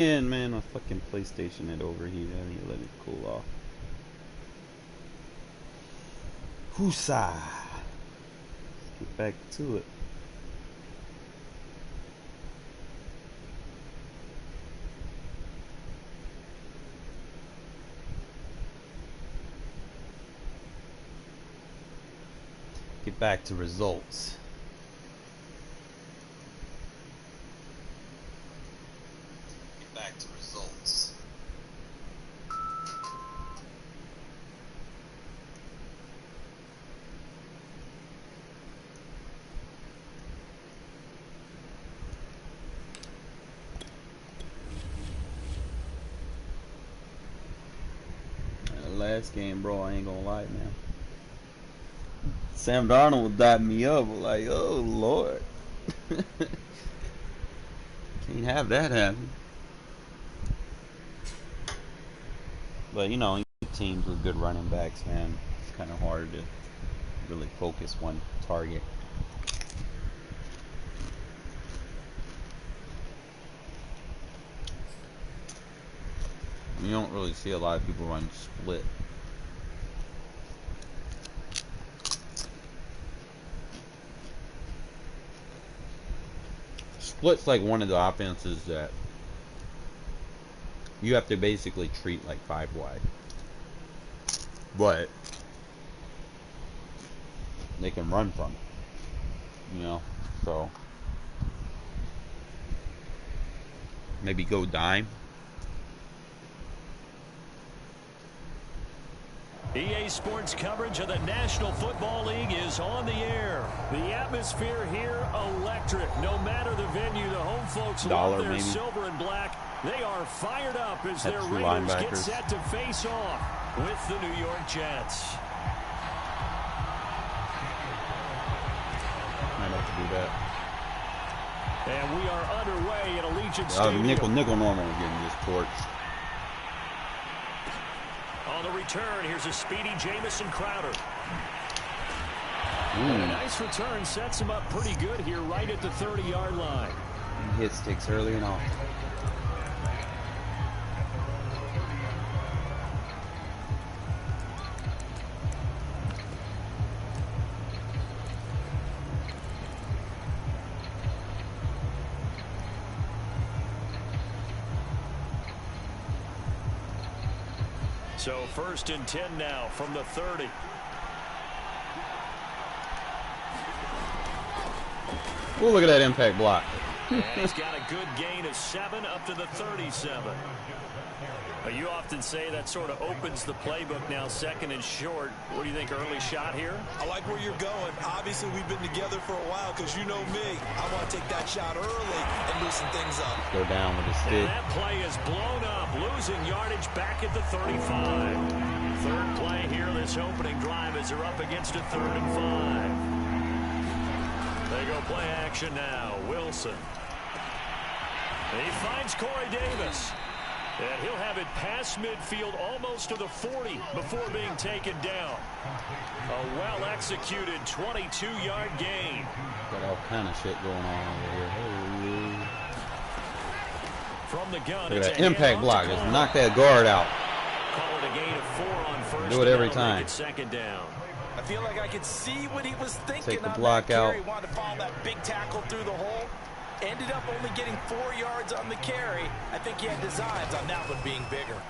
Man, my fucking PlayStation had overheated. I need to let it cool off. Whoosa! Let's get back to it. Get back to results. Get back to results. Last game, bro, I ain't gonna lie, man. Sam Darnold dot me up like, oh Lord. Can't have that happen. But you know, teams with good running backs, man, it's kind of hard to really focus one target. You don't really see a lot of people run split. Split's like one of the offenses that you have to basically treat like 5 wide. But they can run from it. You know, so maybe go dime. EA Sports coverage of the National Football League is on the air. The atmosphere here, electric. No matter the venue, the home folks love their maybe. Silver and black. They are fired up as their Raiders get set to face off with the New York Jets. Might have to do that. And we are underway at Allegiant Stadium. Nickel normal getting this torch. On the return, here's a speedy Jamison Crowder. And a nice return sets him up pretty good here right at the 30-yard line. He hit sticks early and often. So 1st and 10 now from the 30. Oh, look at that impact block. And he's got a good gain of 7 up to the 37. You often say that sort of opens the playbook now, 2nd and short. What do you think, early shot here? I like where you're going. Obviously, we've been together for a while because you know me. I want to take that shot early and loosen things up. Go down with a stick. And that play is blown up, losing yardage back at the 35. 3rd play here this opening drive as they're up against a 3rd and 5. They go play action now. Wilson. And he finds Corey Davis. And he'll have it past midfield almost to the 40 before being taken down. A well-executed 22-yard gain. Got all kind of shit going on over here. Holy. From the gun, look at that impact block. Just knock that guard out. Call it a gain of 4 on 1st. Do it every time. 2nd down. I feel like I could see what he was thinking. Take the block out. He wanted to follow that big tackle through the hole. Ended up only getting 4 yards on the carry. I think he had designs on that one being bigger.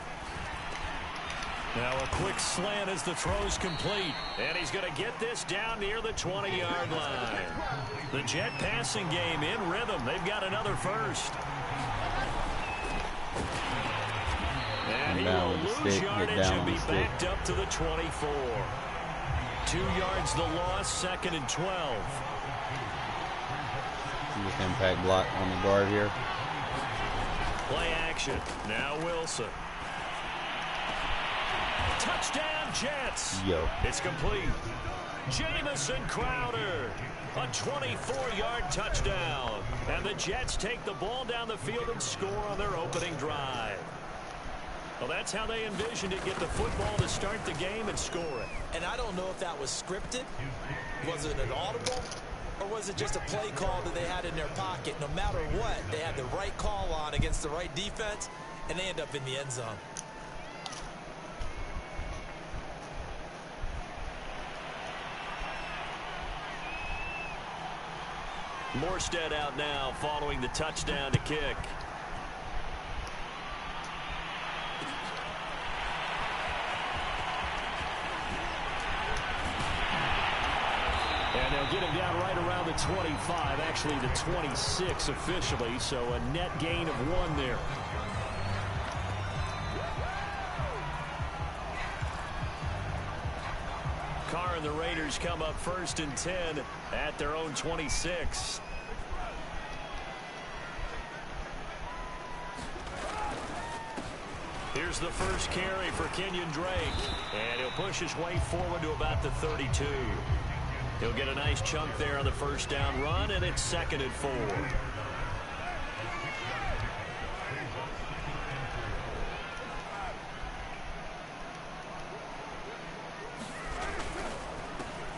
Now a quick slant as the throw's complete. And he's going to get this down near the 20-yard line. The Jet passing game in rhythm. They've got another first. And he will lose yardage and be backed up to the 24. 2 yards the loss, 2nd and 12. This impact block on the guard here. Play action. Now Wilson. Touchdown Jets. Yo. It's complete. Jamison Crowder. A 24-yard touchdown. And the Jets take the ball down the field and score on their opening drive. Well, that's how they envisioned it. Get the football to start the game and score it. And I don't know if that was scripted. Was it an audible? Or was it just a play call that they had in their pocket? No matter what, they had the right call on against the right defense, and they end up in the end zone. Morstead out now following the touchdown to kick. And they'll get him down right around the 25, actually the 26 officially, so a net gain of 1 there. Carr and the Raiders come up 1st and 10 at their own 26. Here's the first carry for Kenyon Drake, and he'll push his way forward to about the 32. He'll get a nice chunk there on the first down run, and it's 2nd and 4.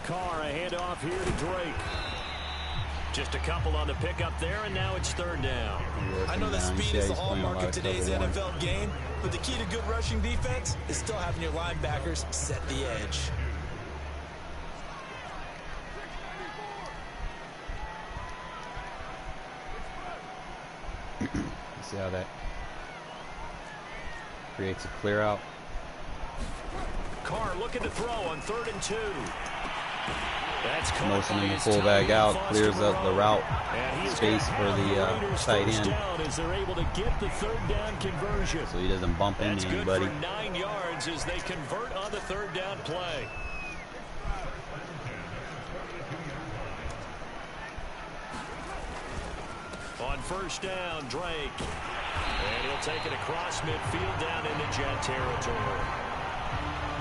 Carr, a handoff here to Drake. Just a couple on the pickup there, and now it's 3rd down. I know that speed is the hallmark of today's NFL game, but the key to good rushing defense is still having your linebackers set the edge. See how that creates a clear out. Carr looking to throw on 3rd and 2. That's motioning the fullback out, clears up the route space for the tight end, as they're able to get the 3rd down conversion. So he doesn't bump into anybody. Good for 9 yards as they convert on the 3rd down play. On 1st down, Drake. And he'll take it across midfield down into Jet territory.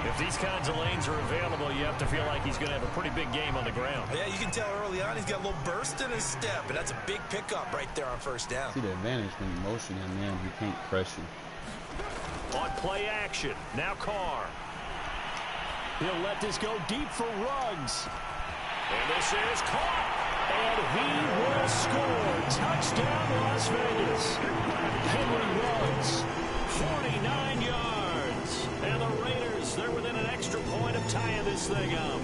If these kinds of lanes are available, you have to feel like he's going to have a pretty big game on the ground. Yeah, you can tell early on he's got a little burst in his step, and that's a big pickup right there on 1st down. See the advantage when you motion him, man. He can't press you. On play action, now Carr. He'll let this go deep for Ruggs. And this is caught. And he will score. Touchdown, Las Vegas. Henry Ruggs, 49 yards. And the Raiders, they're within an extra point of tying this thing up.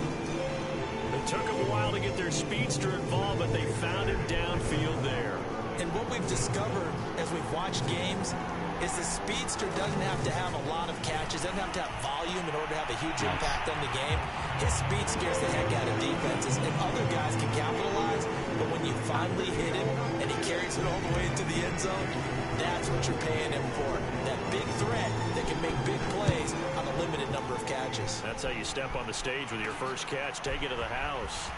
It took them a while to get their speedster involved, but they found him downfield there. And what we've discovered as we've watched games is the speedster doesn't have to have a lot of catches, doesn't have to have volume in order to have a huge impact on the game. His speed scares the heck out of defenses, and other guys can capitalize, but when you finally hit him and he carries it all the way into the end zone, that's what you're paying him for. That big threat that can make big plays on a limited number of catches. That's how you step on the stage with your first catch, take it to the house.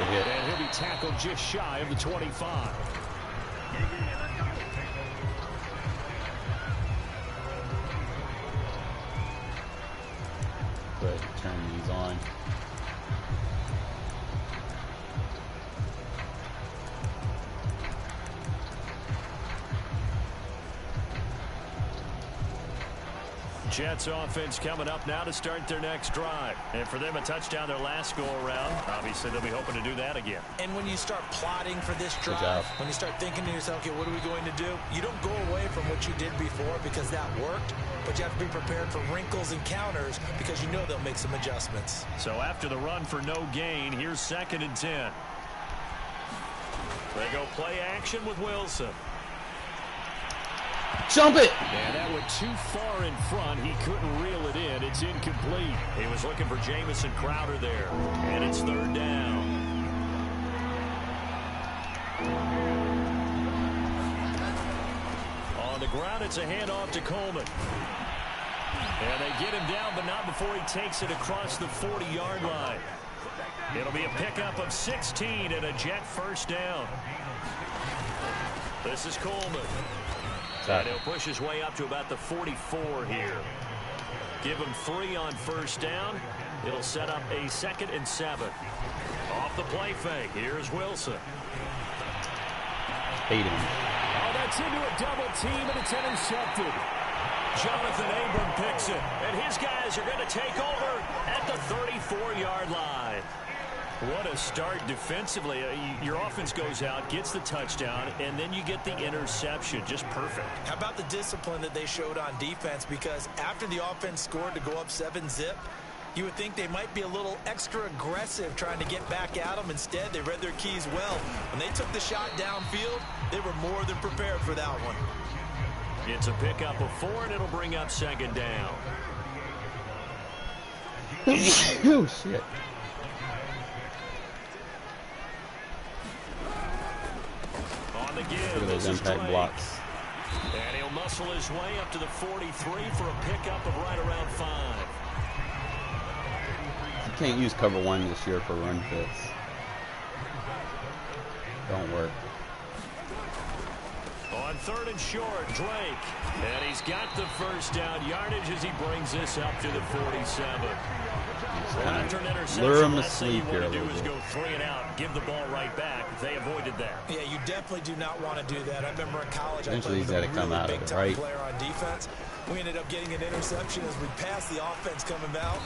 And he'll be tackled just shy of the 25. But turn these on. Jets offense coming up now to start their next drive. And for them, a touchdown their last go-around. Obviously, they'll be hoping to do that again. And when you start plotting for this drive, when you start thinking to yourself, okay, what are we going to do? You don't go away from what you did before because that worked, but you have to be prepared for wrinkles and counters because you know they'll make some adjustments. So after the run for no gain, here's 2nd and 10. They go play action with Wilson. Jump it! And that went too far in front. He couldn't reel it in. It's incomplete. He was looking for Jamison Crowder there. And it's 3rd down. On the ground, it's a handoff to Coleman. And they get him down, but not before he takes it across the 40-yard line. It'll be a pickup of 16 and a Jet 1st down. This is Coleman. And he'll push his way up to about the 44 here. Give him 3 on 1st down. It'll set up a 2nd and 7. Off the play fake. Here's Wilson. Hate him. Oh, that's into a double team, and it's intercepted. Jonathan Abram picks it, and his guys are going to take over at the 34-yard line. What a start defensively. Your offense goes out, gets the touchdown, and then you get the interception. Just perfect. How about the discipline that they showed on defense? Because after the offense scored to go up 7-zip, you would think they might be a little extra aggressive trying to get back at them. Instead, they read their keys well. When they took the shot downfield, they were more than prepared for that one. It's a pickup of 4, and it'll bring up second down. Oh, shit. On the give, Look at those impact blocks. And he'll muscle his way up to the 43 for a pickup of right around 5. You can't use cover 1 this year for run fits. Don't work. On 3rd and short, Drake. And he's got the first down yardage as he brings this up to the 47. Well, after an interception, lure him to last thing you sleep here a want to do little is bit. go 3 and out, give the ball right back. They avoided that. Yeah, you definitely do not want to do that. I remember in college, Eventually I he's played got with to a come really out of it, big-time right? player on defense. We ended up getting an interception as we passed the offense coming out.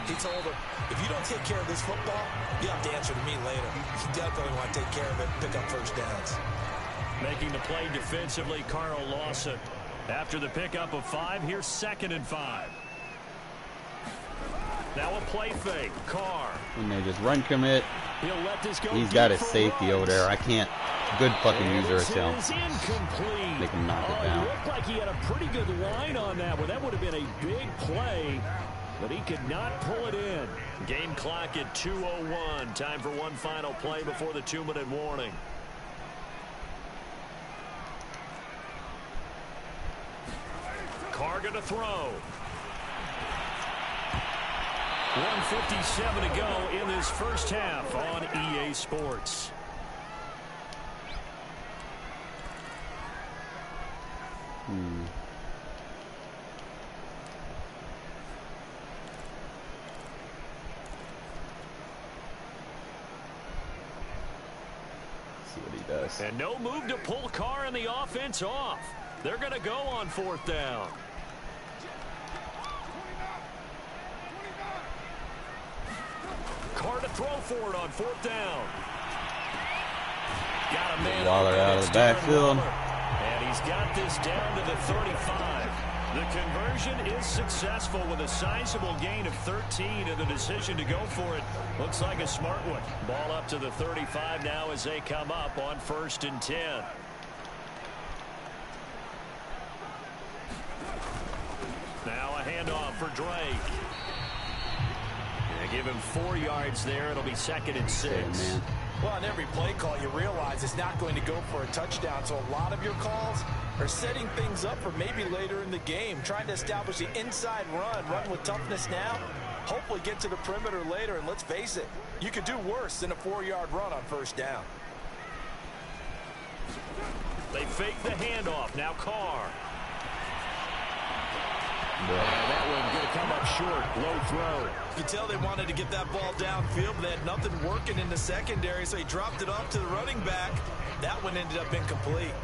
He told him, if you don't take care of this football, you have to answer to me later. You definitely want to take care of it, pick up first downs. Making the play defensively, Carl Lawson. After the pickup of 5, here's 2nd and 5. Now a play fake. Carr. When they just run commit, He'll let this go. he's got his deep for safety over there. I can't. Good fucking And user this attempt. is incomplete. They can knock it Oh, down. It looked like he had a pretty good line on that one. That would have been a big play, but he could not pull it in. Game clock at 2:01. Time for one final play before the 2-minute warning. Carr going to throw. 1:57 to go in this first half on EA Sports. See what he does. And no move to pull Carr and the offense off. They're going to go on 4th down. Carr to throw for it on 4th down. Got a man Waller open. out of It's the backfield. Darren Waller. And he's got this down to the 35. The conversion is successful with a sizable gain of 13, and the decision to go for it looks like a smart one. Ball up to the 35 now as they come up on 1st and 10. Now a handoff for Drake. Give him 4 yards there. It'll be 2nd and 6. Man. Well, on every play call, you realize it's not going to go for a touchdown. So a lot of your calls are setting things up for maybe later in the game, trying to establish the inside run with toughness now, hopefully get to the perimeter later. And let's face it, you could do worse than a 4-yard run on 1st down. They fake the handoff. Now Carr. Boy. And that one going to come up short. Low throw. You can tell they wanted to get that ball downfield, but they had nothing working in the secondary, so he dropped it off to the running back. That one ended up incomplete.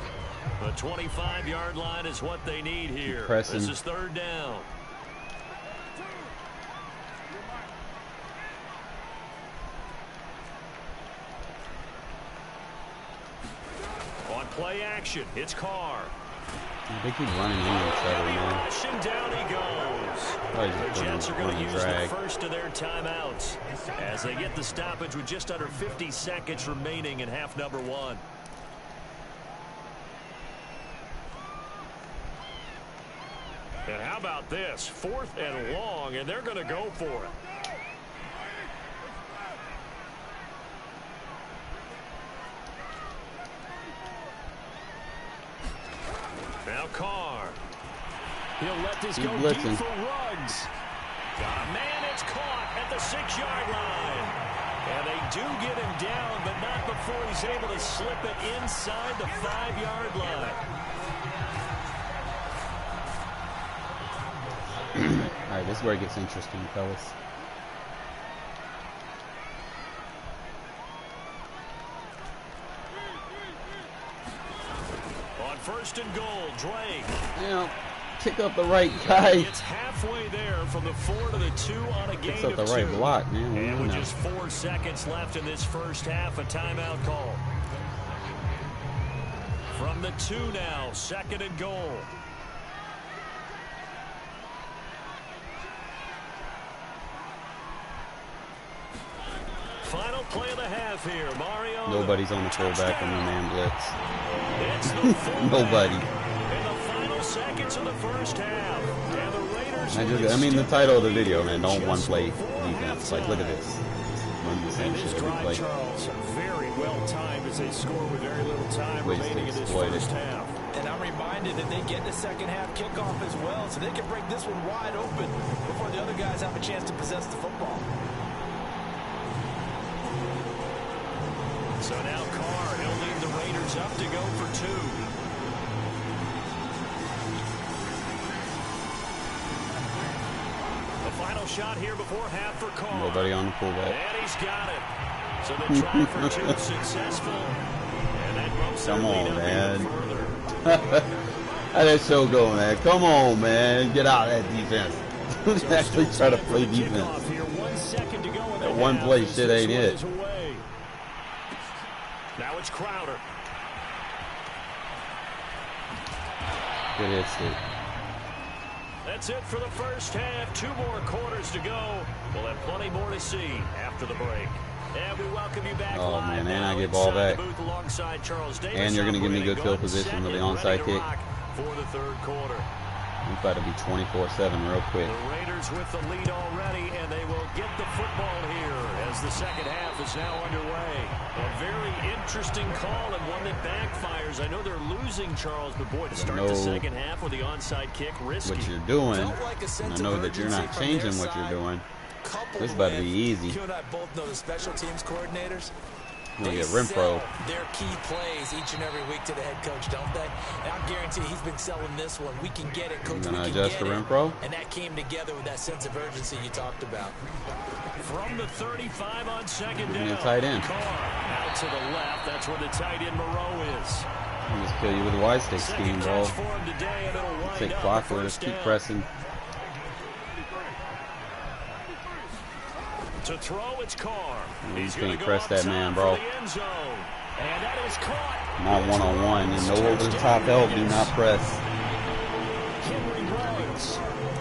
The 25-yard line is what they need here. Pressing. This is 3rd down. On play action, it's Carr. They keep running into each other, man. Rushing down he goes. Probably The just Jets are putting going to him use on the drag. first of their timeouts as they get the stoppage with just under 50 seconds remaining in half number 1. And how about this? 4th and long, and they're going to go for it. Now Carr. He'll let this Keep go blitzing. deep for Ruggs. Man, it's caught at the 6-yard line. And they do get him down, but not before he's able to slip it inside the 5-yard line. All right, this is where it gets interesting, fellas. On 1st and goal, Drake. Yeah. pick up the right guy. It's halfway there from the 4 to the 2 on a gain Picks up of the right 2. block, man. And with just 4 seconds left in this first half, a timeout call. From the 2 now, 2nd and goal. Final play of the half here, Mario. Nobody's on the fullback on the man blitz. It's the fullback. Nobody. In the final seconds of the first half. And the Raiders I mean, the title of the video, man, don't one play defense. Like, look at this. Run the same And shit this every drive, play. Charles, very well timed as they score with very little time Ways to remaining in this exploit first it. half. And I'm reminded that they get the second half kickoff as well, so they can break this one wide open before the other guys have a chance to possess the football. So now Carr, he'll lead the Raiders up to go for 2. The final shot here before half for Carr. Nobody on the fullback. And he's got it. So the try for 2 successful. And that bumps their Come on, lead up man. even further. How that show go, man? Come on, man. Get out of that defense. Actually try to play defense. Here, 1 second to go in the That one half play as shit this ain't one it. is away. Now it's Crowder. Good instinct. That's it for the first half. 2 more quarters to go. We'll have plenty more to see after the break. And we welcome you back Oh, live man, and now I get ball inside back. the booth alongside Charles Davis. And you're gonna give me good field Operating position with the gun onside second, kick. ready to rock for the third quarter. We about to be 24/7 real quick. The Raiders with the lead already, and they will get the football here as the second half is now underway. A very interesting call and one that backfires. I know they're losing, Charles, but boy, to start the second half with the onside kick, risky. What you're doing, Felt like a and sense I know of that you're urgency not from changing their what you're side, doing. coupled This about to be with- easy. You and I both know the special teams coordinators. We'll They get Renfro. sell their key plays each and every week to the head coach, don't they? And I guarantee he's been selling this one. We can get it, coach. You gonna we can adjust get to it. Renfro? And that came together with that sense of urgency you talked about. From the 35 on second Give down. me a tight end. Carr out to the left. That's where the tight end Moreau is. I'll just kill you with a wide stick scheme, Second bro. catch for him today, and it'll wind Take up clock a with us. first Keep down. pressing. To throw, it's Carr. You He's can't gonna go press up that top man, for bro. the end zone. And that is caught. Not one-on-one. And no over-the-top help. Do not press. Henry Ruggs.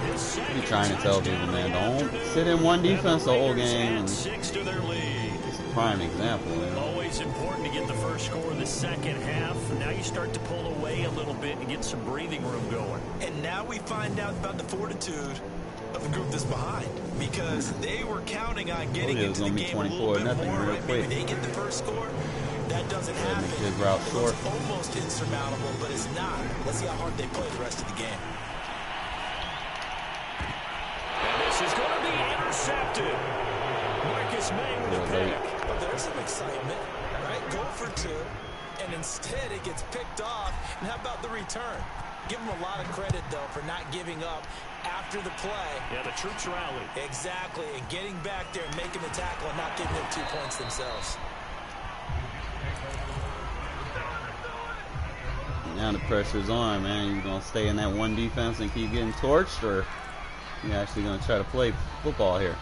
His second Be trying to tell people, man, don't sit in one defense the whole game. And 6 to their lead. it's a prime example, man. Always important to get the first score in the second half. Now you start to pull away a little bit and get some breathing room going. And now we find out about the fortitude of the group that's behind, because they were counting on getting Told you it was into the gonna be game a little 24-0 bit more. real Right? quick. Maybe they get the first score. That doesn't happen. Good route It short. looks almost insurmountable, but it's not. Let's see how hard they play the rest of the game. And this is going to be intercepted. Marcus May with a pick. But there's some excitement, right? Go for 2, and instead it gets picked off. And how about the return? Give them a lot of credit, though, for not giving up after the play. Yeah, the troops rallied. Exactly, and getting back there and making the tackle and not giving up 2 points themselves. Now the pressure's on, man. You gonna stay in that one defense and keep getting torched, or you actually gonna try to play football here?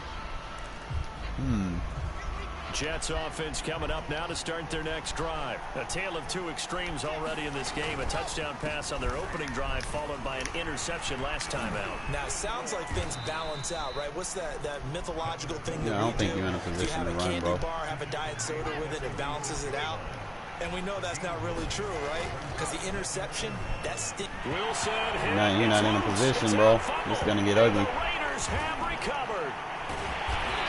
Jets offense coming up now to start their next drive. A tale of 2 extremes already in this game. A touchdown pass on their opening drive, followed by an interception last time out. Now, it sounds like things balance out, right? What's that mythological thing that Yeah, I we don't think do? you're in a If you position have to a run, candy bro. bar, have a diet soda with it, it balances it out. And we know that's not really true, right? Because the interception, that stick. Wilson You're not in a position, bro. It's gonna get ugly. The Raiders have recovered.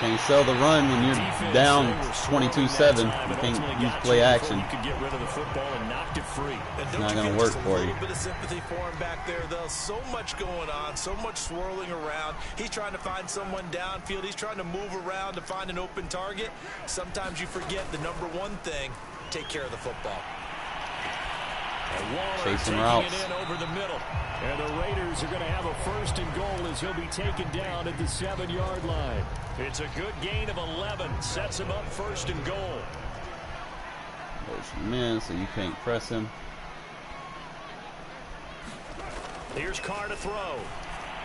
Can't sell the run when you're down 22-7. You can't use play action. You could get rid of the football and knocked it free. And It's not gonna work for you. A little bit of sympathy for him back there, though. So much going on, so much swirling around. He's trying to find someone downfield. He's trying to move around to find an open target. Sometimes you forget the number one thing: take care of the football. And Waller Chasing taking routes. it in over the middle. And the Raiders are going to have a first and goal as he'll be taken down at the 7-yard line. It's a good gain of 11. Sets him up first and goal. Motion man, so you can't press him. Here's Carr to throw.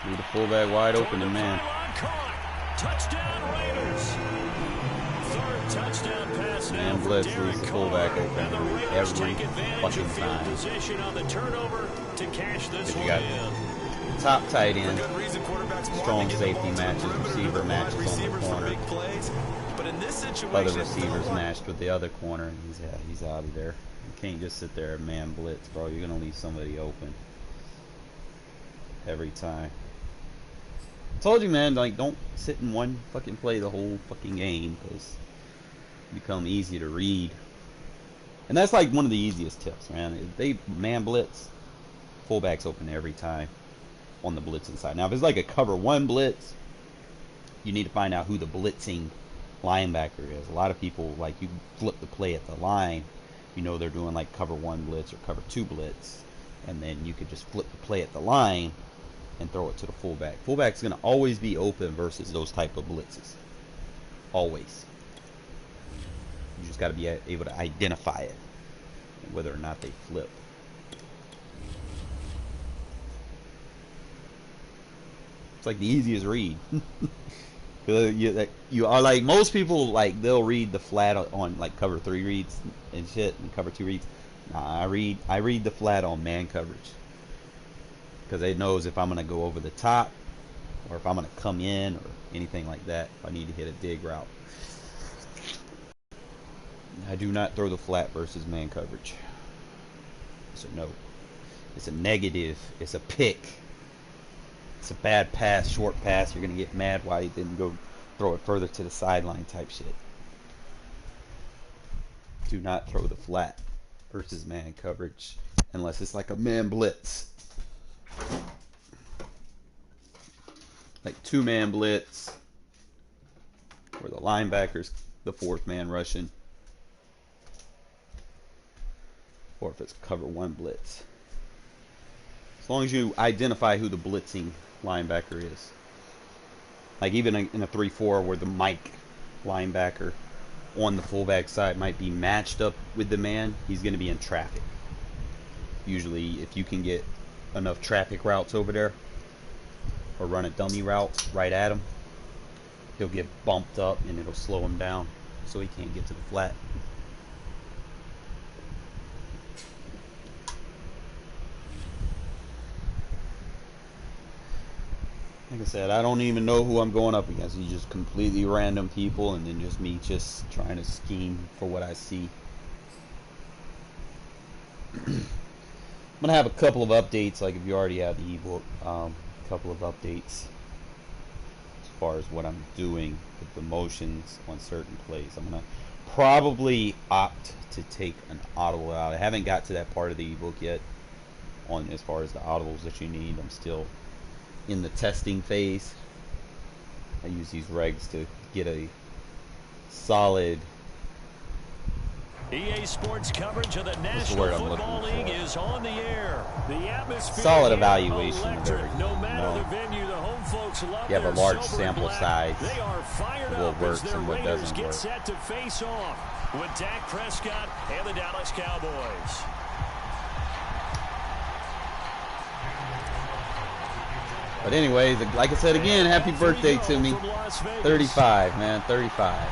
Leave the fullback wide open, and man. Touchdown Raiders. Third touchdown pass now Man blitz leaves the fullback open every fucking time. Position on the turnover to cash this one in. Top tight end, strong safety matches, receiver matches on the corner. Other receivers matched with the other corner, and he's out of there. You can't just sit there and man blitz, bro. You're gonna leave somebody open every time. I told you, man, like, don't sit in one fucking play the whole fucking game, because it become easy to read. And that's like one of the easiest tips, man. If they man blitz, fullback's open every time on the blitzing side. Now, if it's like a cover one blitz, you need to find out who the blitzing linebacker is. A lot of people, like, you flip the play at the line, you know they're doing like cover one blitz or cover two blitz, and then you could just flip the play at the line and throw it to the fullback. Fullback's going to always be open versus those type of blitzes. Always. You just got to be able to identify it, whether or not they flip. It's like the easiest read. You are like, most people, like, they'll read the flat on like cover 3 reads and shit, and cover 2 reads. Nah, I read the flat on man coverage, because it knows if I'm gonna go over the top, or if I'm gonna come in, or anything like that. If I need to hit a dig route, I do not throw the flat versus man coverage. It's a no. It's a negative. It's a pick. It's a bad pass, short pass. You're going to get mad why you didn't go throw it further to the sideline type shit. Do not throw the flat versus man coverage unless it's like a man blitz. Like 2-man blitz, where the linebacker's the 4th man rushing. Or if it's cover 1 blitz. As long as you identify who the blitzing linebacker is. Like even in a 3-4 where the Mike linebacker on the fullback side might be matched up with the man, he's going to be in traffic. Usually if you can get enough traffic routes over there, or run a dummy route right at him, he'll get bumped up and it'll slow him down so he can't get to the flat. Like I said, I don't even know who I'm going up against. It's just completely random people, and then just me just trying to scheme for what I see. I'm gonna have a couple of updates, like if you already have the ebook, a couple of updates as far as what I'm doing with the motions on certain plays. I'm gonna probably opt to take an audible out. I haven't got to that part of the ebook yet on as far as the audibles that you need. I'm still in the testing phase. I use these regs to get a solid EA Sports coverage of the National Football League is on the air. The atmosphere solid evaluation of electric. No matter you know, the venue, the home folks love you have a their large silver sample black. size They are fired of what up works as their and what Raiders doesn't get work. set to face off with Dak Prescott and the Dallas Cowboys. But anyways, like I said again, happy birthday to me. 35, man, 35.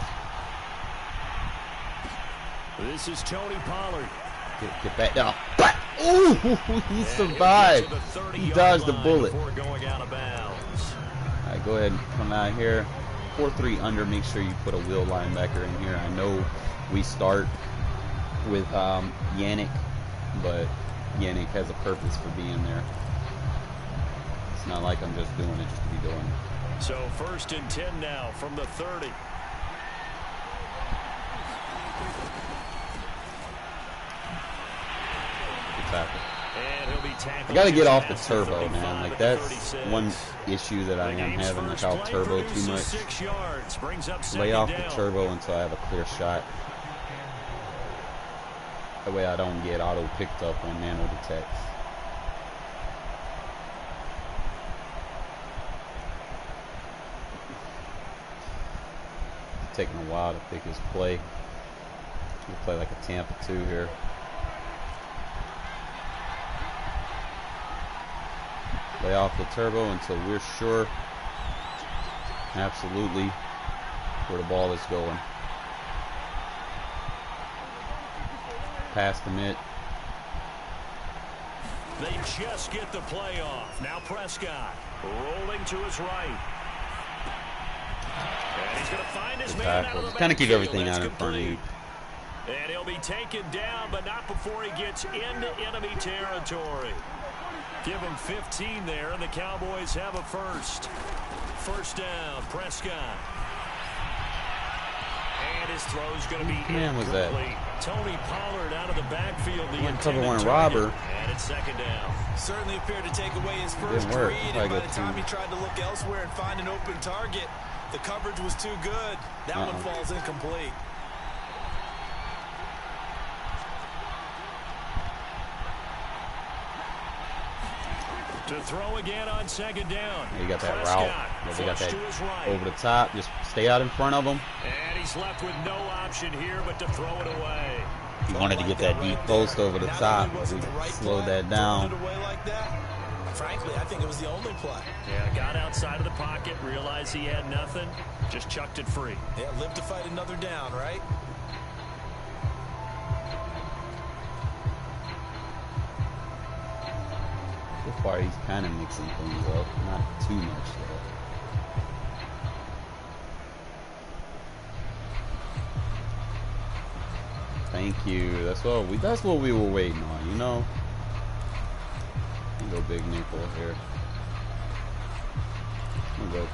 This is Tony Pollard. Get back down. Ooh, he survived. He dodged the bullet. All right, go ahead and come out here. 4-3 under. Make sure you put a wheel linebacker in here. I know we start with Yannick, but Yannick has a purpose for being there. It's not like I'm just doing it just to be doing it. So 1st and 10 now from the 30. I gotta get off the turbo, man. Like, that's one issue that I am having, like, I'll turbo too much. Lay off the turbo until I have a clear shot. That way I don't get auto picked up when nano detects. It's taking a while to pick his play. We'll play like a Tampa 2 here. Lay off the turbo until we're sure absolutely where the ball is going. Pass commit. They just get the play off. Now Prescott rolling to his right. And he's going to find his man out of the kind of keep everything That's out in front of you. And he'll be taken down, but not before he gets into enemy territory. Give him 15 there, and the Cowboys have a first. First down, Prescott. And his throw's going to be incomplete. Tony Pollard out of the backfield. The cover one robber. And it's second down. Certainly appeared to take away his first read, and by the time he tried to look elsewhere and find an open target, the coverage was too good. That one falls incomplete. To throw again on second down. You got that route. They got that over the top. Just stay out in front of him. And he's left with no option here but to throw it away. He wanted to get that deep post over the top. We slowed that down. Frankly, I think it was the only play. Yeah, got outside of the pocket, realized he had nothing, just chucked it free. Yeah, lived to fight another down, right? So far, he's kind of mixing things up. Not too much, though. Thank you. That's what we were waiting on, you know? Go big nickel here. Go.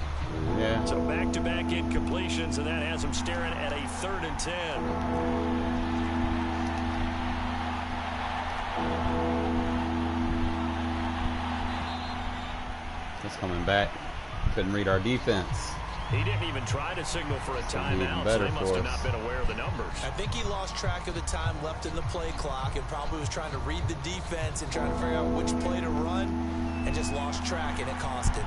Yeah. So back-to-back incompletions, and that has him staring at a 3rd and 10. Just coming back. Couldn't read our defense. He didn't even try to signal for a timeout, so they must have not been aware of the numbers. I think he lost track of the time left in the play clock and probably was trying to read the defense and trying to figure out which play to run and just lost track, and it cost him.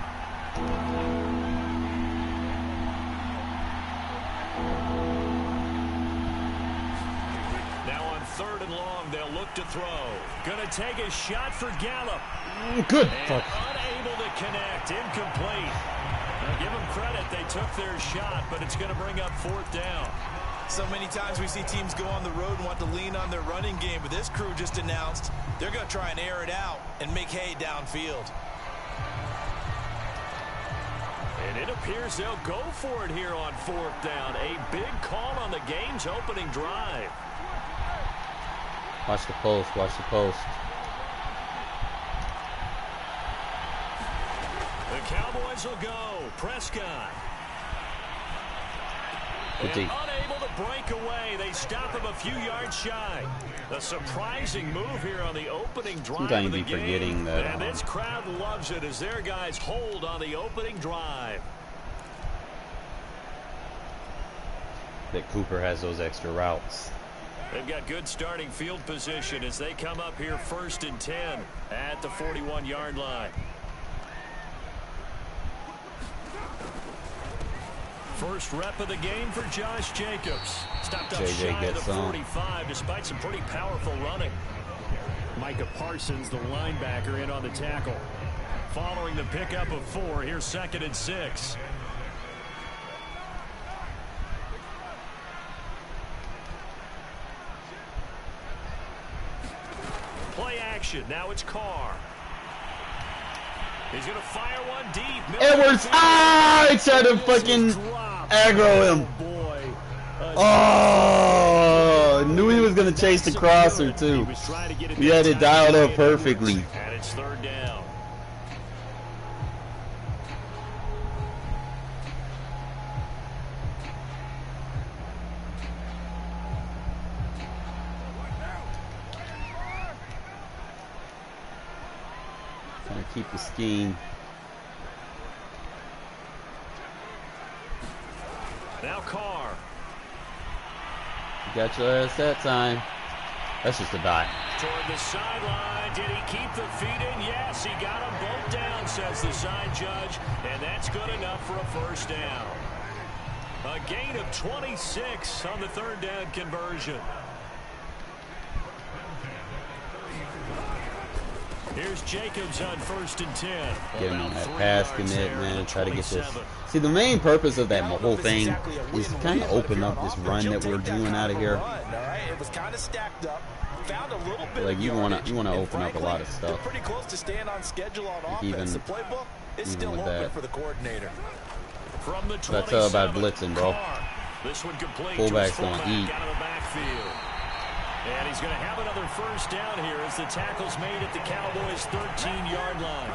Now on 3rd and long, they'll look to throw. Gonna take a shot for Gallup. Good. And unable to connect. Incomplete. Now give them credit. They took their shot, but it's going to bring up 4th down. So many times we see teams go on the road and want to lean on their running game, but this crew just announced they're going to try and air it out and make hay downfield. And it appears they'll go for it here on 4th down. A big call on the game's opening drive. Watch the post. Watch the post. The Cowboys will go. Prescott. And unable to break away. They stop him a few yards shy. A surprising move here on the opening drive of the game. Forgetting that, and this crowd loves it as their guys hold on the opening drive. That Cooper has those extra routes. They've got good starting field position as they come up here 1st and 10 at the 41-yard line. First rep of the game for Josh Jacobs. Stopped up shy of the 45 despite some pretty powerful running. Micah Parsons, the linebacker, in on the tackle. Following the pickup of 4, here's 2nd and 6. Play action. Now it's Carr. He's going to fire one deep. Edwards! I tried to fucking aggro him. Oh, knew he was going to chase the crosser, too. He had it dialed up perfectly. And it's 3rd down. Trying to keep the scheme. Now Carr. You got your ass that time. That's just a dot. Toward the sideline. Did he keep the feet in? Yes, he got them both down, says the side judge. And that's good enough for a 1st down. A gain of 26 on the 3rd down conversion. Here's Jacobs on 1st and 10. Get him on that pass commit, man. Try to get this. See, the main purpose of that whole thing is to kind of open up this run that we're doing out of here. It was kind of stacked up. Found a little bit like you want to open up a lot of stuff. Pretty close to staying on schedule on offense. Even, the playbook is still with open that. for the coordinator. From the That's all about blitzing, bro. This one complete. Fullback's gonna eat. Out of the backfield. And he's going to have another first down here as the tackle's made at the Cowboys' 13-yard line.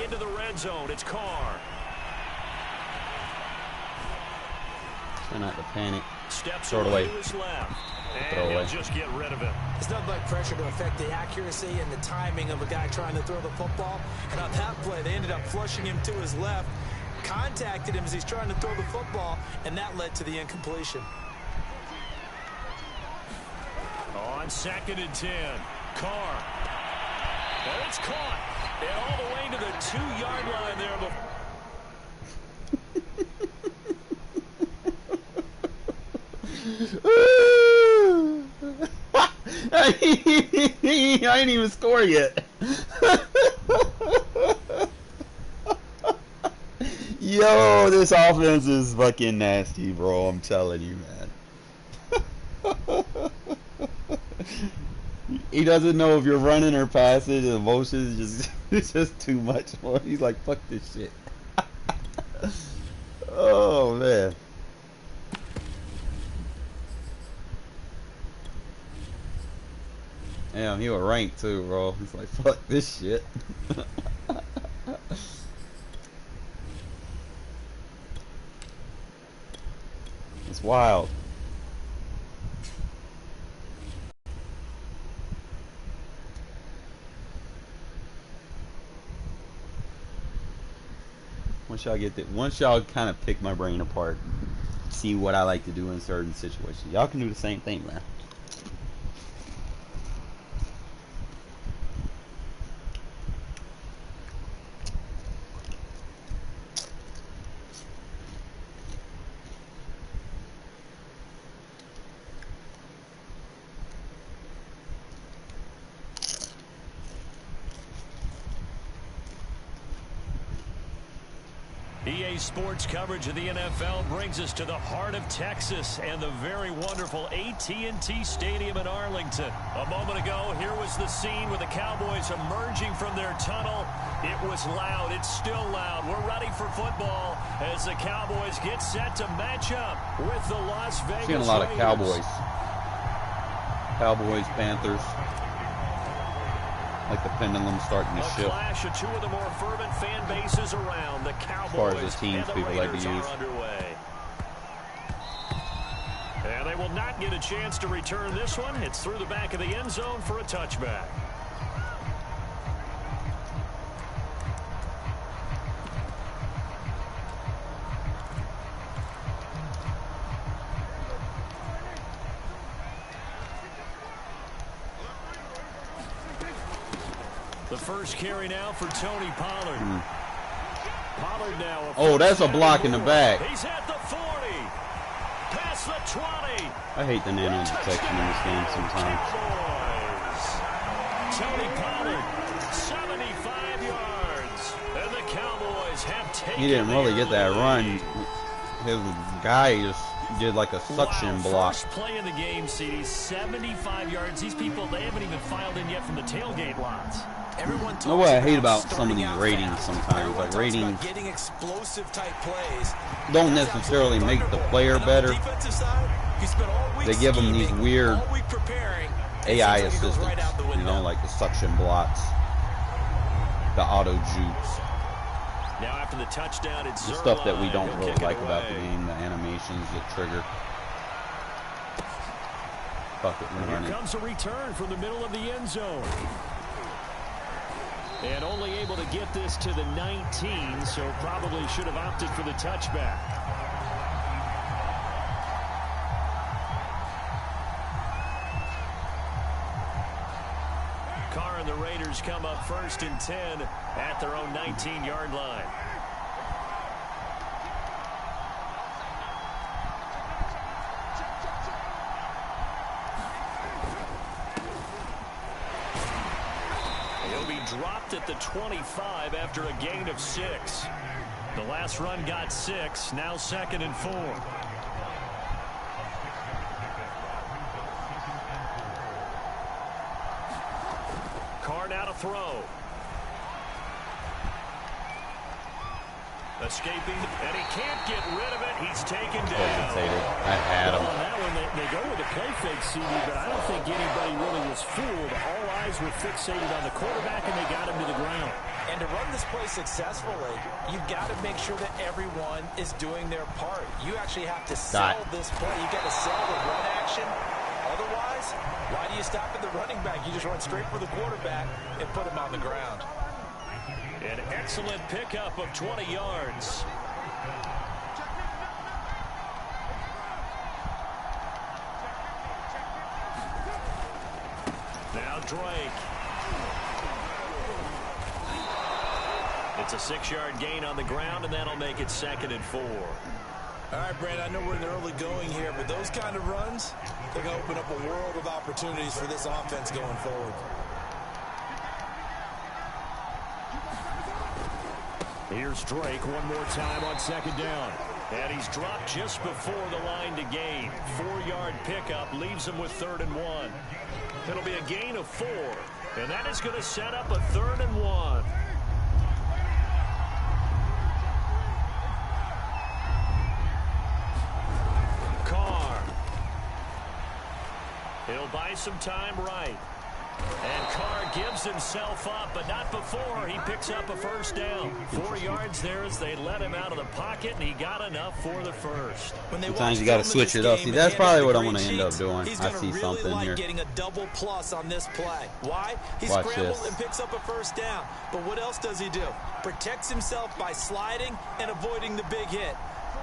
Into the red zone, it's Carr. Try not to panic. Steps Throw it away. to his left. Throw And away. he'll just get rid of it. It's nothing like pressure to affect the accuracy and the timing of a guy trying to throw the football. And on that play, they ended up flushing him to his left, contacted him as he's trying to throw the football, and that led to the incompletion. On 2nd and 10, Carr. And it's caught. And all the way to the 2-yard line there. I ain't even score yet. Yo, this offense is fucking nasty, bro. I'm telling you, man. He doesn't know if you're running or passing. The motion is just it's just too much for him. He's like, fuck this shit. Oh man. Damn, he was ranked too, bro. He's like, fuck this shit. It's wild. Once y'all kind of pick my brain apart, see what I like to do in certain situations, y'all can do the same thing, man. EA Sports coverage of the NFL brings us to the heart of Texas and the very wonderful AT&T Stadium in Arlington. A moment ago, here was the scene with the Cowboys emerging from their tunnel. It was loud. It's still loud. We're ready for football as the Cowboys get set to match up with the Las Vegas Seeing a lot Raiders. of Cowboys, Panthers. Like the pendulum starting to shift. A clash of two of the more fervent fan bases around. The Cowboys as far as the teams and the people like to Raiders use. are underway. And they will not get a chance to return this one. It's through the back of the end zone for a touchback. The first carry now for Tony Pollard. Pollard now. Oh, that's a block in the back. He's at the 40. Past the 20. I hate the nano detection in this game sometimes. Tony Pollard, 75 yards. And the Cowboys have taken. He didn't really get that run. His guy just did like a suction block. First play of the game, CD, 75 yards. These people, they haven't even filed in yet from the tailgate lots. Everyone You know what I hate about some of these ratings sometimes? Like ratings getting explosive type plays. don't necessarily make the player better. They give them these weird AI assistants, you know, like the suction blocks, the auto jukes, Now after the touchdown, it's the stuff that we Zuerlein. don't He'll really kick it like about the away. game, the animations that trigger. Fuck it, we run Here it. comes a return from the middle of the end zone. And only able to get this to the 19, so probably should have opted for the touchback. Carr and the Raiders come up 1st and 10 at their own 19-yard line. dropped at the 25 after a gain of 6. The last run got 6, now 2nd and 4. Carr now to throw. Escaping, and he can't get rid of it. He's taken down. I had him. On that one, they go with a play fake, CD, but I don't think anybody really was fooled. All eyes were fixated on the quarterback, and they got him to the ground. And to run this play successfully, you've got to make sure that everyone is doing their part. You actually have to sell this play. You've got to sell the run action. Otherwise, why do you stop at the running back? You just run straight for the quarterback and put him on the ground. An excellent pickup of 20 yards. Now Drake. It's a 6-yard gain on the ground, and that'll make it 2nd and 4. All right, Brandon, I know we're in the early going here, but those kind of runs, they're going to open up a world of opportunities for this offense going forward. Here's Drake one more time on 2nd down. And he's dropped just before the line to gain. 4-yard pickup leaves him with 3rd and 1. It'll be a gain of 4. And that is going to set up a 3rd and 1. Carr. He'll buy some time right. And Carr gives himself up, but not before he picks up a 1st down. 4 yards there as they let him out of the pocket, and he got enough for the 1st. Sometimes you got to switch it up. See, that's probably what I'm going to end up doing. I see really something here. Getting a double plus on this play. Why? He scrambles and picks up a 1st down. But what else does he do? Protects himself by sliding and avoiding the big hit.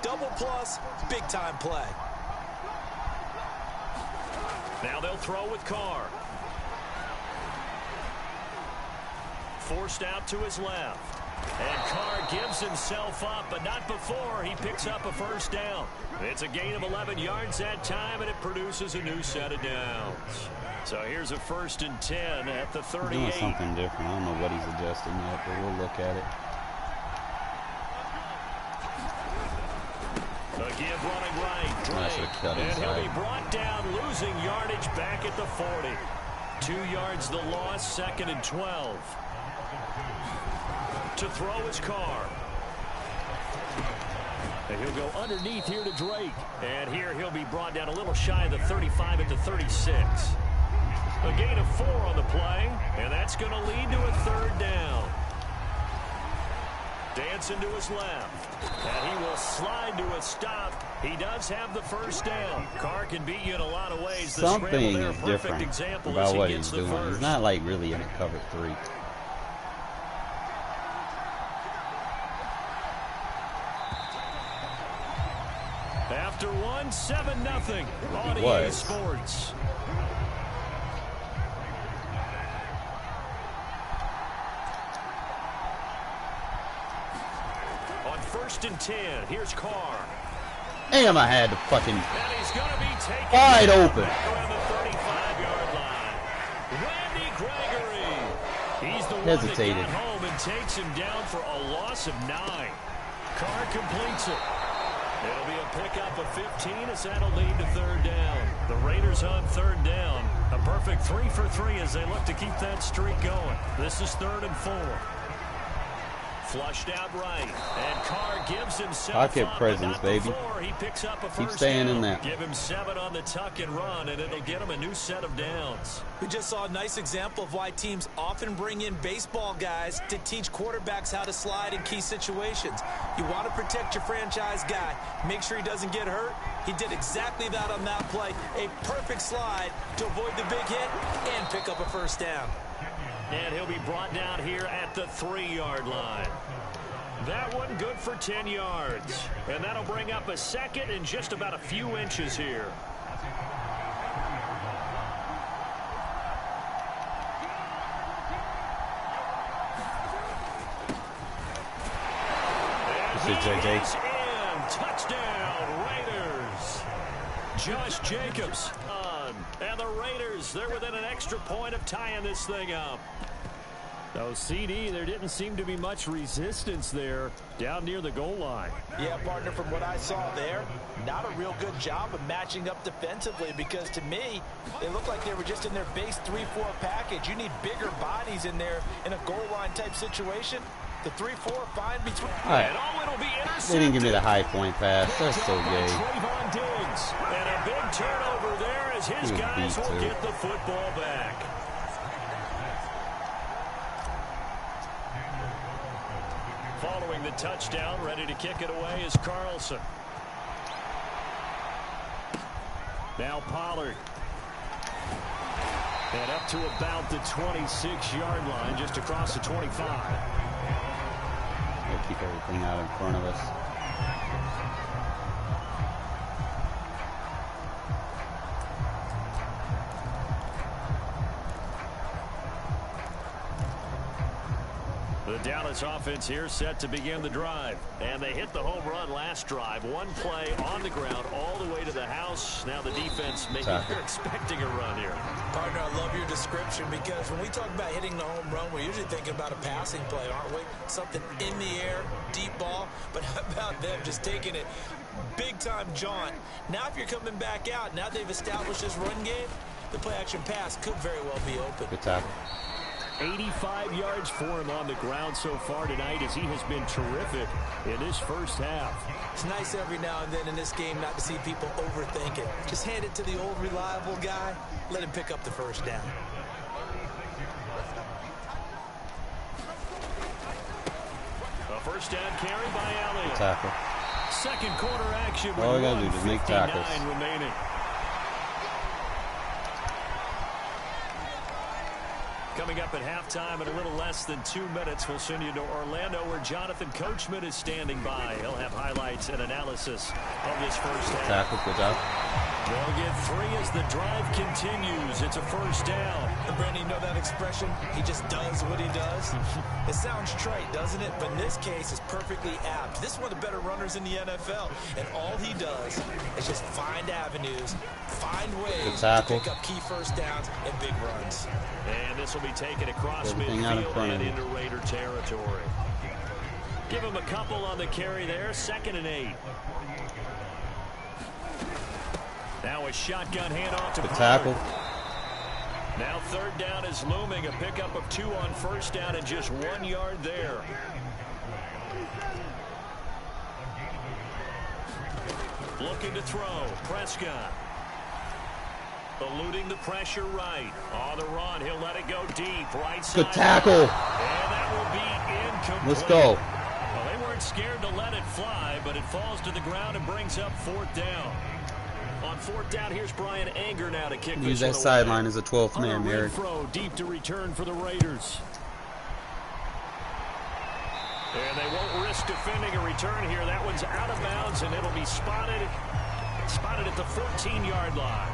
Double plus, big time play. Now they'll throw with Carr. Forced out to his left. And Carr gives himself up, but not before he picks up a 1st down. It's a gain of 11 yards that time, and it produces a new set of downs. So here's a 1st and 10 at the 38. Doing something different. I don't know what he's adjusting yet, but we'll look at it. A give running right. Drake. And he'll be brought down, losing yardage back at the 40. 2 yards the loss, 2nd and 12. To throw his Carr. And he'll go underneath here to Drake. And here he'll be brought down a little shy of the 35 at the 36. A gain of 4 on the play, and that's going to lead to a 3rd down. Dancing to his left. And he will slide to a stop. He does have the 1st down. Carr can beat you in a lot of ways. The something is different about what he's doing. He's not like really in a cover 3. After 7-0 on EA Sports. On 1st and 10, here's Carr. Damn, I had to fucking And he's going to be taken wide open. Back around the 35-yard line. Randy Gregory. He's the one that got home and takes him down for a loss of 9. Carr completes it. It'll be a pickup of 15 as that'll lead to 3rd down. The Raiders on 3rd down. A perfect 3 for 3 as they look to keep that streak going. This is 3rd and 4. Flushed out right. And Carr gives himself pocket up, presence, baby. He picks up a Keep 1st staying down. in that. Give him 7 on the tuck and run, and it'll get him a new set of downs. We just saw a nice example of why teams often bring in baseball guys to teach quarterbacks how to slide in key situations. You want to protect your franchise guy. Make sure he doesn't get hurt. He did exactly that on that play. A perfect slide to avoid the big hit and pick up a 1st down. And he'll be brought down here at the 3-yard line. That one good for 10 yards. And that'll bring up a 2nd and just about a few inches here. This is JJ. Touchdown, Raiders. Josh Jacobs on. And the Raiders, they're within an extra point of tying this thing up. Oh, CD, there didn't seem to be much resistance there down near the goal line. Yeah, partner, from what I saw there, not a real good job of matching up defensively, because to me, they looked like they were just in their base 3-4 package. You need bigger bodies in there in a goal line type situation. The 3-4 fine between. All right. And oh, it'll be intercepted. They didn't give me the high point pass. That's so gay. Trayvon Diggs. And a big turnover there as his guys will get the football back. Following the touchdown, ready to kick it away is Carlson. Now Pollard. And up to about the 26-yard line, just across the 25. We'll keep everything out in front of us. The Dallas offense here set to begin the drive. And they hit the home run last drive. One play on the ground all the way to the house. Now the defense maybe they're expecting a run here. Partner, I love your description, because when we talk about hitting the home run, we're usually thinking about a passing play, aren't we? Something in the air, deep ball. But how about them just taking it big-time jaunt? Now if you're coming back out, now they've established this run game, the play-action pass could very well be open. Good tackle. 85 yards for him on the ground so far tonight, as he has been terrific in this first half. It's nice every now and then in this game not to see people overthink it. Just hand it to the old reliable guy. Let him pick up the first down. A first down carry by Elliott. Good tackle. Second quarter action with All we gotta do is make tackles. 1:59 remaining. Coming up at halftime in a little less than 2 minutes, we'll send you to Orlando, where Jonathan Coachman is standing by. He'll have highlights and analysis of this first half. Tackle, good job. They'll get 3 as the drive continues. It's a first down. And Brandon, you know that expression? He just does what he does. It sounds trite, doesn't it? But in this case, it's perfectly apt. This is one of the better runners in the NFL. And all he does is just find avenues, find ways to pick up key first downs and big runs. And this will be taken across Everything out in midfield front of and you. into Raider territory. Give him a couple on the carry there. 2nd and 8. Now a shotgun handoff to Good Pollard. tackle. Now 3rd down is looming. A pickup of 2 on first down and just 1 yard there. Looking to throw. Prescott. Eluding the pressure right. On the run, he'll let it go deep. Right side. Good tackle. And that will be incomplete. Let's go. Well, they weren't scared to let it fly, but it falls to the ground and brings up 4th down. On 4th down, here's Brian Anger now to kick this one away. Use that sideline as a 12th man, Mary. Renfro deep to return for the Raiders. And they won't risk defending a return here. That one's out of bounds, and it'll be spotted at the 14-yard line.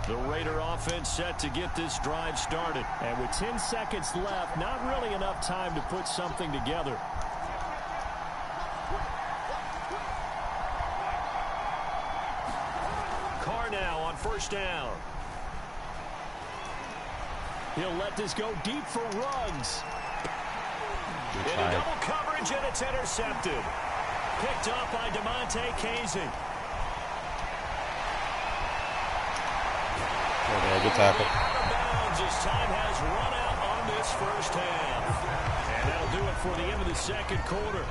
The Raider offense set to get this drive started. And with 10 seconds left, not really enough time to put something together. Carr now on first down. He'll let this go deep for Ruggs. In a double coverage, and it's intercepted. Picked up by DeMonte Kazee. Good tackle. Out of bounds as time has run out on this first half. And that'll do it for the end of the second quarter.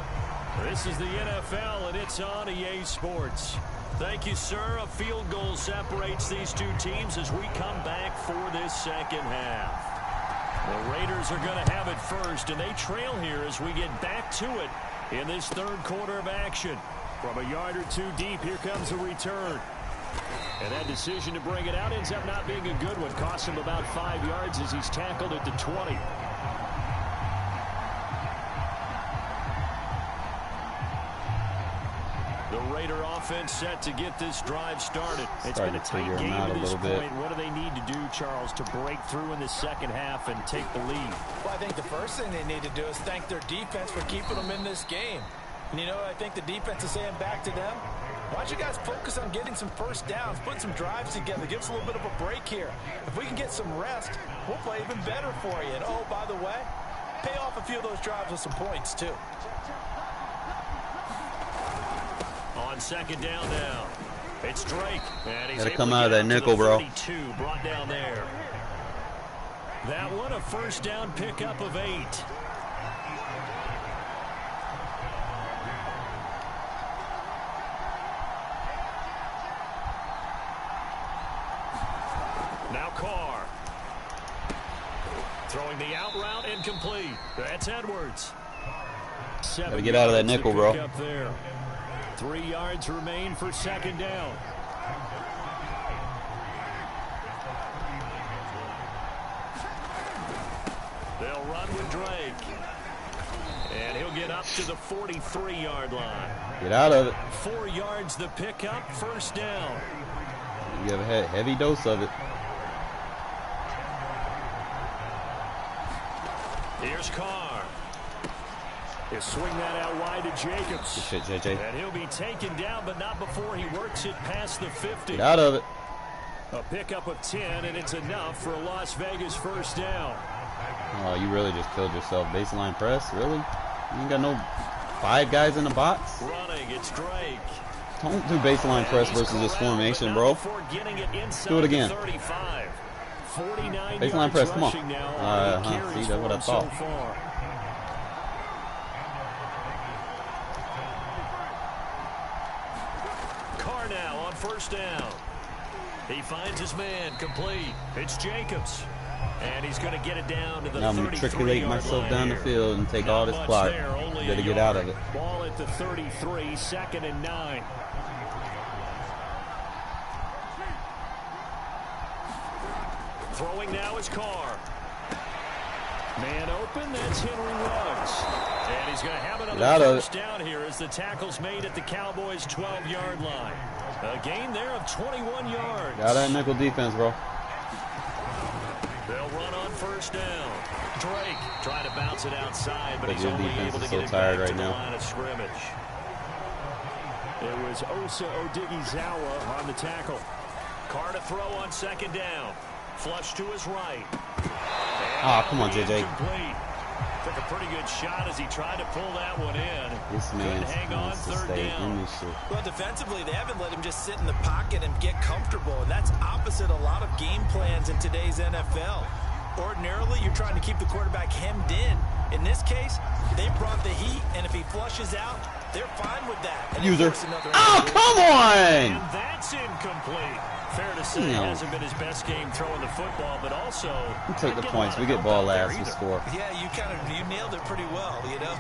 This is the NFL, and it's on EA Sports. Thank you, sir. A field goal separates these two teams as we come back for this second half. The Raiders are going to have it first, and they trail here as we get back to it in this 3rd quarter of action. From a yard or 2 deep, here comes a return. And that decision to bring it out ends up not being a good one. Costs him about 5 yards as he's tackled at the 20. The Raider offense set to get this drive started. It's been a tight game to this point. What do they need to do, Charles, to break through in the second half and take the lead? Well, I think the first thing they need to do is thank their defense for keeping them in this game. And you know what I think the defense is saying back to them? Why don't you guys focus on getting some first downs, put some drives together, give us a little bit of a break here. If we can get some rest, we'll play even better for you. And oh, by the way, pay off a few of those drives with some points too. On second down now, it's Drake. And he's Gotta able come to out of get that to nickel, the bro. 32, brought down there. That one a first down pickup of 8. Now Carr. Throwing the out route incomplete. That's Edwards. Gotta get out of that nickel, bro. Up there. 3 yards remain for second down. They'll run with Drake. And he'll get up to the 43-yard line. Get out of it. 4 yards the pickup, first down. You have a heavy dose of it. Here's Carr. He'll swing that out wide to Jacobs. Good shit, JJ. And he'll be taken down, but not before he works it past the 50. Get out of it. A pickup of 10, and it's enough for a Las Vegas first down. Oh, you really just killed yourself. Baseline press, really? You ain't got no 5 guys in the box? Running, it's Drake. Don't do baseline press versus this formation, bro. Do it again. Baseline press, come on. See, that's what I thought. Carr now on first down. He finds his man, complete. It's Jacobs. And he's going to get it down to the 33-yard line. Now I'm going to matriculate myself down the field and take all this clock. Gotta get out of it. Ball at the 33, second and 9. Throwing now is Carr. Man open, that's Henry Ruggs. And he's going to have another first down here as the tackle's made at the Cowboys' 12-yard line. A gain there of 21 yards. Got that nickel defense, bro. They'll run on first down. Drake trying to bounce it outside, but he's only able to get it back to the line of scrimmage. It was Osa Odighizuwa on the tackle. Carr to throw on second down. Flush to his right. Oh, come on, JJ. Incomplete. Took a pretty good shot as he tried to pull that one in. This man hang on third down. Well, defensively, they haven't let him just sit in the pocket and get comfortable, and that's opposite a lot of game plans in today's NFL. Ordinarily, you're trying to keep the quarterback hemmed in. In this case, they brought the heat, and if he flushes out, they're fine with that. And User. Oh, come on! And that's incomplete. Fair to say, it hasn't been his best game throwing the football, but also... We take the points. We get ball last. We score. Yeah, you nailed it pretty well, you know.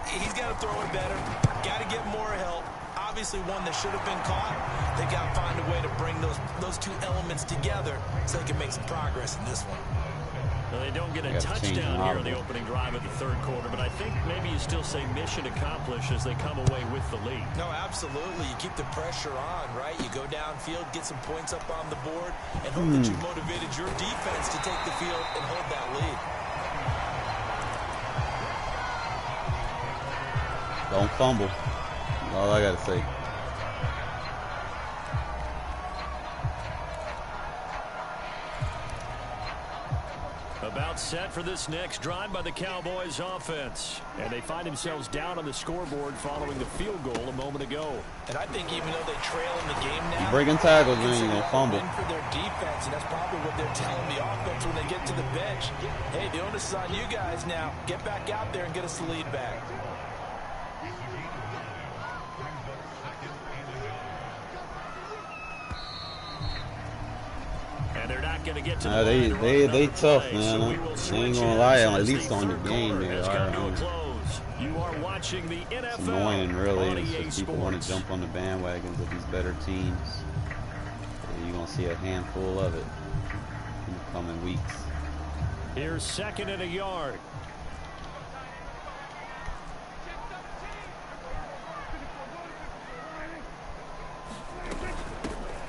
He's got to throw it better. Got to get more help. Obviously one that should have been caught. They've got to find a way to bring those two elements together so they can make some progress in this one. Well, they don't get a touchdown here in the opening drive of the third quarter, but I think maybe you still say mission accomplished as they come away with the lead. No, absolutely. You keep the pressure on, right? You go downfield, get some points up on the board, and hope that you motivated your defense to take the field and hold that lead. Don't fumble. That's all I got to say. About set for this next drive by the Cowboys offense. And they find themselves down on the scoreboard following the field goal a moment ago. And I think even though they trail in the game now, you're breaking tackles, man, you're going to fumble. For their defense, and that's probably what they're telling the offense when they get to the bench. Hey, the onus is on you guys now. Get back out there and get us the lead back. And they're not going to get to the they tough, man. I ain't gonna lie, at least on the game they are. You are watching the NFL. It's annoying, really. It's just people want to jump on the bandwagons of these better teams. So you're gonna see a handful of it in the coming weeks. Here's second and a yard.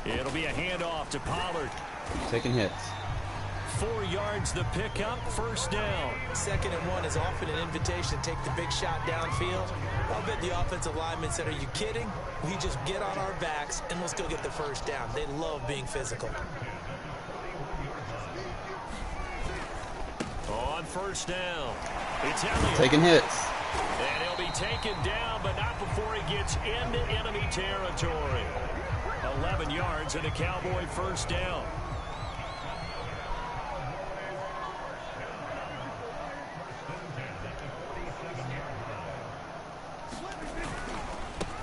It'll be a handoff to Pollard. Taking hits. 4 yards the pickup, first down. 2nd and 1 is often an invitation to take the big shot downfield. I'll bet the offensive lineman said, are you kidding? We just get on our backs and let's go get the first down. They love being physical. On first down, it's Elliott. Taking hits. And he'll be taken down, but not before he gets into enemy territory. 11 yards and a Cowboy first down.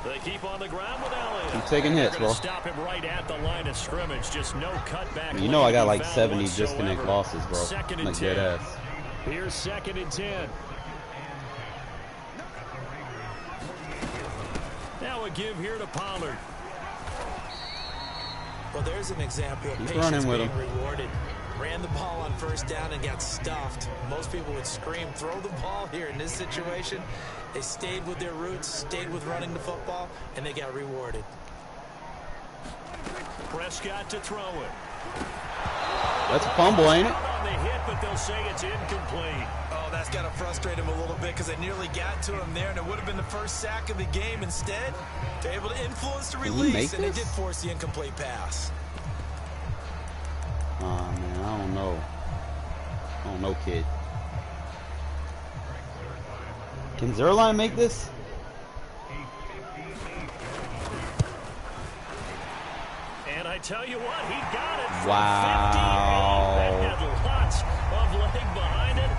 They keep on the ground with Elliott. Keep taking hits, bro. Stop him right at the line of scrimmage. Just no cutback. You know I got like 70 disconnect losses, bro. Like dead ass. Here's 2nd and 10. Now a give here to Pollard. Well, there's an example of Keep patience running with being him. rewarded. Ran the ball on first down and got stuffed. Most people would scream, throw the ball here. In this situation, they stayed with their roots, stayed with running the football, and they got rewarded. Prescott to throw it. That's a fumble, ain't it? On the hit, but they'll say it's incomplete. Oh, that's got to frustrate him a little bit because they nearly got to him there, and it would have been the first sack of the game. Instead, they're able to influence the release, and they did force the incomplete pass. Oh, man, I don't know. I don't know, kid. Can Zerline make this? And I tell you what, he got it from Wow. 58. That had lots of leg behind it.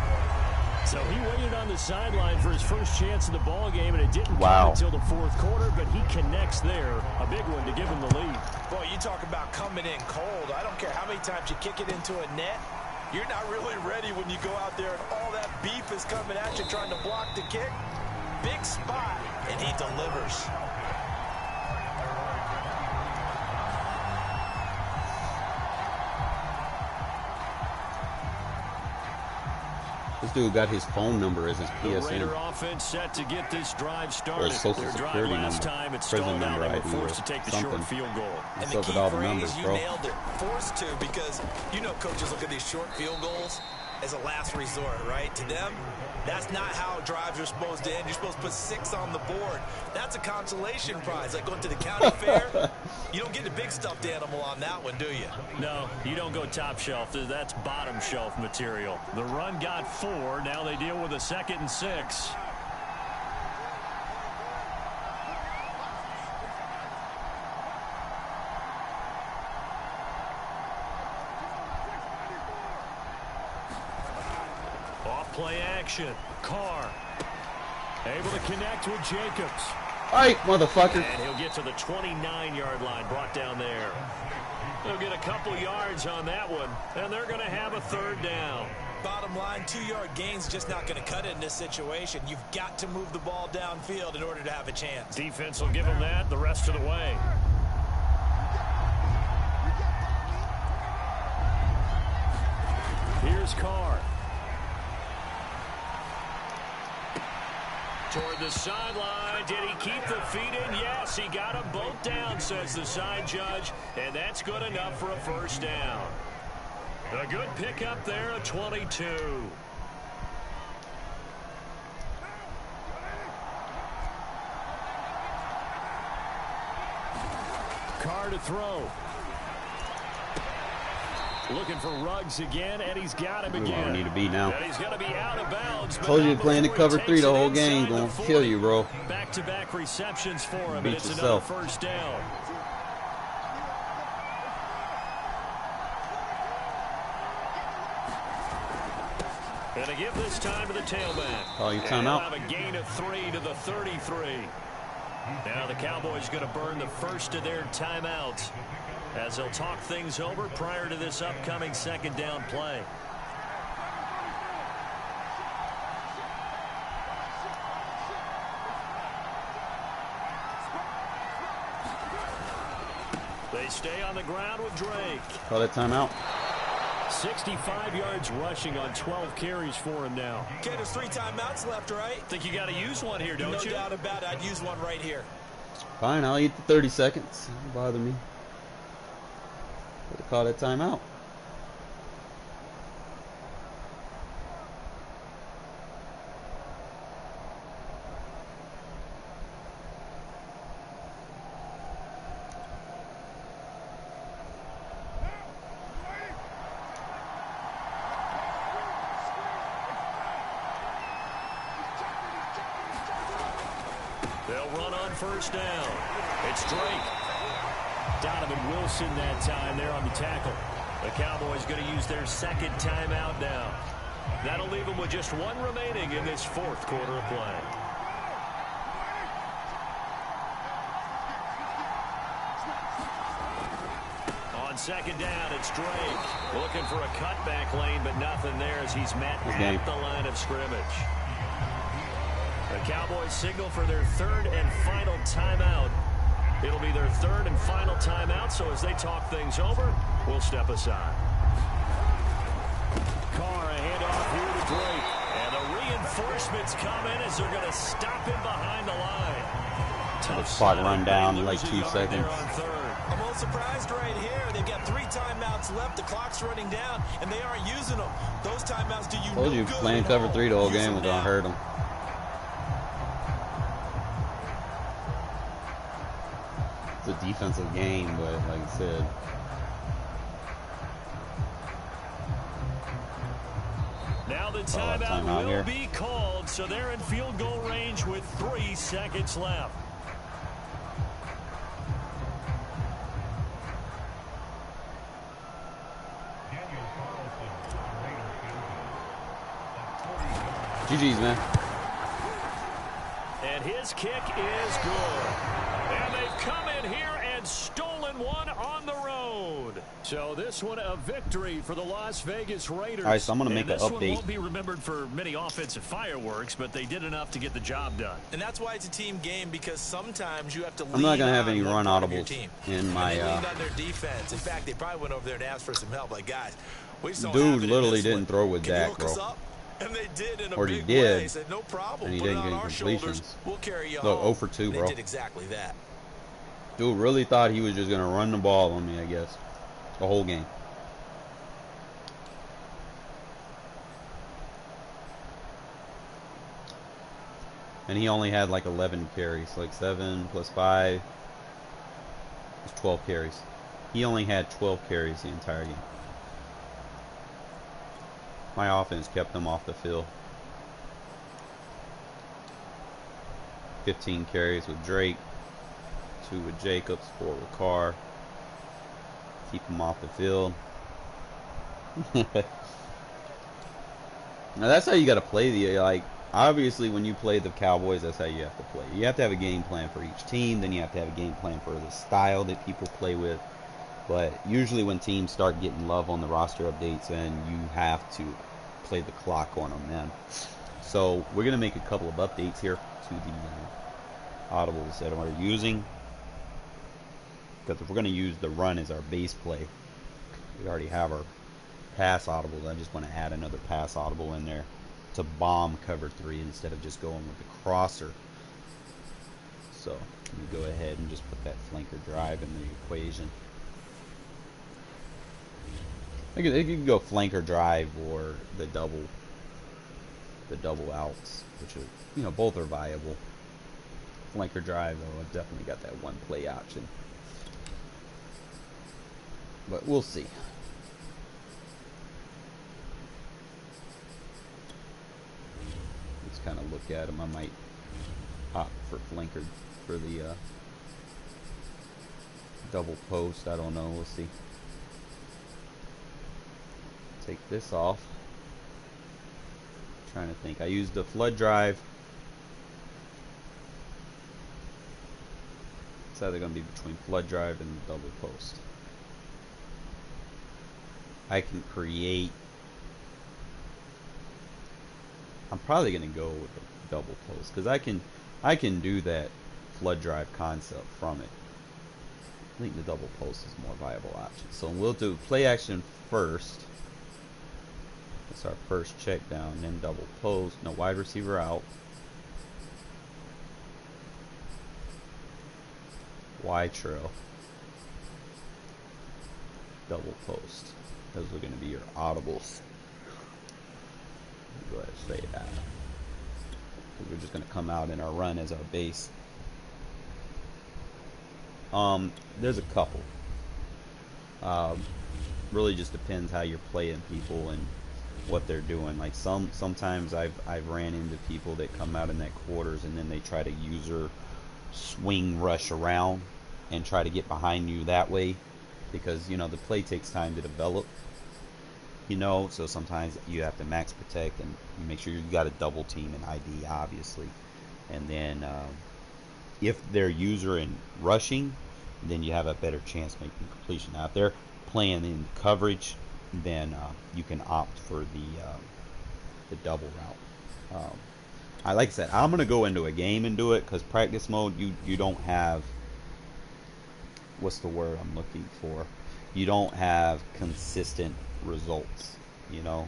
So he waited on the sideline for his first chance in the ball game, and it didn't come until the 4th quarter, but he connects there. A big one to give him the lead. Boy, you talk about coming in cold. I don't care how many times you kick it into a net. You're not really ready when you go out there and all that beef is coming at you trying to block the kick. Big spot, and he delivers. This dude got his phone number as his The PSN. Raider offense set to get this drive started. Or his social Their drive security last number. time, it Prison stalled out. number They were ID forced or to take the something. short field goal. And What's the up key with all the phrase, numbers, you bro? nailed it. Forced to, because you know coaches look at these short field goals as a last resort, right? To them, that's not how drives are supposed to end. You're supposed to put 6 on the board. That's a consolation prize. Like going to the county fair, you don't get the big stuffed animal on that one, do you? No, you don't go top shelf. That's bottom shelf material. The run got 4. Now they deal with a 2nd and 6. Play action. Carr able to connect with Jacobs. Right, motherfucker. And he'll get to the 29-yard line, brought down there. They'll get a couple yards on that one, and they're going to have a 3rd down. Bottom line, 2-yard gain's just not going to cut it in this situation. You've got to move the ball downfield in order to have a chance. Defense will give them that the rest of the way. Here's Carr. Toward the sideline. Did he keep the feet in? Yes, he got them both down, says the side judge, and that's good enough for a 1st down. A good pickup there at 22. Carr to throw. Looking for Ruggs again, and he's got him again. Where we need to be now. And he's going to be out of bounds. Told you playing the cover 3 the whole game gonna kill you, bro. Back-to-back receptions for him, and Beat it's yourself. another 1st down. And to give this time to the tailback. Oh, you And timeout. he'll have a gain of 3 to the 33. Now the Cowboys going to burn the first of their timeouts as they'll talk things over prior to this upcoming 2nd down play. They stay on the ground with Drake. Call that timeout. 65 yards rushing on 12 carries for him now. Okay, there's 3 timeouts left, right? Think you got to use one here, don't No you? doubt about it. I'd use one right here. Fine, I'll eat the 30 seconds. Don't bother me. Call that timeout. They'll run on first down. It's Drake. Donovan Wilson that time there on the tackle. The Cowboys going to use their second timeout now. That'll leave them with just one remaining in this fourth quarter of play. On second down, it's Drake. Looking for a cutback lane, but nothing there as he's met at the line of scrimmage. The Cowboys signal for their third and final timeout. It'll be their third and final timeout, so as they talk things over, we'll step aside. Carr, a handoff here to Drake. And the reinforcements come in as they're going to stop him behind the line. Tough spot run down in like 2 seconds. I'm a little surprised right here. They've got 3 timeouts left. The clock's running down, and they aren't using them. Those timeouts do you Told you, playing cover 3 the whole game was going to hurt them. It's a defensive game, but like I said, now the timeout will be called, so they're in field goal range with 3 seconds left. GG's, man. And his kick is good. And they've come in here and stolen one on the road. So this one a victory for the Las Vegas Raiders. All right, so I'm going to make an update. This one update. Won't be remembered for many offensive fireworks, but they did enough to get the job done. And that's why it's a team game, because sometimes you have to lean I'm not going to have on any one run part of your audibles team. in my... They leaned on their defense. In fact, they probably went over there and asked for some help. Like, guys, we just don't have dude it in literally this didn't one. throw with Can you Dak, hook us bro. up? And they did in a Or he big did, way. They said, no problem. and he Put it didn't on get our completions. shoulders. We'll carry you Look, home. 0 for 2, They bro. did exactly that. Dude really thought he was just going to run the ball on me, I guess. The whole game. And he only had like 11 carries. Like 7 plus 5 is 12 carries. He only had 12 carries the entire game. My offense kept him off the field. 15 carries with Drake. 2 with Jacobs, 4 with Carr. Keep him off the field. Now that's how you got to play the, like, obviously when you play the Cowboys, that's how you have to play. You have to have a game plan for each team, then you have to have a game plan for the style that people play with. But usually when teams start getting love on the roster updates, then you have to play the clock on them, man. So we're going to make a couple of updates here to the audibles that we're using. Because if we're going to use the run as our base play, we already have our pass audibles. I just want to add another pass audible in there to bomb cover 3 instead of just going with the crosser. So let me go ahead and just put that flanker drive in the equation. It could go flanker drive or the double outs, which are, you know, both are viable. Flanker drive, though, I've definitely got that one play option. But we'll see. Let's kind of look at them. I might opt for flanker for the double post. I don't know. We'll see. Take this off. Trying to think. I used the flood drive. It's either going to be between flood drive and double post. I can create. I'm probably going to go with the double post because I can do that flood drive concept from it. I think the double post is a more viable option. So we'll do play action first. That's our first check down, then double post. No wide receiver out. Y trail. Double post. Those are going to be your audibles. Go ahead and say that. Because we're just going to come out in our run as our base. There's a couple. Really just depends how you're playing people and what they're doing. Like sometimes I've ran into people that come out in that quarters and then they try to user swing rush around and try to get behind you that way, because you know the play takes time to develop. You know, so sometimes you have to max protect and you make sure you got a double team and ID, obviously. And then if they're user and rushing, then you have a better chance making completion. Now, if they're playing in coverage, then you can opt for the double route. Like I said, I'm gonna go into a game and do it, because practice mode you don't have, what's the word I'm looking for? You don't have consistent results. You know,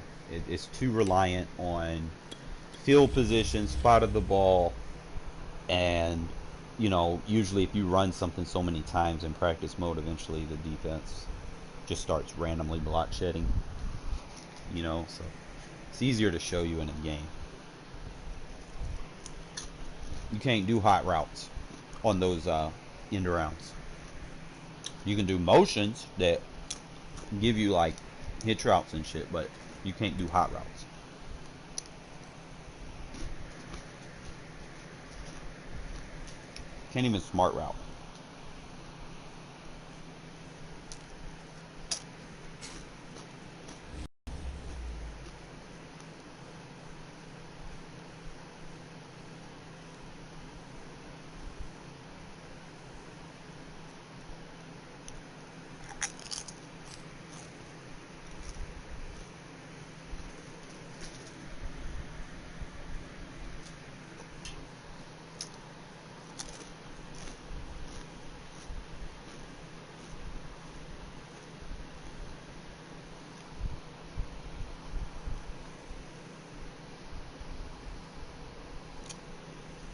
it's too reliant on field position, spot of the ball, and you know, usually if you run something so many times in practice mode, eventually the defense just starts randomly block shedding. You know, so it's easier to show you in a game. You can't do hot routes on those end arounds. You can do motions that give you like hitch routes and shit, but you can't do hot routes. Can't even smart route.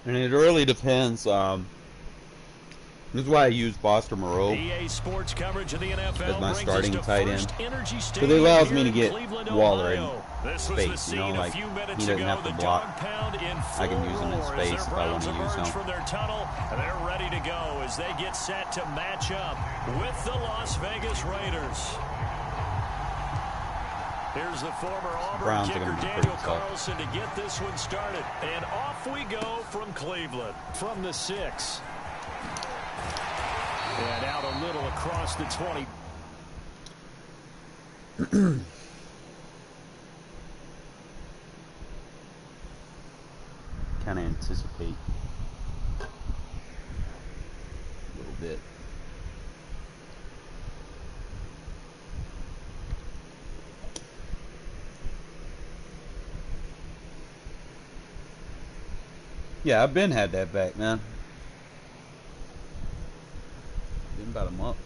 And it really depends. This is why I use Buster Moreau EA Sports coverage of the NFL as my starting tight end, because it it allows me to get Waller in space. You know, like he doesn't have to block. I can use him in space if I want to use him. From their tunnel, and they're ready to go as they get set to match up with the Las Vegas Raiders. Here's the former Auburn kicker Daniel Carlson to get this one started. And off we go from Cleveland. From the 6. And out a little across the 20. Kind of anticipate a little bit. Yeah, I've been had that back, man. Been about a month.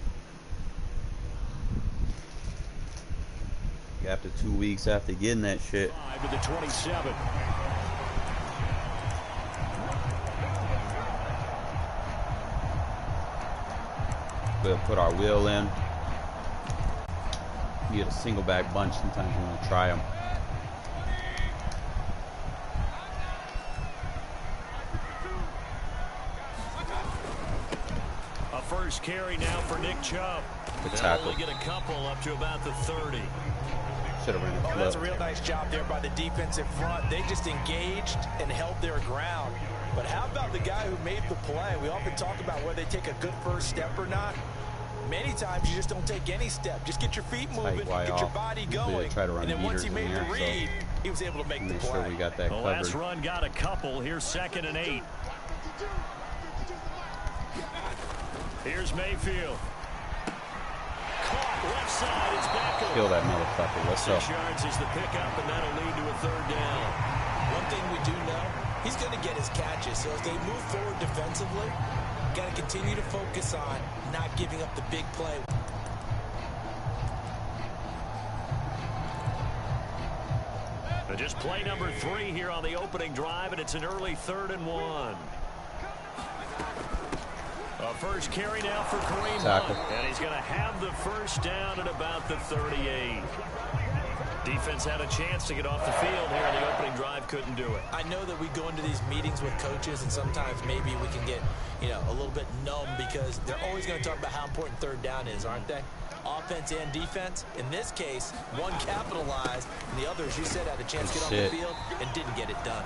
After 2 weeks after getting that shit. 5 to the 27. We'll put our wheel in. You get a single back bunch, sometimes you want to try them. First carry now for Nick Chubb. The tackle. They'll only get a couple up to about the 30. Should have ran it. Oh, that's a real nice job there by the defensive front. They just engaged and held their ground. But how about the guy who made the play? We often talk about whether they take a good first step or not. Many times you just don't take any step. Just get your feet moving, get your body going. And then once he made the read, he was able to make the play. Sure we got that the covered. Last run got a couple. Here's 2nd and 8. Here's Mayfield. Caught left side. It's Beckham. Kill that motherfucker. Let's go. 6 yards is the pickup, and that'll lead to a 3rd down. One thing we do know, he's going to get his catches. So as they move forward defensively, got to continue to focus on not giving up the big play. Just play number 3 here on the opening drive, and it's an early 3rd and 1. A first carry now for Kareem Hunt, and he's going to have the first down at about the 38. Defense had a chance to get off the field here in the opening drive, couldn't do it. I know that we go into these meetings with coaches, and sometimes maybe we can get, a little bit numb because they're always going to talk about how important 3rd down is, aren't they? Offense and defense. In this case, one capitalized, and the other, as you said, had a chance to get on the field and didn't get it done.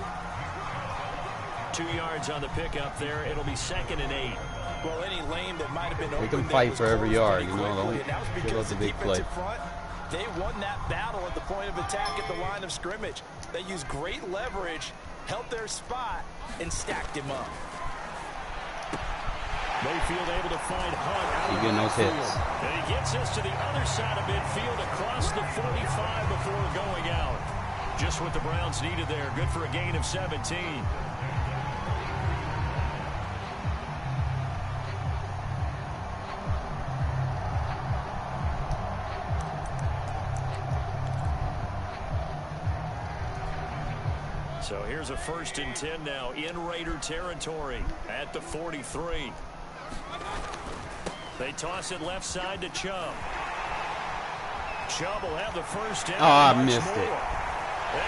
2 2 yards on the pickup there. It'll be 2nd and 8. Well, any lane that might have been open, they can fight for every yard, you know. Don't give up the big play. Front, they won that battle at the point of attack at the line of scrimmage. They used great leverage, held their spot, and stacked him up. Mayfield able to find Hunt out of the those hits. And he gets us to the other side of midfield across the 45 before going out. Just what the Browns needed there. Good for a gain of 17. So here's a 1st and 10 now in Raider territory at the 43. They toss it left side to Chubb. Chubb will have the first down. Oh, I missed it. And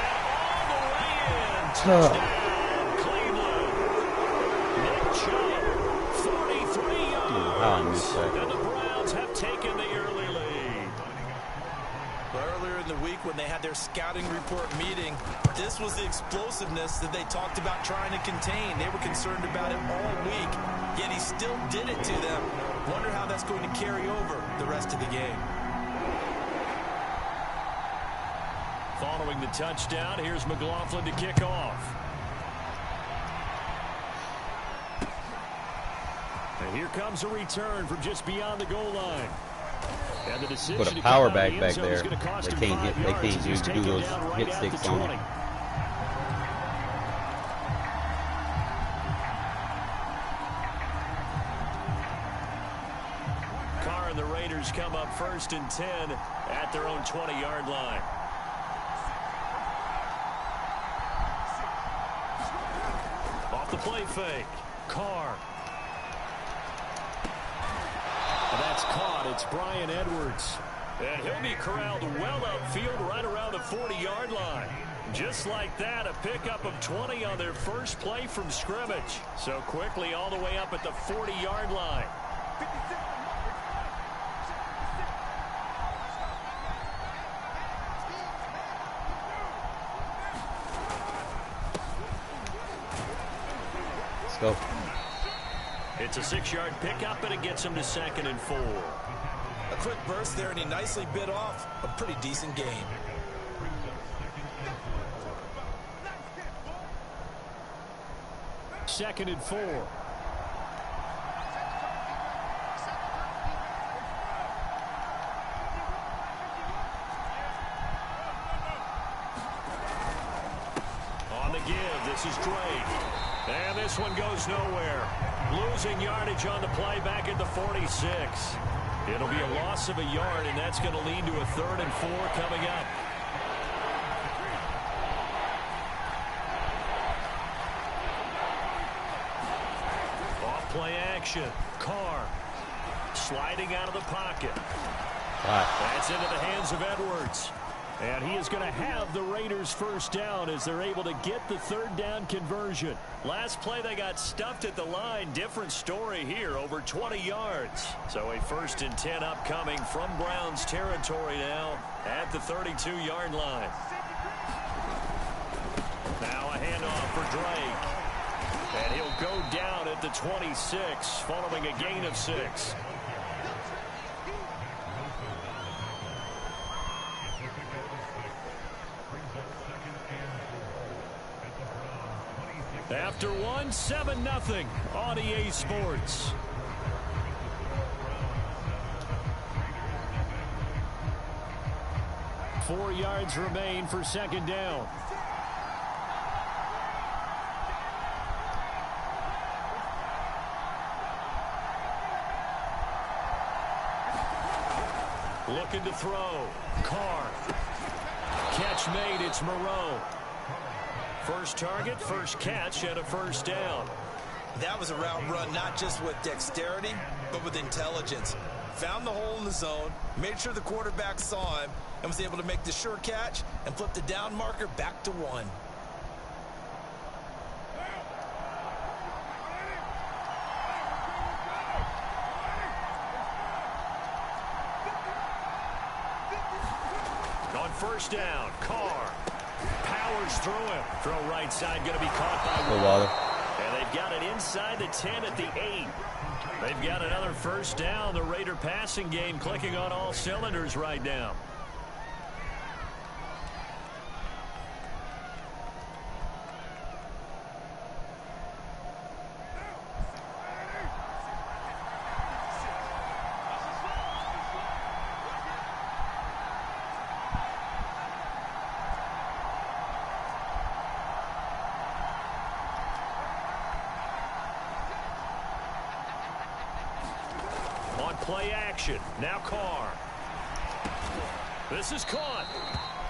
all the way in. Touchdown, Cleveland. Nick Chubb, 43 yards. I missed that. And the Browns have taken the early lead. Earlier in the week when they had their scouting report meeting, this was the explosiveness that they talked about trying to contain. They were concerned about it all week, yet he still did it to them. Wonder how that's going to carry over the rest of the game. Following the touchdown, here's McLaughlin to kick off. And here comes a return from just beyond the goal line. And the decision Put a power back there. They can't hit. They can't do those hit sticks on it. Carr and the Raiders come up 1st and 10 at their own 20-yard line. Off the play fake, Carr. That's caught. It's Bryan Edwards. And he'll be corralled well upfield right around the 40-yard line. Just like that, a pickup of 20 on their first play from scrimmage. So quickly all the way up at the 40-yard line. Let's go. It's a 6-yard pickup, and it gets him to 2nd and 4. A quick burst there, and he nicely bit off a pretty decent gain. Second and 4. On the give, this is Drake. And this one goes nowhere. Losing yardage on the play back at the 46. It'll be a loss of a yard, and that's going to lead to a 3rd and 4 coming up. Off-play action. Carr sliding out of the pocket. That's into the hands of Edwards. And he is going to have the Raiders first down as they're able to get the 3rd down conversion. Last play they got stuffed at the line. Different story here, over 20 yards. So a 1st and 10 upcoming from Browns territory now at the 32-yard line. Now a handoff for Drake. And he'll go down at the 26 following a gain of 6. After one, 7-0 on EA Sports. Four yards remain for 2nd down. Looking to throw. Carr. Catch made. It's Moreau. First target, first catch, and a 1st down. That was a route run not just with dexterity, but with intelligence. Found the hole in the zone, made sure the quarterback saw him, and was able to make the sure catch and flip the down marker back to 1. On 1st down, Carr powers through him. Throw right side, going to be caught by Waller. And They've got it inside the 10 at the 8. They've got another first down. The Raider passing game clicking on all cylinders right now. Play action. Now Carr. This is caught.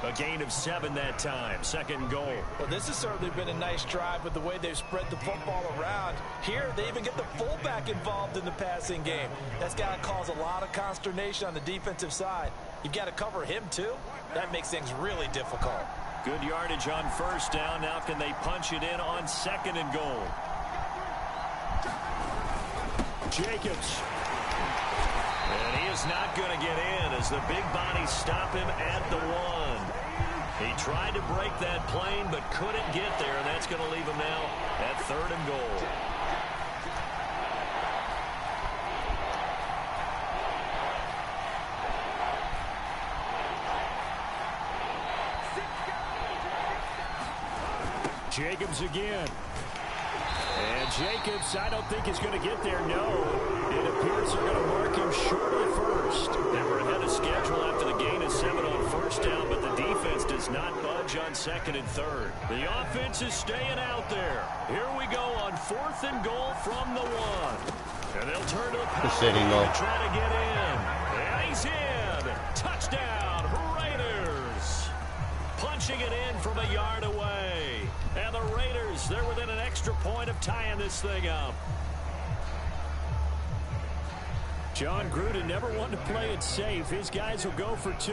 A gain of 7 that time. 2nd goal. Well, this has certainly been a nice drive with the way they've spread the football around. Here, they even get the fullback involved in the passing game. That's got to cause a lot of consternation on the defensive side. You've got to cover him, too. That makes things really difficult. Good yardage on first down. Now can they punch it in on 2nd and goal? Jacobs. And he is not going to get in as the big bodies stop him at the 1. He tried to break that plane but couldn't get there, and that's going to leave him now at 3rd and goal. Jacobs again. And Jacobs, I don't think is going to get there, no. It appears they're going to mark him short of first. They were ahead of schedule after the gain of 7 on first down, but the defense does not budge on 2nd and 3rd. The offense is staying out there. Here we go on 4th and goal from the 1. And they'll turn to the power and try to get in. And he's in. Touchdown, Raiders. Punching it in from a yard away. And the Raiders, they're within an extra point of tying this thing up. John Gruden never wanted to play it safe. His guys will go for 2.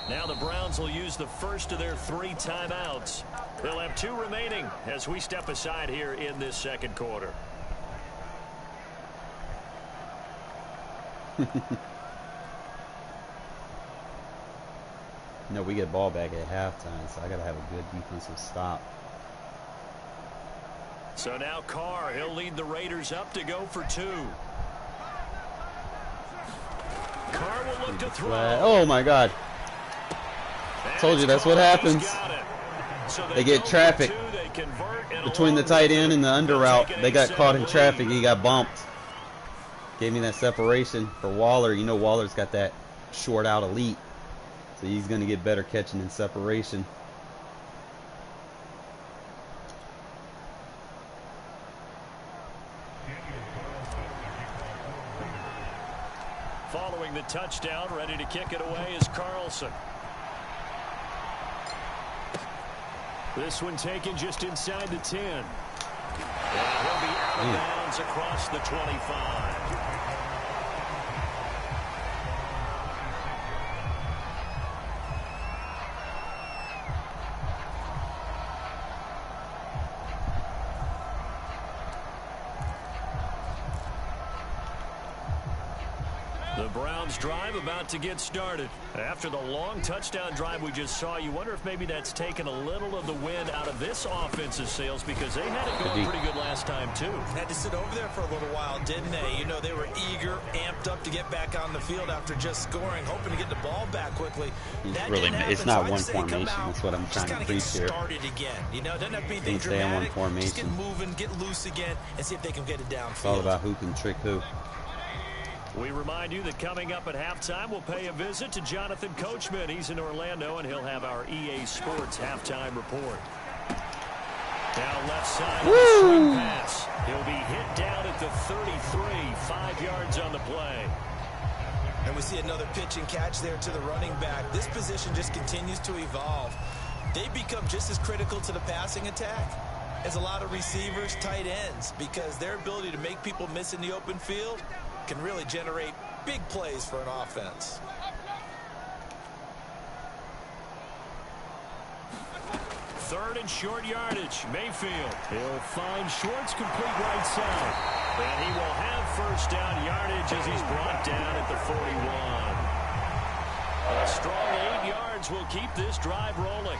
Now the Browns will use the first of their 3 timeouts. They'll have 2 remaining as we step aside here in this 2nd quarter. No, we get ball back at halftime, so I got to have a good defensive stop. So now Carr, he'll lead the Raiders up to go for 2. Carr will look to throw. Oh my God. Told you that's what happens. So they get traffic between the tight end and the under route. They got caught in traffic. He got bumped. Gave me that separation for Waller. You know Waller's got that short out elite. So he's going to get better catching in separation. Following the touchdown, ready to kick it away is Carlson. This one taken just inside the 10. And he'll be out of bounds across the 25. The Browns drive about to get started. After the long touchdown drive we just saw, you wonder if maybe that's taken a little of the wind out of this offensive sails because they had it going pretty good last time too. Had to sit over there for a little while, didn't they? You know, they were eager, amped up to get back on the field after just scoring, hoping to get the ball back quickly. That really, it's not one formation. That's what I'm trying to preach here. Started again. You know, it doesn't have to be anything dramatic. One formation. Just get moving, get loose again, and see if they can get it downfield. It's all about who can trick who. We remind you that coming up at halftime, we'll pay a visit to Jonathan Coachman. He's in Orlando, and he'll have our EA Sports halftime report. Now left side of the swing pass. He'll be hit down at the 33, 5 yards on the play. And we see another pitch and catch there to the running back. This position just continues to evolve. They become just as critical to the passing attack as a lot of receivers, tight ends, because their ability to make people miss in the open field can really generate big plays for an offense. Third and short yardage. Mayfield. He'll find Schwartz complete right side. And he will have first down yardage as he's brought down at the 41. A strong 8 yards will keep this drive rolling.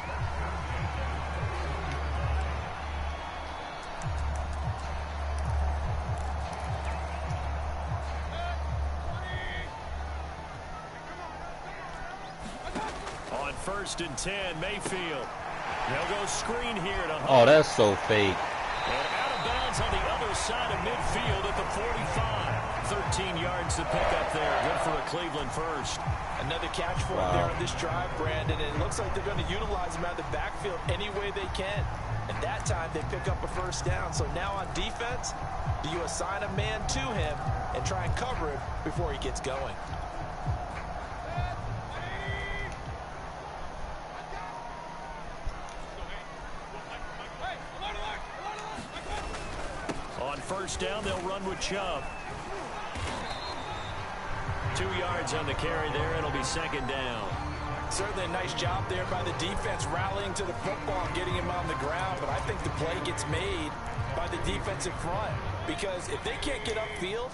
1st and 10. Mayfield. They'll go screen here to Hunt. Oh, that's so fake. And out of bounds on the other side of midfield at the 45. 13 yards to pick up there. Good for a Cleveland first. Another catch for him there on this drive, Brandon. And it looks like they're going to utilize him out of the backfield any way they can. And that time they pick up a first down. So now on defense, do you assign a man to him and try and cover him before he gets going? On first down, they'll run with Chubb. 2 yards on the carry there. It'll be 2nd down. Certainly a nice job there by the defense rallying to the football and getting him on the ground. But I think the play gets made by the defensive front. Because if they can't get upfield,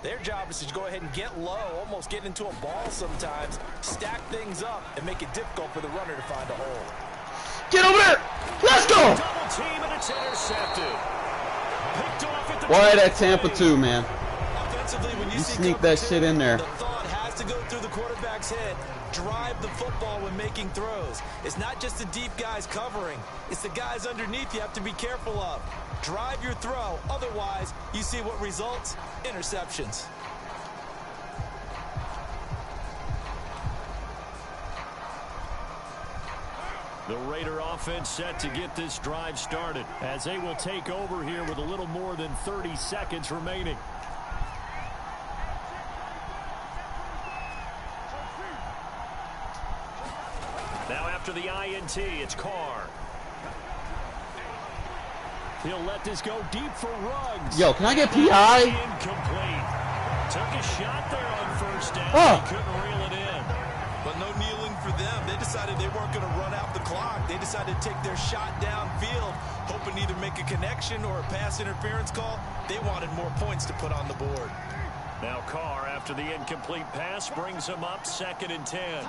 their job is to go ahead and get low, almost get into a ball sometimes, stack things up, and make it difficult for the runner to find a hole. Get over there! Let's go! Double team, and it's intercepted. Picked off at the Why that Tampa 2, man? Offensively, when You see sneak that shit in there. The thought has to go through the quarterback's head. Drive the football when making throws. It's not just the deep guys covering. It's the guys underneath you have to be careful of. Drive your throw. Otherwise, you see what results? Interceptions. The Raider offense set to get this drive started as they will take over here with a little more than 30 seconds remaining. Now after the INT, it's Carr. He'll let this go deep for Ruggs. Yo, can I get PI? Incomplete. Took a shot there on first down. Oh. He couldn't reel it in. But no kneeling for them. They decided they weren't going to run out the clock. They decided to take their shot downfield, hoping to either make a connection or a pass interference call. They wanted more points to put on the board. Now Carr, after the incomplete pass, brings him up 2nd and 10.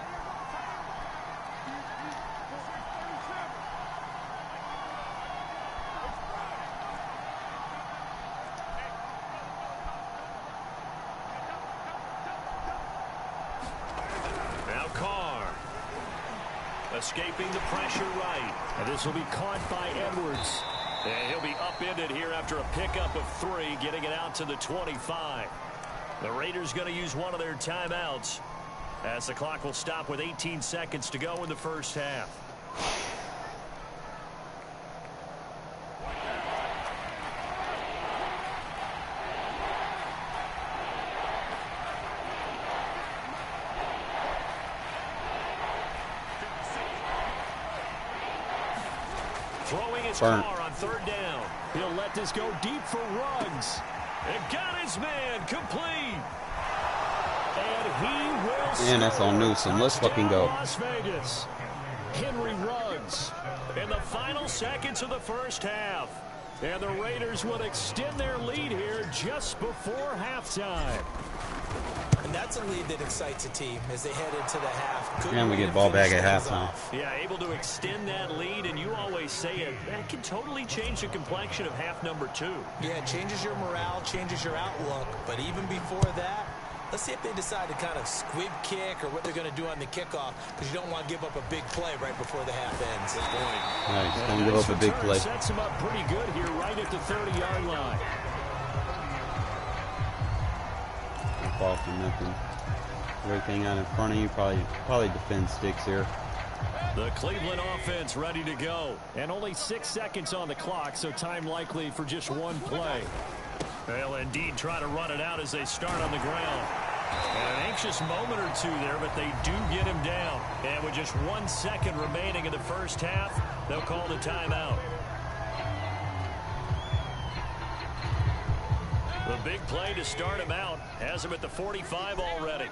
Escaping the pressure right. And this will be caught by Edwards. And he'll be upended here after a pickup of 3, getting it out to the 25. The Raiders going to use one of their timeouts as the clock will stop with 18 seconds to go in the first half. Throwing his car on 3rd down. He'll let this go deep for Ruggs. And got his man complete. And he will. And that's on Newsom. Let's fucking go. Las Vegas. Henry Ruggs in the final seconds of the first half. And the Raiders will extend their lead here just before halftime. And that's a lead that excites a team as they head into the half. And we get ball back at halftime. Yeah, able to extend that lead, and you always say it, that can totally change the complexion of half number 2. Yeah, it changes your morale, changes your outlook. But even before that, let's see if they decide to kind of squib kick or what they're going to do on the kickoff, because you don't want to give up a big play right before the half ends. Good point. Nice. Don't give up a big play. Sets him up pretty good here right at the 30-yard line. Fall for nothing. Everything out in front of you, probably defend sticks here. The Cleveland offense ready to go. And only 6 seconds on the clock, so time likely for just one play. They'll indeed try to run it out as they start on the ground. And an anxious moment or two there, but they do get him down. And with just 1 second remaining in the first half, they'll call the timeout. The big play to start him out has him at the 45 already.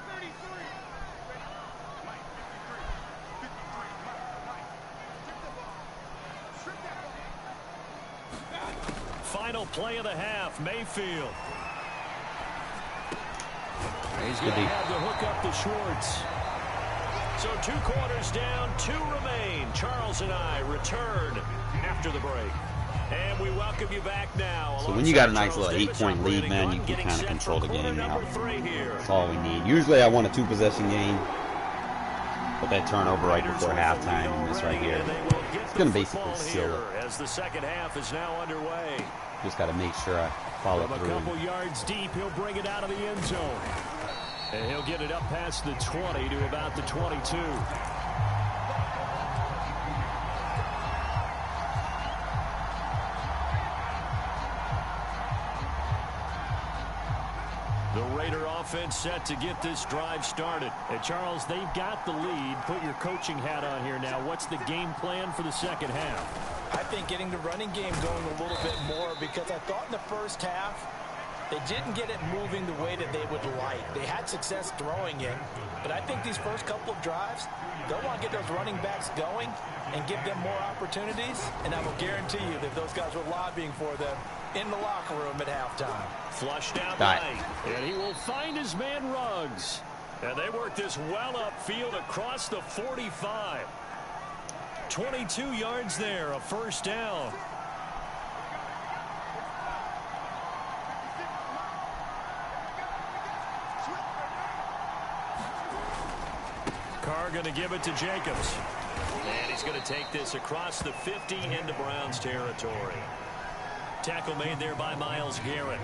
Final play of the half, Mayfield. He's going to have to hook up to Schwartz. So 2 quarters down, 2 remain. Charles and I return after the break. And we welcome you back now. So when you got a nice little 8-point lead, man, you can kind of control the game now. That's all we need. Usually I want a 2-possession game. But that turnover right before halftime and this right here, it's going to basically seal it. As the second half is now underway. Just got to make sure I follow From through. a couple yards deep, he'll bring it out of the end zone. And he'll get it up past the 20 to about the 22. The Raider offense set to get this drive started. And Charles, they've got the lead. Put your coaching hat on here now. What's the game plan for the second half? I think getting the running game going a little bit more, because I thought in the first half they didn't get it moving the way that they would like. They had success throwing it, but I think these first couple of drives, they'll want to get those running backs going and give them more opportunities, and I will guarantee you that those guys were lobbying for them in the locker room at halftime. Flushed out Got right. And he will find his man Ruggs. And they work this well upfield across the 45. 22 yards there, a first down. Carr going to give it to Jacobs. And he's going to take this across the 50 into Browns territory. Tackle made there by Myles Garrett.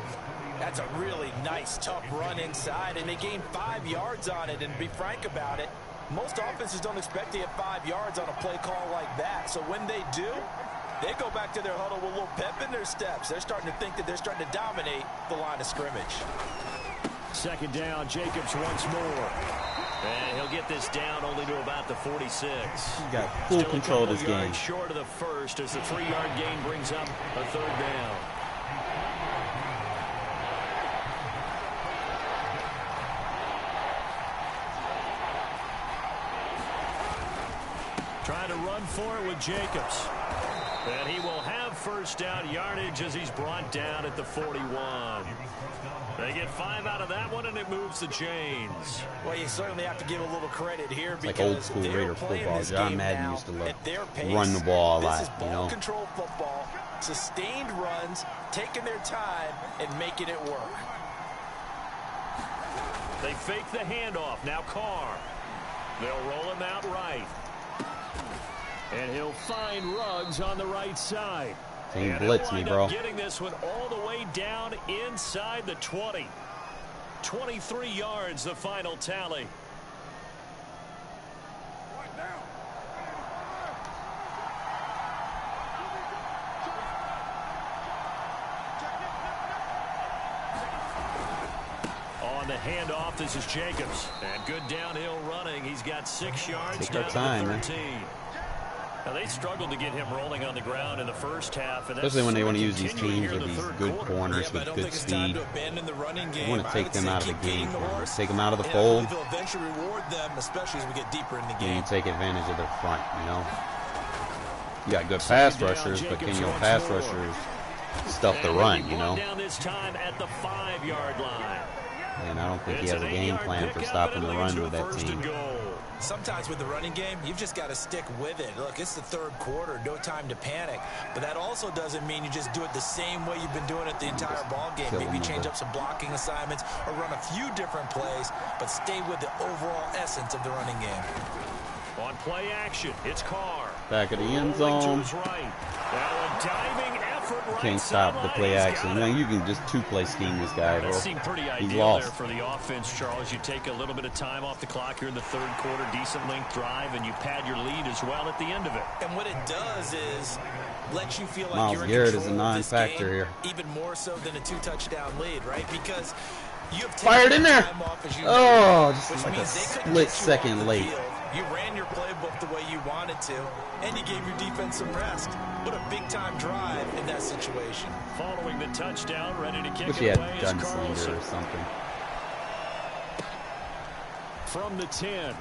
That's a really nice, tough run inside, and they gained 5 yards on it. And to be frank about it, most offenses don't expect to get 5 yards on a play call like that. So when they do, they go back to their huddle with a little pep in their steps. They're starting to think that they're starting to dominate the line of scrimmage. Second down, Jacobs once more. And he'll get this down only to about the 46. He's got full Still control of a this couple game. yards short of the first as the 3-yard gain brings up a third down. Trying to run for it with Jacobs. And he will have first down yardage as he's brought down at the 41. They get 5 out of that one, and it moves the chains. Well, you certainly have to give a little credit here, Like because old school they're Raider playing football. this John game Madden now used to love at their pace. run the ball a lot, This is ball you know. control football, sustained runs, taking their time and making it work. They fake the handoff. Now Carr. They'll roll him out right. And he'll find Ruggs on the right side. Team And blitz they'll me, wind bro. up getting this one all the way down inside the 20. 23 yards, the final tally. On the handoff, this is Jacobs. And good downhill running. He's got 6 yards Take down our time, to man. 13. Now, they struggled to get him rolling on the ground in the first half. And Especially when they want to that's use these continuing teams here with in the these third good quarter. corners Yeah, but I with don't good think it's time speed. to abandon the running game. You want to I take would them say out of the keep game feeding the plan. horse. Take them out of the And I fold. believe they'll eventually reward them, especially as we get deeper in the And game. you take advantage of their front, you know. You got good pass Second down, rushers, but can Jacobs your once pass more. rushers stuff the And run, he'll be you know? brought down this time at the 5-yard line. And I don't think he It's has a an game 8-yard plan for pickup, stopping and the it run leads to with a that first team. and goal. Sometimes with the running game, you've just got to stick with it. Look, it's the third quarter, no time to panic. But that also doesn't mean you just do it the same way you've been doing it the entire ball game. kill Maybe them change with up some blocking assignments or run a few different plays, but stay with the overall essence of the running game. On play action, it's Carr. Back of the end Rolling to zone. his right. Now a diving effort right Can't stop the sideline. play He's action. got You know, it. you can just two-play scheme this guy, bro. That seemed pretty He's ideal lost. there for the offense, Charles. You take a little bit of time off the clock here in the third quarter, decent length drive, and you pad your lead as well at the end of it. And what it does is let you feel like Miles you're in Garrett control is a of this non-factor game, here. even more so than a 2-touchdown lead, right? Because you have Fired taken in there. time off, as you Oh, know, just which like a means they couldn't split get you second off the late. field. You ran your playbook the way you wanted to, and you gave your defense some rest. What a big-time drive in that situation. Following the touchdown, ready to kick Wish he it had away is Carlson. Gunslinger or something. From the 10.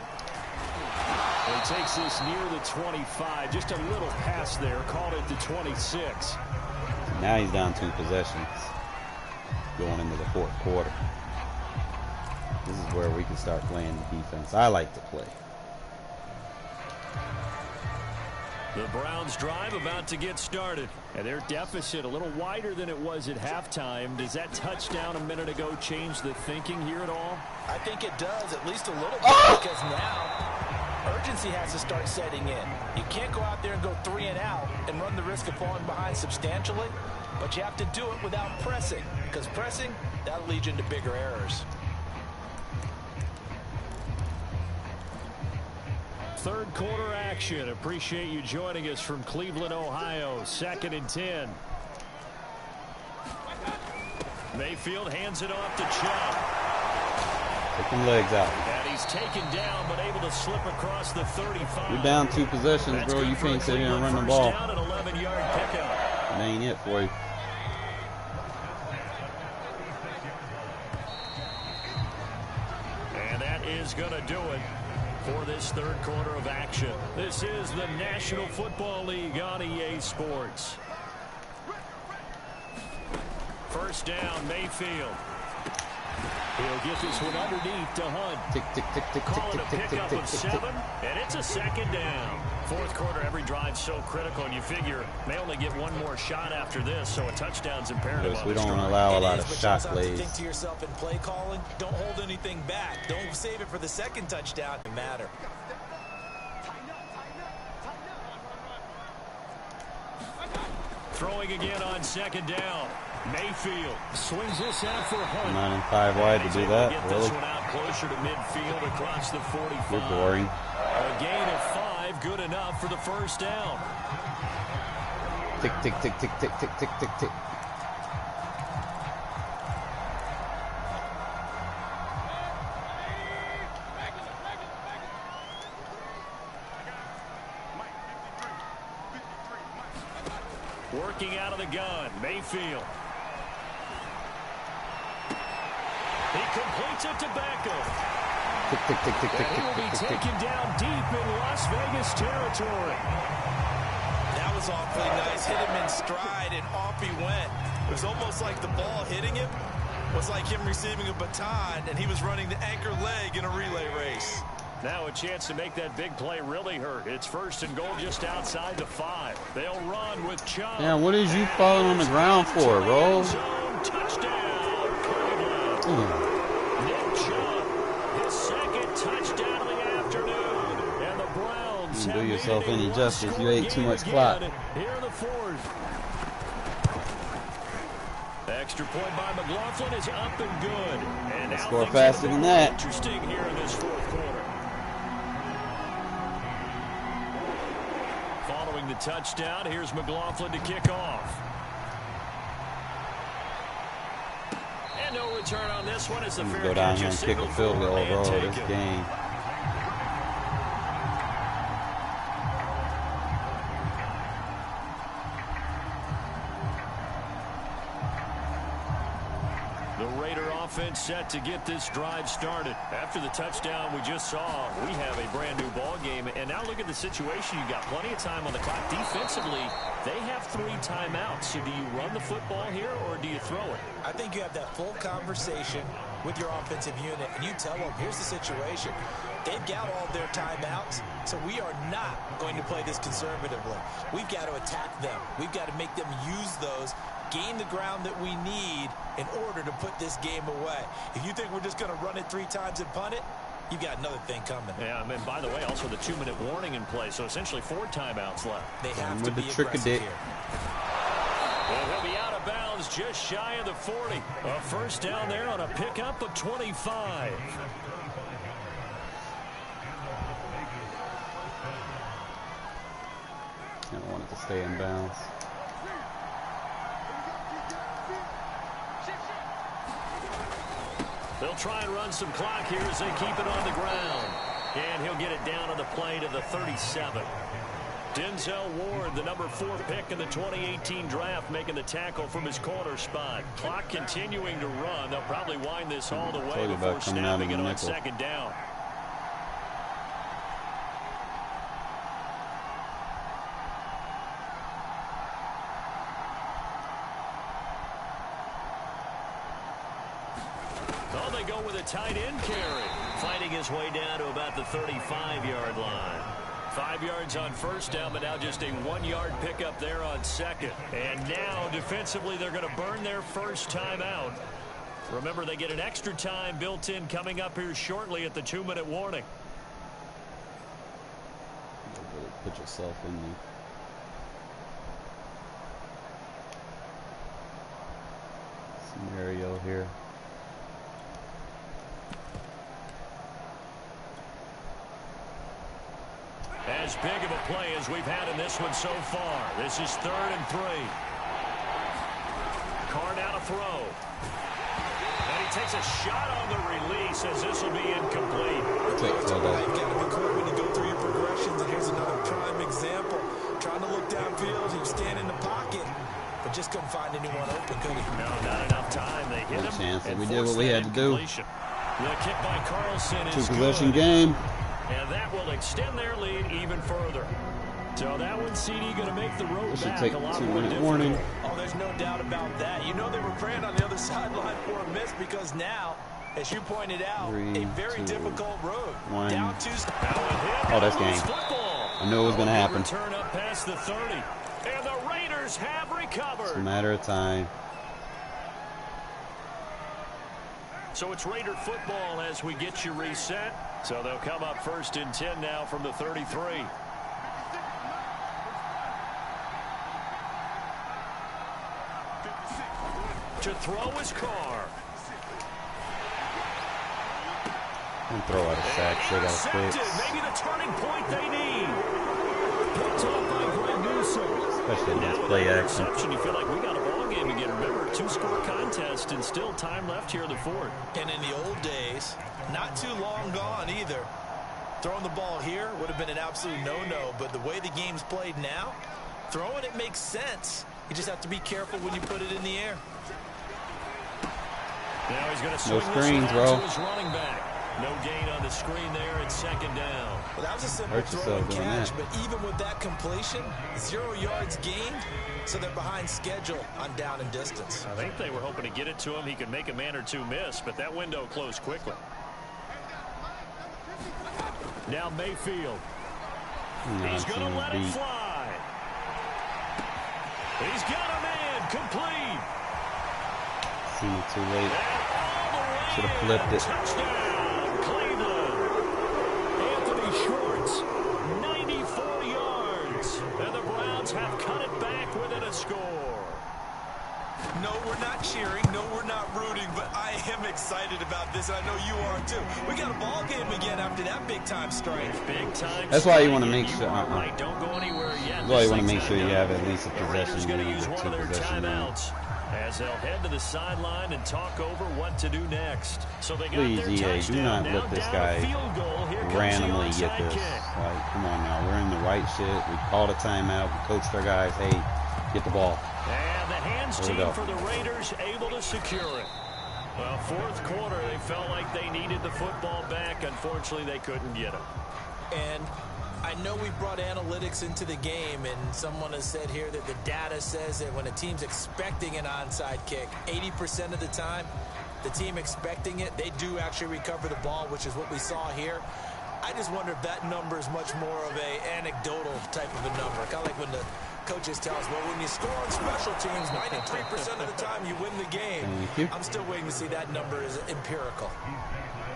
He takes this near the 25. Just a little pass there. Called it the 26. Now he's down 2 possessions going into the fourth quarter. This is where we can start playing the defense I like to play. The Browns drive about to get started. And their deficit a little wider than it was at halftime. Does that touchdown a minute ago change the thinking here at all? I think it does, at least a little bit, because now urgency has to start setting in. You can't go out there and go 3 and out and run the risk of falling behind substantially, but you have to do it without pressing, because pressing, that'll lead you into bigger errors. Third quarter action. Appreciate you joining us from Cleveland, Ohio. 2nd and 10. Mayfield hands it off to Chubb. Take them legs out. And he's taken down, but able to slip across the 35. You're down 2 possessions, That's bro. You can't sit here and run the ball. Down, an 11-yard pickup. That ain't it for you. And that is going to do it for this third quarter of action. This is the National Football League on EA Sports. First down, Mayfield. He'll get this one underneath to Hunt. Tick, tick, tick, tick, Call it tick, a tick, tick, pickup tick, of tick, 7, tick. and it's a 2nd down. Fourth quarter, every drive's so critical, and you figure may only get one more shot after this, so a touchdown's imperative. Yes, we don't allow a lot of shot plays. Think to yourself in play calling, don't hold anything back. Don't save it for the second touchdown. It matter. Throwing again on 2nd down. Mayfield swings this out for Hunt. 9 and 5 wide to do that. Get Really? this one out closer to midfield across the 45. You're boring. A gain of 5, good enough for the first down. Tick, tick, tick, tick, tick, tick, tick, tick, tick. Working out of the gun, Mayfield. He completes it to Beckham. Tick, tick, tick, tick, tick, And he will tick, be tick, tick, taken tick. down deep in Las Vegas territory. That was awfully nice. Hit him in stride, and off he went. It was almost like the ball hitting him was like him receiving a baton, and he was running the anchor leg in a relay race. Now a chance to make that big play really hurt. It's 1st and goal just outside the 5. They'll run with Chubb. Yeah, what is you falling on the ground for, bro? Touchdown, Cleveland. Nick Chubb, his 2nd touchdown of the afternoon. And the Browns You have do yourself made it any a justice. You one-score ate too game much again clock. Here in the 4th. Extra point by McLaughlin is up and good. And now Score things faster have than been that. interesting here in this 4th quarter. Following the touchdown, here's McLaughlin to kick off. And no return on this one as the fair Go down catch here is and kick a signaled field for goal, and bro. This taken. game. The Raider offense set to get this drive started. After the touchdown we just saw, we have a brand new ball game. And now look at the situation. You got plenty of time on the clock. Defensively, they have 3 timeouts. So do you run the football here or do you throw it? I think you have that full conversation with your offensive unit, and you tell them, here's the situation. They've got all their timeouts, so we are not going to play this conservatively. We've got to attack them. We've got to make them use those, gain the ground that we need in order to put this game away. If you think we're just going to run it 3 times and punt it, you've got another thing coming. Yeah, and by the way, also the 2-minute warning in play, so essentially 4 timeouts left. They have to with be the trick of aggressive dick. here. And he'll be out of bounds just shy of the 40. A first down there on a pickup of 25. I don't want it to stay in bounds. They'll try and run some clock here as they keep it on the ground. And he'll get it down on the play to the 37. Denzel Ward, the number 4 pick in the 2018 draft, making the tackle from his corner spot. Clock continuing to run. They'll probably wind this all the way before snapping it on nickel. 2nd down. Oh, they go with a tight end carry. Fighting his way down to about the 35-yard line. 5 yards on first down, but now just a 1-yard pickup there on 2nd. And now, defensively, they're going to burn their first time out. Remember, they get an extra time built in coming up here shortly at the 2-minute warning. put yourself in the scenario here. As big of a play as we've had in this one so far. This is 3rd and 3. Carr now to throw. And he takes a shot on the release as this will be incomplete. You've got to be quick when you go through your progressions, and here's another prime example. Trying to look downfield, he was standing in the pocket, but just couldn't find anyone open, could he? No, not enough time. They hit him. Chance. And We did what we had to do. The kick by Carlson is Two-possession good. game. And that will extend their lead even further. So that one, CD, going to make the road This should back take a a lot more 2-minute difficult. warning. Oh, there's no doubt about that. You know they were praying on the other sideline for a miss because now, as you pointed out, 3, a very 2, difficult road. 1. Down 2. Oh, that's game. I knew it was going to happen. Return up past the 30. And the Raiders have recovered. It's a matter of time. So it's Raider football as we get you reset. So they'll come up 1st and 10 now from the 33. To throw is Carr. And throw out a sack. They got a Intercepted. fix. Maybe the turning point they need. Picked off by Greg Newsome. Especially against Now play with that action. interception, you feel like we got a ball game again. Remember, 2-score contest and still time left here in the 4th. And in the old days, not too long gone either. Throwing the ball here would have been an absolute no-no, but the way the game's played now, throwing it makes sense. You just have to be careful when you put it in the air. Now he's going to No swing screens, this bro. around to his running back. No gain on the screen there. It's 2nd down. Well, that was a simple Hurt throw yourself and doing catch, that. but even with that completion, 0 yards gained, so they're behind schedule on down and distance. I think they were hoping to get it to him. He could make a man or two miss, but that window closed quickly. Now Mayfield. He's going to let it fly. He's got a man complete. Seen it too late. Should have flipped it. Touchdown, Cleveland. Anthony Schwartz, 94 yards. And the Browns have cut it back within a score. No, we're not cheering. No, we're not rooting, but I am excited about this, and I know you are too. We got a ball game again after that big-time strike. Big time. That's why you want to strike, make and sure. you are right. Don't go anywhere yet. That's why you want to This make sure thing's you not have at least a done. Raiders possession going to game, use a one of their two-possession game. timeouts as they'll head to the sideline and talk over what to do next. So they got Please, their EA, do touchdown. not Now let this down guy field goal. Here comes the randomly get onside this. kick. Like, come on now. We're in the right shit. We called a timeout. We coached our guys. Hey, get the ball. And the hands There we team go. for the Raiders able to secure it. Well, 4th quarter, they felt like they needed the football back. Unfortunately, they couldn't get it. And I know we brought analytics into the game, and someone has said here that the data says that when a team's expecting an onside kick, 80% of the time, the team expecting it, they do actually recover the ball, which is what we saw here. I just wonder if that number is much more of a anecdotal type of a number. Kind of like when the coaches tell us, well, when you score on special teams, 93% of the time you win the game. Thank you. I'm still waiting to see that number is empirical.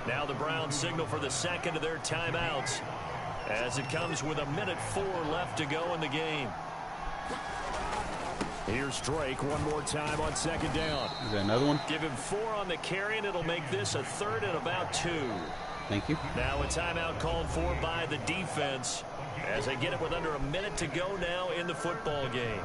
Now the Browns signal for the 2nd of their timeouts as it comes with 1:04 left to go in the game. Here's Drake one more time on 2nd down. Is there another one? Give him 4 on the carry, and it'll make this a 3rd and about 2. Thank you. Now a timeout called for by the defense as they get it with under a minute to go now in the football game.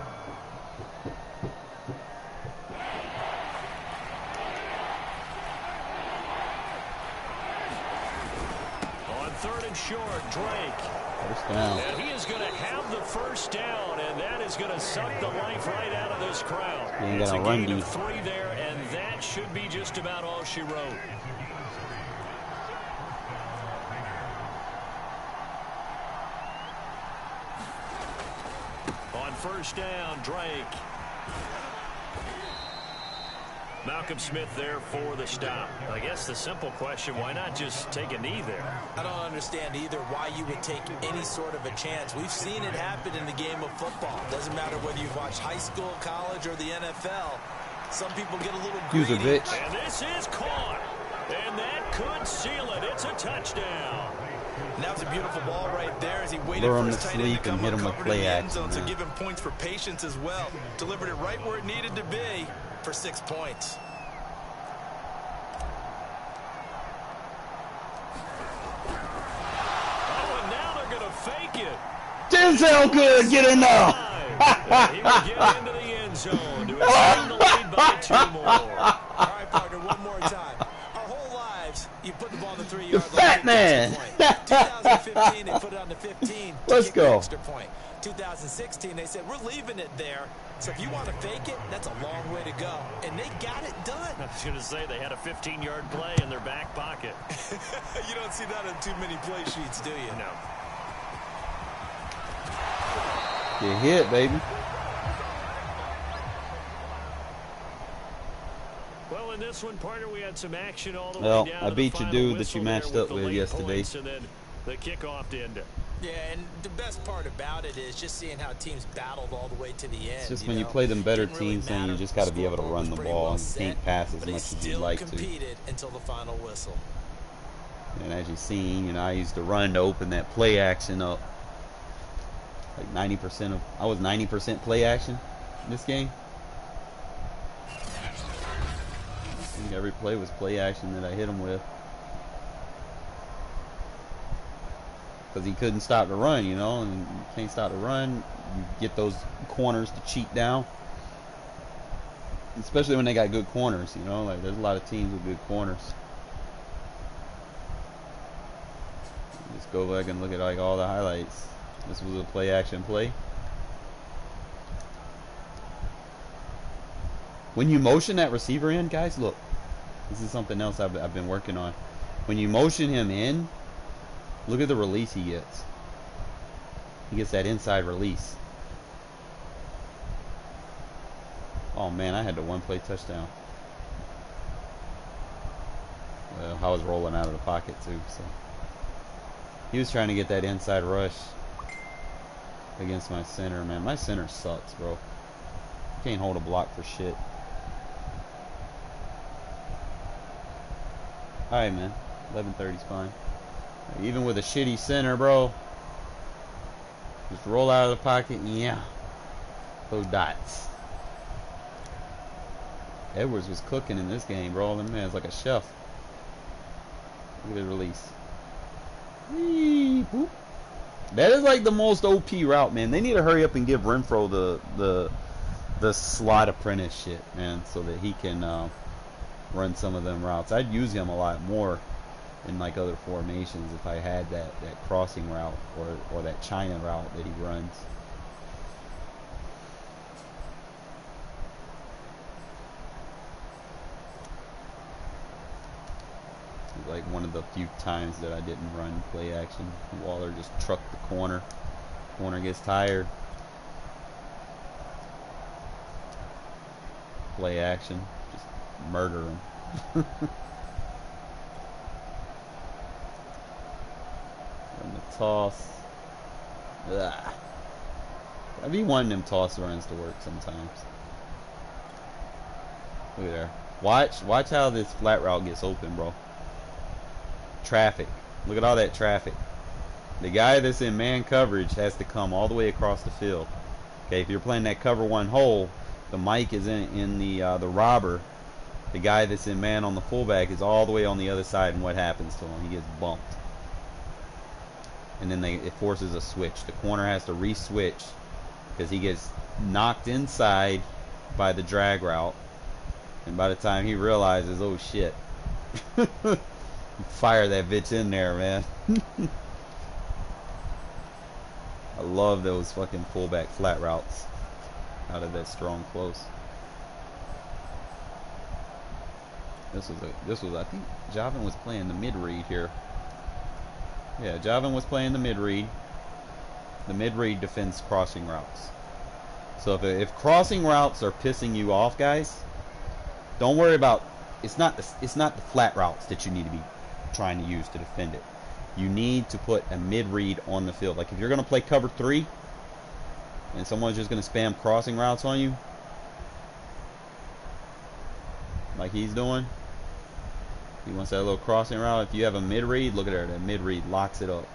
On 3rd and short, Drake. First down. And he is going to have the first down, and that is going to suck the life right out of this crowd. You ain't It's a got a run gain deep. of 3 there, and that should be just about all she wrote. On 1st down, Drake. Malcolm Smith there for the stop. I guess the simple question, why not just take a knee there? I don't understand either why you would take any sort of a chance. We've seen it happen in the game of football. Doesn't matter whether you've watched high school, college, or the NFL. Some people get a little greedy. Usavich. And this is caught. And that could seal it. It's a touchdown. And that was a beautiful ball right there as he waited Lure for him his to tight end sleep to and come hit him with uncovered in play the end action. zone, so give him points for patience as well. Delivered it right where it needed to be for 6 points. Oh, and now they're going to fake it. Denzel good, get in there. He will get into the end zone to extend the lead by 2 more. All right, partner, one more time. Our whole lives, you put the ball on the 3-yard line. Fat man. 2015, they put it on the 15. Let's kick the go. extra point. 2016, they said, we're leaving it there. So if you want to fake it, that's a long way to go. And they got it done. I was going to say they had a 15-yard play in their back pocket. You don't see that on too many play sheets, do you? No. Get hit, baby. Well, in this one, partner, we had some action all the Well, way down I to beat the your final dude that whistle you matched there up the with late yesterday. points, and then the kickoff to end it. Yeah, and the best part about it is just seeing how teams battled all the way to the end. It's just when you play them better Didn't really teams, then you matter. just got to be able to Scoreboard run was the pretty ball well and you set, can't pass as but they much as you'd still like to. competed until the final whistle. And as you've seen, you know, I used to run to open that play action up. Like 90% of, I was 90% play action in this game. I think every play was play action that I hit him with. Because he couldn't stop the run, you know, and you can't stop the run. You get those corners to cheat down. Especially when they got good corners, you know, like there's a lot of teams with good corners. Just go back and look at like all the highlights. This was a play action play. When you motion that receiver in, guys, look. This is something else I've been working on. When you motion him in, look at the release he gets. He gets that inside release. Oh man, I had the one play touchdown. Well, I was rolling out of the pocket too, so. He was trying to get that inside rush against my center, man. My center sucks, bro. Can't hold a block for shit. Alright, man. 11:30's fine. Even with a shitty center, bro. Just roll out of the pocket and yeah. Those dots. Edwards was cooking in this game, bro. That man's like a chef. Look at the release. Whee, boop. That is like the most OP route, man. They need to hurry up and give Renfro the slot apprentice shit, man, so that he can run some of them routes. I'd use him a lot more in like other formations if I had that crossing route or that China route that he runs. Like one of the few times that I didn't run play action. Waller just trucked the corner. Corner gets tired. Play action. Just murder him. Run the toss. Ugh. I be wanting them toss runs to work sometimes. Look at there. Watch how this flat route gets open, bro. Traffic. Look at all that traffic. The guy that's in man coverage has to come all the way across the field. Okay, if you're playing that cover one hole, the Mike is in the robber. The guy that's in man on the fullback is all the way on the other side, and what happens to him? He gets bumped. And then it forces a switch. The corner has to re-switch because he gets knocked inside by the drag route. And by the time he realizes, oh shit. Fire that bitch in there, man. I love those fucking fullback flat routes out of that strong close. This was I think Javin was playing the mid read here. Yeah, Javin was playing the mid read. The mid read defends crossing routes. So if crossing routes are pissing you off, guys, don't worry about. It's not the flat routes that you need to be trying to use to defend it. You need to put a mid read on the field. Like if you're gonna play cover 3 and someone's just gonna spam crossing routes on you, like he's doing, He wants that little crossing route. If you have a mid-read, look at there. That mid-read locks it up.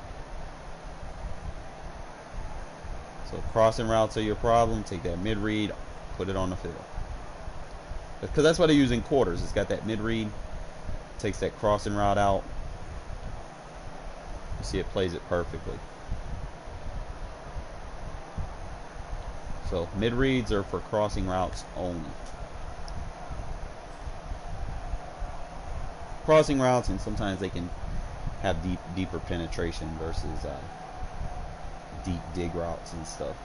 So crossing routes are your problem. Take that mid-read, put it on the field. Because that's what they use in quarters. It's got that mid-read. Takes that crossing route out. You see it plays it perfectly. So mid-reads are for crossing routes only. Crossing routes, and sometimes they can have deeper penetration versus deep dig routes and stuff.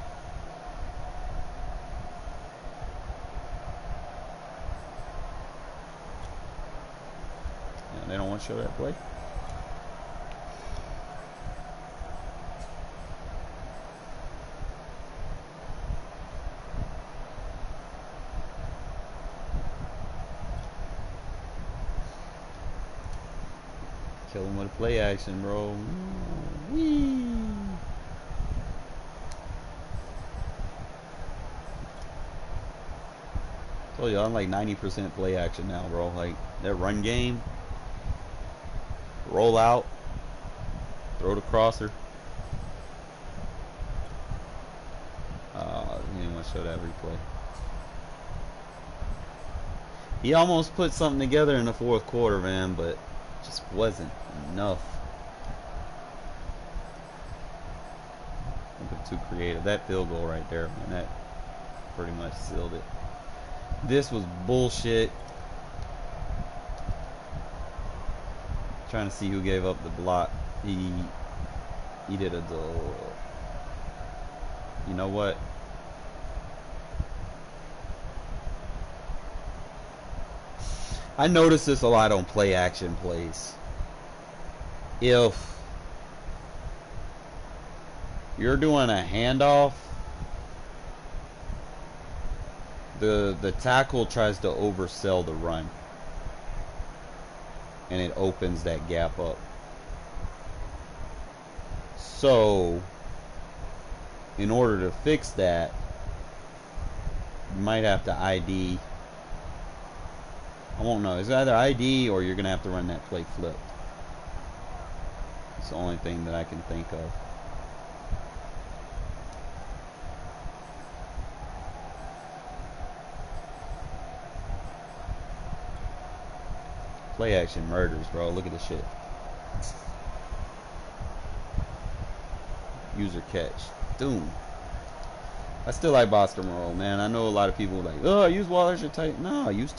Yeah, they don't want to show that play. Kill him with play action, bro. Whee! Told you I'm like 90% play action now, bro. Like that run game, roll out, throw the crosser. You didn't want to show that replay. He almost put something together in the fourth quarter, man, but just wasn't enough. I'm too creative. That field goal right there, man, that pretty much sealed it. This was bullshit. Trying to see who gave up the block. He did a you know what? I notice this a lot on play action plays. If you're doing a handoff, the tackle tries to oversell the run, and it opens that gap up. So in order to fix that, you might have to ID. I won't know. It's either ID or you're gonna have to run that play flip. It's the only thing that I can think of. Play action murders, bro. Look at this shit. User catch. Doom. I still like Boston roll, man. I know a lot of people are like, oh, I use Waller as your tight. No, I use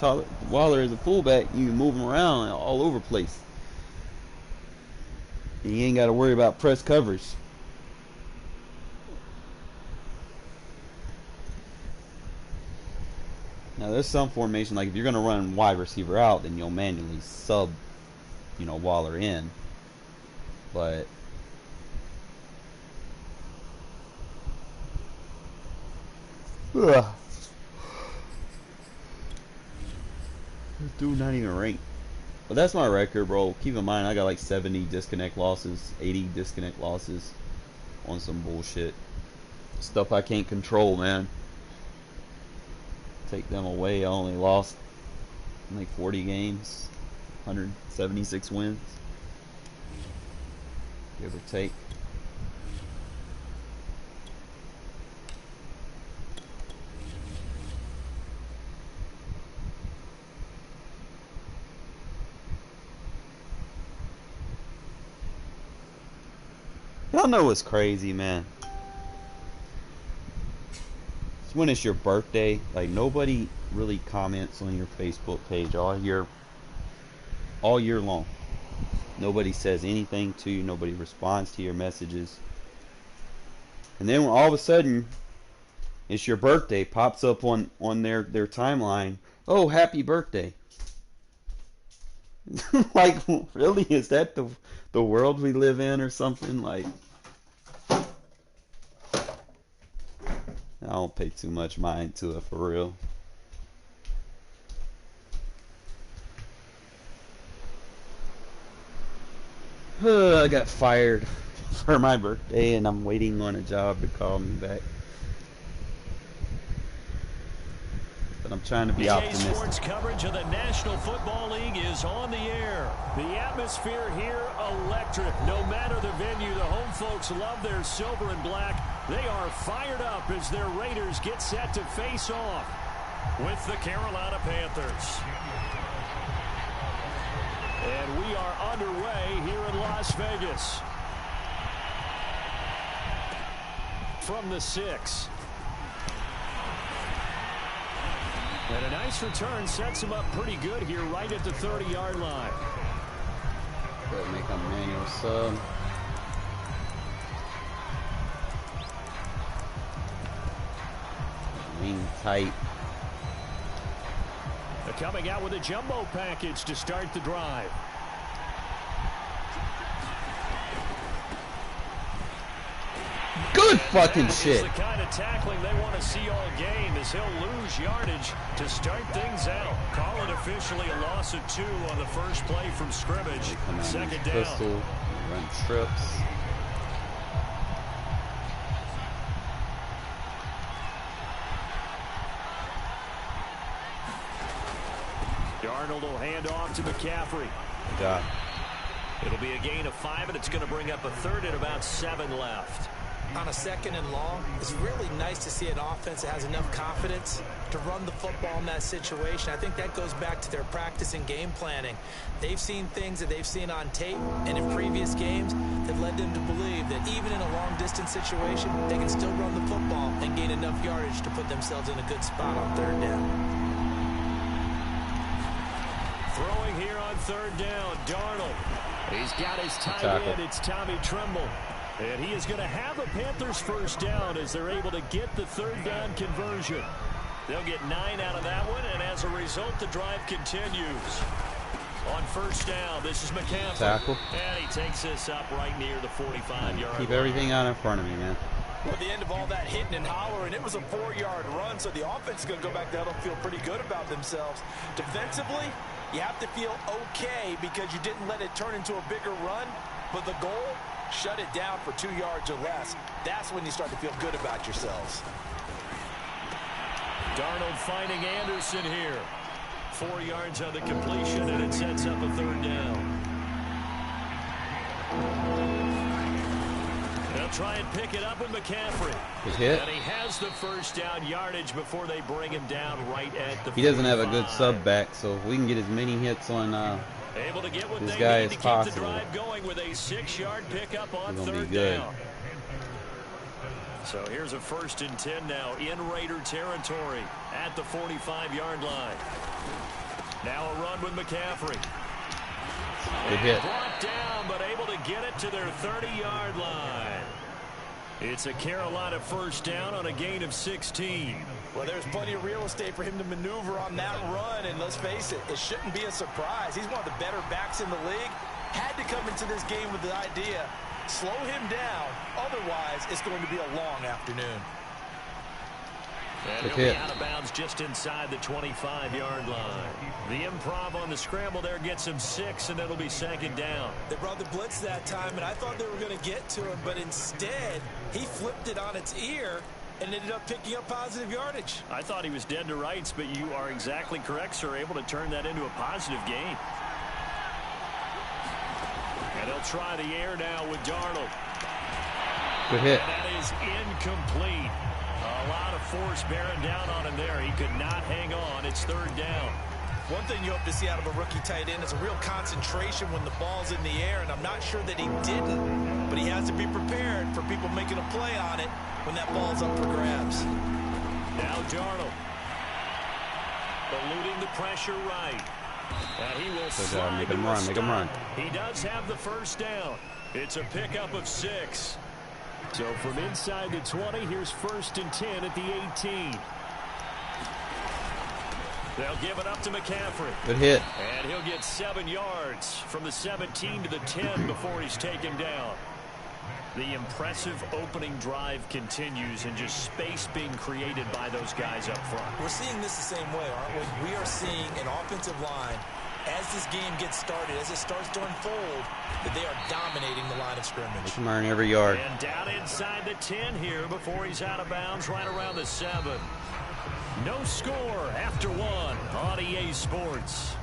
Waller as a fullback. You can move him around all over the place. And you ain't got to worry about press coverage. Now, there's some formation, like if you're going to run wide receiver out, then you'll manually sub, Waller in. But ugh. This dude not even ranked. But that's my record, bro. Keep in mind, I got like 70 disconnect losses, 80 disconnect losses on some bullshit. Stuff I can't control, man. Take them away, I only lost like 40 games, 176 wins, give or take. Y'all know what's crazy, man? It's when it's your birthday. Like, nobody really comments on your Facebook page all year long. Nobody says anything to you. Nobody responds to your messages. And then all of a sudden, it's your birthday. Pops up on their timeline. Oh, happy birthday. Like, really? Is that the world we live in or something? Like, I don't pay too much mind to it, for real. I got fired for my birthday and I'm waiting on a job to call me back. but I'm trying to be EA optimistic. Sports coverage of the National Football League is on the air. The atmosphere here electric. No matter the venue, the home folks love their silver and black. They are fired up as their Raiders get set to face off with the Carolina Panthers. And we are underway here in Las Vegas. From the 6. And a nice return sets him up pretty good here right at the 30-yard line. Gotta make a manual sub. Wing tight. They're coming out with a jumbo package to start the drive. Good fucking shit. The kind of tackling they want to see all game as he'll lose yardage to start things out. Call it officially a loss of 2 on the first play from scrimmage. Second down. Pistol, run trips. Darnold will hand off to McCaffrey. Good job. It'll be a gain of 5, and it's going to bring up a third and about 7 left. On a second and long, it's really nice to see an offense that has enough confidence to run the football in that situation. I think that goes back to their practice and game planning. They've seen things that they've seen on tape and in previous games that led them to believe that even in a long-distance situation, they can still run the football and gain enough yardage to put themselves in a good spot on third down. Throwing here on third down, Darnold. He's got his tight end. It's Tommy Tremble. And he is going to have a Panthers first down as they're able to get the third down conversion. They'll get 9 out of that one, and as a result, the drive continues. On first down, this is McCaffrey. Tackle. And he takes this up right near the 45-yard line. Keep everything out in front of me, man. Well, at the end of all that hitting and hollering, it was a 4-yard run, so the offense is going to go back there and feel pretty good about themselves. Defensively, you have to feel okay because you didn't let it turn into a bigger run, but the goal, shut it down for 2 yards or less. That's when you start to feel good about yourselves. Darnold finding Anderson here. 4 yards on the completion, and it sets up a third down. They'll try and pick it up with McCaffrey. Good hit. And he has the first down yardage before they bring him down right at the 45. He doesn't have a good sub back, so if we can get as many hits on able to get what this they guy need as to keep possible, the drive going with a 6-yard pickup on he's gonna third be good. down. So here's a 1st and 10 now in Raider territory at the 45-yard line. Now a run with McCaffrey. Good hit. Brought down, but able to get it to their 30-yard line. It's a Carolina first down on a gain of 16. Well, there's plenty of real estate for him to maneuver on that run, and let's face it, it shouldn't be a surprise. He's one of the better backs in the league. Had to come into this game with the idea, slow him down, otherwise it's going to be a long afternoon. And he'll be out of bounds just inside the 25-yard line. The improv on the scramble there gets him 6, and it'll be 2nd down. They brought the blitz that time, and I thought they were going to get to him, but instead, he flipped it on its ear and ended up picking up positive yardage. I thought he was dead to rights, but you are exactly correct, sir. Able to turn that into a positive gain. And they'll try the air now with Darnold. Good hit. And that is incomplete. A lot of force bearing down on him there. He could not hang on. It's 3rd down. One thing you hope to see out of a rookie tight end is a real concentration when the ball's in the air, and I'm not sure that he didn't, but he has to be prepared for people making a play on it when that ball's up for grabs. Now Darnold. Eluding the pressure right. And he will slide make him run, make him run. He does have the first down. It's a pickup of 6. So from inside the 20, here's 1st and 10 at the 18. They'll give it up to McCaffrey. Good hit. And he'll get 7 yards from the 17 to the 10 before he's taken down. The impressive opening drive continues, and just space being created by those guys up front. We're seeing this the same way, aren't we? We are seeing an offensive line, as this game gets started, as it starts to unfold, that they are dominating the line of scrimmage. Make him earn every yard. And down inside the 10 here before he's out of bounds right around the 7. No score after one on EA Sports.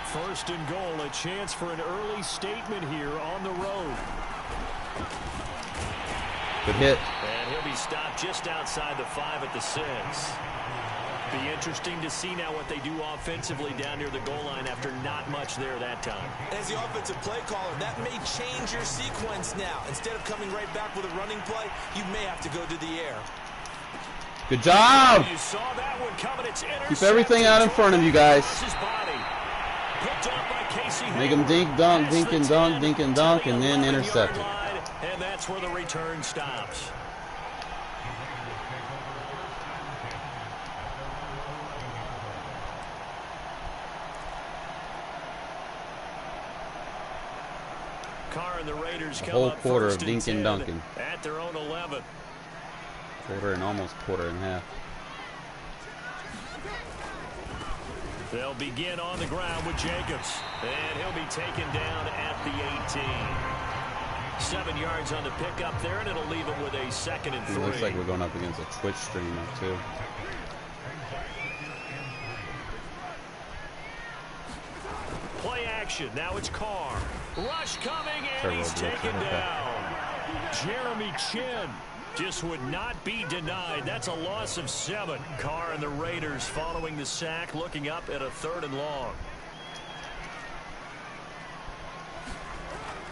First and goal, a chance for an early statement here on the road. Good hit. And he'll be stopped just outside the 5 at the 6. Be interesting to see now what they do offensively down near the goal line after not much there that time. As the offensive play caller, that may change your sequence now. Instead of coming right back with a running play, you may have to go to the air. Good job. You saw that one coming. It's Keep everything out in front of you guys. Make them dink, dunk, dink and dunk, and then intercept it. And that's where the return stops. Carr and the Raiders come whole up quarter of first and dinking 10 dunking. at their own 11. Quarter and almost quarter and a half. They'll begin on the ground with Jacobs, and he'll be taken down at the 18. 7 yards on the pickup there, and it'll leave it with a 2nd and 3. It looks like we're going up against a Twitch streamer too. Play action. Now it's Carr. Rush coming, and he's taken down. Jeremy Chin just would not be denied. That's a loss of 7. Carr and the Raiders following the sack, looking up at a 3rd and long.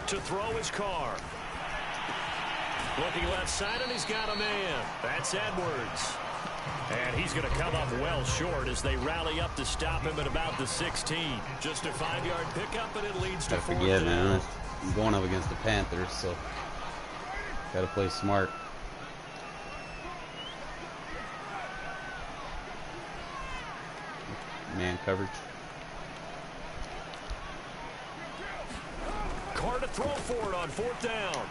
To throw is Carr. Looking left side, and he's got a man. That's Edwards. And he's going to come up well short as they rally up to stop him at about the 16. Just a 5-yard pickup, and it leads to 4th down. Forget, man. I'm going up against the Panthers, so got to play smart. Man coverage. Carr to throw for it on 4th down.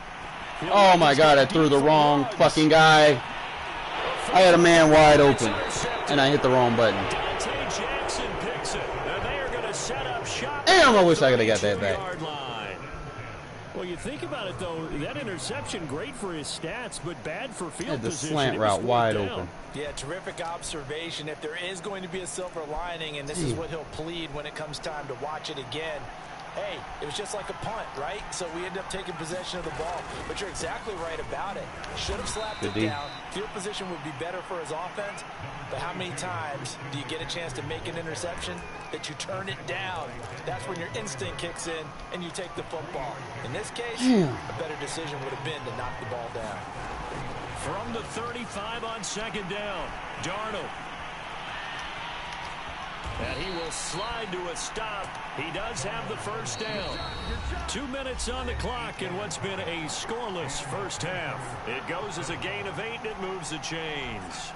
Oh my God, I threw the wrong fucking guy. I had a man wide open, and I hit the wrong button. Dante Jackson picks it, and they are going to set up shop. Damn, I wish I could have got that back. Well, you think about it, though, that interception, great for his stats, but bad for field Had the position. slant route wide open. Yeah, terrific observation. If there is going to be a silver lining, and this is what he'll plead when it comes time to watch it again, hey, it was just like a punt, right? So we end up taking possession of the ball. But you're exactly right about it. Should have slapped it down. Field position would be better for his offense. But how many times do you get a chance to make an interception that you turn it down? That's when your instinct kicks in and you take the football. In this case, a better decision would have been to knock the ball down. From the 35 on 2nd down, Darnold. And he will slide to a stop. He does have the 1st down. 2 minutes on the clock in what's been a scoreless first half. It goes as a gain of 8, and it moves the chains.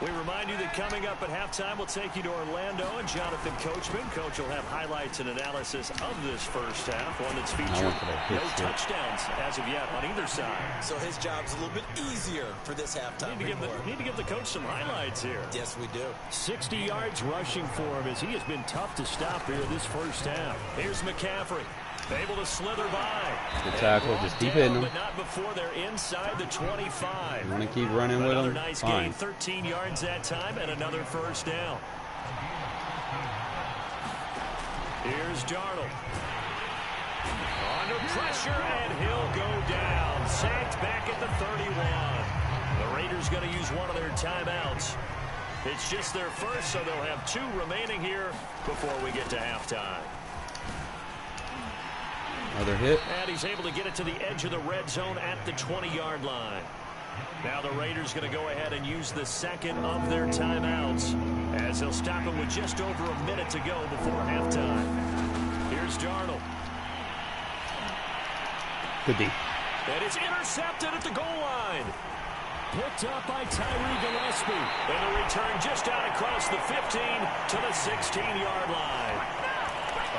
We remind you that coming up at halftime, we'll take you to Orlando and Jonathan Coachman. Coach will have highlights and analysis of this first half, one that's featured no touchdowns as of yet on either side. So his job's a little bit easier for this halftime. Need to give the coach some highlights here. Yes, we do. 60 yards rushing for him as he has been tough to stop here this first half. Here's McCaffrey. Able to slither by. Good tackle. Just keep hitting them. But not before they're inside the 25. You want to keep running with them? Nice Fine. gain, 13 yards that time, and another 1st down. Here's Darnold. Under pressure, and he'll go down. Sacked back at the 31. The Raiders going to use one of their timeouts. It's just their first, so they'll have 2 remaining here before we get to halftime. Another hit. And he's able to get it to the edge of the red zone at the 20-yard line. Now the Raiders going to go ahead and use the 2nd of their timeouts as they'll stop him with just over a minute to go before halftime. Here's Darnold. Could be. And it's intercepted at the goal line. Picked up by Tyree Gillespie. And the return just out across the 15 to the 16-yard line.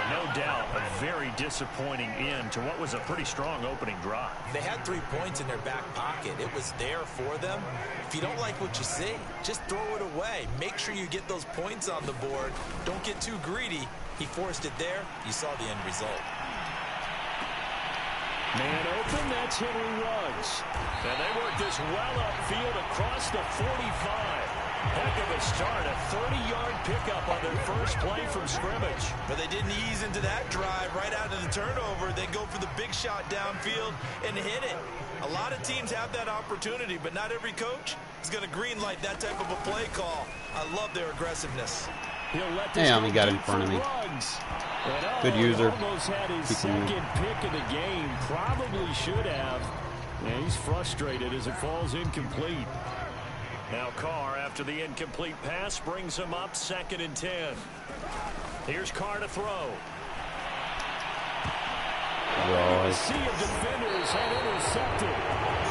No doubt a very disappointing end to what was a pretty strong opening drive. They had 3 points in their back pocket. It was there for them. If you don't like what you see, just throw it away. Make sure you get those points on the board. Don't get too greedy. He forced it there. You saw the end result. Man open, that's Henry Ruggs. And they work this well upfield across the 45. Heck of a start, a 30-yard pickup on their first play from scrimmage. But they didn't ease into that drive right out of the turnover. They go for the big shot downfield and hit it. A lot of teams have that opportunity, but not every coach is going to green light that type of a play call. I love their aggressiveness. Damn, he got in front of me. Good user. Almost had his second pick of the game. Probably should have. And he's frustrated as it falls incomplete. Now Carr, after the incomplete pass, brings him up 2nd and 10. Here's Carr to throw. A sea of defenders had intercepted.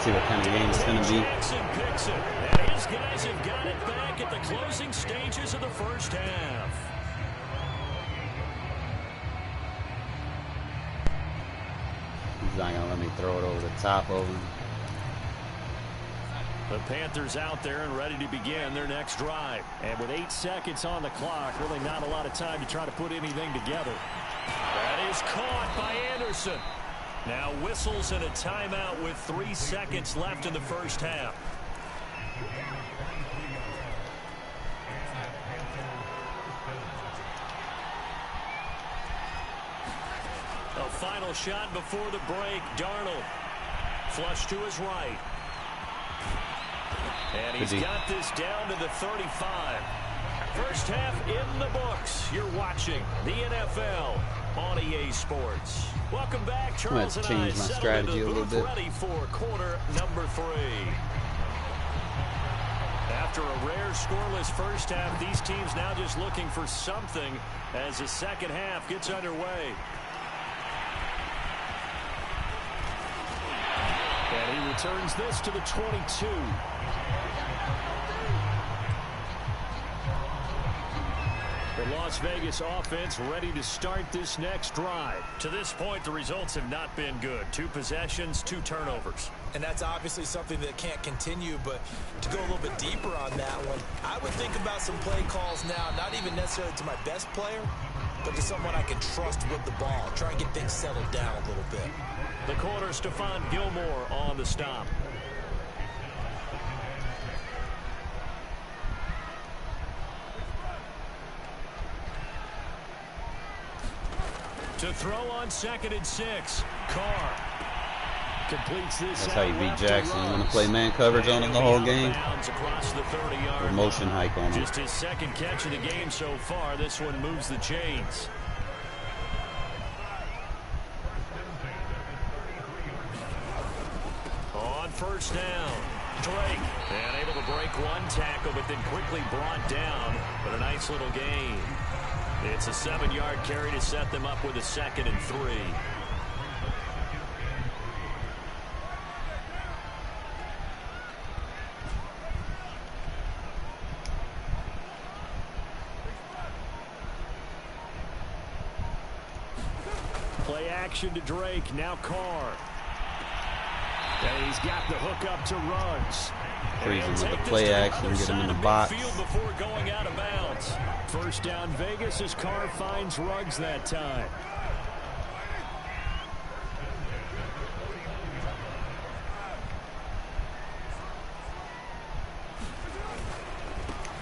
See what kind of game it's going to be. Jackson picks it, and his guys have got it back at the closing stages of the first half. He's not going to let me throw it over the top of him. The Panthers out there and ready to begin their next drive. And with 8 seconds on the clock, really not a lot of time to try to put anything together. That is caught by Anderson. Now whistles and a timeout with 3 seconds left in the first half. A final shot before the break. Darnold. Flush to his right. And he's got this down to the 35. First half in the books. You're watching the NFL on EA Sports. Welcome back. Charles and I settled into the booth ready for quarter number 3. After a rare scoreless first half, these teams now just looking for something as the second half gets underway. And he returns this to the 22. The Las Vegas offense ready to start this next drive. To this point, the results have not been good. 2 possessions, 2 turnovers. And that's obviously something that can't continue, but to go a little bit deeper on that one, I would think about some play calls now, not even necessarily to my best player, but to someone I can trust with the ball. Try and get things settled down a little bit. The corner, Stephon Gilmore on the stop. To throw on 2nd and 6. Carr completes this. That's how you beat Jackson. You want to play man coverage on him the whole game? Across the 30-yard motion hike on him. Just his 2nd catch of the game so far. This one moves the chains. On first down, Drake. And able to break 1 tackle, but then quickly brought down. But a nice little gain. It's a 7-yard carry to set them up with a 2nd and 3. Play action to Drake. Now Carr. And he's got the hook up to Ruggs. Freeze him with the play action, get him in the box. Before going out of bounds. First down Vegas as Carr finds Ruggs that time.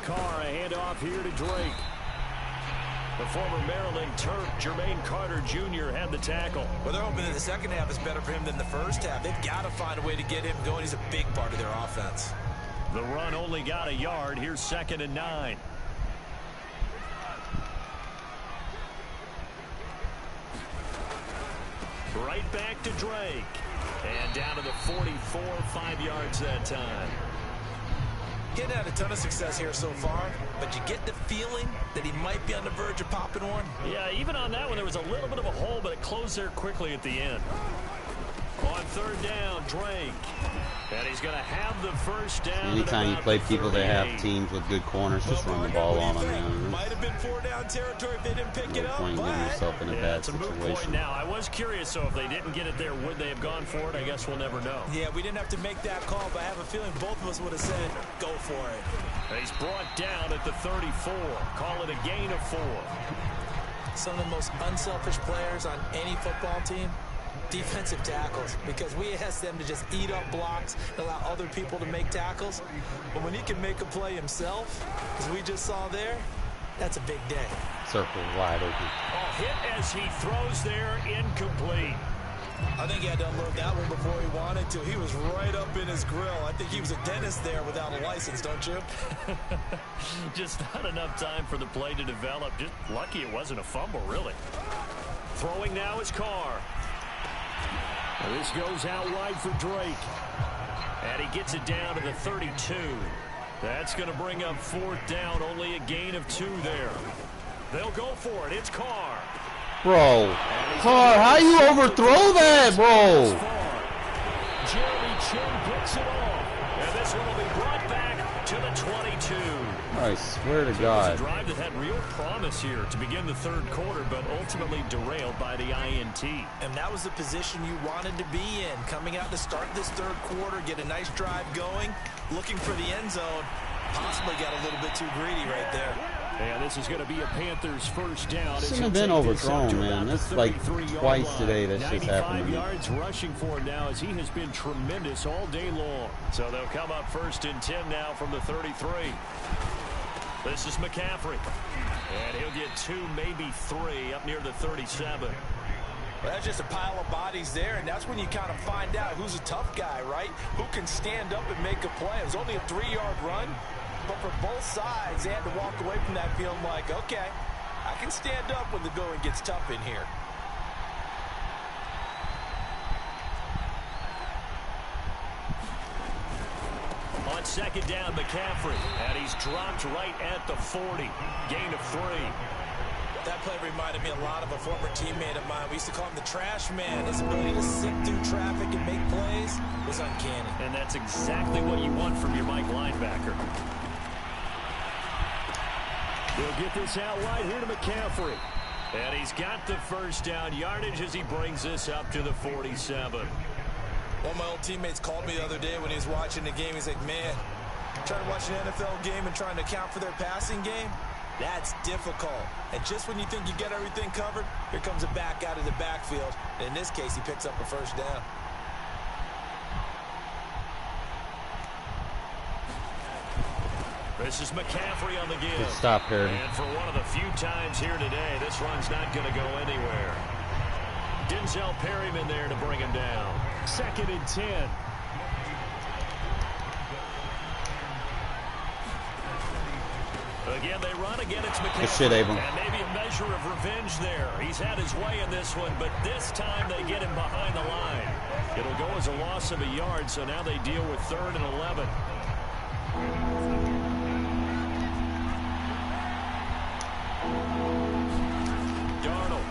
Carr, a handoff here to Drake. The former Maryland Terp, Jermaine Carter Jr. had the tackle. Well, they're hoping that the second half is better for him than the first half. They've got to find a way to get him going. He's a big part of their offense. The run only got a yard. Here's 2nd and 9. Right back to Drake. And down to the 44, 5 yards that time. Getting had a ton of success here so far, but you get the feeling that he might be on the verge of popping one. Yeah, even on that one, there was a little bit of a hole, but it closed there quickly at the end. On 3rd down, Drake. And he's going to have the first down. Anytime you play people that have teams with good corners, just run the ball on them. Man. Might have been 4-down territory if they didn't pick it up. Point getting yourself in a bad it's a moot point now. I was curious, so if they didn't get it there, would they have gone for it? I guess we'll never know. Yeah, we didn't have to make that call, but I have a feeling both of us would have said, go for it. And he's brought down at the 34. Call it a gain of 4. Some of the most unselfish players on any football team defensive tackles, because we ask them to just eat up blocks and allow other people to make tackles. But when he can make a play himself, as we just saw there, that's a big day. Circle wide open. Oh, hit as he throws there, incomplete. I think he had to unload that one before he wanted to. He was right up in his grill. I think he was a dentist there without a license, don't you? Just not enough time for the play to develop. Just lucky it wasn't a fumble, really. Throwing now is Carr. And this goes out wide for Drake. And he gets it down to the 32. That's going to bring up 4th down. Only a gain of 2 there. They'll go for it. It's Carr. Bro. Carr, how you overthrow that, bro? Jeremy Chin picks it off. And this one will be brought back to the 22. I swear to It was God. a drive that had real promise here to begin the 3rd quarter, but ultimately derailed by the INT. And that was the position you wanted to be in. Coming out to start this 3rd quarter, get a nice drive going, looking for the end zone. Possibly got a little bit too greedy right there. And this is going to be a Panthers 1st down. Shouldn't have been overthrown, man. That's like twice today that's just happened to 95 me. yards rushing for him now as he has been tremendous all day long. So they'll come up 1st and 10 now from the 33. This is McCaffrey. And he'll get 2, maybe 3 up near the 37. Well, that's just a pile of bodies there, and that's when you kind of find out who's a tough guy, right? Who can stand up and make a play. It was only a 3-yard run, but for both sides, they had to walk away from that feeling like, okay, I can stand up when the going gets tough in here. On 2nd down, McCaffrey. And he's dropped right at the 40. Gain of 3. That play reminded me a lot of a former teammate of mine. We used to call him the trash man. His ability to sit through traffic and make plays was uncanny. And that's exactly what you want from your Mike linebacker. They'll get this out wide here to McCaffrey. And he's got the 1st down yardage as he brings this up to the 47. One of my old teammates called me the other day when he was watching the game. He's like, man, trying to watch an NFL game and trying to account for their passing game, that's difficult. And just when you think you get everything covered, here comes a back out of the backfield. And in this case, he picks up a 1st down. This is McCaffrey on the give. Good stop, Harry. And for one of the few times here today, this run's not going to go anywhere. Denzel Perryman there to bring him down. 2nd and 10. Again, they run. Again, it's McCaffrey. Good shit, Abram. And maybe a measure of revenge there. He's had his way in this one, but this time they get him behind the line. It'll go as a loss of a yard, so now they deal with 3rd and 11. Darnold.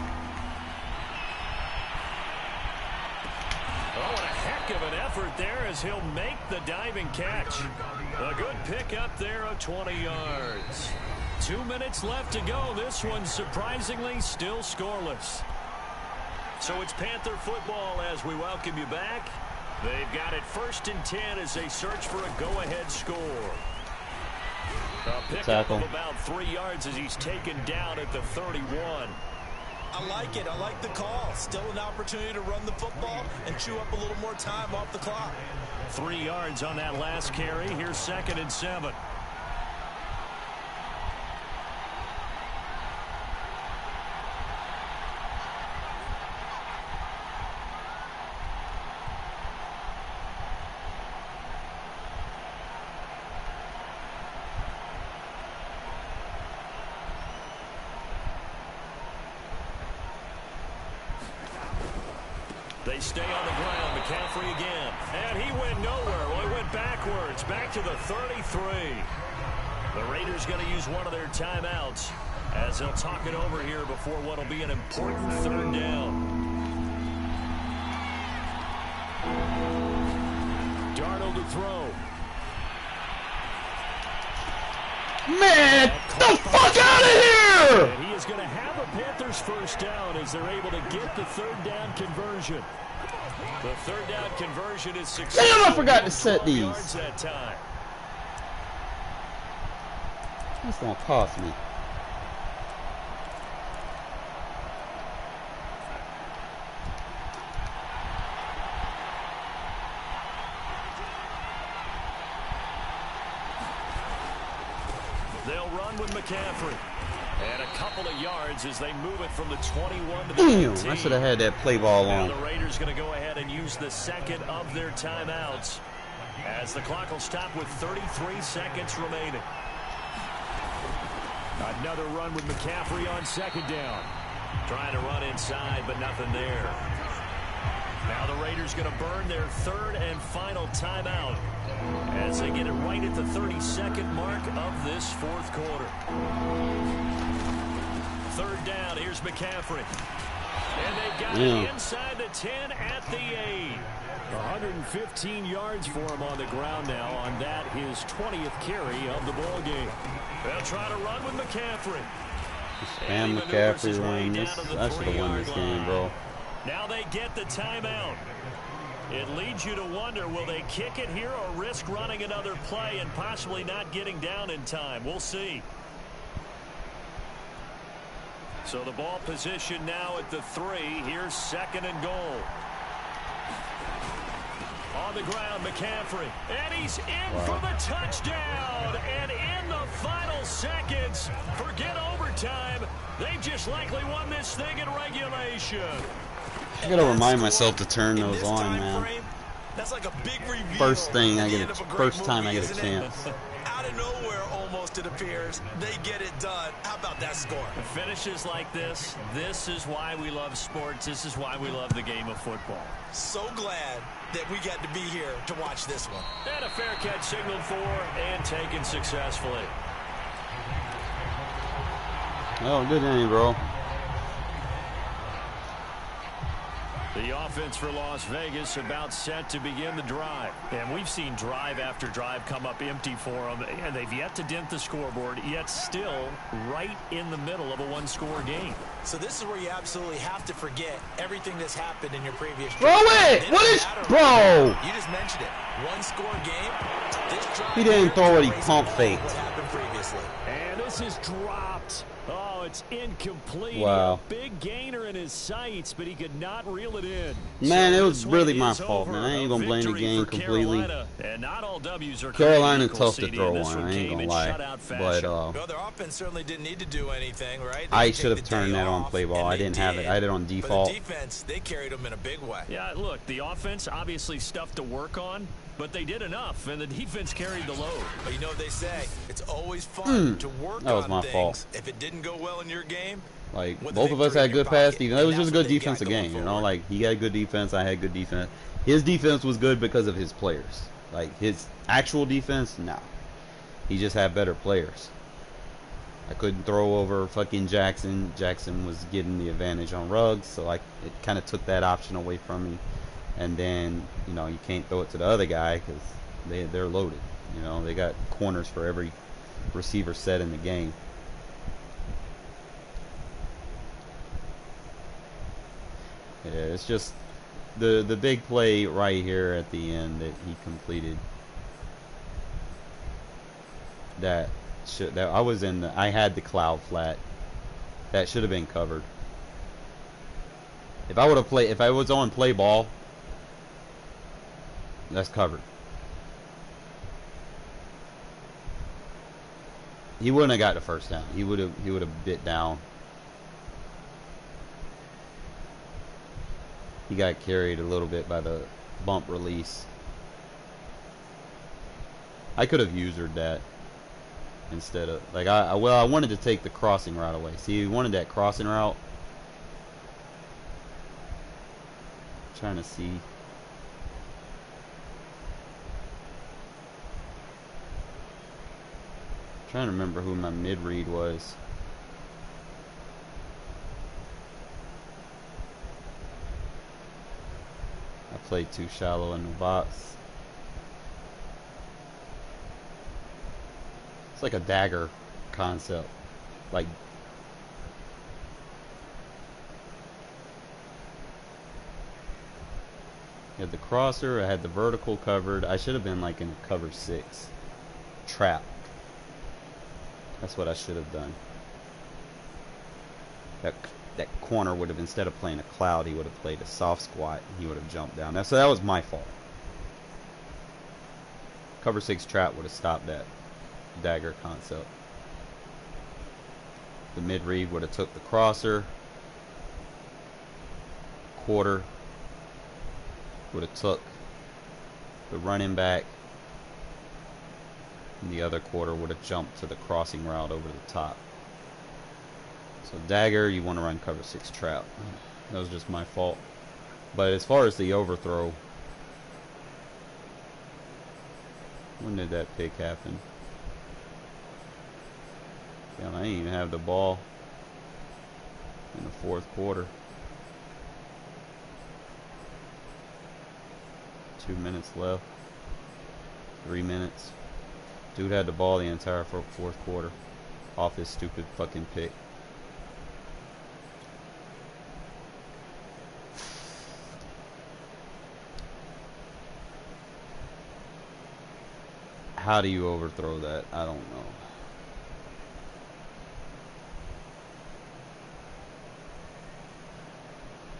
Oh, what a heck of an effort there as he'll make the diving catch. A good pickup there of 20 yards. 2 minutes left to go. This one surprisingly still scoreless. So it's Panther football as we welcome you back. They've got it 1st and 10 as they search for a go-ahead score. A pickup of about 3 yards as he's taken down at the 31. I like it. I like the call. Still an opportunity to run the football and chew up a little more time off the clock. 3 yards on that last carry. Here's 2nd and 7. They stay on the ground. McCaffrey again. And he went nowhere. Well, he went backwards. Back to the 33. The Raiders going to use one of their timeouts as they'll talk it over here before what will be an important 3rd down. Darnold to throw. Man, get the fuck out of here! And he is going to have a Panthers 1st down as they're able to get the 3rd down conversion. The 3rd down conversion is successful. Damn, I forgot to set these. Yards that time. That's gonna cost me. They'll run with McCaffrey. And a couple of yards as they move it from the 21 to the Damn, 18. I should have had that play ball Now on. the Raiders going to go ahead and use the second of their timeouts as the clock will stop with 33 seconds remaining. Another run with McCaffrey on second down. Trying to run inside, but nothing there. Now the Raiders going to burn their third and final timeout as they get it right at the 32nd mark of this fourth quarter. Third down, here's McCaffrey. And they got it inside the 10 at the 8. 115 yards for him on the ground now on that, his 20th carry of the ball game. They'll try to run with McCaffrey. Spam McCaffrey won this. I should have won this game, bro. Now they get the timeout. It leads you to wonder, will they kick it here or risk running another play and possibly not getting down in time? We'll see. So the ball position now at the 3. Here's second and goal. On the ground, McCaffrey. And he's in for the touchdown. And in the final seconds, forget overtime. They just likely won this thing in regulation. I gotta remind myself to turn those on, man. That's like a big reveal. First time I get a chance. Out of nowhere, almost it appears, they get it done. How about that score? Finishes like this. This is why we love sports. This is why we love the game of football. So glad that we got to be here to watch this one. And a fair catch signaled for and taken successfully. Oh, good inning, bro. The offense for Las Vegas about set to begin the drive. And we've seen drive after drive come up empty for them, and they've yet to dent the scoreboard, yet still right in the middle of a one-score game. So this is where you absolutely have to forget everything that's happened in your previous Throw it! What is... Bro! You just mentioned it. One-score game. This drive He didn't throw it, he pump faked. What happened previously. And this is dropped. Oh, it's incomplete. Wow. A big gainer in his sights, but he could not reel it in. Man, So it was this really one my is fault, man. over. I ain't gonna blame the Victory game for completely. Carolina. And not all W's are Carolina created tough to equal, throw CD, and this on, one I ain't came gonna in lie. shutout fashion. But Well, their offense certainly didn't need to do anything, right? I They should have take the turned day that on off, play ball. and I they didn't have it. did. I had it on But the default. defense, they carried them in a big way. Yeah, look, the offense, obviously stuff to work on, but they did enough, and the defense carried the load. But you know what they say, it's always fun to work That was on my things. fault. If it didn't go well in your game, Like, with both the of us victory had in your good pass pocket, defense. It was and just a that's good what they got defensive going game, you know? forward. Like, he had good defense, I had good defense. His defense was good because of his players. Like, his actual defense, nah. He just had better players. I couldn't throw over fucking Jackson. Jackson was getting the advantage on Ruggs, so it kind of took that option away from me. And then, you know, you can't throw it to the other guy because they're loaded. You know, they got corners for every receiver set in the game. Yeah, it's just the big play right here at the end that he completed. That I was in I had the cloud flat. That should have been covered. If I would have played, if I was on play ball, that's covered. He wouldn't have got the first down. He would have bit down. He got carried a little bit by the bump release. I could have usered that instead of like I wanted to take the crossing route away. See, he wanted that crossing route. Trying to see. Trying to remember who my mid read was. I played too shallow in the box. It's like a dagger concept. Like I had the crosser, I had the vertical covered. I should have been like in a cover 6 trap. That's what I should have done. That corner would have, instead of playing a cloud, he would have played a soft squat. He would have jumped down. So that was my fault. Cover 6 trap would have stopped that dagger concept. The mid read would have took the crosser. Quarter would have took the running back. And the other quarter would have jumped to the crossing route over the top. So dagger, you want to run cover 6 trap. That was just my fault. But as far as the overthrow, when did that pick happen? Yeah, I didn't even have the ball in the 4th quarter. 2 minutes left. 3 minutes. Dude had the ball the entire 4th quarter off his stupid fucking pick. How do you overthrow that? I don't know.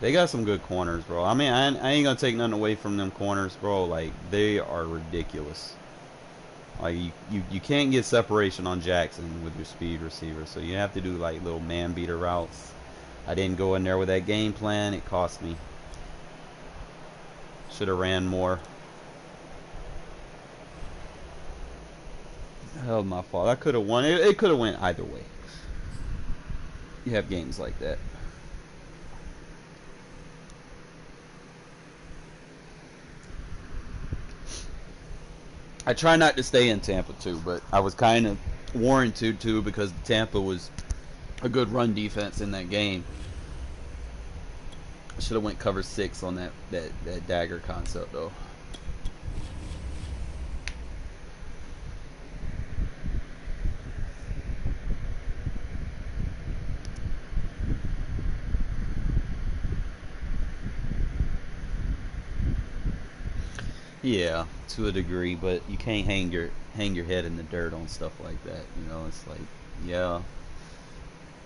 They got some good corners, bro. I mean, I ain't gonna take nothing away from them corners, bro. Like, they are ridiculous. Like, you can't get separation on Jackson with your speed receiver, so you have to do like little man beater routes. I didn't go in there with that game plan. It cost me. Should have ran more. Hell, my fault. I could have won. It could have went either way. You have games like that. I try not to stay in Tampa too, but I was kind of warranted to because Tampa was a good run defense in that game. I should have went cover 6 on that dagger concept though. Yeah, to a degree, but you can't hang your head in the dirt on stuff like that. You know, it's like, yeah,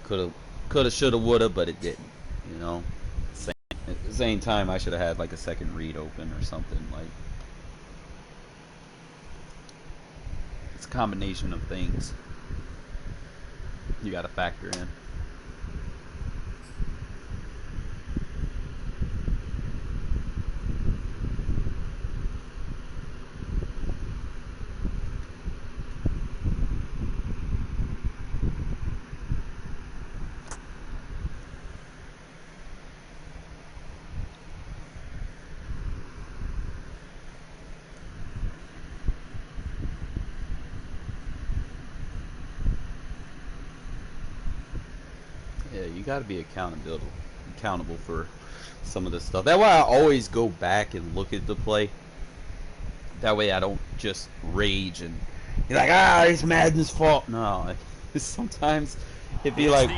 coulda, shoulda, woulda, but it didn't. You know, at the same time, I should have had like a second read open or something. Like, it's a combination of things you got to factor in. You got to be accountable for some of this stuff. That's why I always go back and look at the play. That way I don't just rage and be like, it's Madden's fault. No, sometimes it'd be like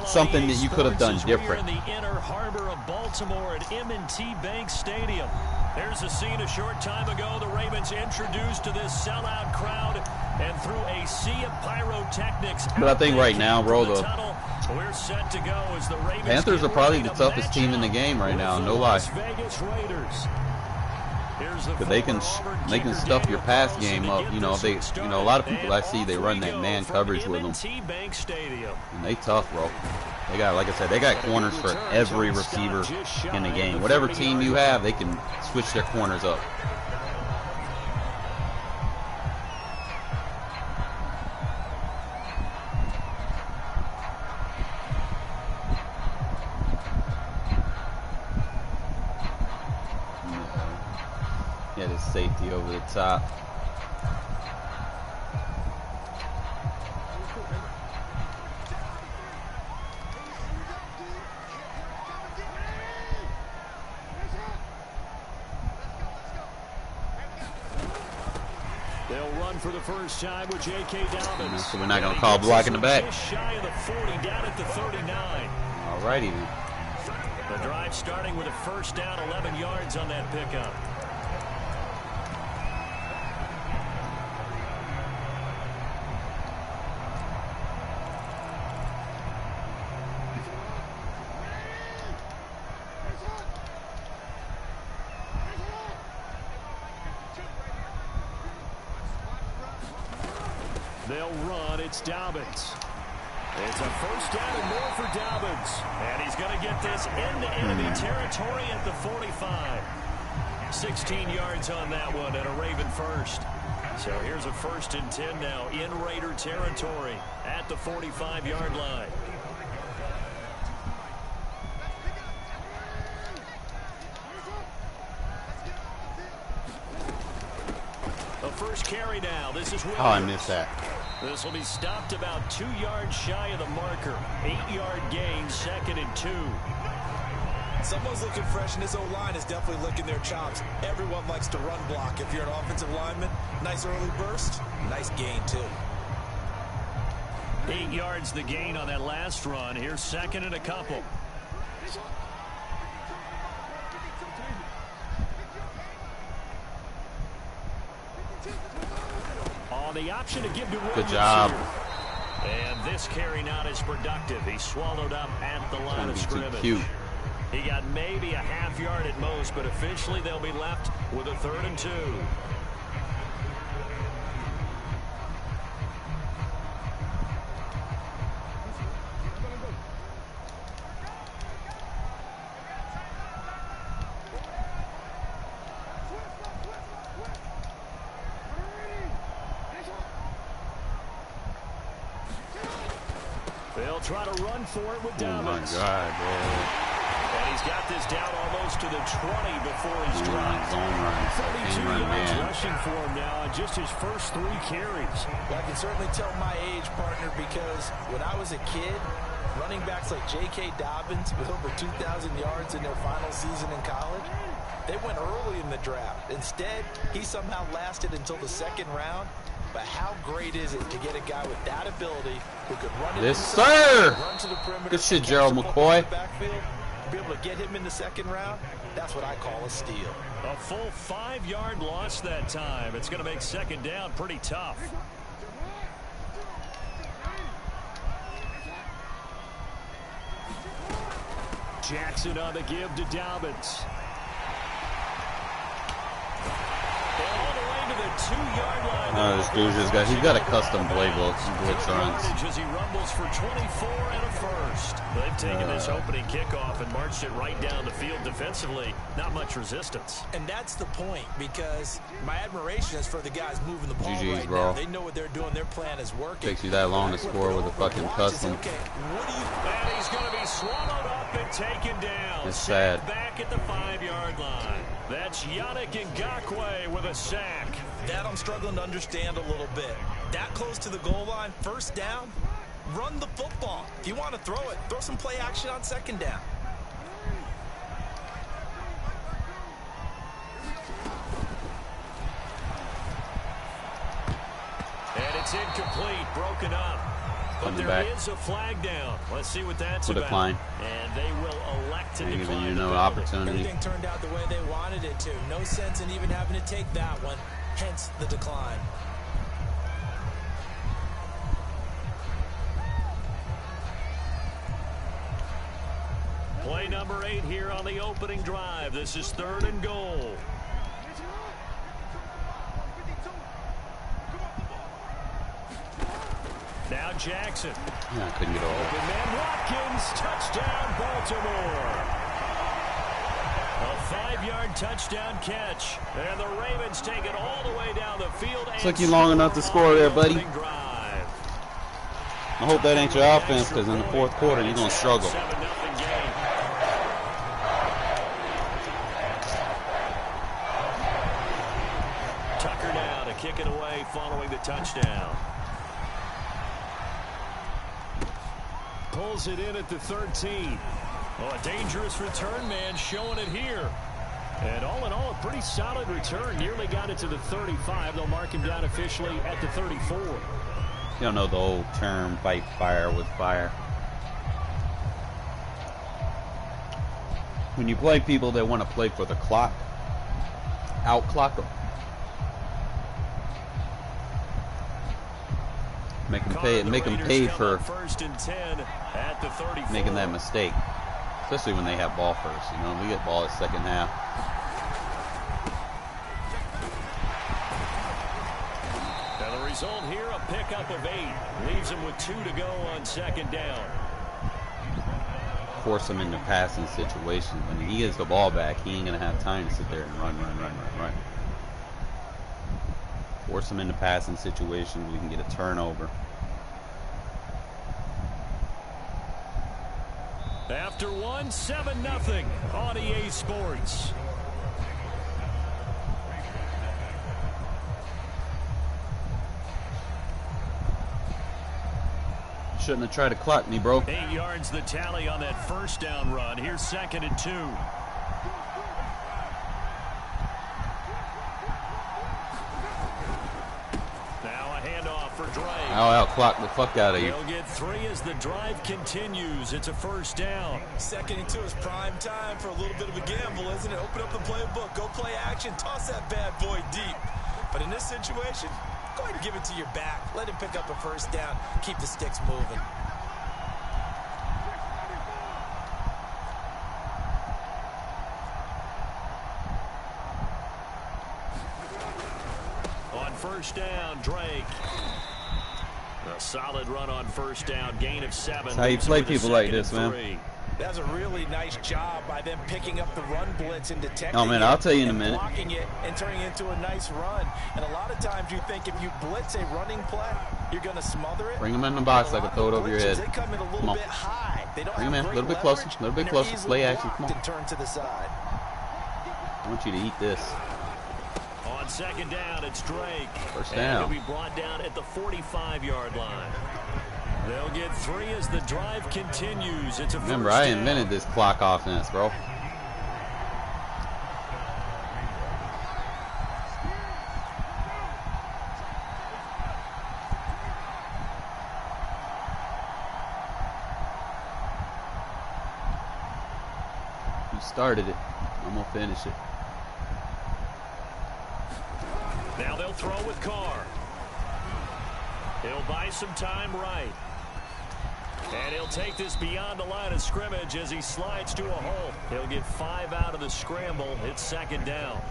something that you could have done different. In the inner harbor of Baltimore at M&T Bank Stadium. There's a scene a short time ago. The Ravens introduced to this sellout crowd and through a sea of pyrotechnics. But I think right now, bro, we're set to go as the Ravens Panthers are probably the toughest team in the game right now, no lie. Because they can stuff your pass game up. You know, a lot of people I see, they run that man coverage with them, and they tough, bro. They got, like I said, they got corners for every receiver in the game. Whatever team you have, they can switch their corners up. Get his safety over the top. They'll run for the first time with J.K. Dobbins. So we're not going to call blocking the back. Just shy of the 40, down at the 39. Alrighty then. The drive starting with a first down, 11 yards on that pickup. They'll run. It's Dobbins. It's a first down and more for Dobbins. And he's going to get this into enemy territory at the 45. 16 yards on that one and a Raven first. So here's a 1st and 10 now in Raider territory at the 45-yard line. The first carry now. This is Williams. Oh, I missed that. This will be stopped about 2 yards shy of the marker. 8-yard gain, 2nd and 2. Someone's looking fresh, and this O-line is definitely licking their chops. Everyone likes to run block. If you're an offensive lineman, nice early burst, nice gain, too. 8 yards the gain on that last run. Here's 2nd and a couple. On the option to give to Williams. Good job. Here. And this carry not as productive. He swallowed up at the line of scrimmage. Cute. He got maybe a half yard at most, but officially they'll be left with a 3rd and 2. They'll try to run for it with Dobbins. Oh, my God, bro. And he's got this down almost to the 20 before he's dropped. Zone run. 32 Game run, yards man. rushing for him now on just his first 3 carries. Well, I can certainly tell my age, partner, because when I was a kid, running backs like J.K. Dobbins with over 2,000 yards in their final season in college, they went early in the draft. Instead, he somehow lasted until the 2nd round. But how great is it to get a guy with that ability who could run it Yes, inside, sir. run to the perimeter, Good shit, catch Gerald the football McCoy. in the backfield, be able to get him in the 2nd round? That's what I call a steal. A full 5-yard loss that time. It's going to make 2nd down pretty tough. Jackson on the give to Dobbins. All the way to the 2-yard line. Oh, this dude just he's got a custom playbook. Blitz runs. As he rumbles for 24 and a first. They've taken this opening kickoff and marched it right down the field defensively. Not much resistance. And that's the point, because my admiration is for the guys moving the ball GG's, right bro. now. They know what they're doing. Their plan is working. Takes you that long to score with a fucking custom. Okay, what do you... And he's going to be swallowed up and taken down. It's sad. Back at the 5-yard line. That's Yannick Ngakoue with a sack. That I'm struggling to understand a little bit. That close to the goal line, 1st down, run the football. If you want to throw it, throw some play action on 2nd down. And it's incomplete, broken up. But Coming there back. is a flag down. Let's see what that's We'll about. decline. And they will elect to Ain't decline. giving you the no penalty. opportunity. Everything turned out the way they wanted it to. No sense in even having to take that one, hence the decline. Play number 8 here on the opening drive. This is 3rd and goal. Now Jackson. Yeah, I couldn't get all. Open man Watkins. Touchdown, Baltimore. A 5-yard touchdown catch. And the Ravens take it all the way down the field. Took you long enough to score there, buddy. Drive. I hope that ain't your offense, because in the 4th quarter, you're going to struggle. 7-0 game. Tucker now to kick it away following the touchdown. Pulls it in at the 13. Oh, a dangerous return man showing it here. And all in all, a pretty solid return. Nearly got it to the 35. They'll mark him down officially at the 34. You don't know the old term, fight fire with fire. When you play people that want to play for the clock, outclock them. Make them pay for making that mistake. Especially when they have ball first. You know, we get ball at 2nd half. And the result here, a pickup of 8. Leaves him with 2 to go on second down. Force him into passing situations. When he gets the ball back, he ain't going to have time to sit there and run. Force him into passing situations. We can get a turnover. After one, 7-0 on EA Sports. Shouldn't have tried to clock me, bro. 8 yards the tally on that first down run. Here's 2nd and 2. For Drake. I'll outclock the fuck out of you. He'll get 3 as the drive continues. It's a first down. 2nd and 2 is prime time for a little bit of a gamble, isn't it? Open up the playbook, go play action, toss that bad boy deep. But in this situation, go ahead and give it to your back. Let him pick up a first down. Keep the sticks moving. On first down, Drake. A solid run on first down, gain of 7. That's how you play people like this, man. That's a really nice job by them picking up the run blitz and detecting oh, man, I'll tell you in a minute. Blocking it and turning it into a nice run. And a lot of times you think if you blitz a running play, you're going to smother it. Bring him in the box. I can throw it over your head. They come in a little bit high. They don't Bring him in a little bit closer. A little bit closer. Play action. Come on. Turn to the side. I want you to eat this. On second down, it's Drake. First down. And he'll be brought down at the 45-yard line. They'll get 3 as the drive continues. It's a Remember, I invented this clock offense, bro. You started it. I'm going to finish it. Now they'll throw with Carr. He'll buy some time right. And he'll take this beyond the line of scrimmage as he slides to a hole. He'll get 5 out of the scramble. It's second down.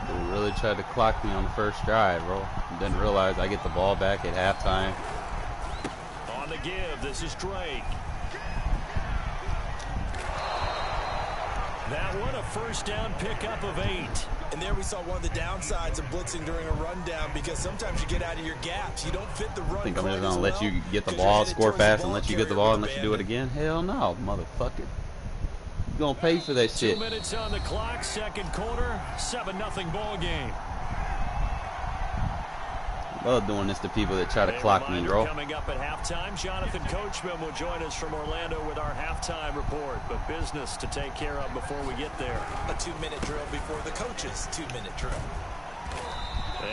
They really tried to clock me on the first drive, bro. Didn't realize I get the ball back at halftime. On the give, this is Drake. That one, a first down pickup of 8. And there we saw one of the downsides of blitzing during a rundown, because sometimes you get out of your gaps. You don't fit the run. I think I'm just going to let you get the ball, score fast, and let you get the ball and let you do it again? Hell no, motherfucker. You're going to pay for that shit. 2 minutes on the clock, second quarter, 7-0 ball game. Love doing this to people that try to clock me, bro. Coming up at halftime, Jonathan Coachman will join us from Orlando with our halftime report. But business to take care of before we get there. A 2-minute drill before the coach's 2-minute drill.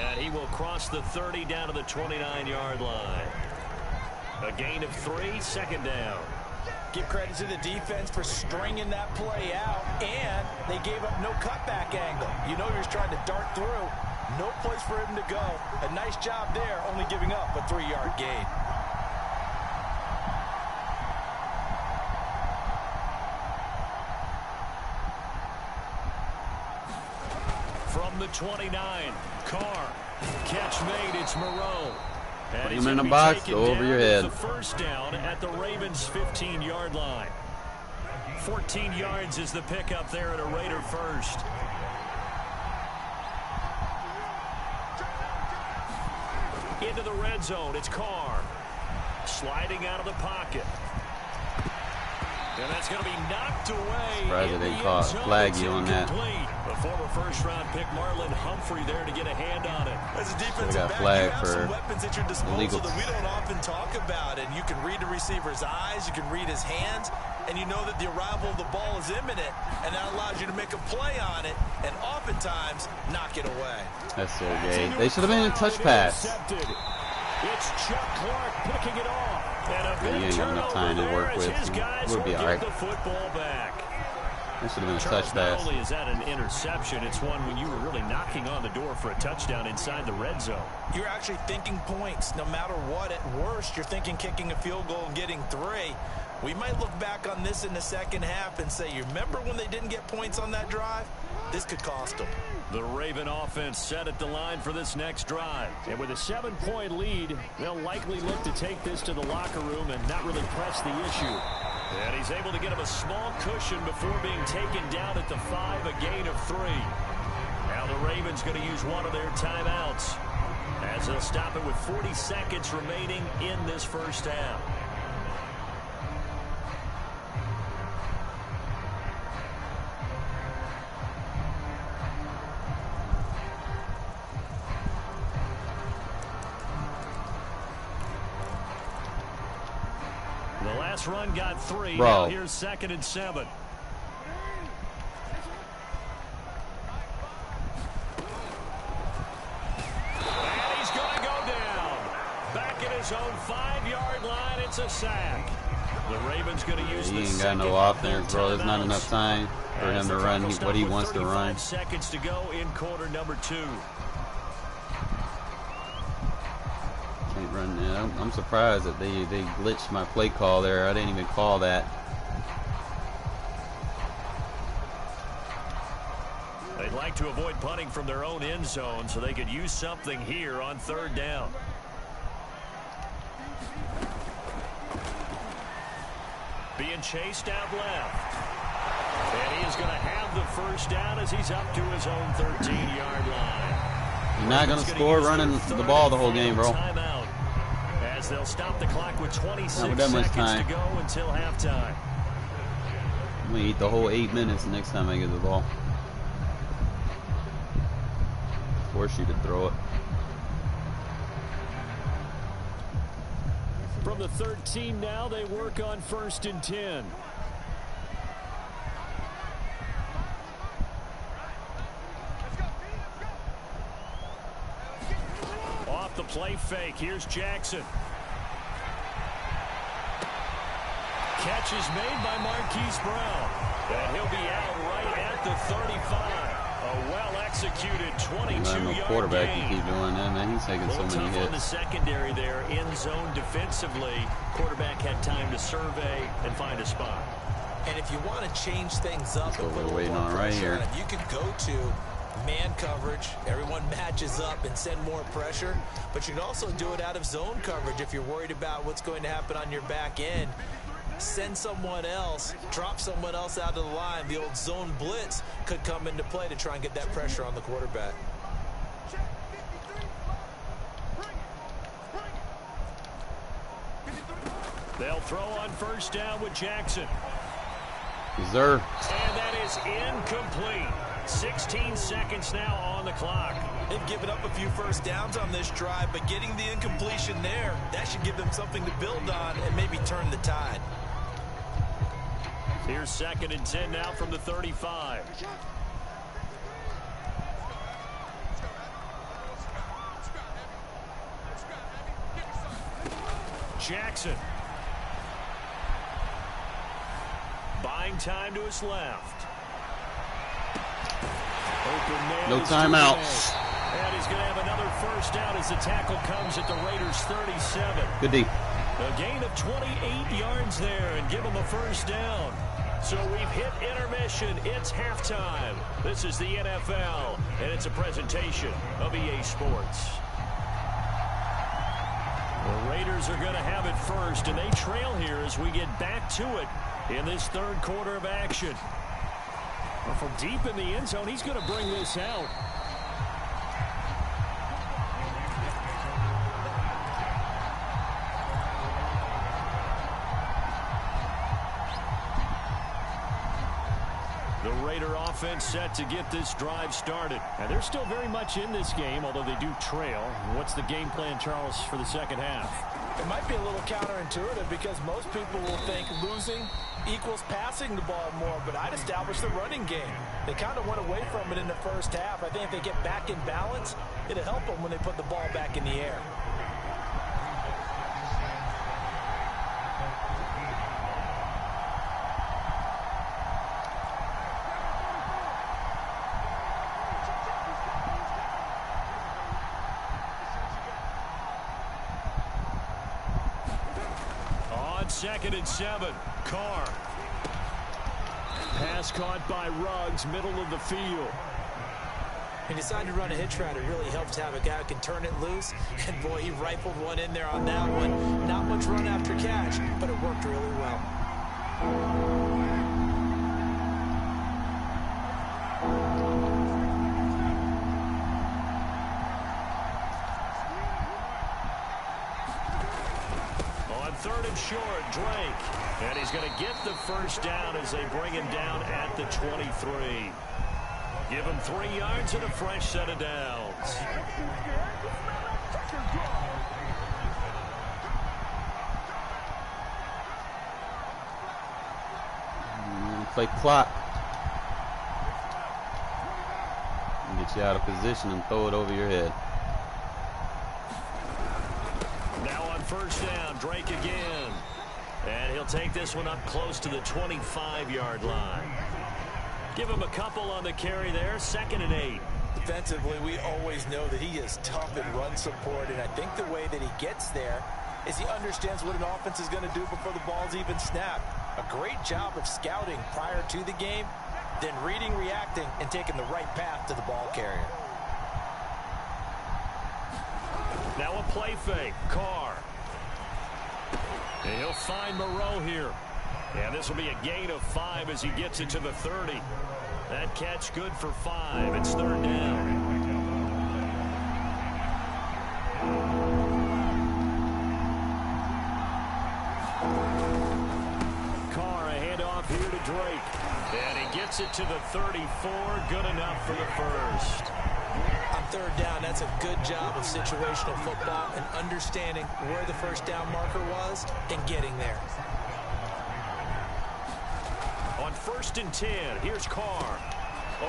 And he will cross the 30 down to the 29-yard line. A gain of 3, second down. Give credit to the defense for stringing that play out, and they gave up no cutback angle. You know you're just trying to dart through. No place for him to go. A nice job there, only giving up a 3-yard gain. From the 29, Carr. Catch made, it's Moreau. Put him in the box, go over your head. The first down at the Ravens' 15-yard line. 14 yards is the pickup there at a Raider first. Into the red zone, it's Carr. Sliding out of the pocket. And that's going to be knocked away. Surprised they didn't flag you on that. The former first-round pick Marlon Humphrey there to get a hand on it. As a defensive got back, flagged you have for some weapons at your disposal illegal. that we don't often talk about. And you can read the receiver's eyes, you can read his hands, and you know that the arrival of the ball is imminent, and that allows you to make a play on it, and oftentimes knock it away. That's so gay. They should have been in touch pass. It's Chuck Clark picking it off. And a big you ain't got enough time to work with. We'll be all right. The football back. That should have been a touch pass. Not only is that an interception, it's one when you were really knocking on the door for a touchdown inside the red zone. You're actually thinking points. No matter what, at worst, you're thinking kicking a field goal and getting 3. We might look back on this in the second half and say, you remember when they didn't get points on that drive? this could cost them. The Raven offense set at the line for this next drive. And with a 7-point lead, they'll likely look to take this to the locker room and not really press the issue. And he's able to get him a small cushion before being taken down at the 5, a gain of 3. Now the Ravens going to use one of their timeouts as they'll stop it with 40 seconds remaining in this first half. The last run got 3. Bro. Now here's 2nd and 7. And he's going to go down. Back at his own 5-yard line, it's a sack. The Ravens going to use He the ain't got no offense, bro. There's not enough time for him to run what he wants to run. 35 seconds to go in quarter number 2. Can't run. Yeah, I'm surprised that they glitched my play call there. I didn't even call that. They'd like to avoid punting from their own end zone so they could use something here on 3rd down. Being chased out left. And he is going to have the first down as he's up to his own 13-yard line. You're not going to score running the ball the whole game, bro. Timeout as they'll stop the clock with 26 Not with that much seconds time. to go until halftime. I'm going to eat the whole 8 minutes next time I get the ball. Force you to throw it. From the 13 now, they work on 1st and 10. Off the play fake, here's Jackson. Catch is made by Marquise Brown. And he'll be out right at the 35. A well-executed 22-yard No quarterback gain. can keep doing that, man. He's taking so many On the hits. secondary there, in zone defensively. Quarterback had time to survey and find a spot. And if you want to change things up, That's what and put a we're little waiting more on right pressure here. on it, you could go to man coverage. Everyone matches up and send more pressure. But you can also do it out of zone coverage if you're worried about what's going to happen on your back end. Send someone else, drop someone else out of the line. The old zone blitz could come into play to try and get that pressure on the quarterback. They'll throw on 1st down with Jackson. Yes, sir. And that is incomplete. 16 seconds now on the clock. They've given up a few first downs on this drive, but getting the incompletion there, that should give them something to build on and maybe turn the tide. Here's 2nd and 10 now from the 35. Jackson. Buying time to his left. Open man No is timeouts. And he's going to have another first down as the tackle comes at the Raiders' 37. Good D. A gain of 28 yards there and give them a first down. So we've hit intermission. It's halftime. This is the NFL, and it's a presentation of EA Sports. The Raiders are going to have it first, and they trail here as we get back to it in this 3rd quarter of action. Well, from deep in the end zone, he's going to bring this out. The Raider offense set to get this drive started. And they're still very much in this game, although they do trail. What's the game plan, Charles, for the 2nd half? It might be a little counterintuitive because most people will think losing equals passing the ball more, but I'd establish the running game. They kind of went away from it in the first half. I think if they get back in balance, it'll help them when they put the ball back in the air. On 2nd and 7, Carr. pass caught by Ruggs, middle of the field. He decided to run a hitch route. It really helps to have a guy who can turn it loose. And boy, he rifled one in there on that one. Not much run after catch, but it worked really well. On 3rd and short, Drake. And he's going to get the first down as they bring him down at the 23. Give him 3 yards and a fresh set of downs. Play clock. Get you out of position and throw it over your head. Now on 1st down, Drake again. And he'll take this one up close to the 25-yard line. Give him a couple on the carry there. 2nd and 8. Defensively, we always know that he is tough in run support, and I think the way that he gets there is he understands what an offense is going to do before the ball's even snapped. A great job of scouting prior to the game, then reading, reacting, and taking the right path to the ball carrier. Now a play fake. Carr. And he'll find Moreau here. And this will be a gain of 5 as he gets it to the 30. That catch good for 5. It's 3rd down. Carr, a handoff here to Drake. And he gets it to the 34. Good enough for the first. On 3rd down, that's a good job of situational football and understanding where the first down marker was and getting there. On 1st and 10, here's Carr.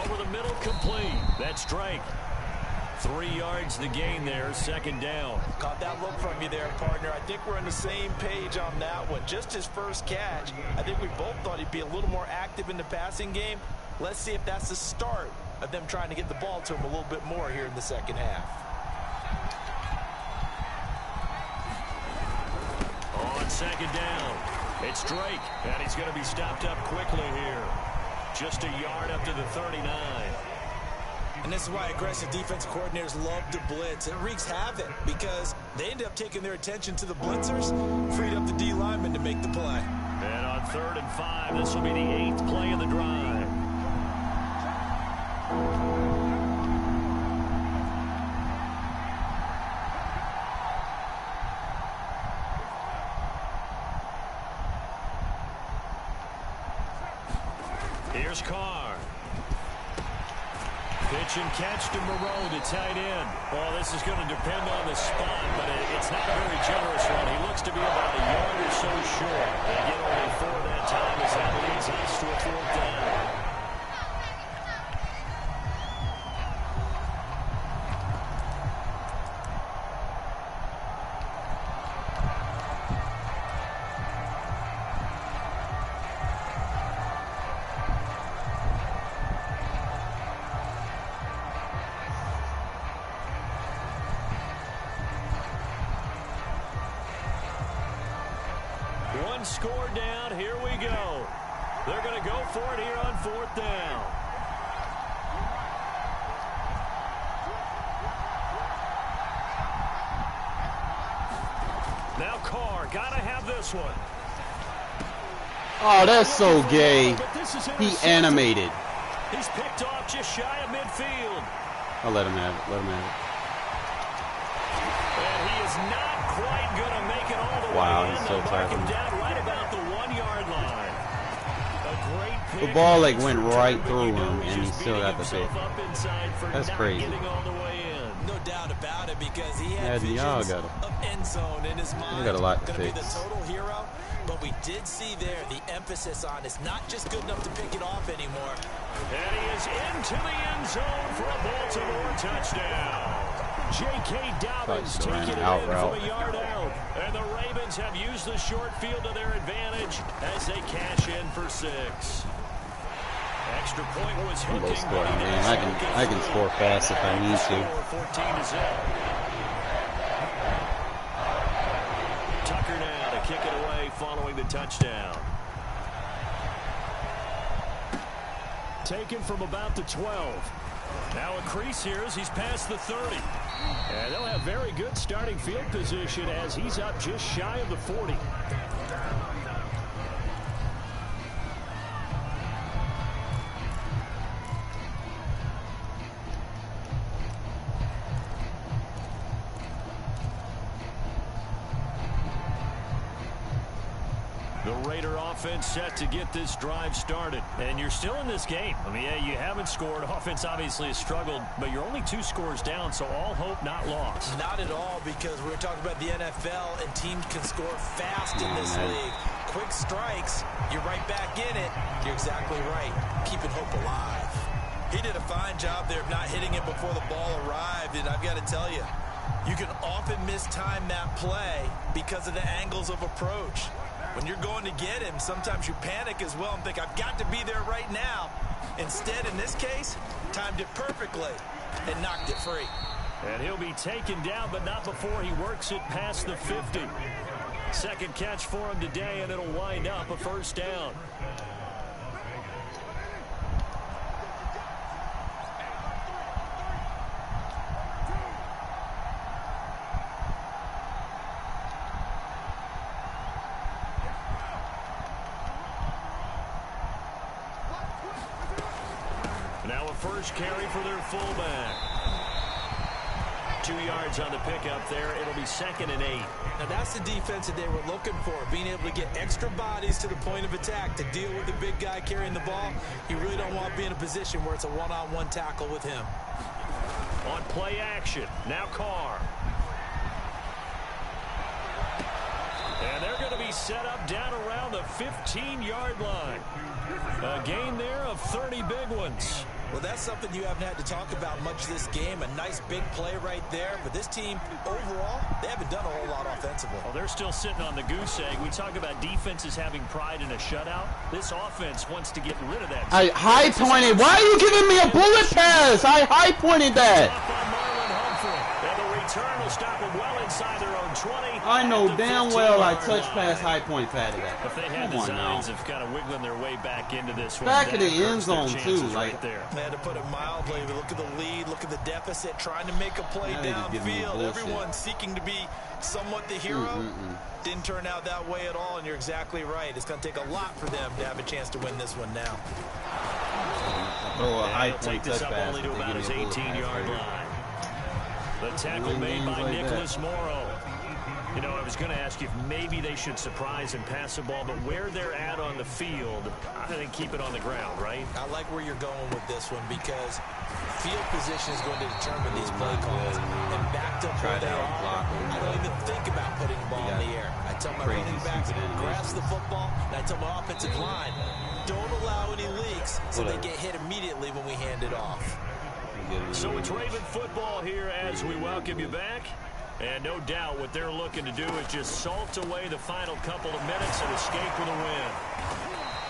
Over the middle, complete. That's Drake. 3 yards the gain there, 2nd down. Caught that look from you there, partner. I think we're on the same page on that one. Just his first catch. I think we both thought he'd be a little more active in the passing game. Let's see if that's the start of them trying to get the ball to him a little bit more here in the 2nd half. On 2nd down, it's Drake, and he's going to be stopped up quickly here. Just a yard up to the 39. And this is why aggressive defense coordinators love to blitz. It wreaks havoc because they end up taking their attention to the blitzers, freed up the D lineman to make the play. And on 3rd and 5, this will be the 8th play of the drive. Here's Carr. Pitch and catch to Moreau, the tight end. Well, this is going to depend on the spot, but it's not a very generous one. He looks to be about a yard or so short. They get only 4 that time as that leads us to a 4th down. One score down. Here we go. They're going to go for it here on 4th down. Now Carr, got to have this one. Oh, that's so gay. He animated. He's picked off just shy of midfield. I'll let him have it. Let him have And he is not quite going to make it all the Wow, way in. he's so They'll mark him tired. down right about the 1-yard line. A great it. pick. The ball like went right But through you know him, he's and he just still got beating the pick. himself up inside for That's not crazy. getting all the way in. No doubt about it because he Yeah, had y'all visions got it. of end zone in his mind. got a lot to Gonna be fix. the total hero, but we did see there the emphasis on it's not just good enough to pick it off anymore. And he is into the end zone for a Baltimore touchdown. J.K. Dobbins Thought he taking it ran out in route. from a yard out. And the Ravens have used the short field to their advantage as they cash in for 6. Extra point was I'm hooking. low scoring, man. I can score fast if I need to. 14-0. Tucker now to kick it away following the touchdown. taken from about the 12. Now a crease here as he's past the 30. And they'll have very good starting field position as he's up just shy of the 40. The Raider offense set to get this drive started. And you're still in this game. I mean, yeah, you haven't scored. Offense obviously has struggled, but you're only 2 scores down, so all hope not lost. Not at all, because we're talking about the NFL, and teams can score fast in this league. Quick strikes, you're right back in it. You're exactly right. Keeping hope alive. He did a fine job there of not hitting it before the ball arrived, and I've got to tell you, you can often mistime that play because of the angles of approach. When you're going to get him, sometimes you panic as well and think, I've got to be there right now. Instead, in this case, timed it perfectly and knocked it free. And he'll be taken down, but not before he works it past the 50. Second catch for him today, and it'll wind up a first down. Now a first carry for their fullback. 2 yards on the pickup there. It'll be 2nd and 8. Now that's the defense that they were looking for, being able to get extra bodies to the point of attack to deal with the big guy carrying the ball. You really don't want to be in a position where it's a one-on-one tackle with him. On play action, now Carr. And they're going to be set up down around the 15-yard line. A gain there of 30 big ones. Well, that's something you haven't had to talk about much this game. A nice big play right there. But this team, overall, they haven't done a whole lot offensively. Well, they're still sitting on the goose egg. We talk about defenses having pride in a shutout. This offense wants to get rid of that. I high-pointed. Why are you giving me a bullet pass? I high-pointed that. Stop on Marlon Humphrey. And the return will stop them well inside their own 20. I know damn well I touch pass high-point patted that. If they had designs of kind of wiggling their way back into this one. Back of the end zone, too. Right Like, there. They had to put it mildly. Look at the lead. Look at the deficit. Trying to make a play downfield. Everyone seeking to be somewhat the hero. Didn't turn out that way at all, and you're exactly right. It's going to take a lot for them to have a chance to win this one now. throw a high-point take this touch up pass. only to about his 18-yard line. The tackle made by Nicholas Morrow. You know, I was going to ask you if maybe they should surprise and pass the ball, but where they're at on the field, I think keep it on the ground, right? I like where you're going with this one because field position is going to determine these play calls. And backed up where they are, I don't even think about putting the ball in the air. I tell my running backs, grasp the football, and I tell my offensive line, don't allow any leaks so they get hit immediately when we hand it off. So it's Raven football here as we welcome you back. And no doubt what they're looking to do is just salt away the final couple of minutes and escape with a win.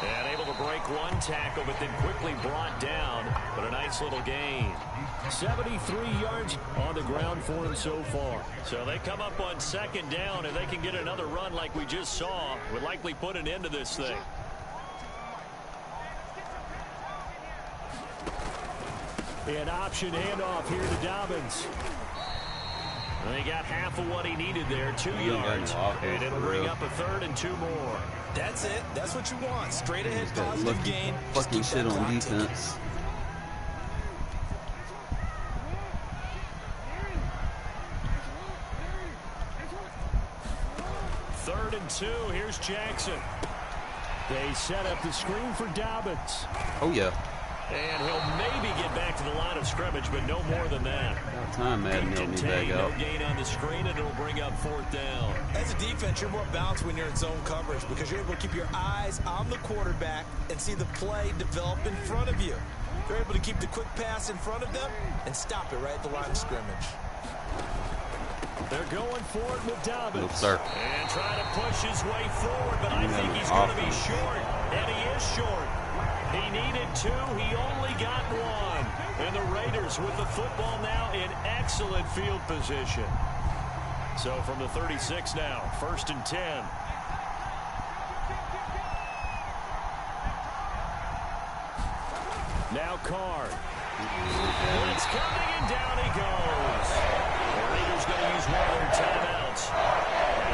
And able to break one tackle, but then quickly brought down. But a nice little gain. 73 yards on the ground for him so far. So they come up on 2nd down, and they can get another run like we just saw. Would likely put an end to this thing. An option handoff here to Dobbins. And he got half of what he needed there, 2 yards. And it'll bring up a 3rd and 2 more. That's it. That's what you want. Straight ahead positive gain. Fucking shit on defense. Third and 2. Here's Jackson. They set up the screen for Dobbins. Oh, yeah. And he'll maybe get back to the line of scrimmage, but no more than that. About time Madden helped me back No out. gain on the screen, and it'll bring up 4th down. As a defense, you're more balanced when you're in zone coverage because you're able to keep your eyes on the quarterback and see the play develop in front of you. They're able to keep the quick pass in front of them and stop it right at the line of scrimmage. They're going for it with Dobbins. Nope, sir. And trying to push his way forward, but I think he's going to be short. And he is short. He needed 2. He only got 1. And the Raiders with the football now in excellent field position. So from the 36 now, 1st and 10. Carr. Blitz coming, and down he goes. The Raiders going to use one of their timeouts,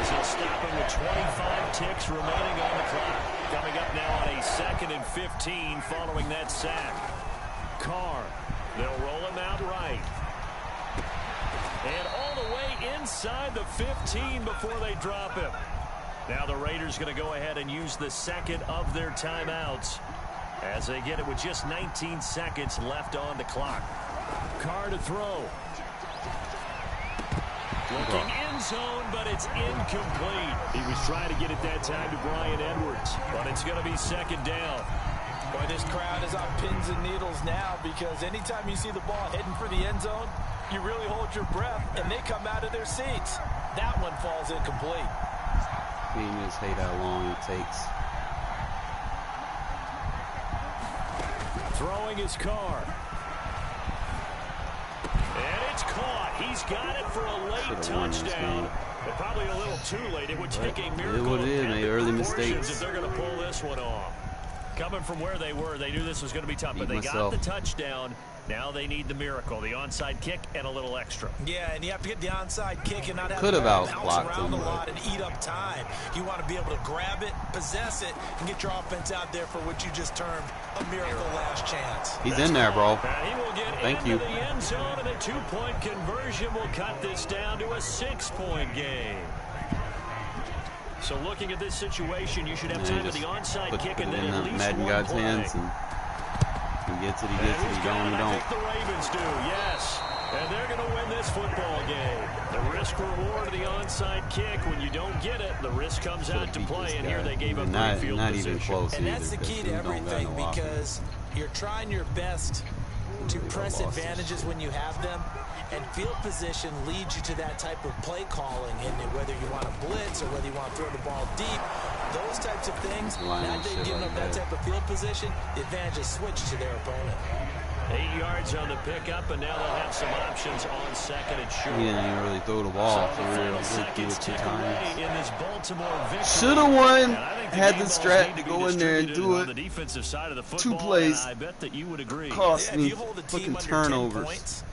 as he'll stop him with 25 ticks remaining on the clock. Coming up now on a 2nd and 15 following that sack. Carr. They'll roll him out right. And all the way inside the 15 before they drop him. Now the Raiders going to go ahead and use the 2nd of their timeouts as they get it with just 19 seconds left on the clock. Carr to throw. Looking end zone, but it's incomplete. He was trying to get it that time to Bryan Edwards, but it's going to be 2nd down. Boy, this crowd is on pins and needles now, because anytime you see the ball heading for the end zone, you really hold your breath, and they come out of their seats. That one falls incomplete. You just hate how long it takes. Throwing his Carr. And it's caught. He's got it for a late touchdown. But probably a little too late. It would take a miracle of early mistakes if they're going to pull this one off. Coming from where they were, they knew this was going to be tough, but they got the touchdown. Now they need the miracle, the onside kick and a little extra. Yeah, and you have to get the onside kick and not have to bounce around a lot and eat up time. You want to be able to grab it, possess it, and get your offense out there for what you just termed a miracle last chance. He's in there, bro. He will get into the end zone, and a 2-point conversion will cut this down to a 6-point game. So looking at this situation, you should have time to the onside kick and then at least Madden one God's play. hands, and he gets it, he don't, he don't. I think the Ravens do, yes. And they're going to win this football game. The risk reward of the onside kick, when you don't get it, the risk comes out to play, and here they gave up great field not position. even close And that's the key to everything, because you're trying your best to press advantages when you have them, and field position leads you to that type of play calling, and whether you want to blitz or whether you want to throw the ball deep, those types of things. Now they've given up that type of field position, the advantage is switched to their opponent. 8 yards on the pickup, and now they'll have some options on 2nd and short. He didn't even really throw the ball. So the final seconds tick away in this Baltimore victory. Should have won. Had the strat to go in there and do it. The defensive side of the Two football, plays. I bet that you would agree. Cost Yeah, me if you hold a team fucking under 10 turnovers. points,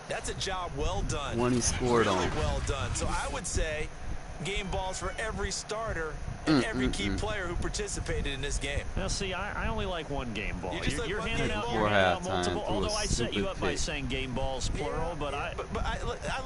that's a job well done. One he scored really on. well done. So I would say game balls for every starter and every key player who participated in this game. Now, see, I only like one game ball. You're one handing game out, ball? you're handing out Before multiple. halftime, Although I set you up by pick. saying game balls plural, but I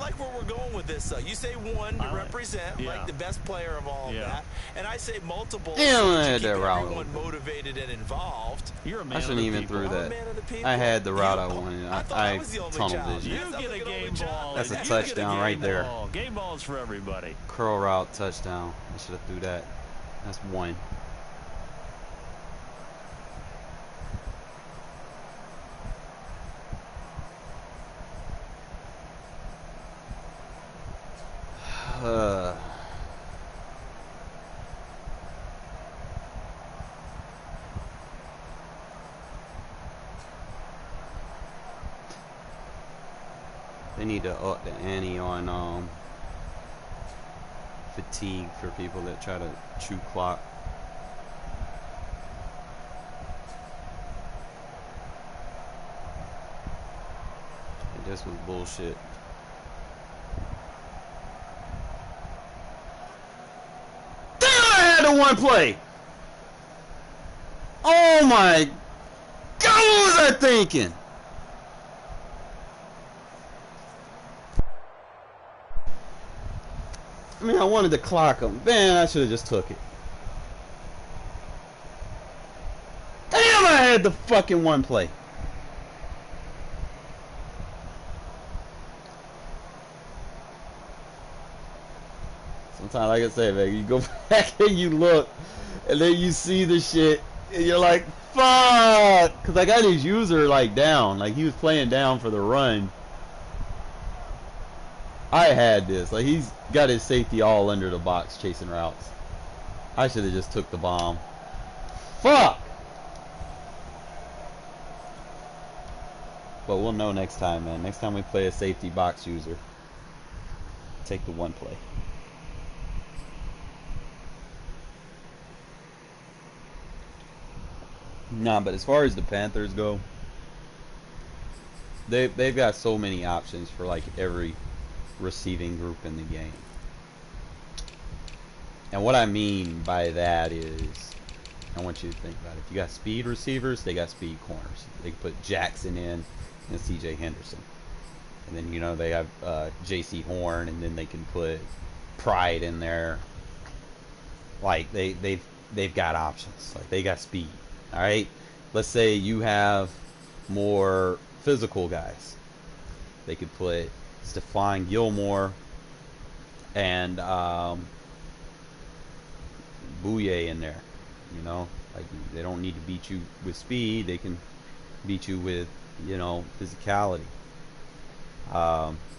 like where we're going with this. You say one to represent like the best player of all of that, and I say multiple Damn, so I that you had keep that route everyone open. motivated and involved. You're a man I shouldn't of the even people. threw I'm a that. man of the people. I had the route I wanted. I was the only tunnel child. vision. You get a game ball. That's a You touchdown get a right game there. ball. Game balls for everybody. Curl route touchdown. I should have threw that. That's one. They need to up the ante on fatigue for people that try to chew clock. And this was bullshit. Damn, I had the one play. Oh my God, what was I thinking? I mean, I wanted to clock him. Man, I should have just took it. Damn, I had the fucking one play. Sometimes, like I say, man, you go back and you look, and then you see the shit, and you're like, fuck! Because I got his user, like, down. Like, he was playing down for the run. I had this. Like, he's got his safety all under the box chasing routes. I should have just took the bomb. Fuck! But we'll know next time, man. Next time we play a safety box user, take the one play. Nah, but as far as the Panthers go, they've got so many options for like every receiving group in the game. And what I mean by that is, I want you to think about it. If you got speed receivers, they got speed corners. They can put Jackson in and C.J. Henderson. And then, you know, they have J.C. Horn, and then they can put Pride in there. Like, they've got options. Like, they got speed. All right? Let's say you have more physical guys. They could put Stephon Gilmore and Bouye in there. You know, like, they don't need to beat you with speed. They can beat you with, you know, physicality.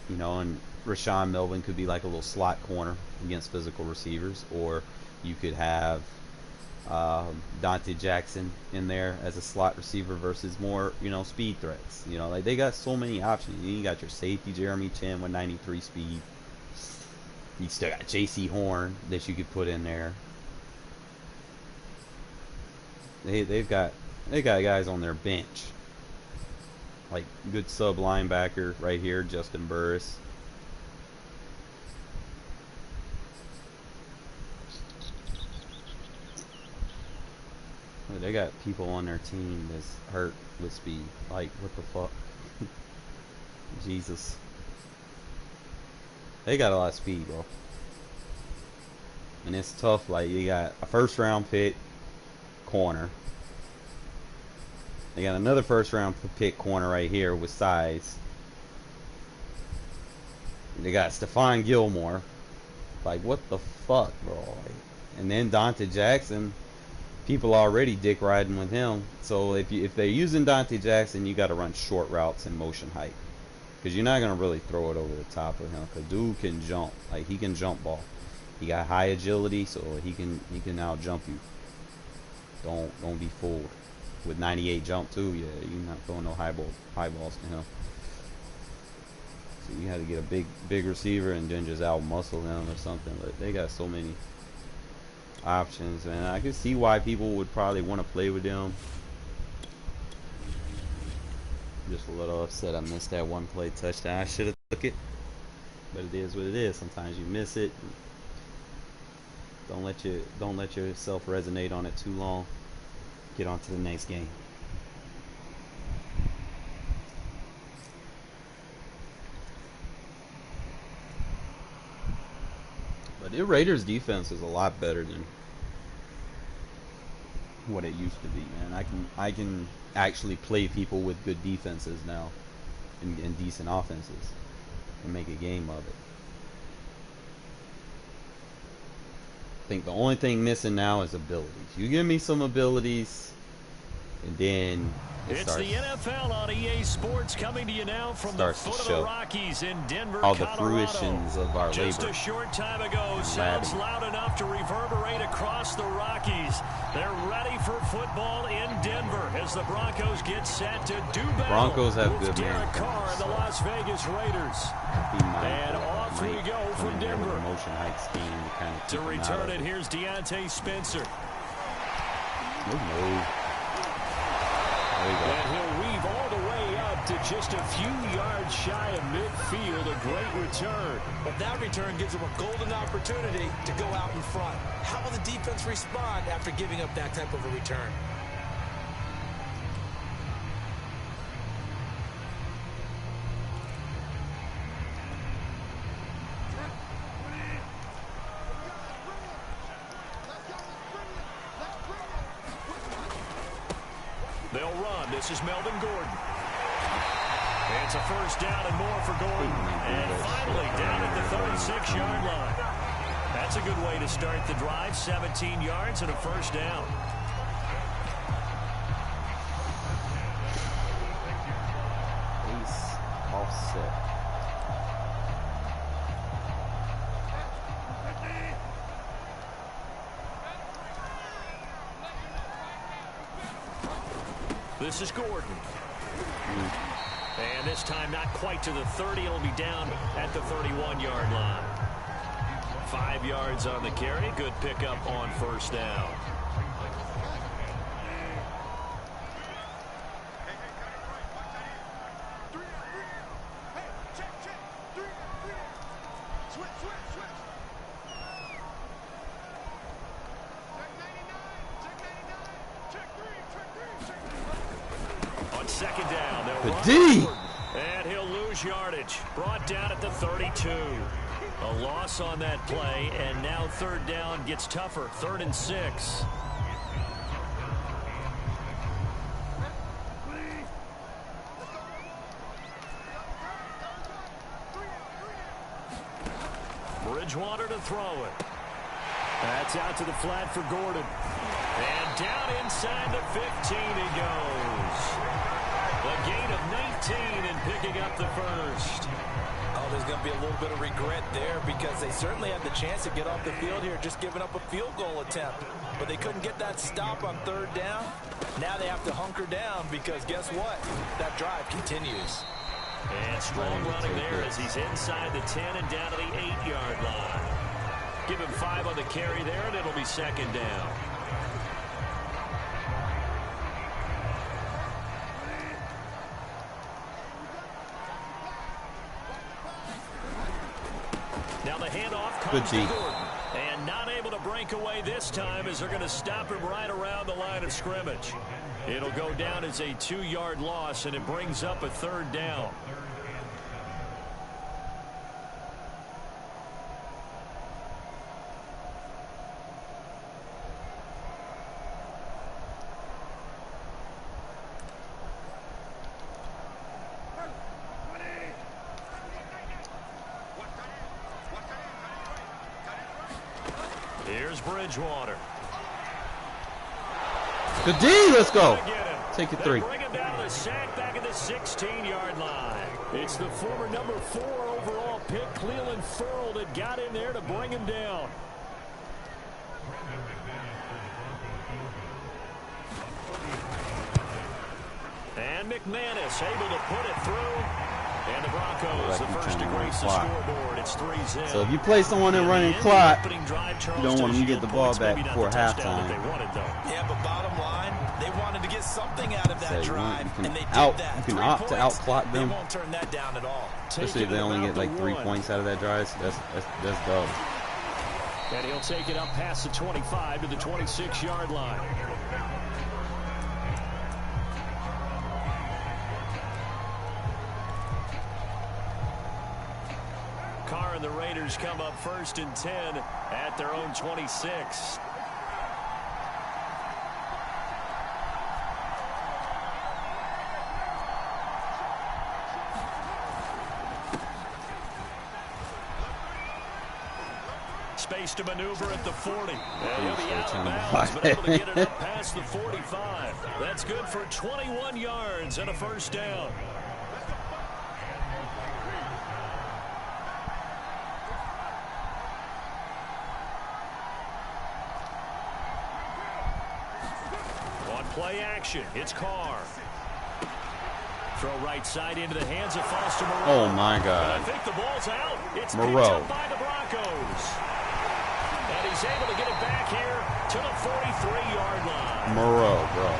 You know, and Rashawn Melvin could be like a little slot corner against physical receivers, or you could have Dante Jackson in there as a slot receiver versus more, you know, speed threats. You know, like, they got so many options. You got your safety Jeremy Chin with 93 speed. You still got J.C. Horn that you could put in there. They got guys on their bench, like good sub linebacker right here, Justin Burris. They got people on their team that's hurt with speed. Like, what the fuck? Jesus. They got a lot of speed, bro. And it's tough. Like, you got a first round pick corner. They got another first round pick corner right here with size. They got Stephon Gilmore. Like, what the fuck, bro? Like, and then Dante Jackson. People already dick riding with him. So if they're using Dante Jackson, you got to run short routes and motion height, because you're not gonna really throw it over the top of him. Because dude can jump. Like, he can jump ball. He got high agility, so he can out jump you. Don't be fooled. With 98 jump too, yeah, you're not throwing no high balls to him. So you had to get a big receiver and then just out muscle him or something. But they got so many options, and I can see why people would probably want to play with them. Just a little upset I missed that one play touchdown. I should have took it, but it is what it is. Sometimes you miss it. Don't let yourself resonate on it too long. Get on to the next game. But the Raiders defense is a lot better than what it used to be, man. I can actually play people with good defenses now and decent offenses and make a game of it. I think the only thing missing now is abilities. You give me some abilities, and then it's the NFL on EA Sports, coming to you now from the foot of the Rockies in Denver, all the Colorado. fruitions of our labor. Just a short time ago, sounds loud enough to reverberate across the Rockies. They're ready for football in Denver as the Broncos get set to do battle. Broncos have with good Derek Carr and the Las Vegas Raiders. And off we go from Denver. Motion height scheme to kind of to return it, here's Deontay Spencer. And he'll weave all the way up to just a few yards shy of midfield. A great return. But that return gives them a golden opportunity to go out in front. How will the defense respond after giving up that type of a return? They'll run. This is Melvin Gordon. It's a first down and more for Gordon. And finally down at the 36-yard line. That's a good way to start the drive. 17 yards and a first down. Ace offset. This is Gordon. And this time not quite to the 30. It'll be down at the 31-yard line. 5 yards on the carry. Good pickup on first down. On second down, they'll The run D. forward, and he'll lose yardage. Brought down at the 32. A loss on that play, and now third down gets tougher. 3rd and 6. Bridgewater to throw it. That's out to the flat for Gordon. And down inside the 15 he goes. A gain of 19 and picking up the first. Oh, there's going to be a little bit of regret there because they certainly had the chance to get off the field here, just giving up a field goal attempt. But they couldn't get that stop on third down. Now they have to hunker down because guess what? That drive continues. And strong running there as he's inside the 10 and down to the 8-yard line. Give him 5 on the carry there, and it'll be second down. Now the handoff comes to Gordon. And not able to break away this time as they're going to stop him right around the line of scrimmage. It'll go down as a 2-yard loss, and it brings up a third down. Here's Bridgewater. The D, let's go. Take it 3. Bring him down to the sack back at the 16-yard line. It's the former number 4 overall pick, Clelin Ferrell, that got in there to bring him down. And McManus able to put it through. And the Broncos, the first to grace the scoreboard. It's 3-0. So if you play someone in running clock, you don't want them to get the ball back before halftime. Yeah, but bottom line, they wanted to get something out of that drive, and they did that. You can opt to outclock them. They won't turn that down at all. Especially if they only get like 3 points out of that drive. So that's dope. And he'll take it up past the 25 to the 26-yard line. Carr and the Raiders come up 1st and 10 at their own 26. Space to maneuver at the 40. And he'll be out of bounds, but able to get it up past the 45. That's good for 21 yards and a first down. Play action. It's Carr. Throw right side into the hands of Foster Moreau. Oh, my God. I think the ball's out. It's Moreau. picked up by the Broncos. And he's able to get it back here to the 43-yard line. Moreau, bro.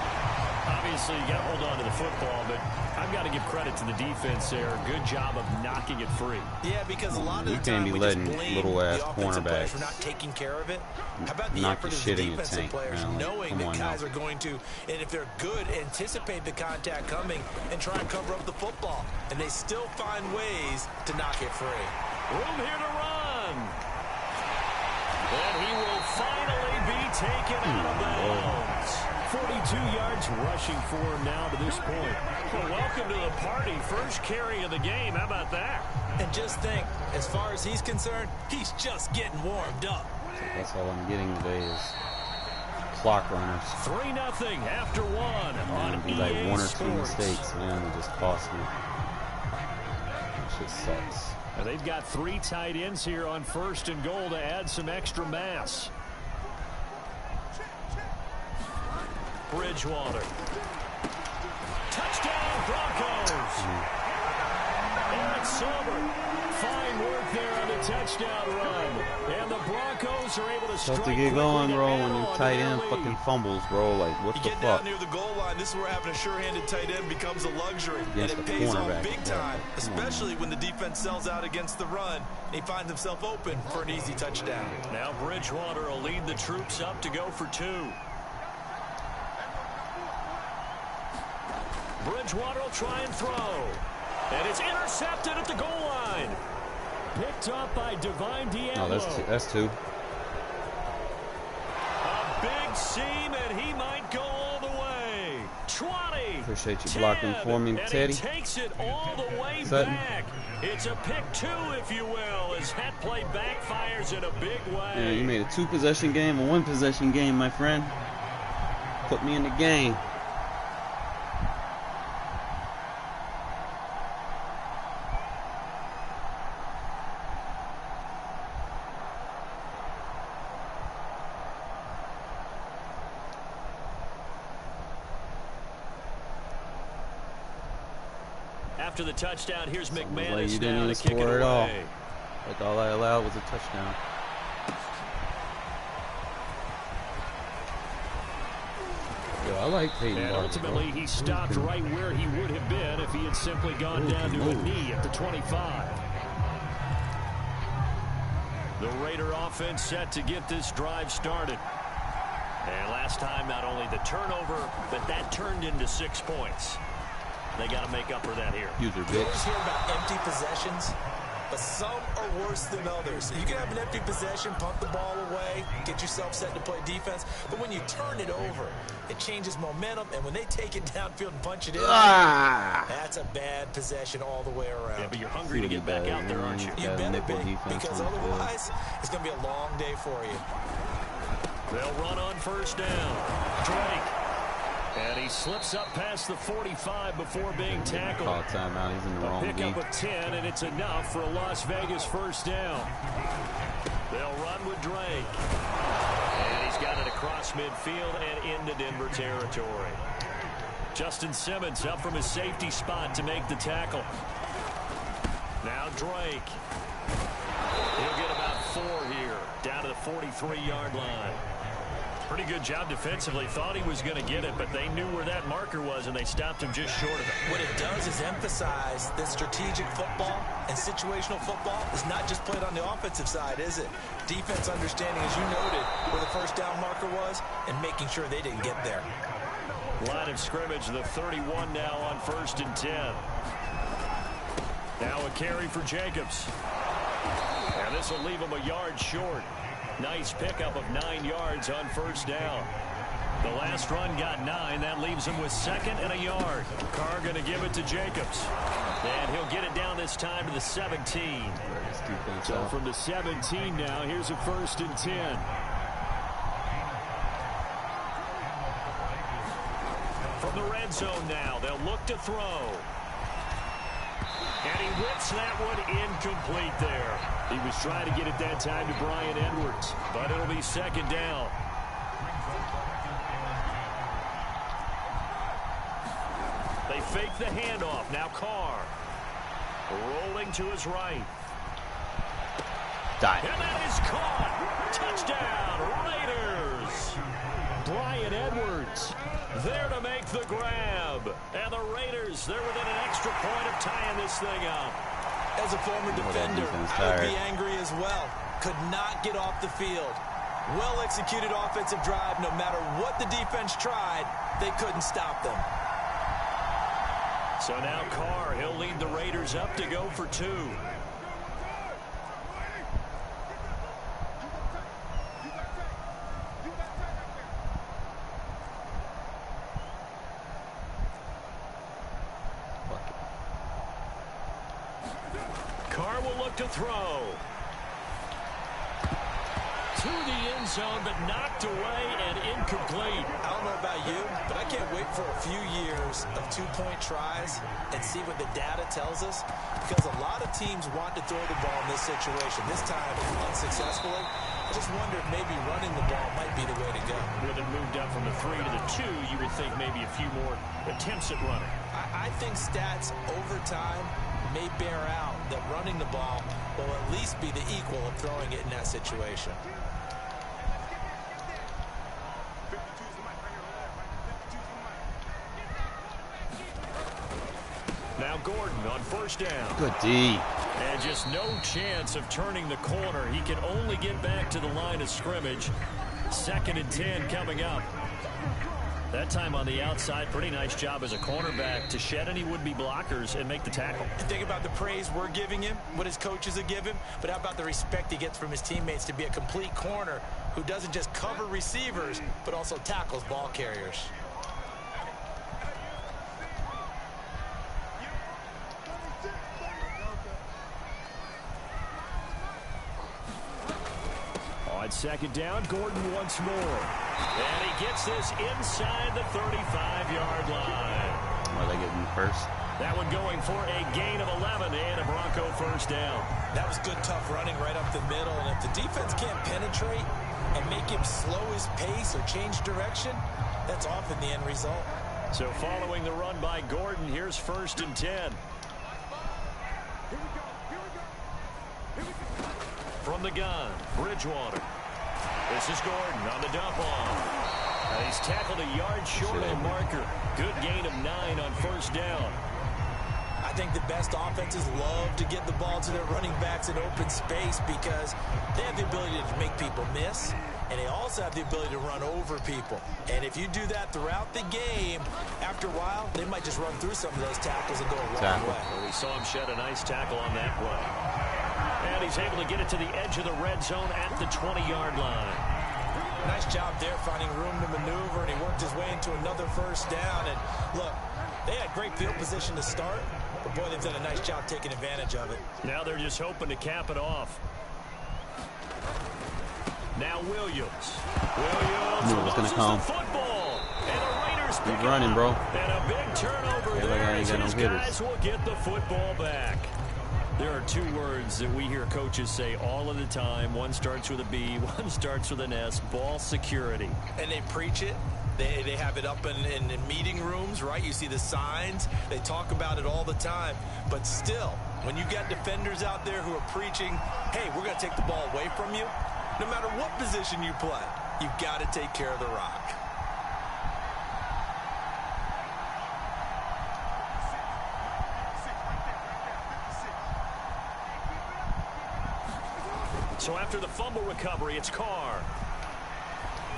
Obviously, you got to hold on to the football, but I've got to give credit to the defense there. Good job of knocking it free. Yeah, because a lot of the You time can't be we letting just blame little-ass the offensive players cornerbacks for not taking care of it. How about the knock effort the of shit the in your defensive tank, players, man. Like, knowing come that on guys now. are going to, and if they're good, anticipate the contact coming and try and cover up the football. And they still find ways to knock it free. Room here to run. And he will finally be taken out of bounds. 42 yards rushing for him now to this point. Well, welcome to the party. First carry of the game. How about that? And just think, as far as he's concerned, he's just getting warmed up. That's all I'm getting today is clock runners. 3-0 after one on It'd be like EA 1 or 2 Sports. mistakes, man. It just cost me. That shit sucks. Now they've got 3 tight ends here on 1st and goal to add some extra mass. Bridgewater. Touchdown, Broncos. Eric Silver. Fine work there on the touchdown run. And the Broncos are able to strike Tough to get going, bro, when your tight end lead. fucking fumbles, bro. Like, what You the get fuck? down near the goal line, this is where having a sure-handed tight end becomes a luxury. Against and it the pays off cornerback. big time, Yeah. especially when the defense sells out against the run, and he finds himself open for an easy touchdown. Now Bridgewater will lead the troops up to go for 2. Bridgewater will try and throw. And it's intercepted at the goal line. Picked up by Divine Diablo. No, that's 2. A big seam, and he might go all the way. 20. Appreciate you blocking for me, and Teddy. he takes it all the way Sutton. back. It's a pick 2, if you will, as that play backfires in a big way. Yeah, you made a 2-possession game, a 1-possession game, my friend. Put me in the game. After the touchdown, here's Like McManus you didn't now even to kick it score at all. away. Like all I allowed was a touchdown. Yo, I like Peyton And Barber, ultimately, bro. he stopped right where he would have been if he had simply gone down to a knee at the 25. The Raider offense set to get this drive started. And last time, not only the turnover, but that turned into 6 points. They got to make up for that here. User You bitch. always hear about empty possessions, but some are worse than others. You can have an empty possession, punt the ball away, get yourself set to play defense, but when you turn it over, it changes momentum, and when they take it downfield and punch it in, that's a bad possession all the way around. Yeah, but you're hungry to get back out there, aren't you? You Got a better nickel be, defense because on the field. otherwise, it's going to be a long day for you. They'll run on first down. Drake. And he slips up past the 45 before being tackled. Call timeout. He's in the A wrong game. pickup of 10, and it's enough for a Las Vegas first down. They'll run with Drake. And he's got it across midfield and into Denver territory. Justin Simmons up from his safety spot to make the tackle. Now Drake. He'll get about 4 here, down to the 43-yard line. Pretty good job defensively. Thought he was going to get it, but they knew where that marker was, and they stopped him just short of it. What it does is emphasize that strategic football and situational football is not just played on the offensive side, is it? Defense understanding, as you noted, where the first down marker was and making sure they didn't get there. Line of scrimmage, the 31 now on 1st and 10. Now a carry for Jacobs. And this will leave him a yard short. Nice pickup of 9 yards on first down. The last run got 9. That leaves him with 2nd and a yard. Carr going to give it to Jacobs. And he'll get it down this time to the 17. So from the 17 now, here's a 1st and 10. From the red zone now, they'll look to throw. And he whips that one incomplete there. He was trying to get it that time to Bryan Edwards. But it'll be 2nd down. They fake the handoff. Now Carr. Rolling to his right. Die. And that is caught. Touchdown, Raiders. Bryan Edwards. There to make the grab. And the Raiders, they're within an extra point of tying this thing up. As a former defender, I would be angry as well. Could not get off the field. Well-executed offensive drive. No matter what the defense tried, they couldn't stop them. So now Carr, he'll lead the Raiders up to go for 2. Carr will look to throw. To the end zone, but knocked away and incomplete. I don't know about you, but I can't wait for a few years of two-point tries and see what the data tells us, because a lot of teams want to throw the ball in this situation. This time, unsuccessfully. I just wonder if maybe running the ball might be the way to go. With it moved up from the 3 to the 2, you would think maybe a few more attempts at running. I think stats over time may bear out that running the ball will at least be the equal of throwing it in that situation. Now Gordon on first down. Good D. And just no chance of turning the corner. He can only get back to the line of scrimmage. 2nd and 10 coming up. That time on the outside, pretty nice job as a cornerback to shed any would-be blockers and make the tackle. And think about the praise we're giving him, what his coaches have given, but how about the respect he gets from his teammates to be a complete corner who doesn't just cover receivers, but also tackles ball carriers. On 2nd down, Gordon once more. And he gets this inside the 35-yard line. Are they getting first? That one going for a gain of 11 and a Bronco first down. That was good, tough running right up the middle. And if the defense can't penetrate and make him slow his pace or change direction, that's often the end result. So following the run by Gordon, here's 1st and 10. From the gun, Bridgewater. This is Gordon on the dump off. And he's tackled a yard short of the marker. Good gain of 9 on first down. I think the best offenses love to get the ball to their running backs in open space because they have the ability to make people miss, and they also have the ability to run over people. And if you do that throughout the game, after a while, they might just run through some of those tackles and go a long way. Well, we saw him shed a nice tackle on that play. And he's able to get it to the edge of the red zone at the 20-yard line. Nice job there finding room to maneuver, and he worked his way into another first down. And look, they had great field position to start, but boy, they've done a nice job taking advantage of it. Now they're just hoping to cap it off. Now Williams. Knew it was gonna come. Football. And the Raiders Keep running, bro. And a big turnover Yeah, there. I ain't got no These hitters. guys will get the football back. There are 2 words that we hear coaches say all of the time. One starts with a B, one starts with an S. Ball security. And they preach it. They have it up in meeting rooms, right? You see the signs. They talk about it all the time. But still, when you got defenders out there who are preaching, hey, we're going to take the ball away from you, no matter what position you play, you've got to take care of the rock. So after the fumble recovery, it's Carr.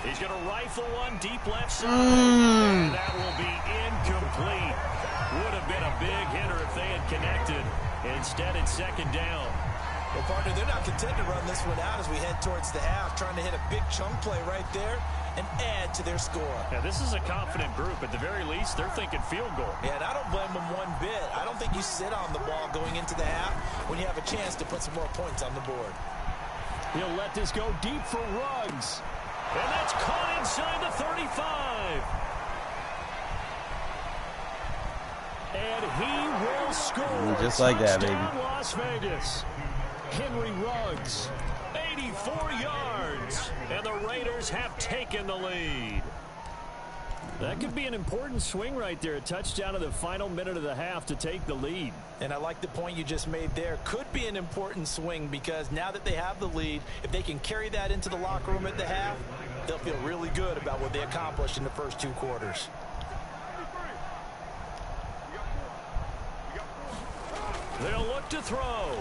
He's going to rifle one deep left side. And that will be incomplete. Would have been a big hitter if they had connected. Instead, it's 2nd down. Well, partner, they're not content to run this one out as we head towards the half, trying to hit a big chunk play right there and add to their score. Now, this is a confident group. At the very least, they're thinking field goal. Yeah, and I don't blame them one bit. I don't think you sit on the ball going into the half when you have a chance to put some more points on the board. He'll let this go deep for Ruggs. And that's caught inside the 35. And he will score. Just like that, baby. Touchdown, Las Vegas. Henry Ruggs, 84 yards. And the Raiders have taken the lead. That could be an important swing right there. A touchdown in the final minute of the half to take the lead. And I like the point you just made there. Could be an important swing because now that they have the lead, if they can carry that into the locker room at the half, they'll feel really good about what they accomplished in the first 2 quarters. They'll look to throw.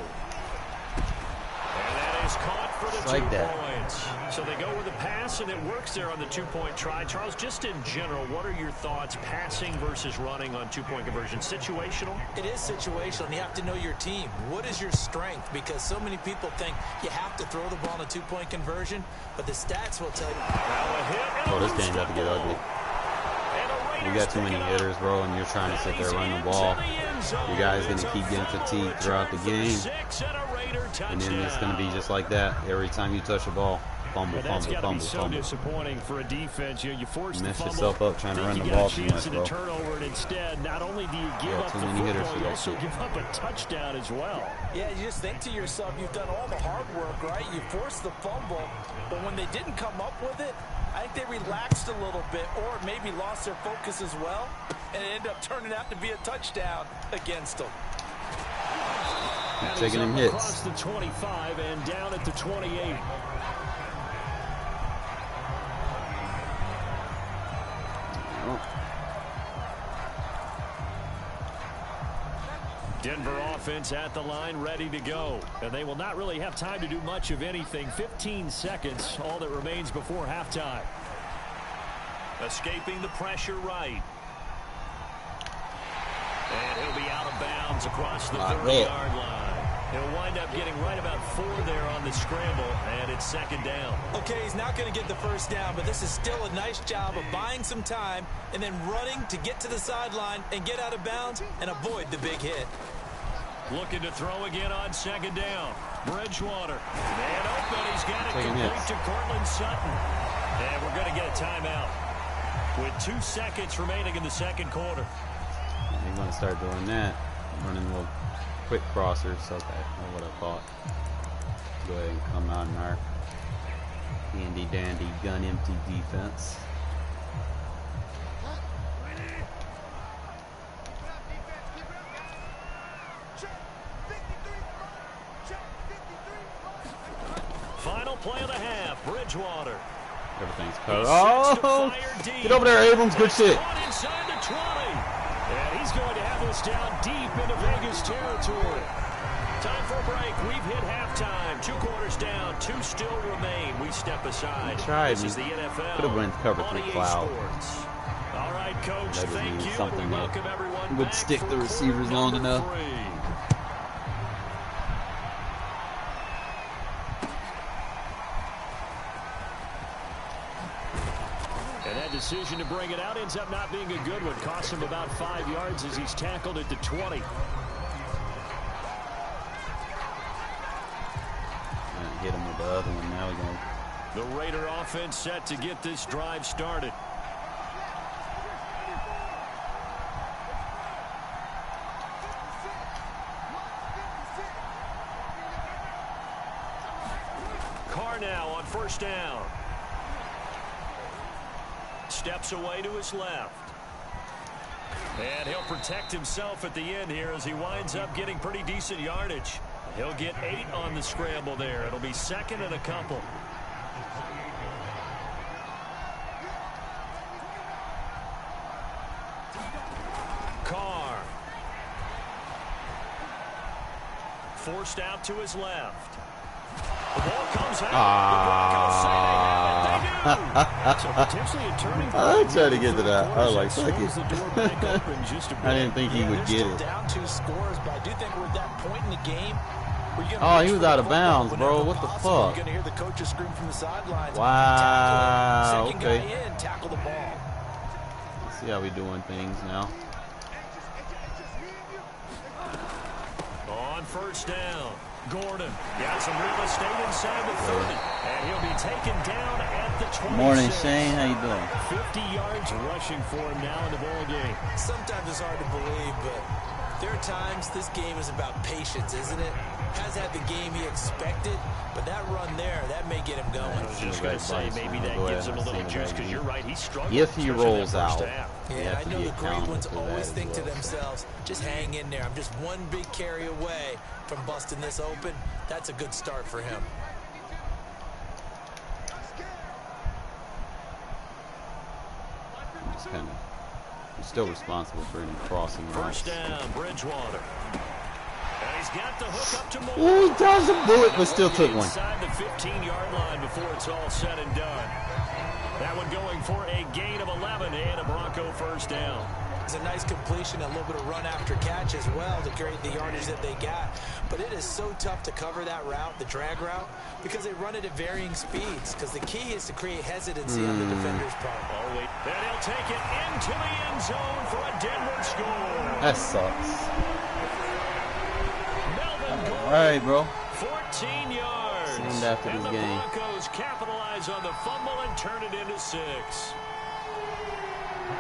And that is caught for the 2 points. So they go with a pass, and it works there on the 2-point try. Charles, just in general, what are your thoughts, passing versus running on 2-point conversion? Situational? It is situational, and you have to know your team. What is your strength? Because so many people think you have to throw the ball in a 2-point conversion, but the stats will tell you. Oh, this game's about to get ugly. You got too many hitters, bro, and you're trying to sit there and run the ball. You guys going to keep getting fatigued throughout the game. And then it's going to be just like that every time you touch the ball. Fumble, fumble, fumble, so disappointing for a defense. You force the fumble. Mess yourself up trying to run the ball too much, bro. Turnover, and instead, not only do you give up the football, you also give up a touchdown as well. Yeah, you just think to yourself, you've done all the hard work, right? You forced the fumble, but when they didn't come up with it, I think they relaxed a little bit or maybe lost their focus as well. and it ended up turning out to be a touchdown against them. Taking him hits. Across the 25 and down at the 28. Denver offense at the line, ready to go. And they will not really have time to do much of anything. 15 seconds, all that remains before halftime. Escaping the pressure right. And he'll be out of bounds across the 30-yard line. He'll wind up getting right about 4 there on the scramble, and it's second down. Okay, he's not going to get the first down, but this is still a nice job of buying some time and then running to get to the sideline and get out of bounds and avoid the big hit. Looking to throw again on second down. Bridgewater. And open. He's got it complete to Cortland Sutton. And we're going to get a timeout with 2 seconds remaining in the second quarter. You're going to start doing that. Running little quick crossers. Okay, that's what I thought. Go ahead and come out in our handy dandy gun empty defense. Final play of the half. Bridgewater. Everything's covered. Oh! Get over there, Abrams. Good shit. Inside the 20. And he's going to have this down deep into Vegas territory. Time for a break. We've hit halftime. 2 quarters down. 2 still remain. We step aside. This is the NFL. Could have went cover 3 cloud. All right, Coach. Thank you. Something Welcome everyone. Would stick the receivers long enough. 3. Decision to bring it out ends up not being a good one. Costs him about 5 yards as he's tackled at the 20. Hit him with the other one. Now we go. The Raider offense set to get this drive started. Carr now on first down. Steps away to his left. And he'll protect himself at the end here as he winds up getting pretty decent yardage. He'll get 8 on the scramble there. It'll be second and a couple. Carr. Forced out to his left. The ball comes out. So potentially a turning point. I tried to get to that. I was like, fuck it. I didn't think he would get it. Down 2 scores, but I do think we're at that point in the game. Oh, he was out of bounds, bro. What the fuck? You're going to hear the coaches scream from the sidelines. Wow. Second guy in, tackle the ball. Let's see how we doing things now. On first down. Gordon got some real estate inside the 30, and he'll be taken down at the 26. Morning, Shane. How you doing? 50 yards rushing for him now in the ball game. Sometimes it's hard to believe, but there are times this game is about patience, isn't it? Has had the game he expected, but that run there, that may get him going. I was just going to say, maybe that gives him a little juice, because you're right, he's struggling. If he rolls out. Yeah, I know the great ones always think to themselves, just hang in there. I'm just one big carry away from busting this open. That's a good start for him. He's still responsible for any crossing routes. First down, Bridgewater. And he's got the hook up to Moore. Ooh, he dodged a bullet, but still took one. Inside the 15-yard line before it's all said and done. That one going for a gain of 11 and a Bronco first down. It's a nice completion, a little bit of run after catch as well to create the yardage that they got. But it is so tough to cover that route, the drag route, because they run it at varying speeds. Because the key is to create hesitancy on the defender's part. Oh, wait. And he'll take it into the end zone for a Denver score. That sucks. Melvin All right, bro. 14 yards. Send after and this the game. Broncos capitalize on the fumble and turn it into 6.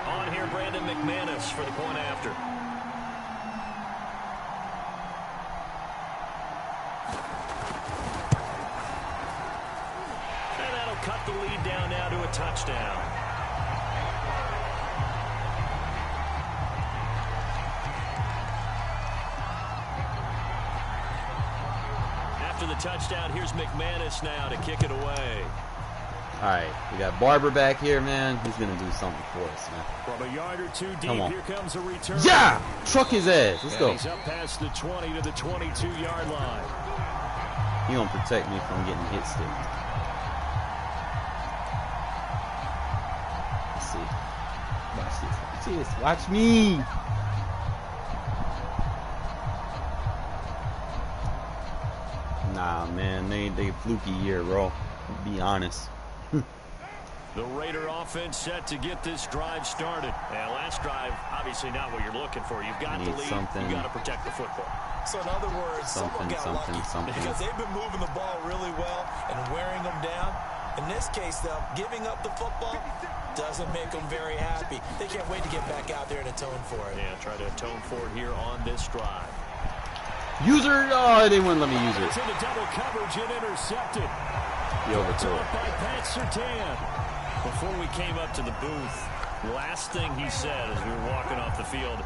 On here, Brandon McManus for the point after. And that'll cut the lead down now to a touchdown. the touchdown. Here's McManus now to kick it away. All right, we got Barber back here, man. He's gonna do something for us, man. From a yard or two deep, Come on. here comes a return. Yeah! Truck his ass. Let's And go. he's up past the 20 to the 22-yard line. He gonna protect me from getting hit still. Let's see. Watch this. Watch this. Watch me. Nah, man, they fluky year, bro. Be honest. The Raider offense set to get this drive started. And last drive, obviously not what you're looking for. You've got to Need lead. something. You've got to protect the football. So in other words, someone got lucky because they've been moving the ball really well and wearing them down. In this case, though, giving up the football doesn't make them very happy. They can't wait to get back out there and atone for it. Yeah, try to atone for it here on this drive. User, oh, they wouldn't let me use it. It's into double coverage and intercepted. He overthrew it. By Pat Surtain. Before we came up to the booth, last thing he said as we were walking off the field,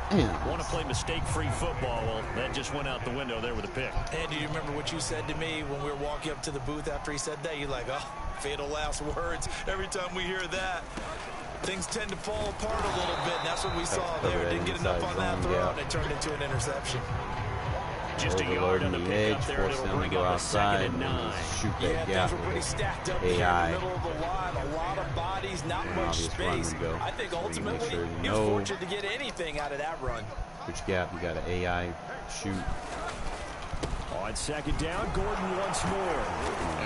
want to play mistake-free football. Well, that just went out the window there with a pick. And do you remember what you said to me when we were walking up to the booth after he said that? You're like, oh, fatal last words. Every time we hear that, things tend to fall apart a little bit. And that's what we saw there. Didn't get enough on that throw, and it turned into an interception. Just a yard on the edge, pickup there, force and it'll them to bring go up a outside, second and and 9. shoot that Yeah, gap things were pretty with stacked up AI. here in the middle of the line. A lot of bodies, not much obvious run space. would go. I think So you make ultimately sure you he was know fortunate to get anything out of that run. which gap you got an AI shoot. On second down, Gordon once more.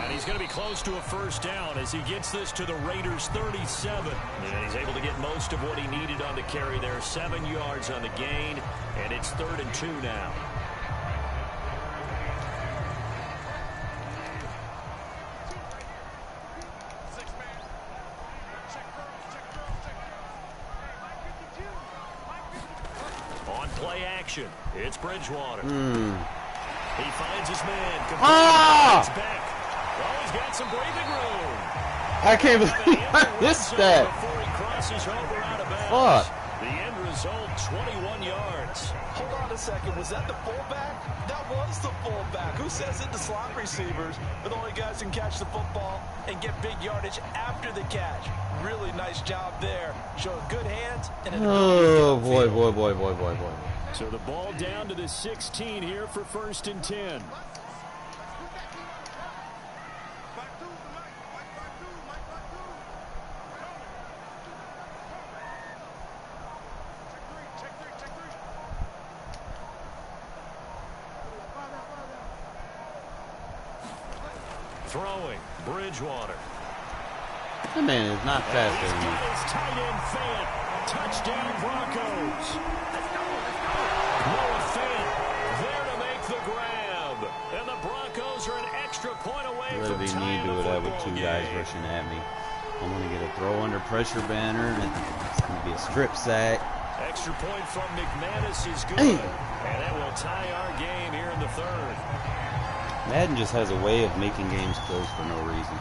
And he's going to be close to a first down as he gets this to the Raiders' 37. And he's able to get most of what he needed on the carry there. 7 yards on the gain, and it's 3rd and 2 now. On play action, it's Bridgewater. He finds his man. Ah! Back. Well, he's got some breathing room. I can't believe I missed that. Before he crosses over out of bounds. Fuck. The end result, 21 yards. Hold on a second. Was that the fullback? That was the fullback. Who says it? The slot receivers are the only guys who can catch the football and get big yardage after the catch. Really nice job there. Showing good hands and an Oh, ability to boy, downfield. boy. So the ball down to the 16 here for 1st and 10. Throwing, Bridgewater. That man is not faster He's than me. got his tight end Fant. Touchdown Broncos. Noah Fant there to make the grab. And the Broncos are an extra point away What do from they tying need to the do that with football 2 guys game. rushing at me? I'm gonna get a throw under pressure banner, and it's gonna be a strip sack. Extra point from McManus is good. Hey. And that will tie our game here in the 3rd. Madden just has a way of making games close for no reason.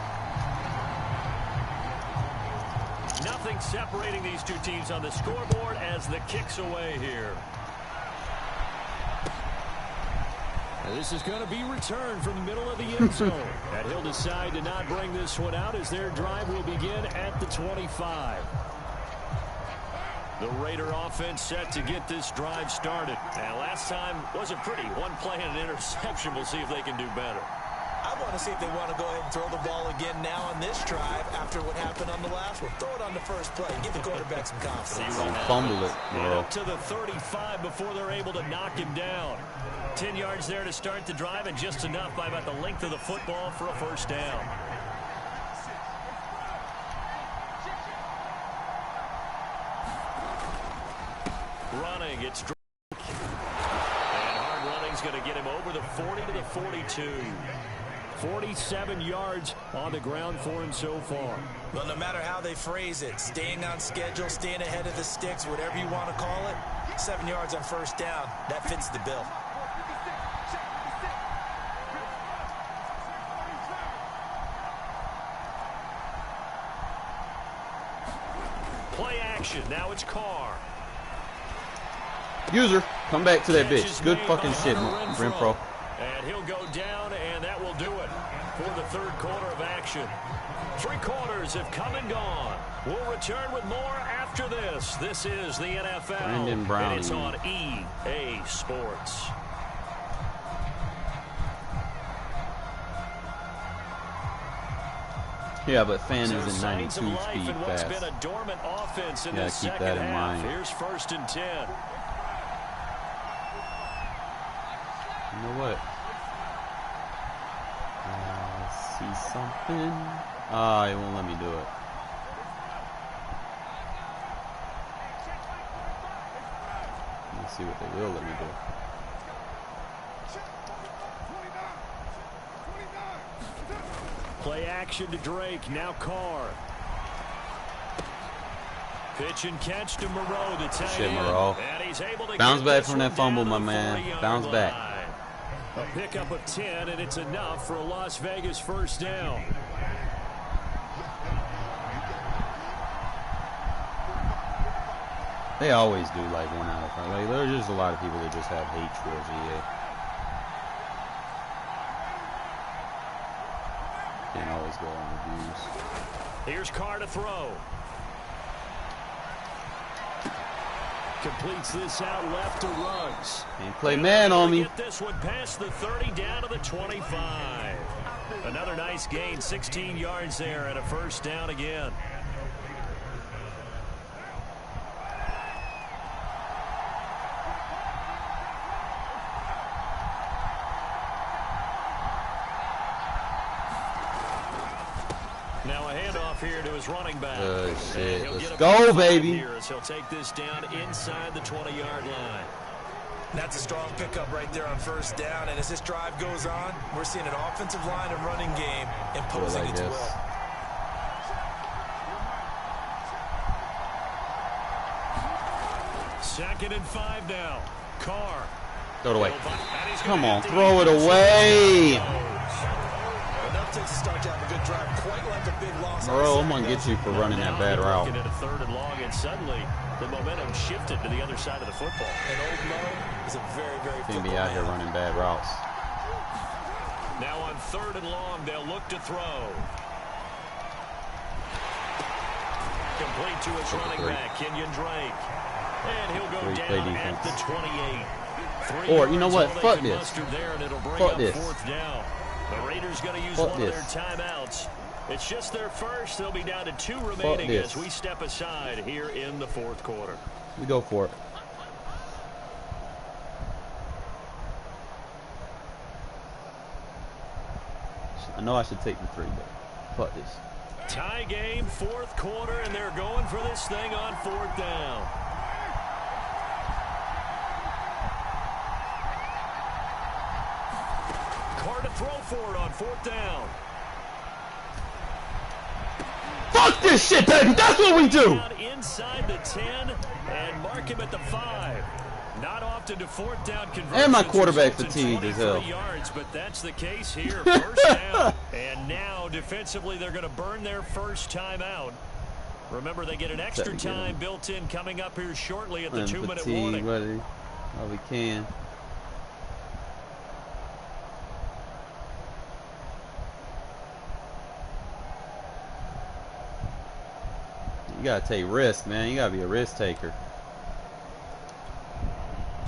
Nothing separating these two teams on the scoreboard as the kick's away here. And this is going to be returned from the middle of the end zone. And he'll decide to not bring this one out as their drive will begin at the 25. The Raider offense set to get this drive started. And last time wasn't pretty. 1 play and an interception. We'll see if they can do better. I want to see if they want to go ahead and throw the ball again now on this drive after what happened on the last one. Throw it on the first play. Give the quarterback some confidence. Don't fumble it, And bro. up to the 35 before they're able to knock him down. 10 yards there to start the drive, and just enough by about the length of the football for a first down. Running, it's Drake. And hard running's going to get him over the 40 to the 42. 47 yards on the ground for him so far. Well, no matter how they phrase it, staying on schedule, staying ahead of the sticks, whatever you want to call it, 7 yards on first down, that fits the bill. Play action, now it's Carr. User, come back to that Catch bitch. is Good made fucking by shit, Hunter Renfro. And he'll go down, and And that will do it for the third quarter of action. 3 quarters have come and gone. We'll return with more after this. This is the NFL, Brandon Browning. and it's on EA Sports. Yeah, but fan So is in signs of 92 life speed in what's fast. been a dormant offense in Yeah, the keep second that in half. mind. Here's 1st and 10. You know what? See something? Ah, it won't let me do it. Let's see what they will let me do. Play action to Drake. Now Carr. Pitch and catch to Moreau, the tight Shit, end. Moreau. And he's able to Bounce get back this from one that fumble, down to my the man. 40-yard Bounce back. line. A pickup of 10, and it's enough for a Las Vegas first down. They always do like 1 out of 5. Like, there's just a lot of people that just have hate towards EA. Can't always go on reviews. Here's Carr to throw. Completes this out left to Ruggs. Can't play man on me. Get this one past the 30 down to the 25. Another nice gain, 16 yards there and a first down again. Now a handoff here to his running back. Oh, shit. He'll Let's get a go, big baby. here as he'll take this down inside the 20-yard line. That's a strong pickup right there on first down. And as this drive goes on, we're seeing an offensive line and running game imposing like its this. will. Second and 5 now. Carr. Throw it away. And he's Come gonna on, have to throw eat it this. away. Enough takes to start to have a good drive, quite like a big loss. Bro, I'm going to get you for running that bad route. Looking at a 3rd and long, and suddenly the momentum shifted to the other side of the football. And Old Mo is a very, very Can't be football out here man. running bad routes. Now on 3rd and long, they'll look to throw. Complete to his running back, Kenyon Drake. And he'll go down at the 28. Or, you know what? Fuck this. There, and it'll bring Fuck up this. 4th down. The Raiders going to use Fuck one this. of their timeouts. It's just their first. They'll be down to 2 remaining this. as we step aside here in the 4th quarter. We go for it. I know I should take the 3, but fuck this. Tie game, 4th quarter, and they're going for this thing on 4th down. Carr to throw for it on 4th down. Fuck this shit, baby! That's what we do! Down inside the 10 and mark him at the 5. Not often to 4th down conversions. And my quarterback result in fatigued as hell. 23 yards, but that's the case here. First down. And now defensively they're going to burn their first time out. Remember, they get an extra time built in coming up here shortly at the 2-minute warning. Buddy. Oh, we can. You gotta take risks, man. You gotta be a risk taker.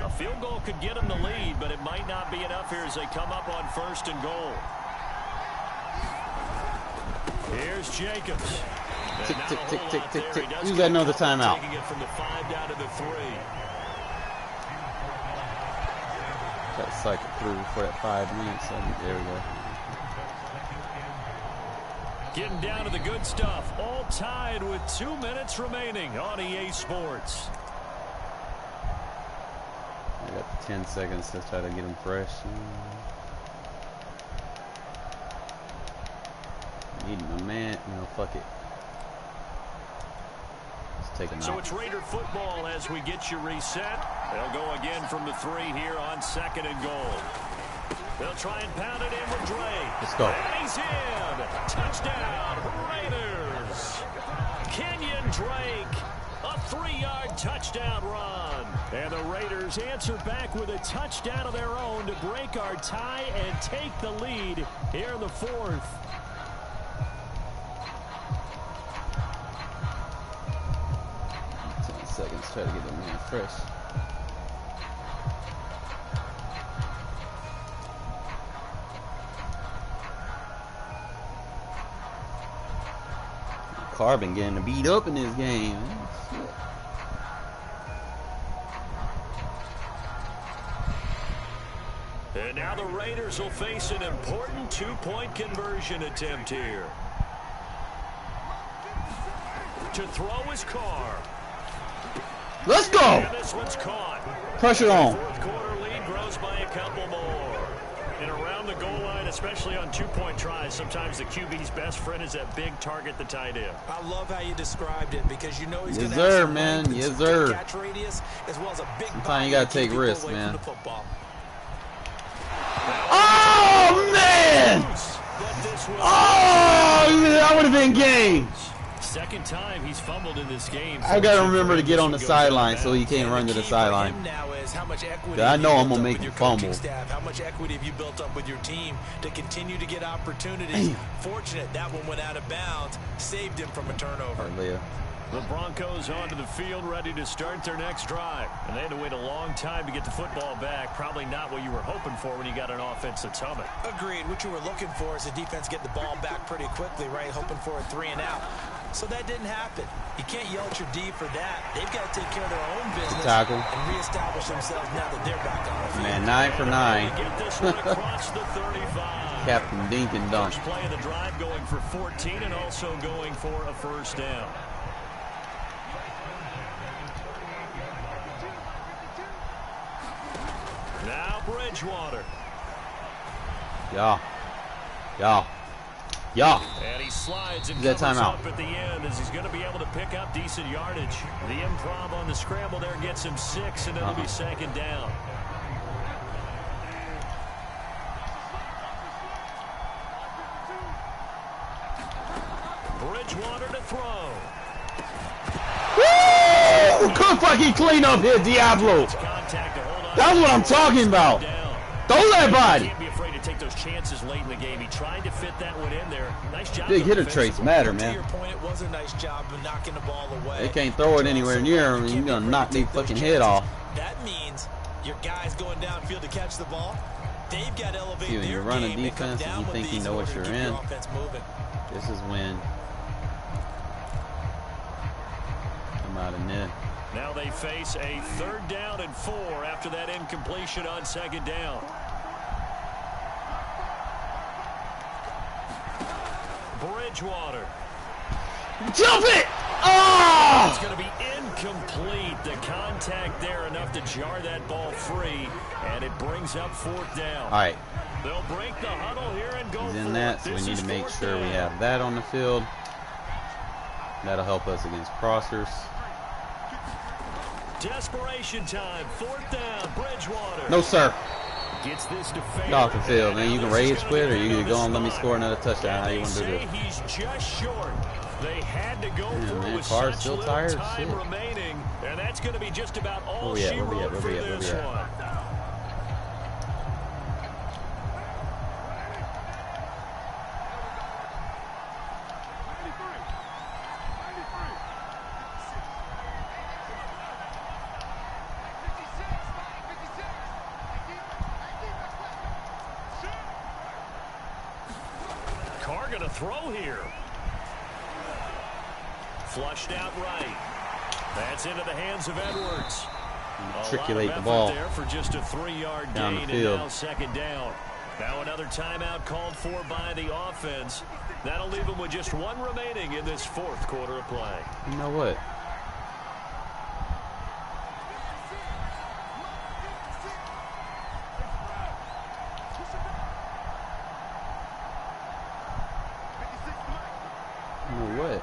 A field goal could get them the lead, but it might not be enough here as they come up on 1st and goal. Here's Jacobs. Tick, And tick, not a tick, whole tick, lot tick, there. tick. He does Use get that another covered, timeout. taking it from the 5 down to the 3. Try to cycle through for that 5 minutes. There we go. Getting down to the good stuff. All tied with 2 minutes remaining on EA Sports. I got 10 seconds to try to get them fresh. Needing a man. No, fuck it. Let's take him So out. it's Raider football as we get you reset. They'll go again from the 3 here on 2nd and goal. They'll try and pound it in with Drake. Let's go. And he's in. Touchdown, Raiders. Kenyon Drake A 3-yard touchdown run. And the Raiders answer back with a touchdown of their own to break our tie and take the lead here in the fourth. 10 seconds, try to get the man fresh. Carbon getting beat up in this game. And now the Raiders will face an important 2-point conversion attempt here. To throw his Carr. Let's go! And this one's caught. Pressure on. Fourth quarter lead grows by a couple more. And around the goal line, especially on 2-point tries, sometimes the QB's best friend is that big target, the tight end. I love how you described it because you know he's Yes, going to sir, have some man. length, Yes, some sir. big catch radius, as well as a big Sometimes you body gotta to keep take people risks, away man. from the football. Oh, man! But this will Oh, that would have been game. second time he's fumbled in this game. I gotta remember to get on the sideline so he can't run to the Key for sideline. him now is how much equity I have know you I'm built gonna up make with him your coaching fumble. staff? How much equity have you built up with your team to continue to get opportunities? Damn. Fortunate that one went out of bounds, saved him from a turnover. Leah. The Broncos onto the field, ready to start their next drive. And they had to wait a long time to get the football back. Probably not what you were hoping for when you got an offense that's humming. Agreed. What you were looking for is the defense get the ball back pretty quickly, right? Hoping for a 3 and out. So that didn't happen. You can't yell at your D for that. They've got to take care of their own business Tackle. and reestablish themselves now that they're back on the field. Man, 9 for 9. They get this one across the 35. Captain Dink and Dunk. First play of the drive going for 14 and also going for a first down. Now Bridgewater. Yeah. Yeah. Yeah. And he slides and That covers timeout. up at the end as he's going to be able to pick up decent yardage. The improv on the scramble there gets him 6, and it'll be second down. Bridgewater to throw. Woo! Good fucking clean up here, Diablo. Contact to hold on. That's what I'm talking about. Down. Throw that body. Can't be afraid to take those chances late in the game. He tried to fit that one in there. Nice job. Big hitter defensively. traits matter, To man. your point, it was a nice job of knocking the ball away. They can't throw it anywhere near him. You're gonna knock their fucking head off. That means your guys going downfield to catch the ball. They've got to elevate See, when their you run a game and come defense and down you with think you these know what order to you're keep in. your offense moving. This is when I'm out of net. Now they face a 3rd down and 4 after that incompletion on 2nd down. Bridgewater. Jump it! Oh! It's going to be incomplete. The contact there enough to jar that ball free, and it brings up 4th down. All right, They'll break the huddle here and go he's for in that, it. so we This need is to make 4th sure we down. have that on the field. That'll help us against crossers. Desperation time. 4th down. Bridgewater. No, sir. Gets this to fail. Get off the field, man. You can Now this rage is quit, or gonna you be can go the and let me spot. score another touchdown. How And you want to do they say this? he's just short. They had to go Yeah, for it man, with Carr's such still little tired? time Shit. remaining, and that's going to be just about all Where we at? she Where we at? wrote Where for we at? Where we this at? one. Carr going to throw here. Flushed out right. That's into the hands of Edwards. Matriculate A lot the of ball effort there for just a 3-yard down the gain, field. and now 2nd down. Now another timeout called for by the offense. That'll leave them with just 1 remaining in this 4th quarter of play. You know what? You know what?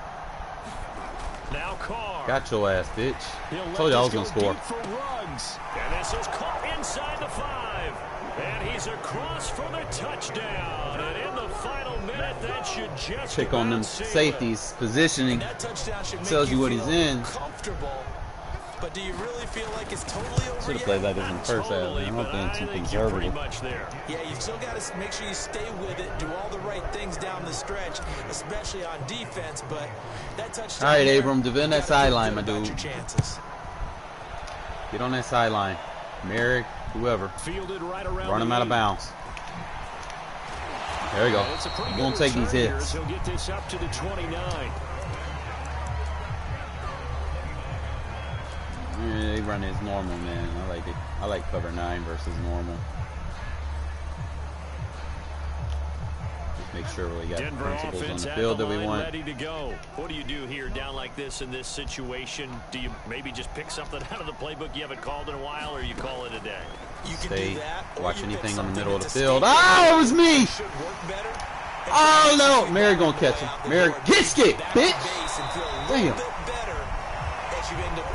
Now Carr. Got your ass, bitch. He'll let Told you I was this gonna go score. deep for Ruggs. And this is caught inside the 5. And he's across for the touchdown. And in the final minute, but that should just Check on them safeties. Positioning tells you what he's in. Comfortable. But do you really feel like it's totally over? Should have played like this in the first half. I'm not being too conservative. Yeah, you've still got to make sure you stay with it, do all the right things down the stretch, especially on defense. But that touchdown. All right, Abram, defend that sideline, my dude. Get on that sideline, Merrick, whoever. Fielded right around. Run him out of bounds. There we go. He won't take these hits. He'll get this up to the 29. Yeah, they run as normal, man. I like it. I like cover 9 versus normal. Just make sure we got Denver principles on the field that we want. Ready to go. What do you do here down like this in this situation? Do you maybe just pick something out of the playbook you haven't called in a while, or you call it a day? You can Stay. do that, Watch anything on the middle of the that's field. Oh, it was me! should work better. Oh no! Mary gonna catch him. Mary, get skip, bitch! Damn.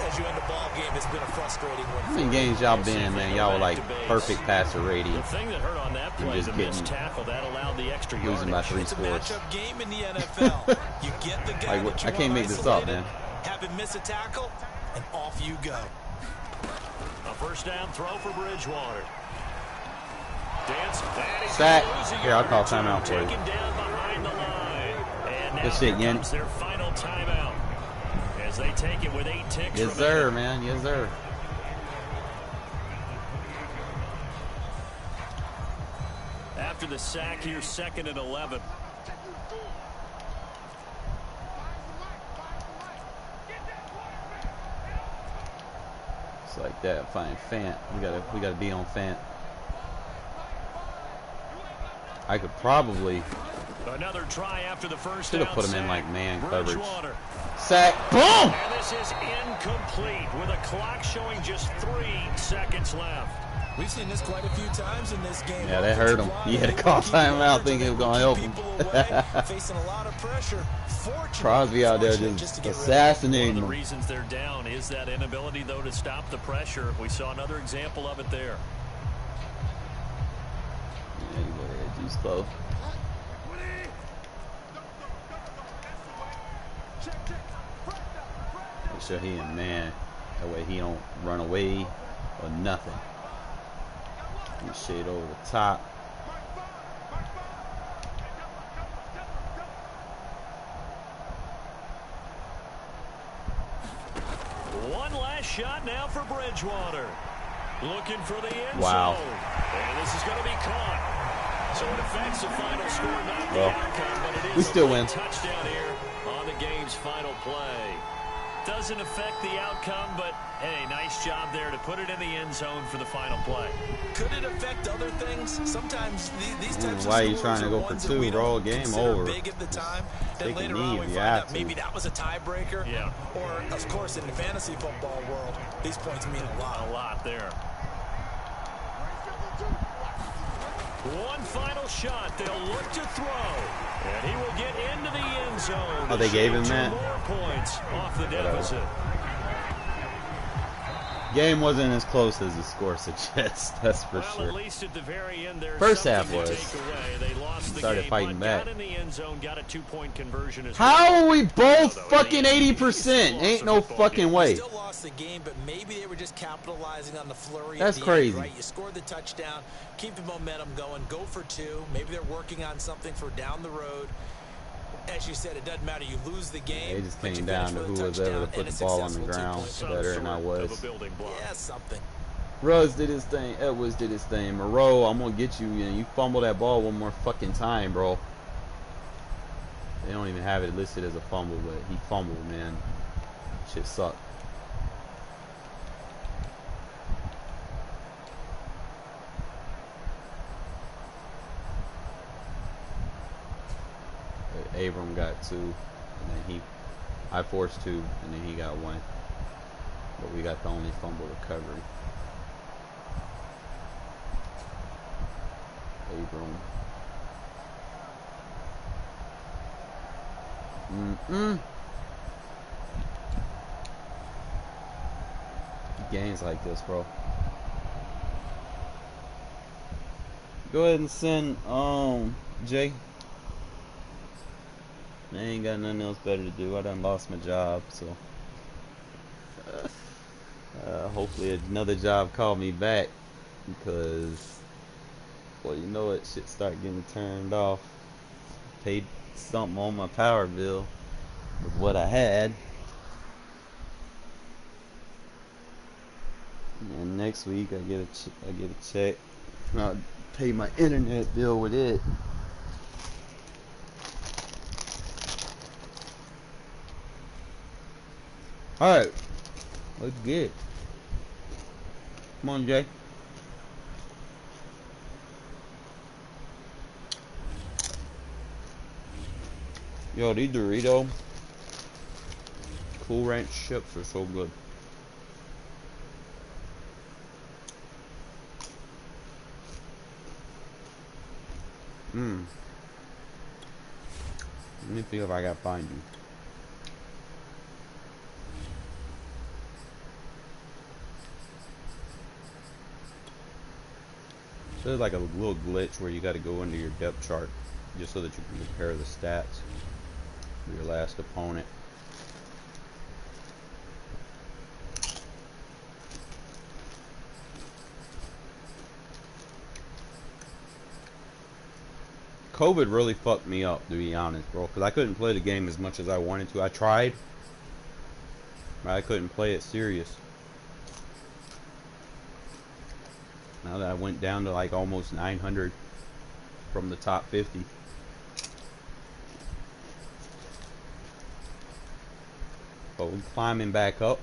As you end the ball game, it's been a frustrating one. How many games y'all been in, man? Y'all were like perfect passer rating. The thing that hurt on that play, just the missed getting- tackle, that allowed the extra Losing by yardage. 3 It's a scores. matchup game in the NFL. You get the guy Like, that you I can't want make this up, isolated, man. have him miss a tackle, and off you go. A first down throw for Bridgewater. Dance. Sack. Here, I'll call timeout for you. Taken down behind the line. And now Good shit, here Yen. comes their final timeout. As they take it with 8 ticks Yes, sir, man. Yes, sir. After the sack, here's 2nd and 11. It's like that. Fine, Fant. We gotta be on Fant. I could probably Another try after the first should have down put him in sack. like man coverage. Bridgewater. Sack. Boom! And this is incomplete with a clock showing just 3 seconds left. We've seen this quite a few times in this game. Yeah, that hurt him. He had to call timeout thinking it was gonna help him. Facing a lot of pressure. Crosby out there just assassinating One of him. the reasons they're down is that inability, though, to stop the pressure. We saw another example of it there. Yeah, you go ahead, juice close. Make sure he in man. That way he don't run away or nothing. Get shade over the top. One last shot now for Bridgewater. Looking for the end Wow. zone. And this is going to be caught. So it affects the final score, not the outcome, but it is we still win. a touchdown here on the game's final play. Doesn't affect the outcome, but hey, nice job there to put it in the end zone for the final play. Could it affect other things? Sometimes these types Why are of you trying to go for ones that 2, we bro? don't Game consider over. big at the time. Then Take a later knee on we if you find have out to. maybe that was a tiebreaker. Yeah. Or, of course, in the fantasy football world, these points mean a lot. A lot there. One final shot. They'll look to throw. And he will get into the end zone. Oh, they gave him that? 2 more points off the deficit. Game wasn't as close as the score suggests. That's for Well, sure. at least at the very end there, First half something to was. take away. They lost the Started game, fighting but back. got in the end zone, got a 2-point conversion as How well. are we both Although fucking in the end, 80%? he Ain't lost no the football fucking game. way. Still lost the game, but maybe they were just capitalizing on the flurry. That's at the crazy. End, right? You scored the touchdown, keep the momentum going, go for 2. Maybe they're working on something for down the road. As you said, it doesn't matter. You lose the game. It just but you came finish down to with who a was able to touchdown put and the a ball on the successful ground 2-point better than I Sort was. of a building block. Yeah, something. Russ did his thing. Edwards did his thing. Moreau, I'm gonna get you. You fumble that ball one more fucking time, bro. They don't even have it listed as a fumble, but he fumbled, man. Shit sucked. But Abram got 2, and then I forced 2, and then he got 1. But we got the only fumble recovery. Abram. Games like this, bro. Go ahead and send Jay. I ain't got nothing else better to do. I done lost my job, so hopefully another job called me back, because, well, you know it, shit start getting turned off. Paid something on my power bill with what I had, and next week I get a check, and I'll pay my internet bill with it. All right, let's get it. Come on, Jay. Yo, these Dorito Cool Ranch chips are so good. Let me see if I got find you. There's like a little glitch where you got to go into your depth chart just so that you can compare the stats of your last opponent. COVID really fucked me up, to be honest, bro, because I couldn't play the game as much as I wanted to. I tried, but I couldn't play it serious. Now that I went down to like almost 900 from the top 50. But we're climbing back up.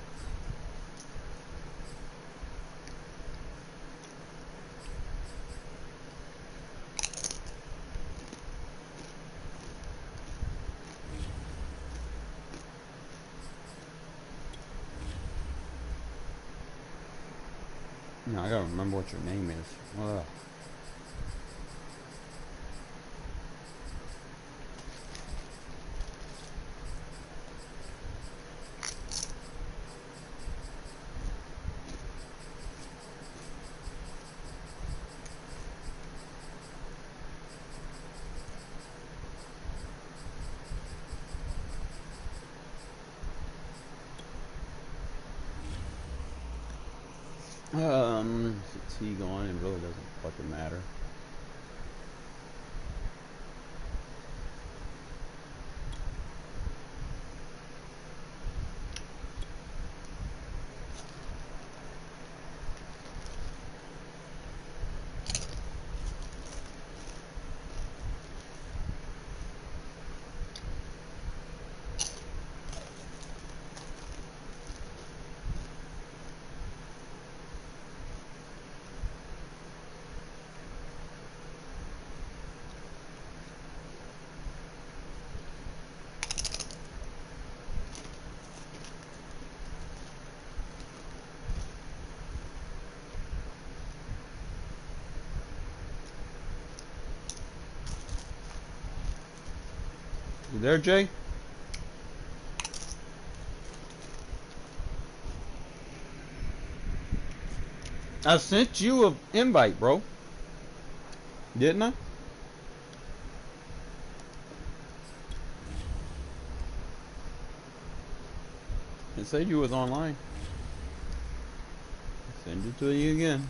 No, I gotta remember what your name is. Ugh. Is he gone? It really doesn't fucking matter. You there, Jay? I sent you an invite, bro. Didn't I? It said you was online. Send it to you again.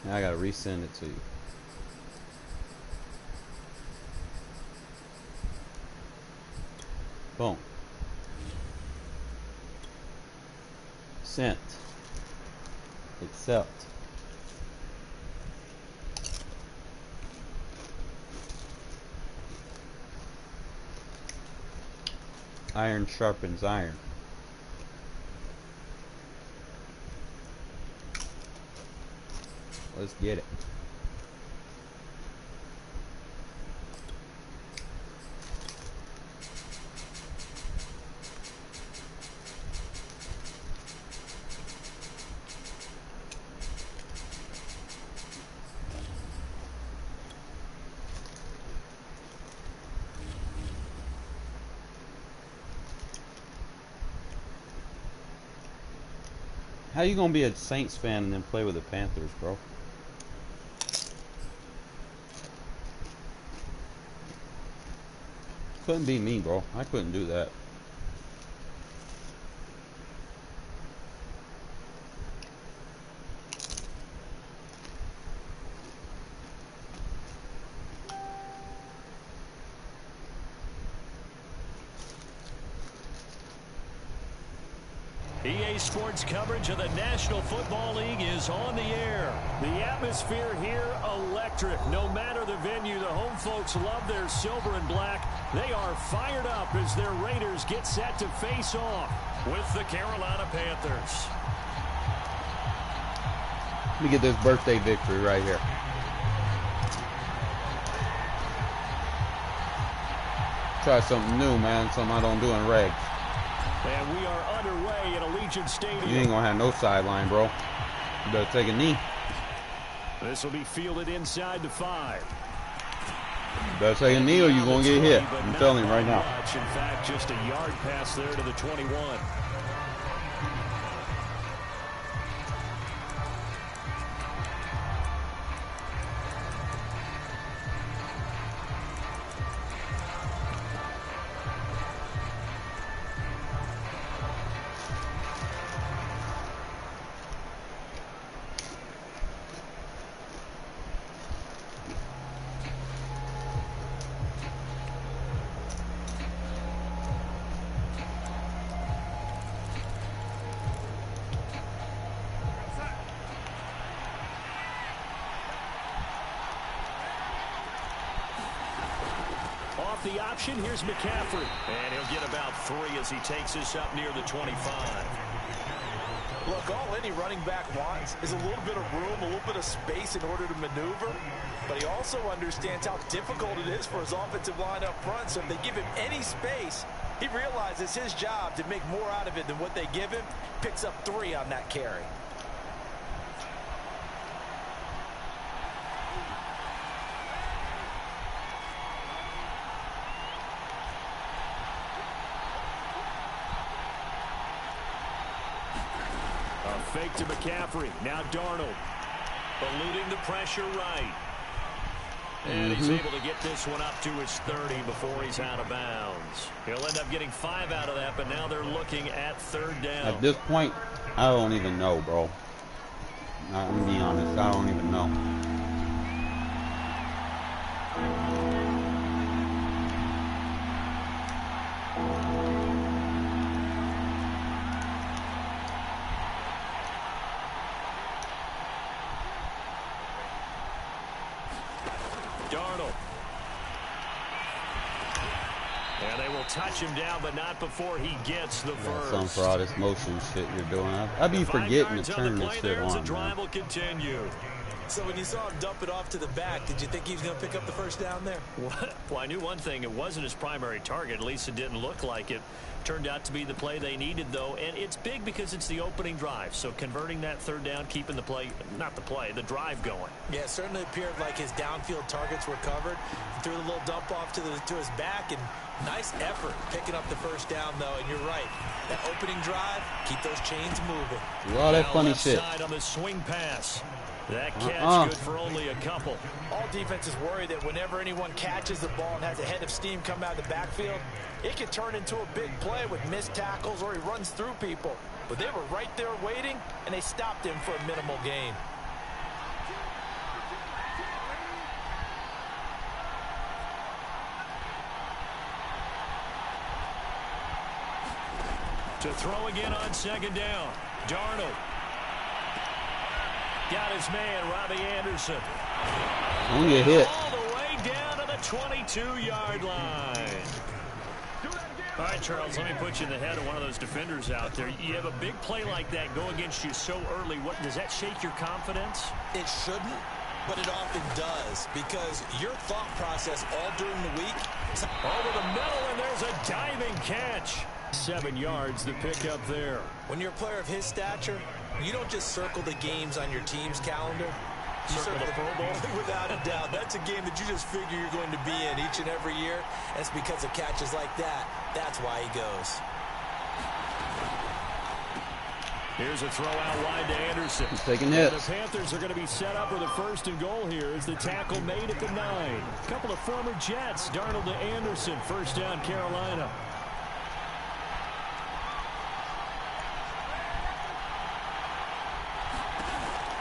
Now I gotta resend it to you. Boom. Sent. Accept. Iron sharpens iron. Let's get it. How you gonna be a Saints fan and then play with the Panthers, bro? Couldn't be me, bro. I couldn't do that. EA Sports coverage of the National Football League is on the air. The atmosphere here, electric. No matter the venue, the home folks love their silver and black. They are fired up as their Raiders get set to face off with the Carolina Panthers. Let me get this birthday victory right here. Try something new, man. Something I don't do in regs. And we are underway at Allegiant Stadium. You ain't gonna have no sideline, bro. You better take a knee. This will be fielded inside the 5. You better take a knee or you're gonna get hit. I'm telling you right now. In fact, just a yard pass there to the 21. The option, here's McCaffrey. And he'll get about 3 as he takes this up near the 25. Look, all any running back wants is a little bit of room, a little bit of space in order to maneuver. But he also understands how difficult it is for his offensive line up front. So if they give him any space, he realizes his job to make more out of it than what they give him. Picks up 3 on that carry. Fake to McCaffrey. Now Darnold. Eluding the pressure right. And he's able to get this one up to his 30 before he's out of bounds. He'll end up getting 5 out of that, but now they're looking at 3rd down. At this point, I don't even know, bro. I'm gonna be honest. I don't even know. Touch him down, but not before he gets the first. Some for all this motion shit you're doing. I be forgetting to turn this shit on. The drive will continue. So when you saw him dump it off to the back, did you think he was going to pick up the first down there? Well, I knew one thing. It wasn't his primary target. At least it didn't look like it. Turned out to be the play they needed, though. And it's big because it's the opening drive. So converting that 3rd down, keeping the play, not the play, the drive going. Yeah, it certainly appeared like his downfield targets were covered. Threw a little dump off to his back, and nice effort picking up the first down, though. And you're right. That opening drive, keep those chains moving. Do all that funny shit. Side on the swing pass. That catch good for only a couple. All defenses worry that whenever anyone catches the ball and has a head of steam come out of the backfield, it can turn into a big play with missed tackles or he runs through people. But they were right there waiting, and they stopped him for a minimal gain. To throw again on 2nd down. Darnold. Got his man, Robbie Anderson. Don't get hit. All the way down to the 22-yard line. All right, Charles, let me put you in the head of one of those defenders out there. You have a big play like that go against you so early. What does that shake your confidence? It shouldn't, but it often does, because your thought process all during the week. Over the middle, and there's a diving catch. 7 yards to pick up there. When you're a player of his stature, you don't just circle the games on your team's calendar. You circle the Pro Bowl. Without a doubt. That's a game that you just figure you're going to be in each and every year. That's because of catches like that. That's why he goes. Here's a throw out wide to Anderson. He's taking The hits. Panthers are going to be set up with a 1st and goal here as the tackle made at the 9. A couple of former Jets. Darnold to Anderson. 1st down, Carolina.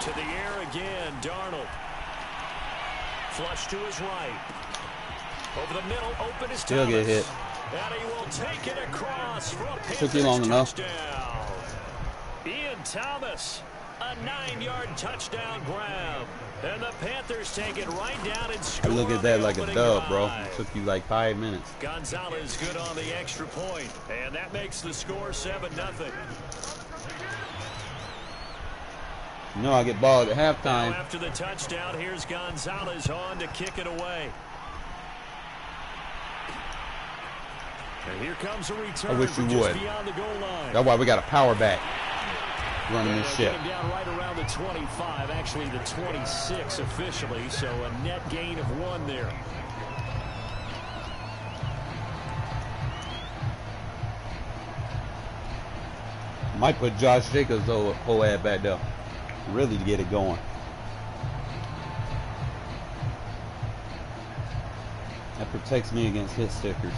To the air again, Darnold. Flush to his right. Over the middle, open is Still Thomas. get hit. And he will take it across for a Took you long enough. touchdown. Ian Thomas, a 9-yard touchdown grab. And the Panthers take it right down and I score. look at on that the like a opening dub, bro. drive. It took you like 5 minutes. Gonzalez good on the extra point, and that makes the score 7-0. You know I get balled at Now halftime. after the touchdown, here's Gonzalez on to kick it away. And here comes a return. I wish you from just would. beyond the goal line. That's why we got a power back running And this they'll shit. get him down right around the 25, actually the 26 officially, so a net gain of 1 there. Might put Josh Jacobs whole ad back there. Really to get it going. That protects me against hit stickers.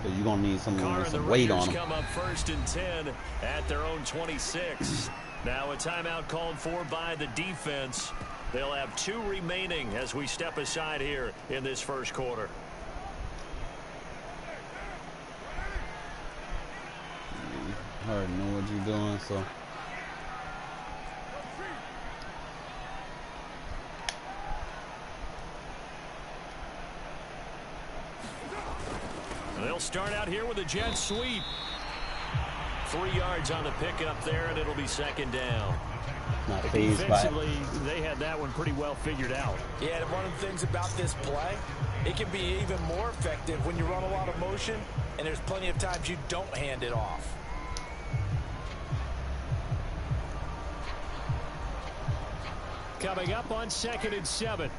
But you're gonna need someone Carr with and the some weight Raiders on them. come up 1st and 10 at their own 26. Now a timeout called for by the defense. They'll have 2 remaining as we step aside here in this 1st quarter. I already know what you're doing, so. They'll start out here with a jet sweep. 3 yards on the pickup there, and it'll be 2nd down. Not phased by it. Defensively, they had that one pretty well figured out. Yeah, and one of the things about this play, it can be even more effective when you run a lot of motion, and there's plenty of times you don't hand it off. Coming up on 2nd and 7.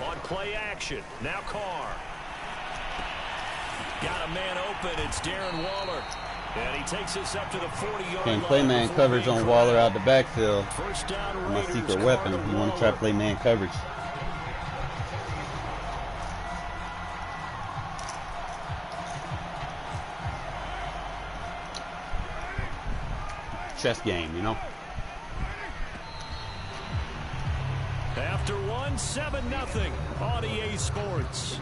On play action, now Carr. Got a man open, it's Darren Waller. And he takes us up to the 40-yard line. Can't play man before coverage being on corralled. Waller out the backfield. 1st down, My Raiders. secret Carr weapon. to You want to try to play man coverage. Chess game, you know? After 1, 7-0 on EA Sports.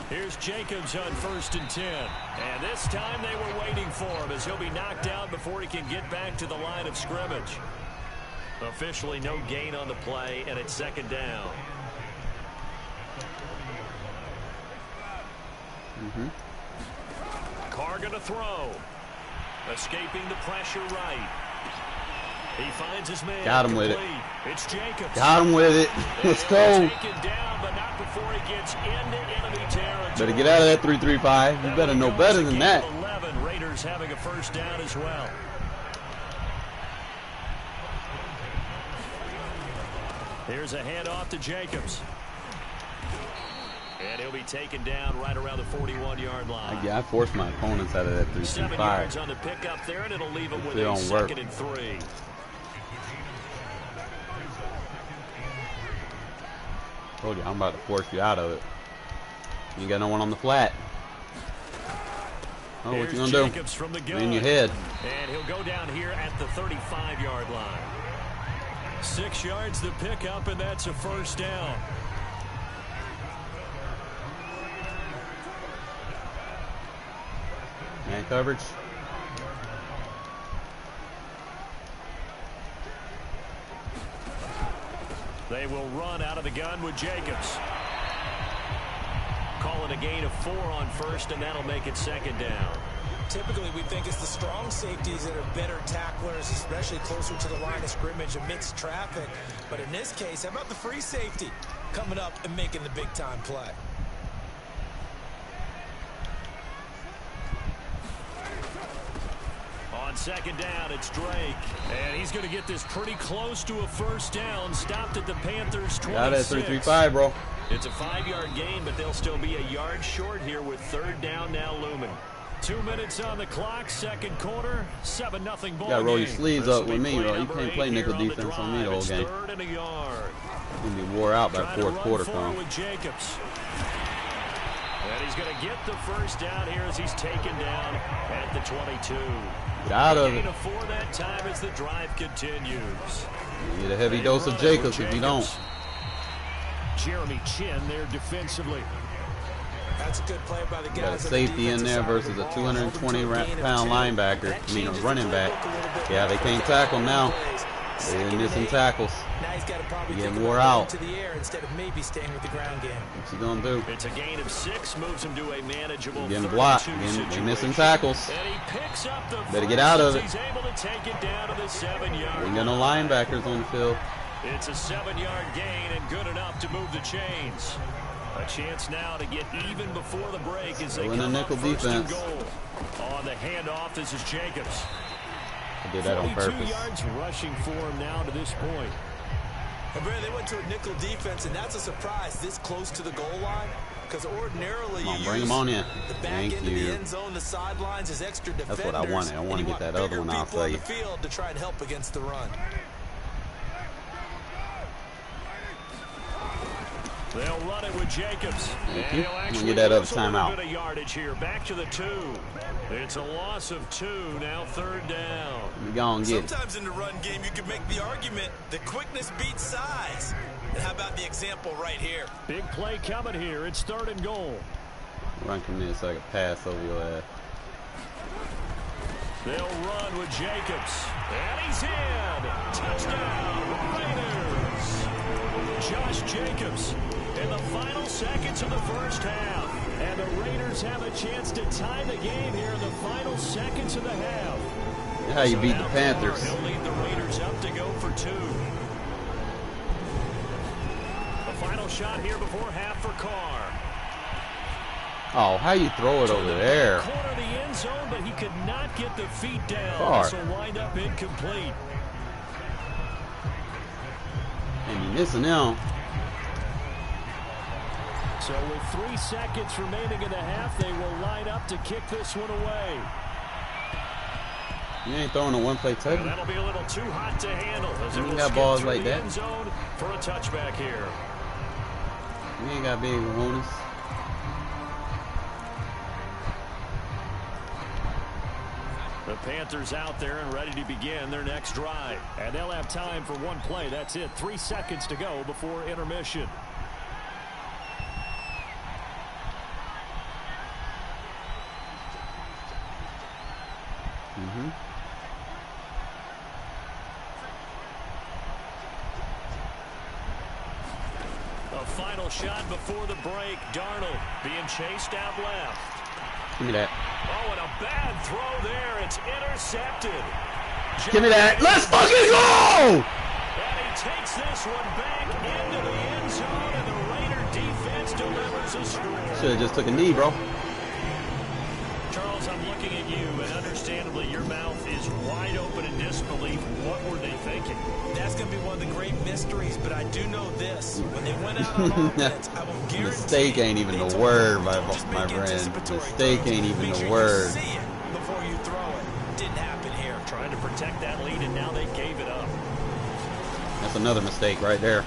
Here's Jacobs on 1st and 10. And this time they were waiting for him as he'll be knocked down before he can get back to the line of scrimmage. Officially no gain on the play, and it's 2nd down. Carr going to throw. Escaping the pressure right. He finds his man. Got him with it. complete. It's Jacobs. Got him with it. Let's go. Taken down, but not before he gets into enemy territory. Better get out of that 3-3-5. You better know better than that. 11. Raiders having a 1st down as well. Here's a handoff to Jacobs. And he'll be taken down right around the 41-yard line. Yeah, I forced my opponents out of that 7 yards 3-3-5. on the pickup there, and it'll leave him with They a don't work. 2nd and 3. Told you, I'm about to force you out of it. You got no one on the flat. Oh, what Here's you gonna do? Jacobs from the gun. In your head. And he'll go down here at the 35-yard line. 6 yards the pickup, and that's a 1st down. Man coverage. They will run out of the gun with Jacobs. Calling a gain of 4 on 1st, and that'll make it 2nd down. Typically, we think it's the strong safeties that are better tacklers, especially closer to the line of scrimmage amidst traffic. But in this case, how about the free safety coming up and making the big-time play? On On second down, it's Drake. And he's going to get this pretty close to a first down. Stopped at the Panthers' 26. Got that 3-3-5, bro. It's a 5-yard gain, but they'll still be a yard short here with third down now looming. 2 minutes on the clock, second quarter, 7-0 ball game. You gotta roll your sleeves up with me, bro. You can't play nickel defense on me the whole game. Third and a yard. You're gonna be wore out by fourth quarter come. With Jacobs. And he's going to get the first down here as he's taken down at the 22. Get out of it. Gain of 4 that time as the drive continues. You get a heavy dose of Jacobs if you don't. Jeremy Chin there defensively. That's a good play by the guys. Got a safety in there versus a 220-pound linebacker. I mean, a running back. Yeah, they can't tackle now. They're missing tackles. Now he's got to probably getting wore out. To the air instead of maybe staying with the ground game. What's he gonna do? It's a gain of 6, moves him to a manageable. Getting blocked. They're missing tackles. And he picks up the better get out of it. He's able to take it down to the 7-yard. Ain't got no linebackers on the field. It's a 7-yard gain and good enough to move the chains. A chance now to get even before the break as they in a nickel defense. On the handoff, this is Jacobs. I did that on purpose. 42 yards rushing for him now to this point. And Brad, they went to a nickel defense, and that's a surprise this close to the goal line. Because ordinarily you bring use him on in. the back Thank end of you. the end zone, the sidelines as extra defenders. That's what I wanted. I want to get that other one. I'll tell you. The field to try and help against the run. They'll run it with Jacobs. Thank you. I'm gonna get that other timeout. Bit of yardage here. Back to the 2. It's a loss of 2. Now third down. We gonna get it. Sometimes in the run game, you can make the argument that quickness beats size. And how about the example right here? Big play coming here. It's third and goal. Run from this so I can pass over your ass. They'll run with Jacobs. And he's in. Touchdown, Raiders. Josh Jacobs in the final seconds of the first half. And the Raiders have a chance to tie the game here in the final seconds of the half. That's how you beat the Panthers. He'll lead the Raiders up to go for 2. The final shot here before half for Carr. Oh, how you throw it over there? Corner of the end zone, but he could not get the feet down. Carr. This will wind up incomplete. And you missing now. So with 3 seconds remaining in the half, they will line up to kick this one away. You ain't throwing a one-play And touchdown. that'll be a little too hot to handle. As You it ain't will got skip balls through like the that. end zone for a touchback here. You ain't got big cojones. The Panthers out there and ready to begin their next drive. And they'll have time for one play. That's it. 3 seconds to go before intermission. A final shot before the break. Darnold being chased out left. Give me that. Oh, and a bad throw there. It's intercepted. Give me that. Let's fucking go! And he takes this one back into the end zone, and the Raider defense delivers a score. Should have just took a knee, bro. Charles, I'm looking at you, and understandably, your mouth is wide open in disbelief. What were they thinking? That's going to be one of the great mysteries, but I do know this. When they went out on offense, I will guarantee Mistake ain't even the word, my friend. Mistake ain't even the word. See it before you throw it. Didn't happen here. Trying to protect that lead, and now they gave it up. That's another mistake right there.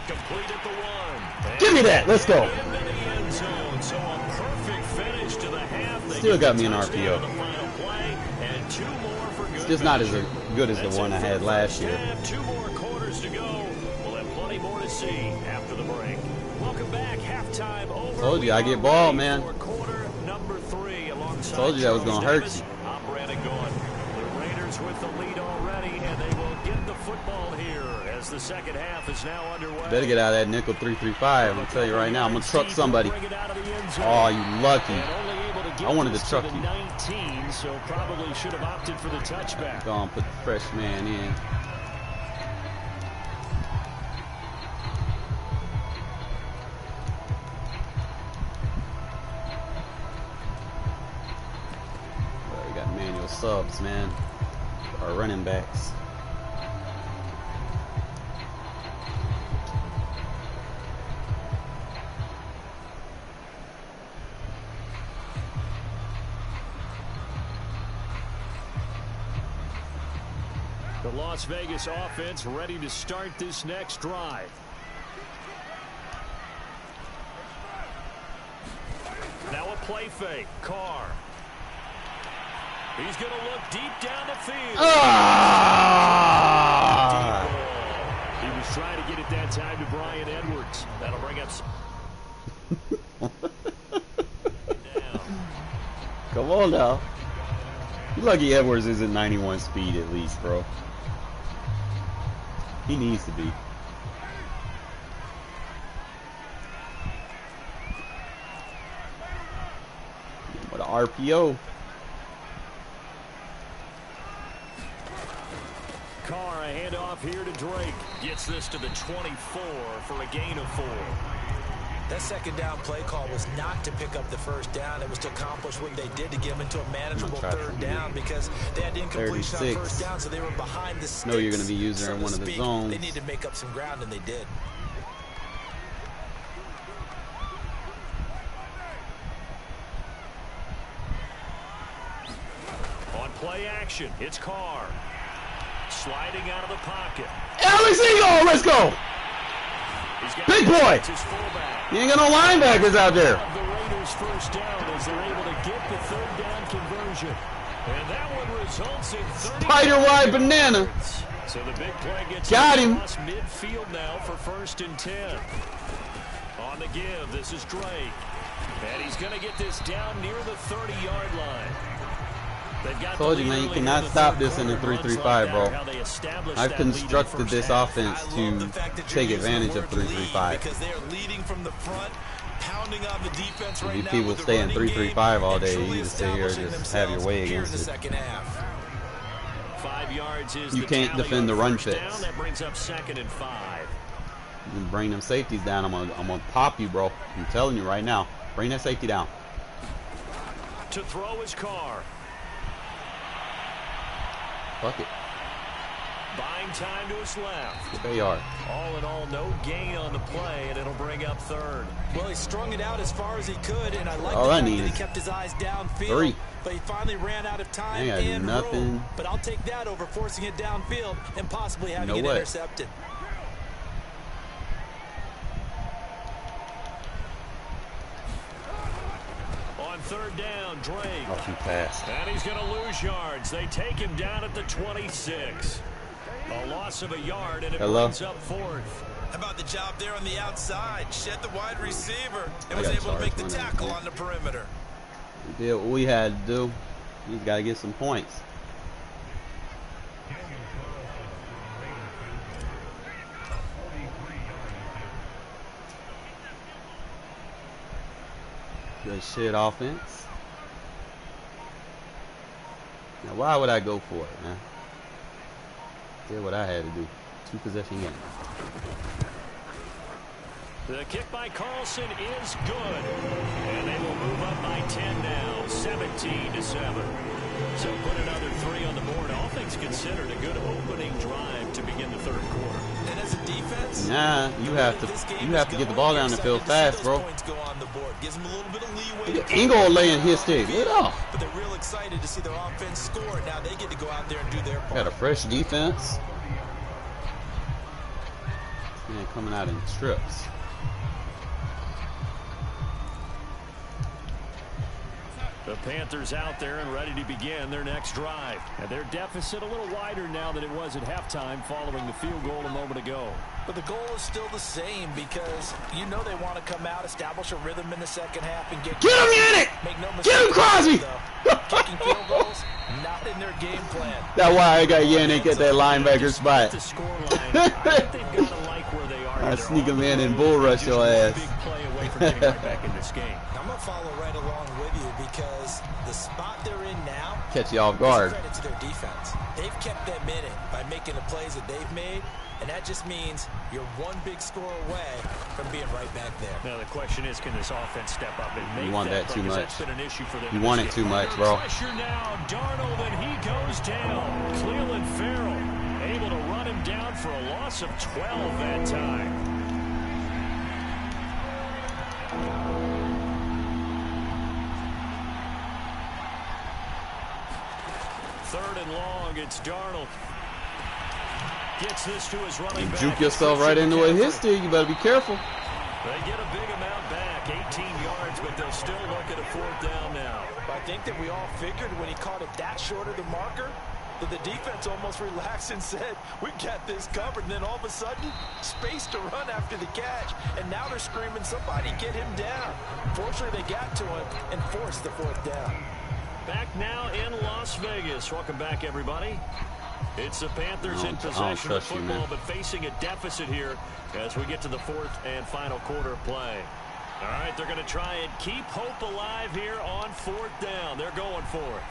Complete at the 1. Give me that. Let's go. Into the end zone, so a perfect finish to the half. They Still get got the me an touchdown RPO. on the final play, and 2 more for good It's just not as measure. good as the That's one it I for had the last first year. half. 2 more quarters to go. We'll have plenty more to see after the break. Welcome back. Halftime over. Told you, I get We are ball, ready man. for quarter number 3 alongside Told you that was gonna hurt Charles you. Davis. I'm Brandon Gaudin. The Raiders with the lead already, and they will get the football here as the second half is now underway. Better get out of that nickel 3-3-5. I'm telling you right now, I'm gonna truck somebody. Oh, you lucky. I wanted to truck you. 19, so probably should have opted for the touchback. Go on, put the fresh man in. Well, we got manual your subs, man. Our running backs. The Las Vegas offense ready to start this next drive. Now a play fake. Carr. He's going to look deep down the field. Ah! He was trying to get it that time to Bryan Edwards. That'll bring up. Come on now. You lucky Edwards isn't 91 speed at least, bro. He needs to be. What an RPO. Carr, a handoff here to Drake. Gets this to the 24 for a gain of 4. That second down play call was not to pick up the first down. It was to accomplish what they did to get them into a manageable third down because they had incompletion on first down, so they were behind the sticks. No, you're going to be using her in one of the zones. They need to make up some ground, and they did. On play action, it's Carr. Sliding out of the pocket. Alex Eagle, let's go! Big boy! You ain't got no linebackers out there. The Raiders first down as they're able to get the third down conversion. And that one results in 30 Spider-wide banana. So the big play gets got him. across midfield now for 1st and 10. On the give, this is Drake. And he's going to get this down near the 30-yard line. Told you, man, you cannot stop this in the 3-3-5, bro. I've constructed this offense to take advantage of 3-3-5. Because they are leading from the front, pounding on the defense right you now. People stay in 3-3-5 all day. You just sit here and just have your way against it. 5 yards is you can't defend the run fits. That brings up 2nd and 5. You bring them safeties down. I'm gonna pop you, bro. I'm telling you right now. Bring that safety down. To throw his Carr. Fuck it. Buying time to his left. Get that yard. All in all, no gain on the play, and it'll bring up 3rd. Well, he strung it out as far as he could, and I like all the I fact need that he is kept his eyes downfield. 3. But he finally ran out of time I ain't and gotta do nothing. room. But I'll take that over forcing it downfield and possibly having it intercepted. On 3rd down, Drake. Oh, too fast. And he's going to lose yards. They take him down at the 26. A loss of a yard, and it brings up 4th. How about the job there on the outside? Shed the wide receiver and was able to make the tackle on the perimeter. We did what we had to do. We got to get some points. Good shit offense. Now why would I go for it, man? Did what I had to do. 2-possession game. The kick by Carlson is good. And they will move up by 10 now. 17-7. So put another 3 on the board. All things considered, a good opening drive to begin the 3rd quarter. And as a defense, nah, you have to get the ball down the field fast, bro. Gives them a little bit of leeway. Ingle laying his stick. Get off. But they're real excited to see their offense score. Now they get to go out there and do their part. Got a fresh defense. Man, coming out in strips. The Panthers out there and ready to begin their next drive. And their deficit a little wider now than it was at halftime following the field goal a moment ago. But the goal is still the same because you know they want to come out, establish a rhythm in the second half, and get him, Yannick! Make no mistake. Get him, Crosby! Kicking field goals, not in their game plan. That's why I got Yannick at that linebacker spot. The scoreline, I think they've got to like where they are. I sneak him in and bull rush your ass. Big play away from getting right back in this game. I'm going to follow right along with you because the spot they're in now, Catch you off guard. credit to their defense. They've kept them in it by making the plays that they've made, and that just means you're one big score away from being right back there. Now the question is, can this offense step up and make You want that too much. That's been an issue for them. You want it too much, bro. Pressure now, Darnold, and he goes down. Cleveland Farrell able to run him down for a loss of 12 that time. Third and long, it's Darnold. Gets this to his running back. Juke yourself right into a hit stick. You better be careful. They get a big amount back, 18 yards, but they'll still look at a fourth down now. I think that we all figured when he caught it that short of the marker that the defense almost relaxed and said, we got this covered. And then all of a sudden, space to run after the catch. And now they're screaming, somebody get him down. Fortunately, they got to him and forced the fourth down. Back now in Las Vegas. Welcome back, everybody. It's the Panthers in possession of football, but facing a deficit here as we get to the fourth and final quarter play. All right, they're going to try and keep hope alive here on fourth down. They're going for it.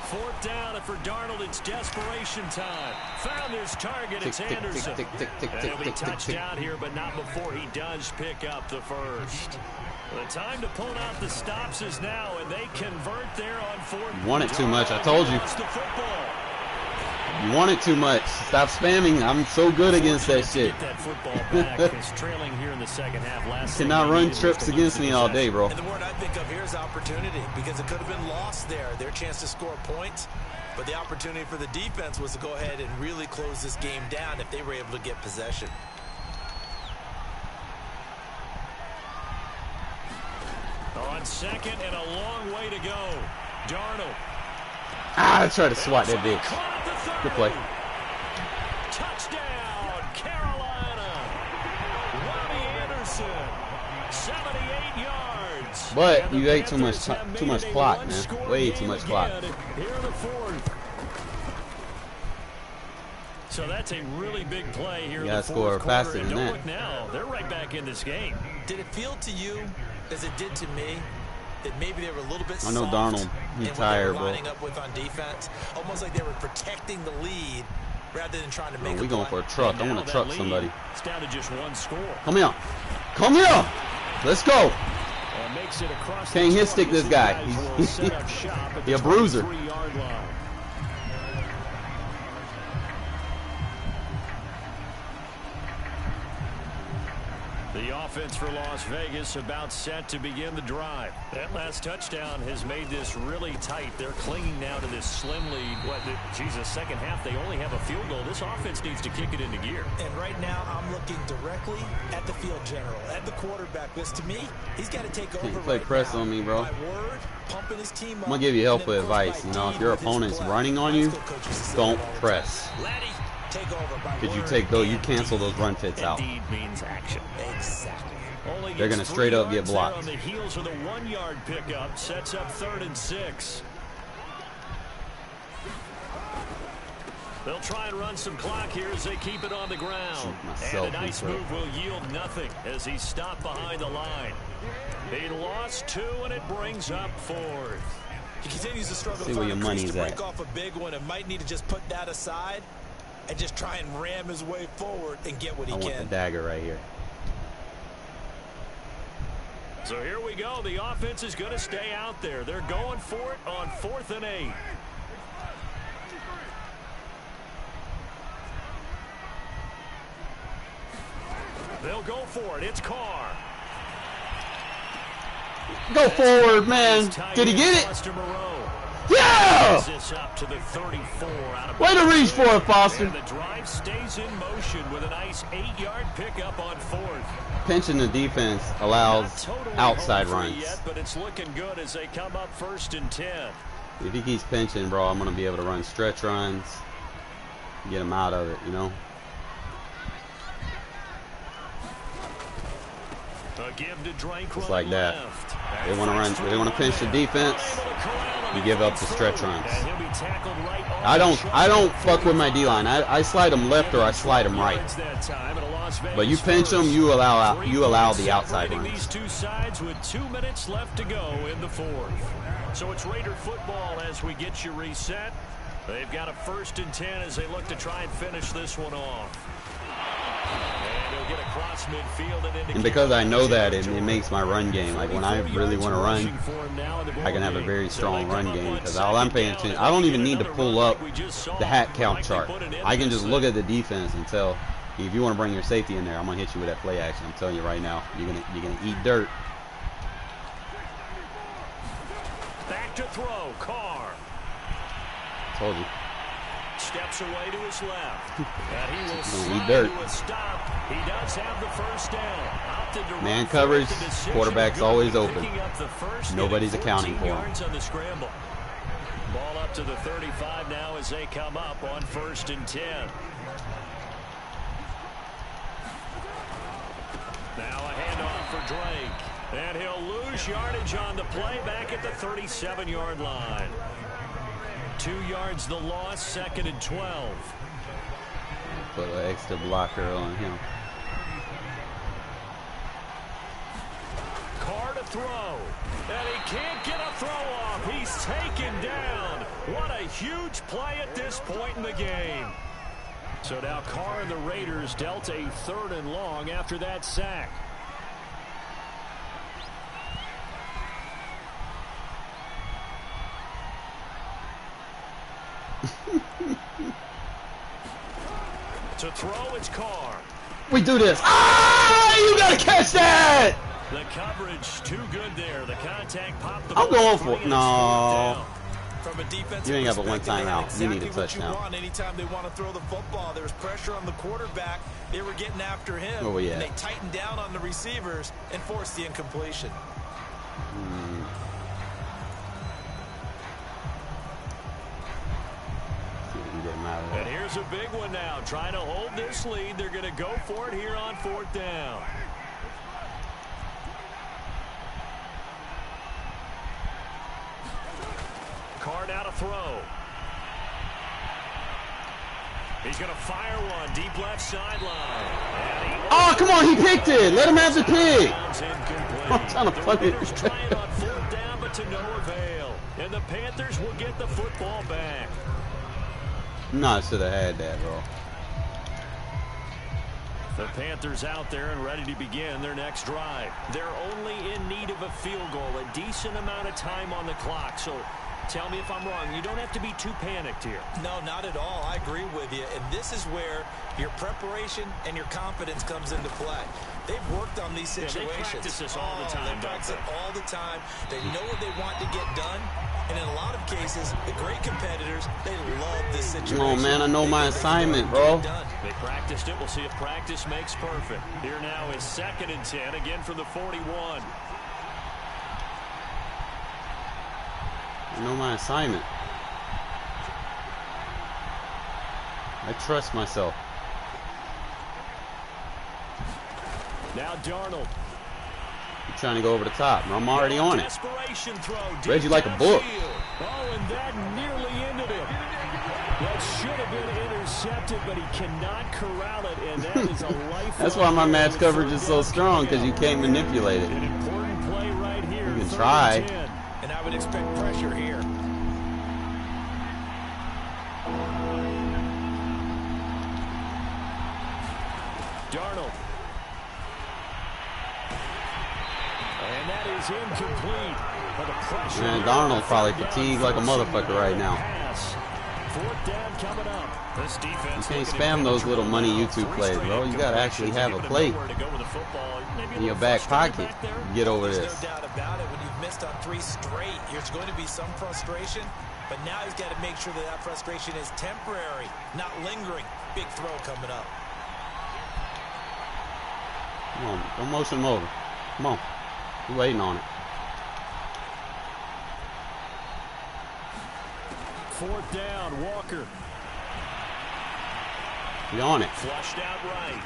Fourth down, and for Darnold, it's desperation time. Found his target. It's Anderson. And he'll be touched down here, but not before he does pick up the first. The time to pull out the stops is now, and they convert there on fourth. You want it too much. I told you. You want it too much. Stop spamming. I'm so good against that shit. That football back is trailing here in the second half. Last cannot run trips against me all day, bro. And the word I think of here is opportunity, because it could have been lost there. Their chance to score points, but the opportunity for the defense was to go ahead and really close this game down if they were able to get possession. On second and a long way to go. Darnold. I tried to swat that bitch. Good play. Touchdown, Carolina. Robbie Anderson, 78 yards. But you ate too much clock, man. Way too much clock. Here in the fourth. So that's a really big play here. You gotta score faster than that. Look now, they're right back in this game. Did it feel to you, as it did to me, that maybe they were a little bit I know Darnold, he's tired, bro. Lining up with on defense, almost like they were protecting the lead rather than trying to make. We going for a truck. I want to truck somebody. It's down to just one score. Come here, come here. Let's go. Makes it across. Can't hit stick this guy. He's a bruiser. 3-yard line. The offense for Las Vegas about set to begin the drive. That last touchdown has made this really tight. They're clinging now to this slim lead. Jesus, second half, they only have a field goal. This offense needs to kick it into gear. And right now, I'm looking directly at the field general, at the quarterback. Because to me, he's got to take over. Play press on me, bro. Word, pumping his team I'm going to give you helpful advice. You know, if your opponent's running on you, don't press. Because you cancel those run fits out. Indeed means action. Exactly. They're going to straight up get blocked. On the heels of the 1-yard pickup, sets up 3rd and 6. They'll try and run some clock here as they keep it on the ground. And a nice move will yield nothing as he's stopped behind the line. He lost 2, and it brings up 4th. He continues to struggle to break off a big one and might need to just put that aside and just try and ram his way forward and get what he can. I want the dagger right here. So here we go. The offense is going to stay out there. They're going for it on 4th and 8. They'll go for it. It's Carr. Go forward, man. Did he get it? Yeah! Up to the 34 out of way to reach for it, Foster. And the drive stays in motion with a nice 8-yard pickup on 4th. Pinching the defense allows outside runs. Yet, but it's looking good as they come up 1st and 10. If he keeps pinching, bro, I'm going to be able to run stretch runs, get him out of it, you know? Just like that. They want to run. They want to pinch the defense. You give up the stretch runs. I don't fuck with my D-line. I slide them left or I slide them right. But you pinch them, you allow the outside runs. These two sides with 2 minutes left to go in the 4th. So it's Raider football as we get you reset. They've got a 1st and 10 as they look to try and finish this one off. And he'll get across midfield and into And because I know that, it makes my run game. Like when I really want to run, I can have a very strong run game because all I'm paying attention. I don't even need to pull up the hat count chart. I can just look at the defense and tell, if you want to bring your safety in there, I'm gonna hit you with that play action. I'm telling you right now, you're gonna eat dirt. Back to throw, Carr. Told you. Steps away to his left. And he will eat dirt. to a stop. He does have the 1st down. Man coverage, quarterback's always open. Nobody's accounting for him. On the scramble. Ball up to the 35 now as they come up on 1st and 10. Now a handoff for Drake. And he'll lose yardage on the play back at the 37-yard line. 2 yards the loss, 2nd and 12. Put an extra blocker on him. Carr to throw. And he can't get a throw off. He's taken down. What a huge play at this point in the game. So now Carr and the Raiders dealt a 3rd and long after that sack. To throw, it's Carr. We do this. Ah! You gotta catch that! The coverage too good there. The contact popped the I'm ball going for free it. No. From a defensive You ain't got but one perspective, they had timeout. You need a exactly what you touchdown. want anytime they want to throw the football. There was pressure on the quarterback. They were getting after him. Oh, yeah. And they tightened down on the receivers and forced the incompletion. And here's a big one now. Trying to hold this lead. They're going to go for it here on 4th down. Carr now to throw. He's going to fire one deep left sideline. Oh, come on, he picked it. Let him have the pick. Incomplete. I'm trying to fuck it. Raiders trying on 4th down, but to no avail. And the Panthers will get the football back. No, I should have had that, bro. The Panthers out there and ready to begin their next drive. They're only in need of a field goal, a decent amount of time on the clock. So tell me if I'm wrong. You don't have to be too panicked here. No, not at all. I agree with you. And this is where your preparation and your confidence comes into play. They've worked on these situations. They practice this all the time. They practice it all the time. They know what they want to get done. And in a lot of cases, the great competitors, they love this situation. Come on, man. I know my assignment, bro. They practiced it. We'll see if practice makes perfect. Here now is 2nd and 10, again from the 41. I know my assignment. I trust myself. Now Darnold. You're trying to go over the top. I'm already on it. Desperation throw. Read you like a book. Oh, and that nearly ended it. That should have been intercepted, but he cannot corral it, and that is a life. That's why my match coverage is so strong, because you can't manipulate it. An important play right here. You can try. And I would expect pressure here. Darnold. And that is incomplete. But the pressure. Man, Darnold's probably fatigued like a motherfucker right now. 4th down coming up. This defense You can't spam those little money YouTube plays, bro. You gotta actually have a play in your back pocket. Get over There's this. no doubt about it. When you've missed on 3 straight, there's going to be some frustration. But now he's got to make sure that that frustration is temporary, not lingering. Big throw coming up. Come on, don't motion him over. Come on. We're waiting on it. 4th down, Walker. We on it. Flushed out right.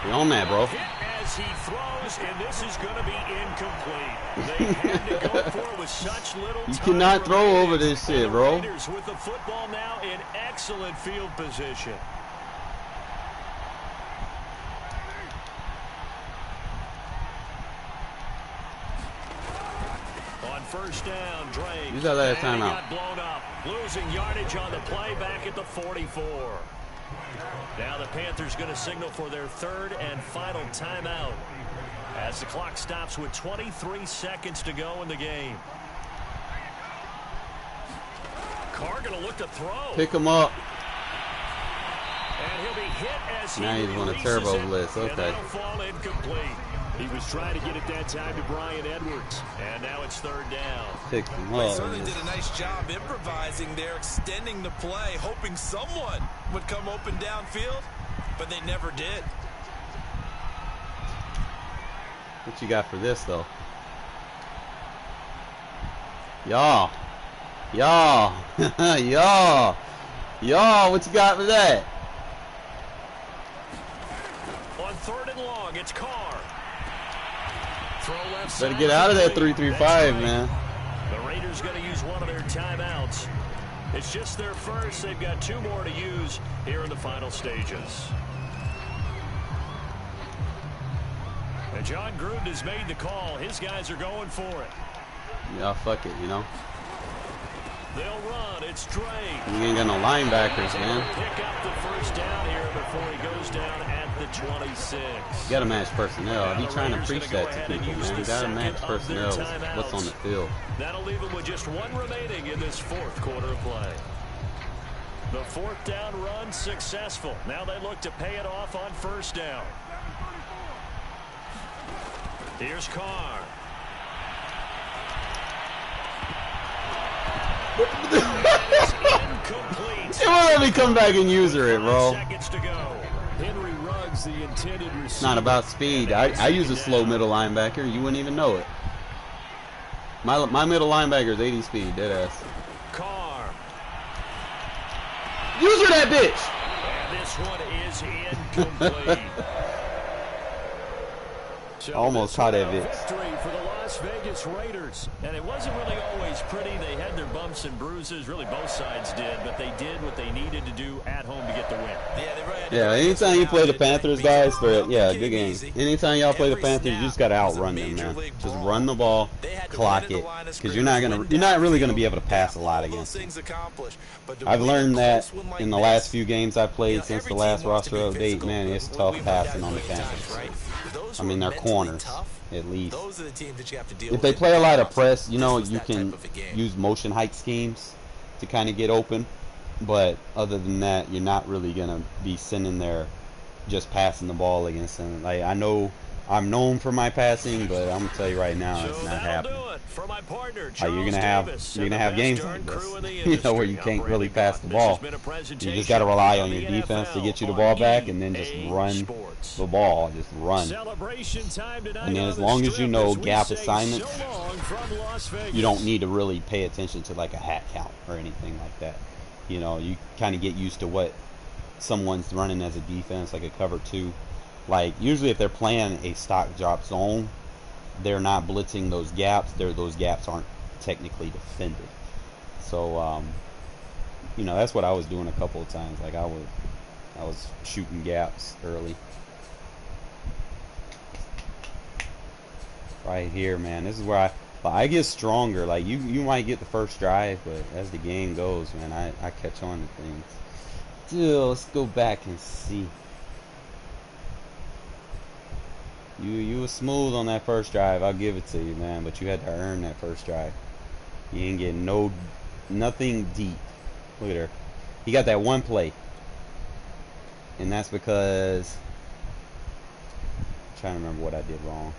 We on that, bro. Hit as he throws, and this is going to be incomplete. They had to go for it with such little time. You cannot throw over this shit, bro. Raiders with the football now in excellent field position. On 1st down, Drake. Use that last And he timeout. got blown up. Losing yardage on the play back at the 44. Now the Panthers going to signal for their third and final timeout as the clock stops with 23 seconds to go in the game. Carr going to look to throw. Pick him up. And he'll be hit as he now he's on a turbo blitz. Okay. And that'll fall incomplete. He was trying to get it that time to Bryan Edwards. And now it's third down. Pick him They up. certainly did a nice job improvising there, extending the play, hoping someone would come open downfield, but they never did. What you got for this, though? Y'all. Y'all. Y'all. Y'all, what you got for that? On third and long, it's Carr. Throw left Better side get out of that complete. 3-3-5, That's right. man. The Raiders going to use one of their timeouts. It's just their first. They've got 2 more to use here in the final stages. And John Gruden has made the call. His guys are going for it. Yeah, fuck it, you know. They'll run. It's Drake. You ain't got no linebackers, man. Pick up the first down here before he goes down at the 26. You gotta match personnel. I be trying to preach that to people, man. You gotta match personnel with what's on the field. That'll leave them with just 1 remaining in this fourth quarter of play. The fourth down run successful. Now they look to pay it off on first down. Here's Carr. Incomplete. You won't let me come back and use her, bro. Seconds to go. Henry Ruggs, the intended receiver. It's not about speed. I use a slow middle linebacker. You wouldn't even know it. My middle linebacker is 80 speed, dead ass. Carr. Use her that bitch. And this one is incomplete. So Almost caught that bitch. Victory for the Las Vegas Raiders. And it wasn't really always pretty. They had their bumps and bruises. Really, both sides did. But they did what they needed to do at home to get the win. Yeah, they really had to Yeah, break anytime this you one play out. the Panthers, guys, It good game. Anytime y'all play the Every Panthers, you snap just gotta was a outrun them, major man. league Just brawl. run the ball, They had to clock win at it, the line of because you're not scrimmage, really win gonna be able to pass a downfield, lot all those against them. things accomplished. But to I've win a learned that close one like in the this, last few games I've played since every the team last wants to roster be update, physical, man, but it's we've tough got passing on the great times, Panthers. right? Those I who mean, are they're mentally corners, tough, at least. those are the teams that you have to deal If with they in play the a lot of playoffs. press, you This know, was you that type can of a game. use motion height schemes to kind of get open. But other than that, you're not really going to be sending there just passing the ball against them. Like, I know I'm known for my passing, but I'm going to tell you right now, it's So not that'll happening. do it for my partner, Like, Charles you're gonna Davis, have and the games best like darn crew in the this, you know, where you industry. can't I'm really Randy pass the Gott. This ball. has been a You presentation just got to rely on of your the defense to NFL get you the on ball back, and then just EA run Sports. the ball, just run. Celebration time tonight And then on as the long as you Strip know as we gap say assignments, so long from Las Vegas. you don't need to really pay attention to like a hat count or anything like that. You know, you kind of get used to what someone's running as a defense, like a cover 2. Like, usually if they're playing a stock drop zone, they're not blitzing those gaps. Those gaps aren't technically defended. So, you know, that's what I was doing a couple of times. Like, I was shooting gaps early. Right here, man. This is where I get stronger. Like, you might get the first drive, but as the game goes, man, I catch on to things. Dude, let's go back and see. You were smooth on that first drive. I'll give it to you, man. But you had to earn that first drive. You ain't getting nothing deep. Look at her. He got that one play, and that's because I'm trying to remember what I did wrong.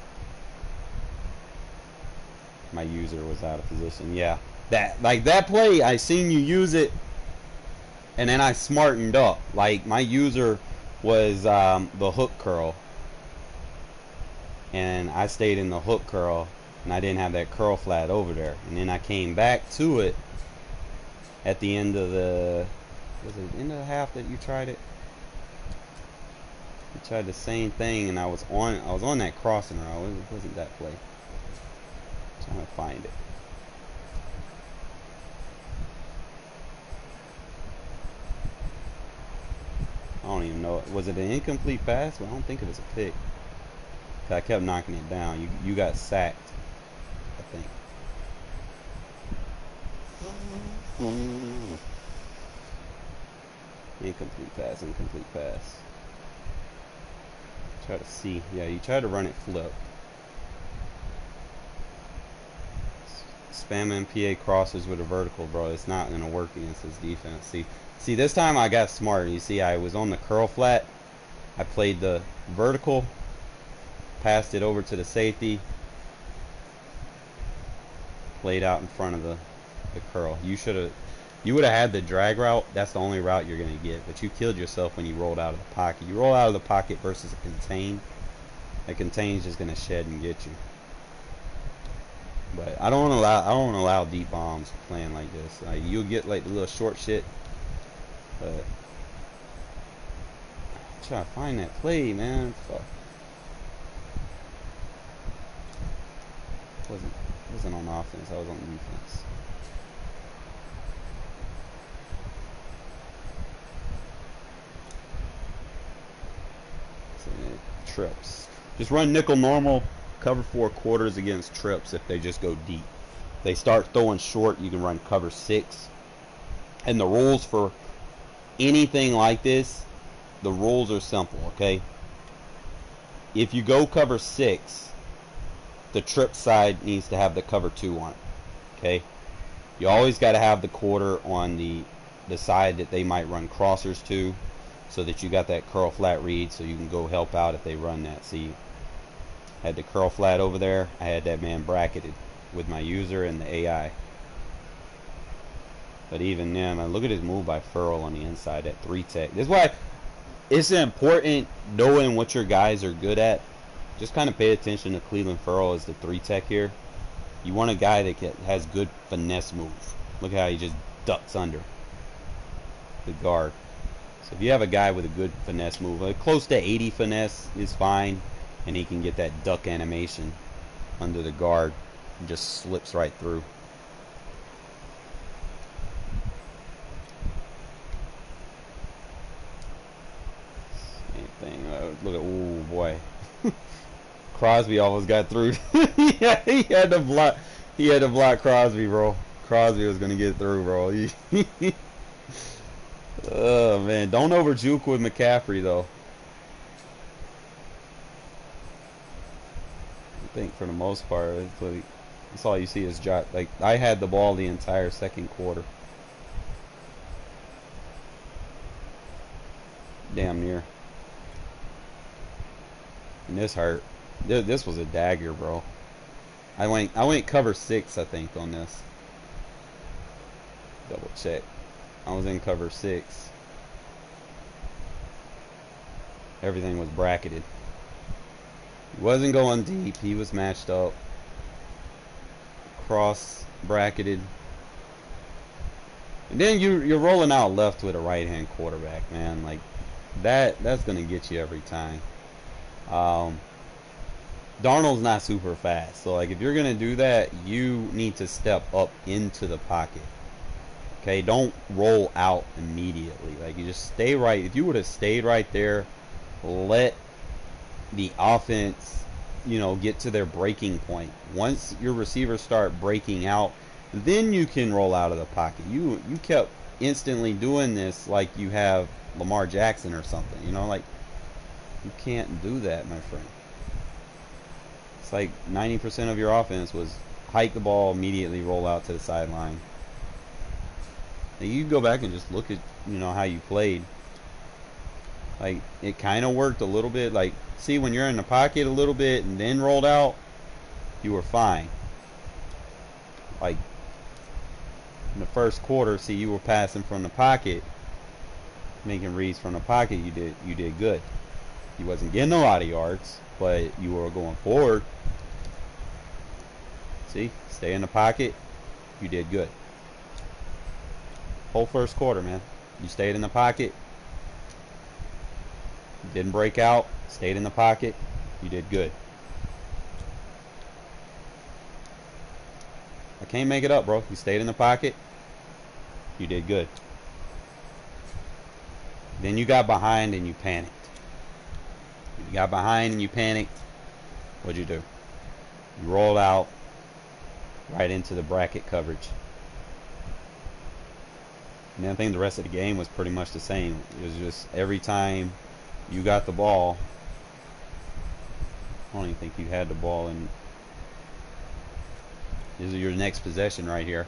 My user was out of position. Yeah, that play. I seen you use it, and then I smartened up. Like, my user was the hook curl. And I stayed in the hook curl, and I didn't have that curl flat over there. And then I came back to it at the end of the, was it the end of the half that you tried it? You tried the same thing, and I was on that crossing route. It wasn't that play. I'm trying to find it. I don't even know. Was it an incomplete pass? Well, I don't think it was a pick. I kept knocking it down. You got sacked, I think. Incomplete pass, incomplete pass. Try to see. Yeah, you try to run it flip. Spam MPA crosses with a vertical, bro. It's not going to work against his defense. See, this time I got smart. You see, I was on the curl flat. I played the vertical. Passed it over to the safety. Played out in front of the curl. You would have had the drag route. That's the only route you're going to get. But you killed yourself when you rolled out of the pocket. You roll out of the pocket versus a contain. A contain is just going to shed and get you. But I don't allow deep bombs playing like this. Like, you'll get like the little short shit. But try to find that play, man. Fuck. Wasn't on offense. I was on defense. Trips. Just run nickel normal, cover 4 quarters against trips if they just go deep. They start throwing short, you can run cover 6. And the rules for anything like this, the rules are simple, okay? If you go cover 6, the trip side needs to have the cover 2 on it, okay? You always got to have the quarter on the side that they might run crossers to, so that you got that curl flat read so you can go help out if they run that. See, I had the curl flat over there. I had that man bracketed with my user and the AI. But even then, look at his move by Furl on the inside, that 3-tech. This is why it's important knowing what your guys are good at. Just kind of pay attention to Cleveland Furl as the 3-tech here. You want a guy that has good finesse moves. Look how he just ducks under the guard. So if you have a guy with a good finesse move, like close to 80 finesse is fine, and he can get that duck animation under the guard and just slips right through. Same thing. Look at, oh boy. Crosby almost got through. Yeah, he had to block. He had to block Crosby, bro. Crosby was gonna get through, bro. Oh man, don't over juke with McCaffrey though. I think for the most part, that's all you see is jot. Like, I had the ball the entire second quarter. Damn near. And this hurt. This was a dagger, bro. I went cover 6, I think, on this. Double check. I was in cover 6. Everything was bracketed. He wasn't going deep. He was matched up. Cross bracketed. And then you're rolling out left with a right-hand quarterback, man. Like, that's going to get you every time. Darnold's not super fast. So, like, if you're going to do that, you need to step up into the pocket. Okay, don't roll out immediately. Like, you just stay right. If you would have stayed right there, let the offense, get to their breaking point. Once your receivers start breaking out, then you can roll out of the pocket. You kept instantly doing this like you have Lamar Jackson or something. Like, you can't do that, my friend. It's like 90% of your offense was hike the ball, immediately roll out to the sideline. You go back and just look at, how you played. Like, it kind of worked a little bit. Like, see, when you're in the pocket a little bit and then rolled out, you were fine. Like, in the first quarter, see, you were passing from the pocket, making reads from the pocket. You did good. You wasn't getting a lot of yards, but you were going forward. See, stay in the pocket. You did good. Whole first quarter, man. You stayed in the pocket. Didn't break out. Stayed in the pocket. You did good. I can't make it up, bro. You stayed in the pocket. You did good. Then you got behind and you panicked. You got behind and you panicked. What'd you do? You rolled out right into the bracket coverage. And I think the rest of the game was pretty much the same. It was just every time you got the ball, I don't even think you had the ball, and this is your next possession right here.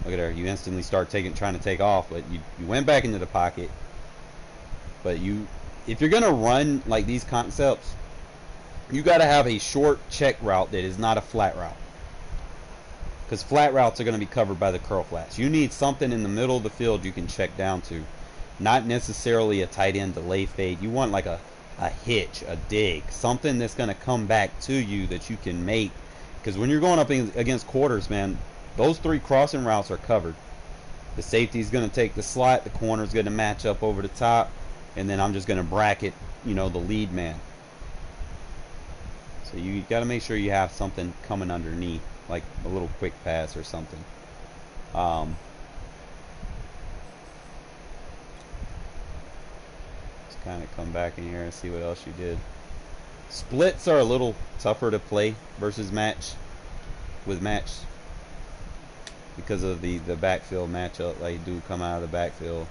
Look at there. You instantly start trying to take off, but you went back into the pocket. But if you're gonna run like these concepts, you got to have a short check route that is not a flat route, because flat routes are going to be covered by the curl flats. You need something in the middle of the field you can check down to, not necessarily a tight end delay fade. You want like a hitch, a dig, something that's going to come back to you that you can make, because when you're going up against quarters, man, those 3 crossing routes are covered. The safety is going to take the slot, the corner is going to match up over the top, and then I'm just going to bracket, the lead man. So you got to make sure you have something coming underneath, like a little quick pass or something. Let's kind of come back in here and see what else you did. Splits are a little tougher to play versus match, because of the backfield matchup. Like, do come out of the backfield.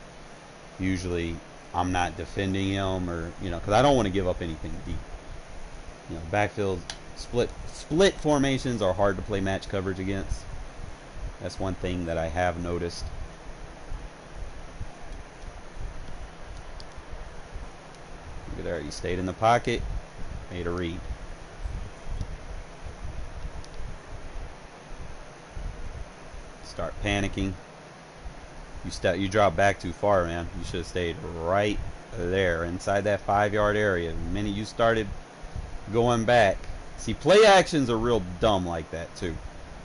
Usually I'm not defending him, or because I don't want to give up anything deep. Backfield split formations are hard to play match coverage against. That's one thing that I have noticed. Look at there, he stayed in the pocket, made a read. Start panicking. You drop back too far, man. You should have stayed right there inside that 5-yard area. The minute you started going back, see, play actions are real dumb like that too.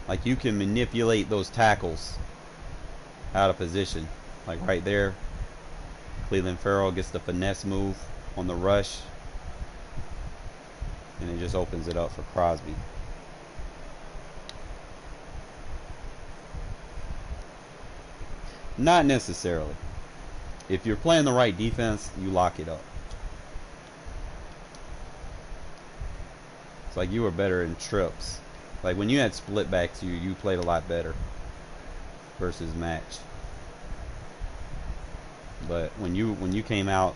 Like, you can manipulate those tackles out of position. Like right there, Clelin Ferrell gets the finesse move on the rush, and it just opens it up for Crosby. Not necessarily. If you're playing the right defense, you lock it up. It's like you were better in trips. Like when you had split backs, you played a lot better versus match. But when you came out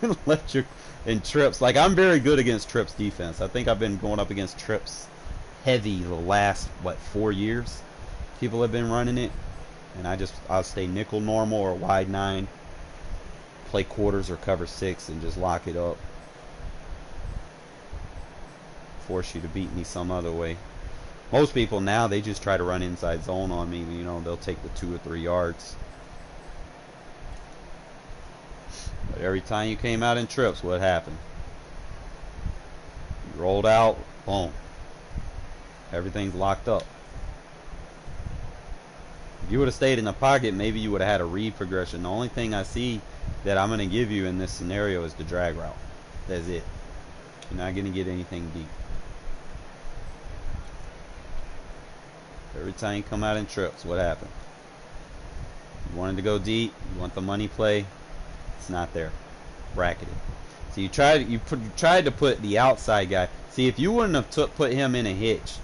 and left your in trips, like, I'm very good against trips defense. I think I've been going up against trips heavy the last 4 years. People have been running it, and I'll stay nickel normal or wide 9, play quarters or cover 6, and just lock it up. Force you to beat me some other way. Most people now, they just try to run inside zone on me. They'll take the 2 or 3 yards. But every time you came out in trips, what happened? You rolled out, boom. Everything's locked up. If you would have stayed in the pocket, maybe you would have had a read progression. The only thing I see that I'm going to give you in this scenario is the drag route. That's it. You're not going to get anything deep. Every time you come out in trips, what happened? You wanted to go deep. You want the money play. It's not there. Bracketed. So you tried to put the outside guy. See, if you wouldn't have put him in a hitch,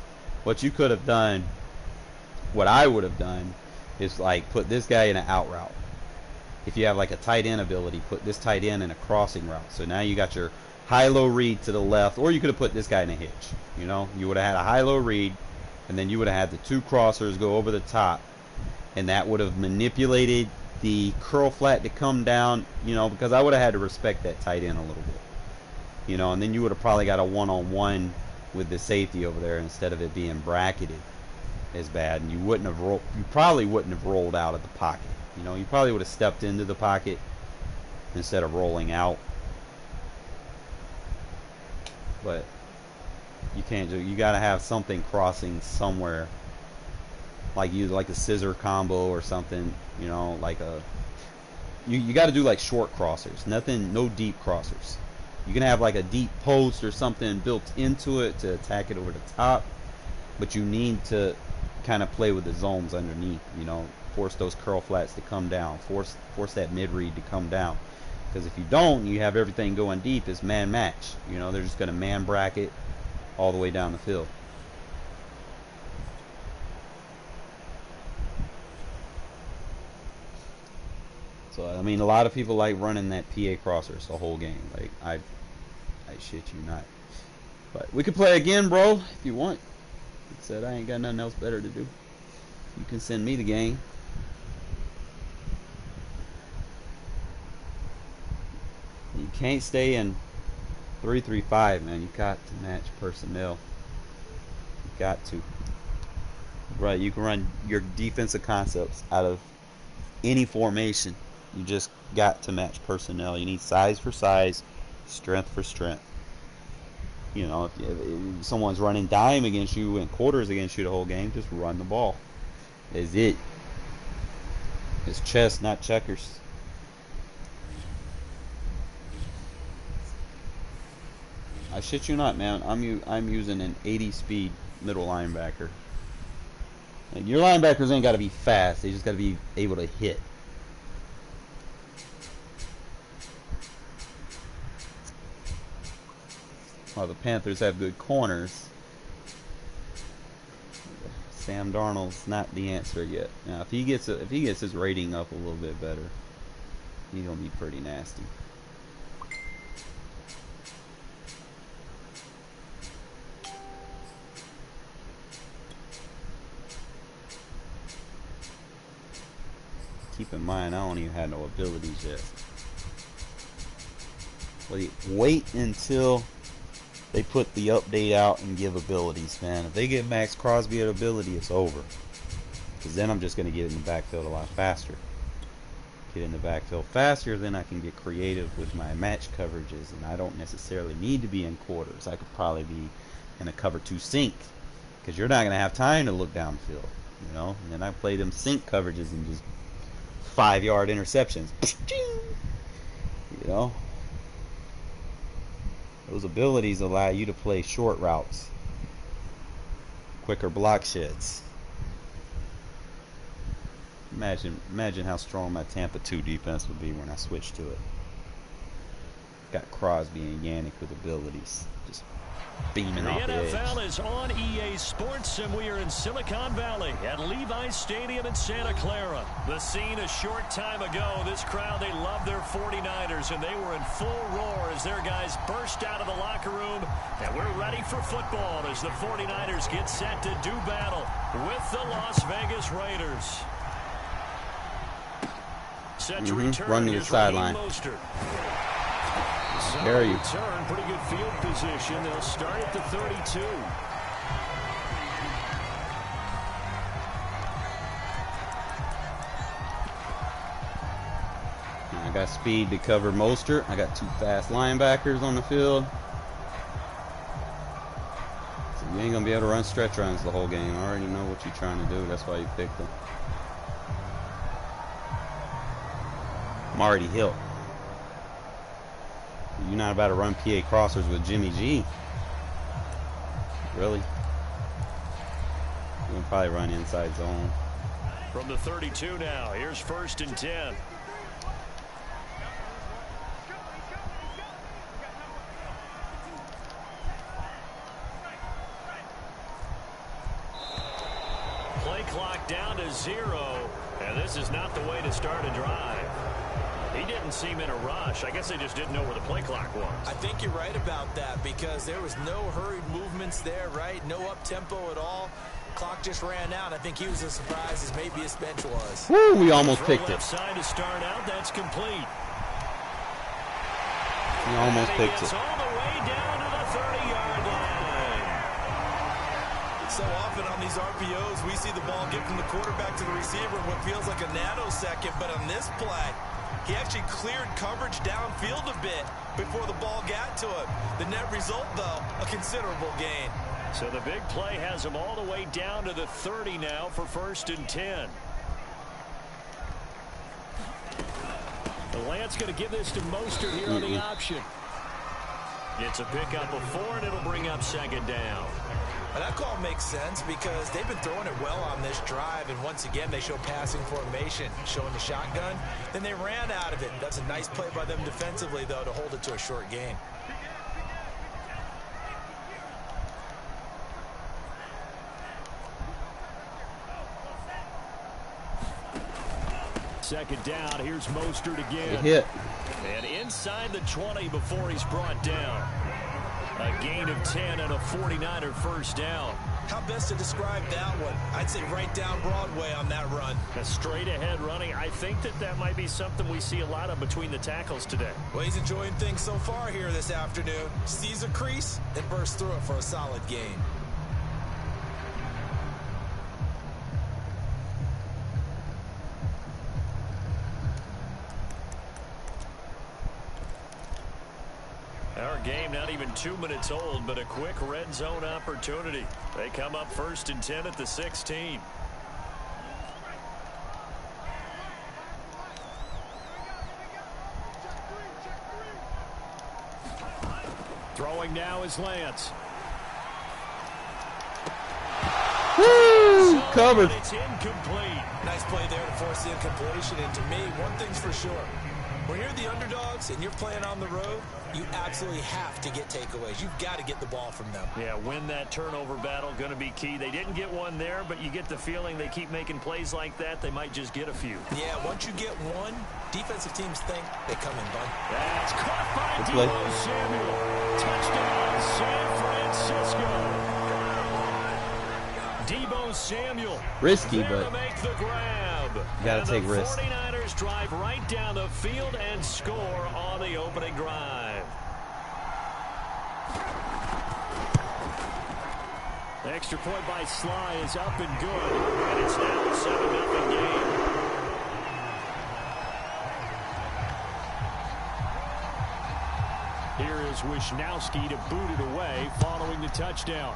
what you could have done, what I would have done, is like put this guy in an out route. If you have like a tight end ability, put this tight end in a crossing route. So now you got your high-low read to the left, or you could have put this guy in a hitch. You would have had a high-low read, and then you would have had the 2 crossers go over the top, and that would have manipulated the curl flat to come down, because I would have had to respect that tight end a little bit, and then you would have probably got a one-on-one with the safety over there instead of it being bracketed as bad, and you probably wouldn't have rolled out of the pocket. You probably would have stepped into the pocket instead of rolling out. But you can't do. You got to have something crossing somewhere, like a scissor combo or something. Like a. You got to do like short crossers. No deep crossers. You can have like a deep post or something built into it to attack it over the top, but you need to kind of play with the zones underneath. Force those curl flats to come down. Force that mid read to come down. Because if you don't, you have everything going deep. It's man match. They're just going to man bracket all the way down the field. So I mean, a lot of people like running that PA crossers the whole game. Like I shit you not. But we could play again, bro, if you want. Like I said, I ain't got nothing else better to do. You can send me the game. You can't stay in 3-3-5, man. You got to match personnel. You got to. Right, you can run your defensive concepts out of any formation. You just got to match personnel. You need size for size, strength for strength. You know, if someone's running dime against you and quarters against you the whole game, just run the ball. That's it. It's chess, not checkers. I shit you not, man. I'm using an 80 speed middle linebacker. Like, your linebackers ain't got to be fast. They just got to be able to hit. While the Panthers have good corners, Sam Darnold's not the answer yet. Now, if he gets his rating up a little bit better, he's gonna be pretty nasty. Keep in mind, I don't even have no abilities yet. Wait until they put the update out and give abilities, man. If they get Max Crosby an ability, it's over. Because then I'm just going to get in the backfield a lot faster. Get in the backfield faster, then I can get creative with my match coverages. And I don't necessarily need to be in quarters. I could probably be in a cover 2 sink. Because you're not going to have time to look downfield. You know? And then I play them sink coverages and just 5-yard interceptions. You know? Those abilities allow you to play short routes, quicker block sheds. Imagine how strong my Tampa 2 defense would be when I switch to it. Got Crosby and Yannick with abilities, just beaming off the edge. The NFL is on EA Sports, and we are in Silicon Valley at Levi's Stadium in Santa Clara. The scene a short time ago. This crowd, they love their 49ers, and they were in full roar as their guys burst out of the locker room. And we're ready for football as the 49ers get set to do battle with the Las Vegas Raiders. Set to return. Run to the sideline. Dare you. Return, pretty good field position. They'll start at the 32. I got speed to cover Mostert. I got 2 fast linebackers on the field. So you ain't gonna be able to run stretch runs the whole game. I already know what you're trying to do. That's why you picked them. I'm already healed. You're not about to run PA crossers with Jimmy G. Really? You can probably run inside zone. From the 32 now, here's 1st and 10. Play clock down to 0, and this is not the way to start a drive. He didn't seem in a rush. I guess they just didn't know where the play clock was. I think you're right about that because there was no hurried movements there, right? No up-tempo at all. Clock just ran out. I think he was as surprised as maybe his bench was. Woo, we almost picked it. Left side to start out. That's complete. We almost picked it. All the way down to the 30-yard line. So often on these RPOs, we see the ball get from the quarterback to the receiver in what feels like a nanosecond. But on this play, he actually cleared coverage downfield a bit before the ball got to him. The net result, though, a considerable gain. So the big play has him all the way down to the 30 now for 1st and 10. The Lance going to give this to Mostert here on the option. It's a pickup of 4, and it'll bring up 2nd down. And that call makes sense because they've been throwing it well on this drive, and once again they show passing formation, showing the shotgun. Then they ran out of it. That's a nice play by them defensively, though, to hold it to a short gain. Second down. Here's Mostert again. It hit. And inside the 20 before he's brought down. A gain of 10 and a 49er first down. How best to describe that one? I'd say right down Broadway on that run. A straight ahead running. I think that might be something we see a lot of between the tackles today. Well, he's enjoying things so far here this afternoon. Sees a crease and bursts through it for a solid gain. Our game not even 2 minutes old, but a quick red zone opportunity. They come up 1st and 10 at the 16. Throwing now is Lance. Woo! Covered. It's incomplete. Nice play there to force the incompletion. And to me, one thing's for sure. When you're the underdogs and you're playing on the road, you absolutely have to get takeaways. You've got to get the ball from them. Yeah, win that turnover battle, going to be key. They didn't get one there, but you get the feeling they keep making plays like that, they might just get a few. Yeah, once you get one, defensive teams think they come in bun. That's caught by Good play. Deebo Samuel. Touchdown, San Francisco. Deebo Samuel. Risky, there but to make the grab. you gotta And take the risks. 49ers drive right down the field and score on the opening drive. The extra point by Sly is up and good. And it's now a 7-0 game. Here is Wisnowski to boot it away following the touchdown.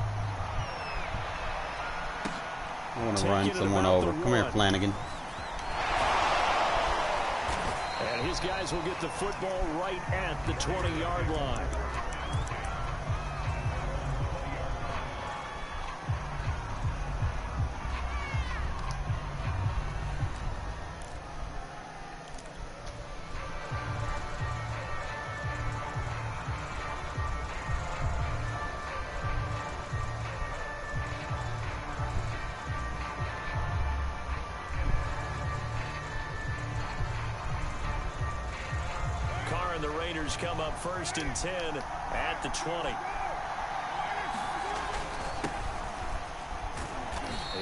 I want to run someone over. Come here, Flanagan. And his guys will get the football right at the 20-yard line. The Raiders come up 1st and 10 at the 20.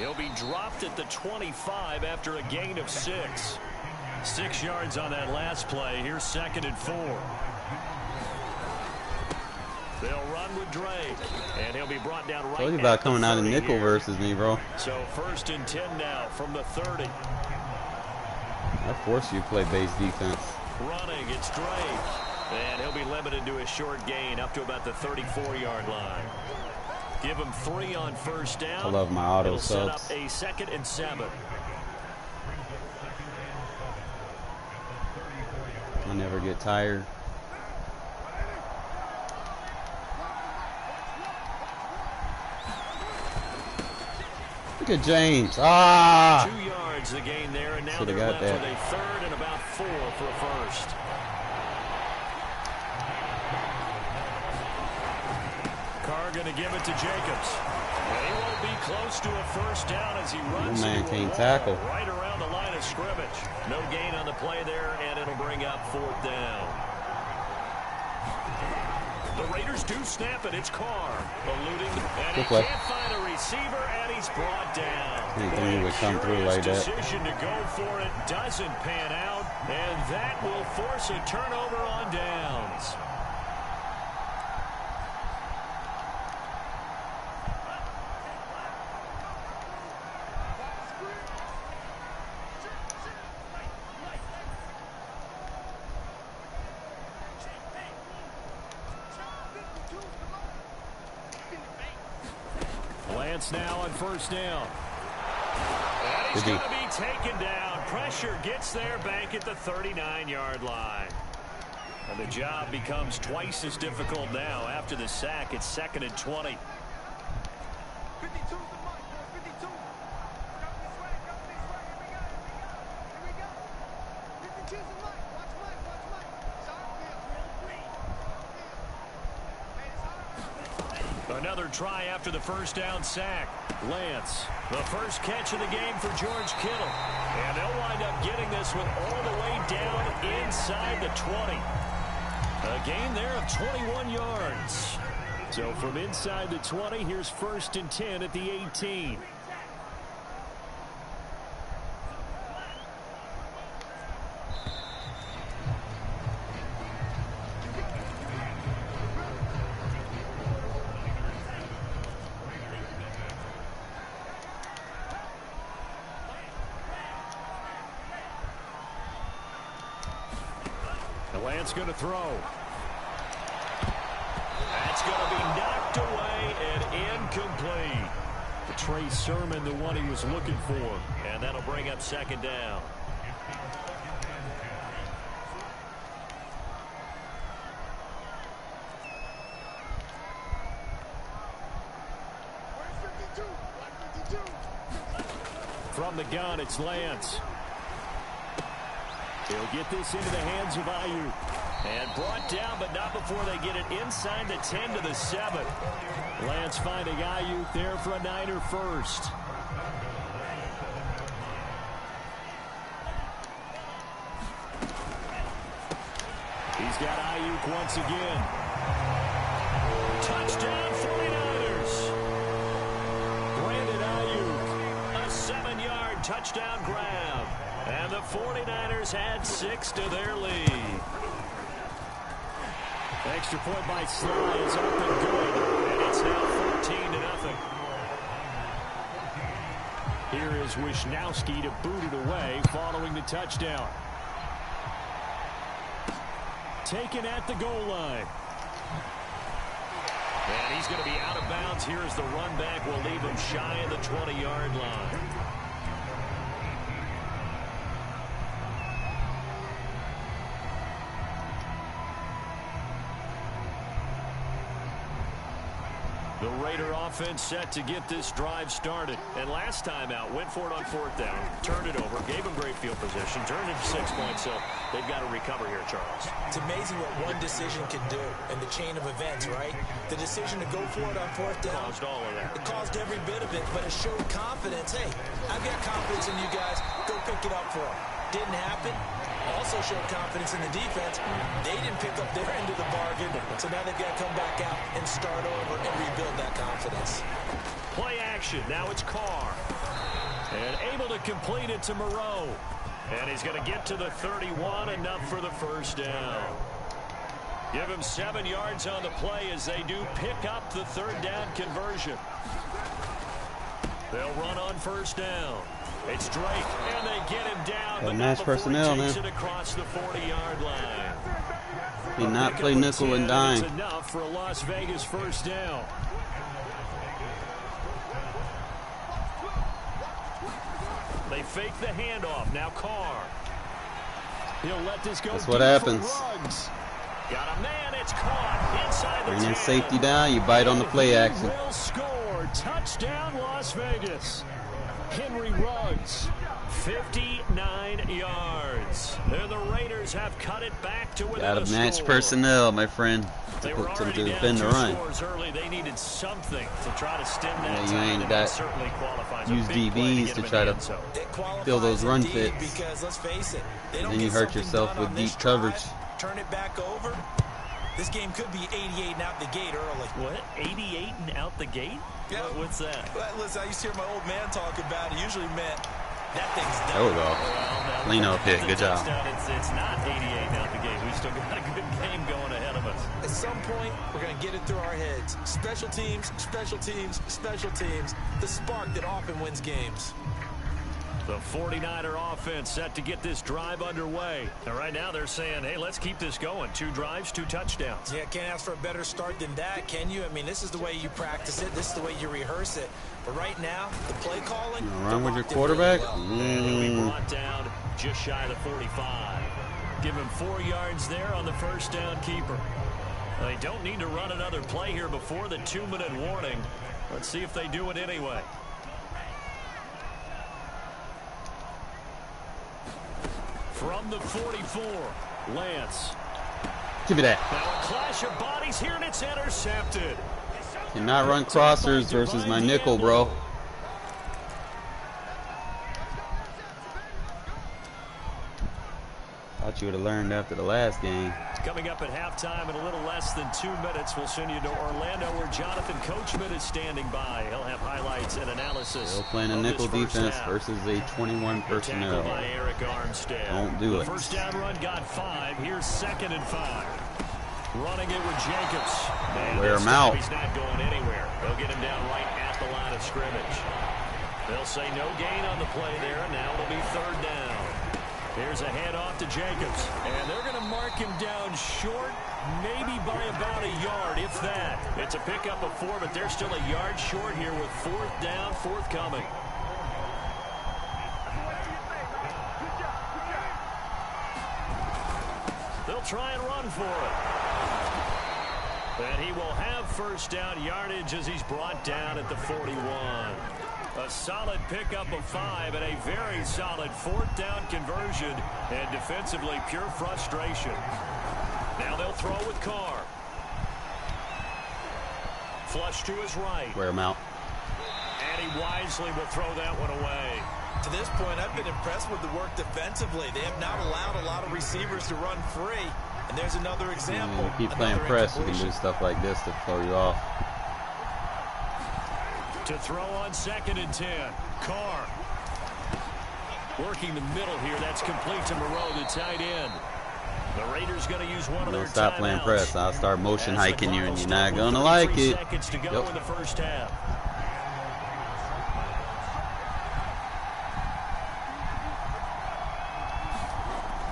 He'll be dropped at the 25 after a gain of 6. 6 yards on that last play. Here's 2nd and 4. They'll run with Drake, and he'll be brought down right. Told you about coming out of nickel here. versus me, bro. So 1st and 10 now from the 30. I force you to play base defense. Running, it's Drake. And he'll be limited to a short gain up to about the 34-yard line. Give him 3 on 1st down. I love my auto It'll set subs. up a 2nd and 7. I never get tired. Look at James. Ah! 2 yards the gain there, and now Should've they're got left that. with a 3rd and about 4 for a first. Carr going to give it to Jacobs. And he won't be close to a first down as he runs man into a can't wall tackle. right around the line of scrimmage. No gain on the play there, and it'll bring up 4th down. The Raiders do snap it. It's Carr eluding, and he Good play. can't find a receiver, and he's brought down. Didn't think he would come through like that. Decision to go for it doesn't pan out, and that will force a turnover on downs. Lance now on 1st down. And he's going to be taken down. Pressure gets there back at the 39-yard line. And the job becomes twice as difficult now after the sack. It's 2nd and 20. Another try after the 1st down sack. Lance, the first catch of the game for George Kittle. And they'll wind up getting this one all the way down inside the 20. A gain there of 21 yards. So from inside the 20, here's 1st and 10 at the 18. Lance going to throw. That's going to be knocked away and incomplete. Trey Sermon, the one he was looking for. And that'll bring up 2nd down. From the gun, it's Lance. He'll get this into the hands of Ayuk. And brought down, but not before they get it inside the 10 to the 7. Lance finding Ayuk there for a Niner first. He's got Ayuk once again. Touchdown 49ers. Brandon Ayuk, a 7-yard touchdown grab. And the 49ers add 6 to their lead. Extra point by Sly is up and good. And it's now 14-0. Here is Wisnowski to boot it away following the touchdown. Taken at the goal line. And he's going to be out of bounds. Here as the run back will leave him shy of the 20-yard line. The Raider offense set to get this drive started. And last time out, went for it on 4th down, turned it over, gave them great field position, turned it to 6 points, so they've got to recover here, Charles. It's amazing what one decision can do in the chain of events, right? The decision to go for it on 4th down. Caused all of that. It caused every bit of it, but it showed confidence. Hey, I've got confidence in you guys. Go pick it up for them. Didn't happen. Also showed confidence in the defense. They didn't pick up their end of the bargain, so now they've got to come back out and start over and rebuild that confidence. Play action. Now it's Carr. And able to complete it to Moreau. And he's going to get to the 31, enough for the 1st down. Give him 7 yards on the play as they do pick up the 3rd down conversion. They'll run on 1st down. It's Drake, and they get him down, but match personnel, man. It across the 40-yard line. He not play nickel and dime. It's enough for a Las Vegas 1st down. They fake the handoff. Now Carr. He'll let this go. That's what happens. Got a man. It's caught inside the 10. Bring in safety down. You bite on the play action. Will score. Touchdown, Las Vegas. Henry Ruggs, 59 yards. And the Raiders have cut it back to within Got a to match score. personnel, my friend, They to were already down defend the 2 run. scores early. They needed something to try to stem that You tide, ain't and got that certainly qualifies. use A big play DBs get to him try in the to end zone. It qualifies fill those run indeed, fits. because let's face it, they don't Then you get hurt something yourself done with on this deep coverage. drive, turn it back over. This game could be 88 and out the gate early. What? 88 and out the gate? Yeah. What's that? Well, listen, I used to hear my old man talk about it. Usually meant that thing's done. There we go. Well, Clean up hit. Good job. It's not 88 and out the gate. We've still got a good game going ahead of us. At some point, we're going to get it through our heads. Special teams, special teams, special teams. The spark that often wins games. The 49er offense set to get this drive underway. And right now they're saying, hey, let's keep this going. 2 drives, 2 touchdowns. Yeah, can't ask for a better start than that, can you? I mean, this is the way you practice it. This is the way you rehearse it. But right now, the play calling. You run with your quarterback? And he'll be brought down just shy of the 45. Give him 4 yards there on the 1st down keeper. They don't need to run another play here before the 2-minute warning. Let's see if they do it anyway. From the 44, Lance. Give me that. Now a clash of bodies here, and it's intercepted. Cannot run crossers versus my nickel, bro. Thought you would have learned after the last game. Coming up at halftime in a little less than 2 minutes, we'll send you to Orlando where Jonathan Coachman is standing by. He'll have highlights and analysis. Still playing a nickel defense versus a 21 personnel. By Eric Armstead. Don't do it. First down run got 5. Here's 2nd and 5. Running it with Jacobs. Wear him out. He's not going anywhere. They'll get him down right at the line of scrimmage. They'll say no gain on the play there, and now it'll be 3rd down. Here's a handoff to Jacobs. And they're going to mark him down short, maybe by about a yard, if that. It's a pickup of 4, but they're still a yard short here with 4th down forthcoming. They'll try and run for it. And he will have first down yardage as he's brought down at the 41. A solid pickup of 5 and a very solid 4th down conversion, and defensively pure frustration. Now they'll throw with Carr. Flush to his right. Wear him out. And he wisely will throw that one away. To this point, I've been impressed with the work defensively. They have not allowed a lot of receivers to run free. And there's another example. You keep playing press, you can do stuff like this to throw you off. To throw on 2nd and 10. Carr. Working the middle here. That's complete to Moreau, the tight end. The Raiders going to use one of their timeouts. Stop playing press. I'll start motion hiking you, and you're not going to like it. Seconds to go in the first half.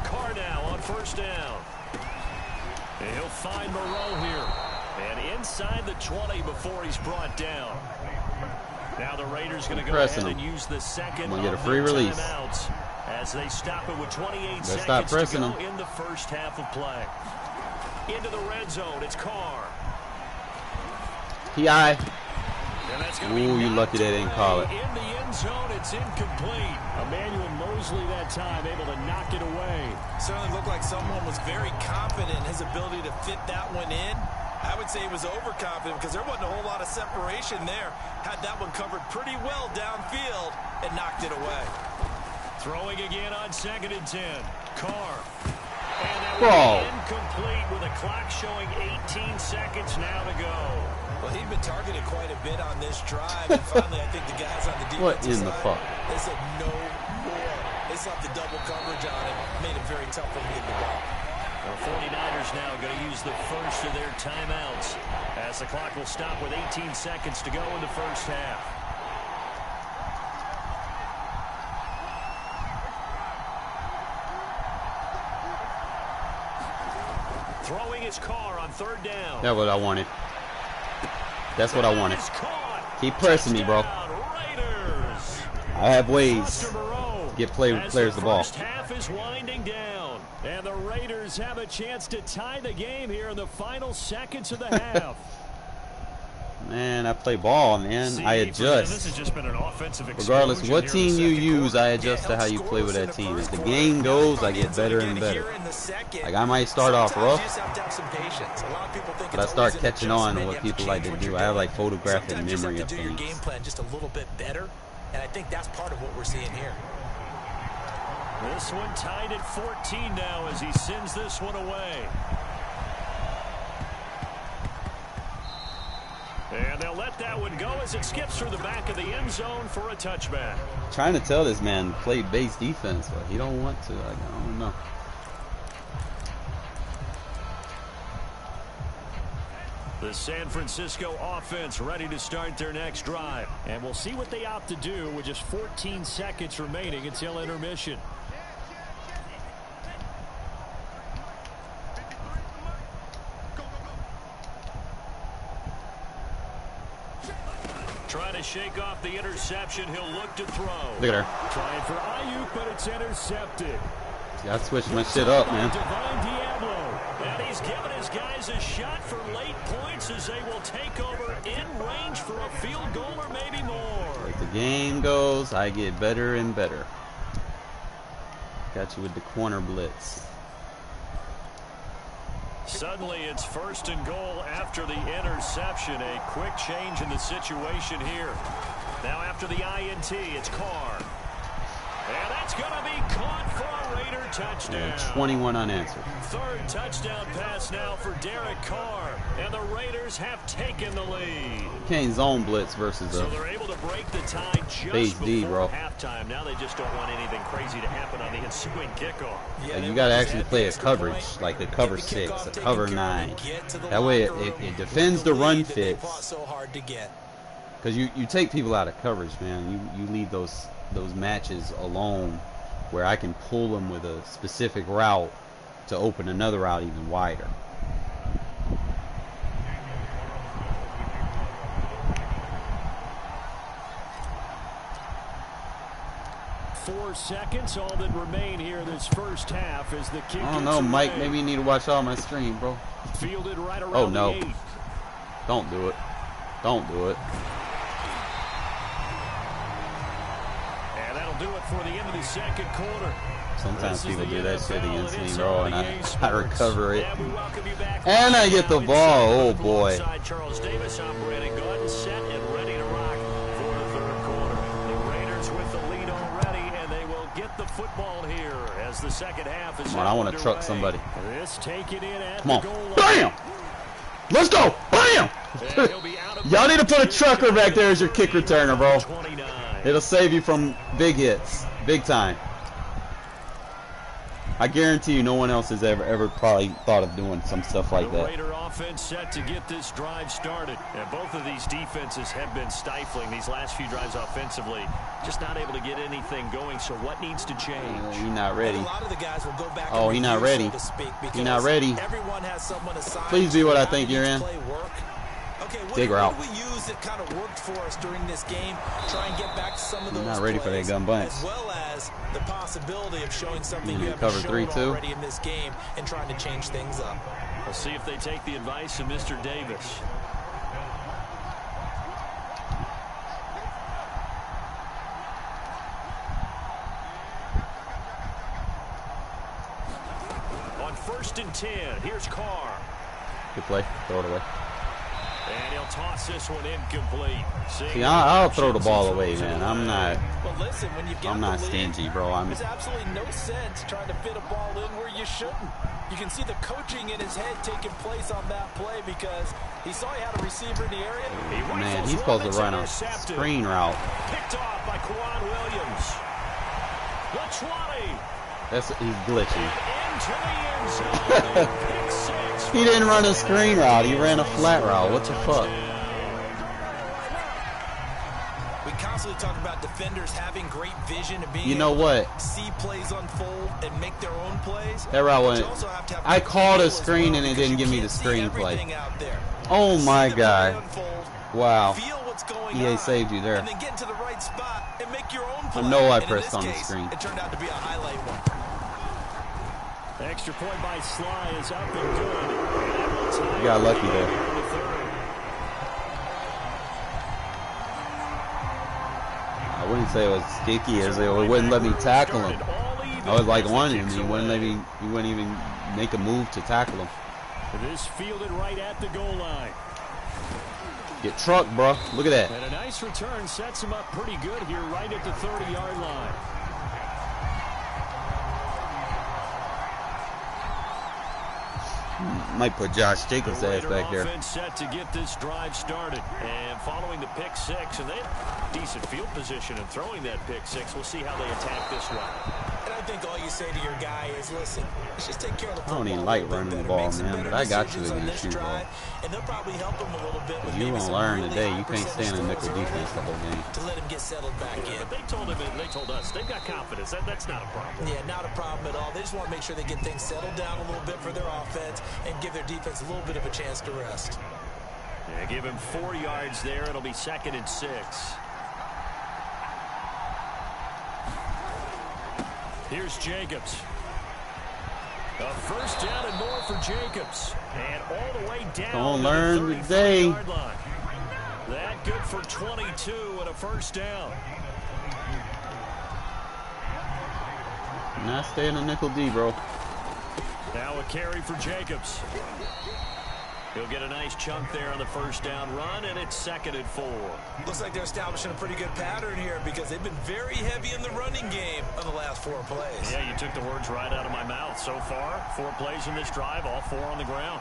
Carr now on 1st down. And he'll find Moreau here. And inside the 20 before he's brought down. Now the Raiders going to go ahead and use the 2nd get a free release as they stop it with 28 seconds stop pressing to go in the first half of play. Into the red zone, it's Carr. P.I. Ooh, you lucky they didn't call it. In the end zone, it's incomplete. Emmanuel Mosley that time able to knock it away. Certainly looked like someone was very confident in his ability to fit that one in. I would say he was overconfident because there wasn't a whole lot of separation there. Had that one covered pretty well downfield and knocked it away. Throwing again on 2nd and 10. Carr. And that was incomplete with a clock showing 18 seconds now to go. Well, he'd been targeted quite a bit on this drive, and finally I think the guys on the defensive what in side, the fuck? they said no more. They slapped the double coverage on him, made it very tough for him to get the ball. The 49ers now going to use the first of their timeouts as the clock will stop with 18 seconds to go in the first half. Throwing his Carr on 3rd down. That's what I wanted. That's what I wanted. Keep pressing me, bro. I have ways to get players the ball. First half is winding down, and the Raiders have a chance to tie the game here in the final seconds of the half. Man, I play ball, man. I adjust. This has just been an offensive regardless of what team you use, I adjust to how you play with that team. As the game goes, I get better and better. Like, I might start off rough, but I start catching on to what people like to do. I have, like, photographic memory of things. Game plan just a little bit better, and I think that's part of what we're seeing here. This one tied at 14 now as he sends this one away. And they'll let that one go as it skips through the back of the end zone for a touchback. Trying to tell this man to play base defense, but he don't want to. Like, I don't know. The San Francisco offense ready to start their next drive. And we'll see what they opt to do with just 14 seconds remaining until intermission. Trying to shake off the interception. He'll look to throw. Look at her. Trying for Ayuk, but it's intercepted. See, I switched my shit up, man. Divine Diablo. And he's given his guys a shot for late points as they will take over in range for a field goal or maybe more. As the game goes, I get better and better. Got you with the corner blitz. Suddenly it's 1st and goal after the interception. A quick change in the situation here. Now after the INT, it's Carr. And that's going to be caught for a Raider touchdown. And 21 unanswered. Third touchdown pass now for Derek Carr. And the Raiders have taken the lead. Can't zone blitz versus So a they're able to break the tie just base before D, bro. halftime. Now they just don't want anything crazy to happen on the ensuing kickoff. Yeah, you got to actually play a coverage, like a cover 6, a cover 9. That way it defends the run fits. So hard to get. Because you take people out of coverage, man. You leave those matches alone where I can pull them with a specific route to open another route even wider. Four seconds, all that remain here this first half as the kick. I don't know, Mike. Maybe you need to watch all my stream, bro. Fielded right around Oh no! the 8. Don't do it. Don't do it. And that'll do it for the end of the second quarter. Sometimes This is people the do that NFL, shit against and me, it's bro, on and EA I Sports. recover it. And we welcome you back And I get the right ball. now Oh inside boy. alongside Charles Davis. I'm Brandon Gordon, set and ready to rock for the third quarter. The Raiders with the lead already, and they will get the football here as the second half is Come on, I want to truck somebody. This taken in at Come on. the goal line. Bam! Let's go! Bam! And he'll be out of Y'all need to put a trucker back there as your kick returner, bro. 29. It'll save you from big hits. Big time. I guarantee you no one else has ever probably thought of doing some stuff like The that. Raider offense set to get this drive started. And both of these defenses have been stifling these last few drives offensively. Just not able to get anything going. So what needs to change? He's not ready. A lot of the guys will go back Oh, and he not review, ready. so to speak, He not because ready. Everyone has someone assigned Please be what I to think you're in. play work. Okay, Dig what route. did we use that kind of worked for us during this game? Try and get back to some of those Not ready for that plays, gun bunch. as well as the possibility of showing something You you need haven't cover shown 3 too? already in this game and trying to change things up. We'll see if they take the advice of Mr. Davis. On 1st and 10, here's Carr. Good play. Throw it away. And he'll toss this one incomplete. See, I'll throw the ball away, man. I'm not Listen, when you've got I'm not the lead, stingy, bro. there's absolutely no sense trying to fit a ball in where you shouldn't. You can see the coaching in his head taking place on that play because he saw he had a receiver in the area. Man, he's supposed to run a screen route. Picked off by Quan Williams. The 20. He's glitching. Into the end zone. Pick six. He didn't run a screen route. He ran a flat route. What the fuck? We constantly talk about defenders having great vision and being You know what? see plays unfold and make their own plays. That route But went. you also have to have I called a control as screen well and it because didn't you give me can't the see screen play. everything out there. Oh See my the play God. unfold, Wow. feel what's going EA on, saved you there. and then get into the right spot and make your own play. I know I And in pressed this on the case, screen. It turned out to be a highlight one. Extra point by Sly is up and good. You got lucky there. I wouldn't say it was sticky as it wouldn't let me tackle him. I was like wanting him. He wouldn't let me. He wouldn't even make a move to tackle him. This fielded right at the goal line. Get trucked, bro. Look at that. And a nice return sets him up pretty good here right at the 30-yard line. Might put Josh Jacobs' ass back there. Offense set to get this drive started. And following the pick six, and they have decent field position and throwing that pick six. We'll see how they attack this one. And I think all you say to your guy is, listen, let's just take care of the I football. don't even like a little running bit the better, ball, make some man, better but I got you decisions on against this you, bro. drive, and they'll probably help him a little bit with You maybe gonna some learn really today. high You can't stand a percentage nickel throws defense the whole game. to let him get settled back in. But they told him, and they told us, they've got confidence. That's not a problem. Yeah, not a problem at all. They just want to make sure they get things settled down a little bit for their offense and give their defense a little bit of a chance to rest. Yeah, give him 4 yards there. It'll be 2nd and 6. Here's Jacobs. A first down and more for Jacobs. And all the way down Don't to the learn 35 today. yard line. That good for 22 and a first down. Not staying a nickel D, bro. Now a carry for Jacobs. He'll get a nice chunk there on the first down run, and it's 2nd and 4. Looks like they're establishing a pretty good pattern here because they've been very heavy in the running game on the last 4 plays. Yeah, you took the words right out of my mouth. So far, 4 plays in this drive, all 4 on the ground.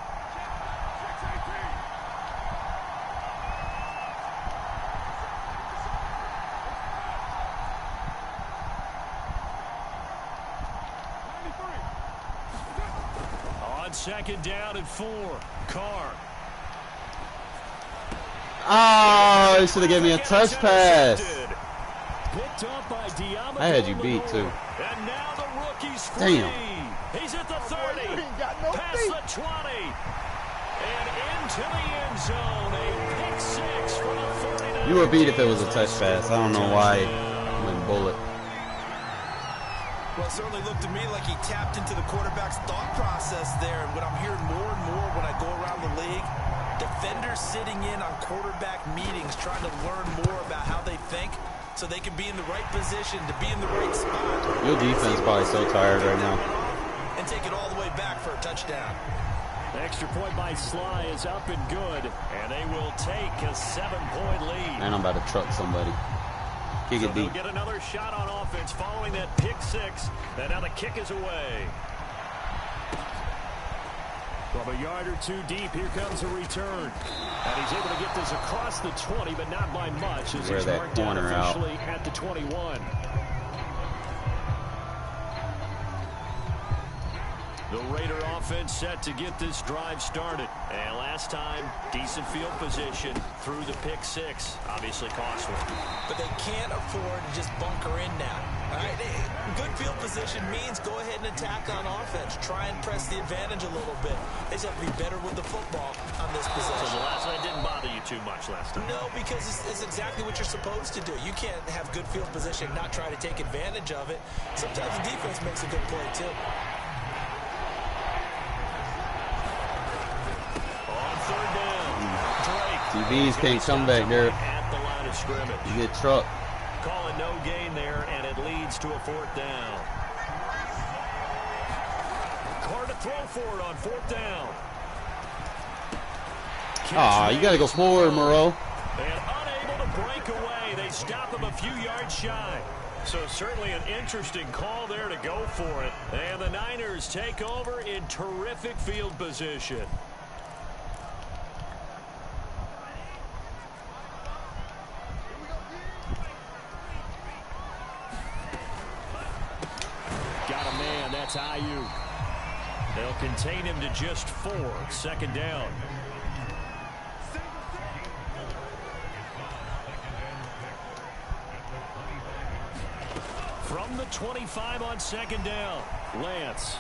On 2nd down and 4, Carr. Oh, he should have given me a touch pass. Picked up by Diamond. I had you beat too. And now the rookie's free. Damn. He's at the 30. Past the 20. And into the end zone. A pick 6 from a 49. You were beat if it was a touch pass. I don't know why it went bullet. Well, it certainly looked to me like he tapped into the quarterback's thought process there. And what I'm hearing more and more when I go around the league, defenders sitting in on quarterback meetings trying to learn more about how they think so they can be in the right position to be in the right spot. Your defense probably so tired right now. And take it all the way back for a touchdown. The extra point by Sly is up and good. And they will take a 7-point lead. And I'm about to truck somebody. Kick it deep. They'll get another shot on offense following that pick 6. And now the kick is away. From a yard or 2 deep, here comes a return. And he's able to get this across the 20, but not by much, as he's marked down officially at the 21. The Raider offense set to get this drive started. And last time, decent field position through the pick 6. Obviously costly. But they can't afford to just bunker in now. All right? Good field position means go ahead and attack on offense. Try and press the advantage a little bit. They just have to be better with the football on this possession. So the last one didn't bother you too much last time? No, because it's exactly what you're supposed to do. You can't have good field position and not try to take advantage of it. Sometimes the defense makes a good play, too. DBs can't come back there. At the line of scrimmage. You get trucked. Calling no gain there, and it leads to a 4th down. Carr to throw for it on 4th down. Aw, you got to go forward, Moreau. And unable to break away. They stop him a few yards shy. So certainly an interesting call there to go for it. And the Niners take over in terrific field position. Got a man, that's Ayuk. They'll contain him to just 4. 2nd down. From the 25 on 2nd down, Lance.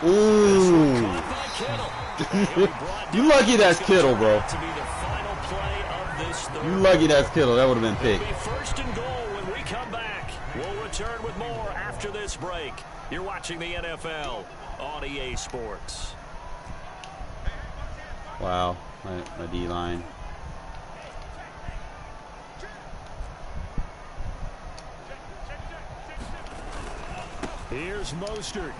Ooh. You lucky that's Kittle, bro. To be the final play of this third. You lucky that's Kittle. That would have been picked. It'll be 1st and goal when we come back. We'll return with more after this break. You're watching the NFL on EA Sports. Wow, my D-line. Here's Mostert.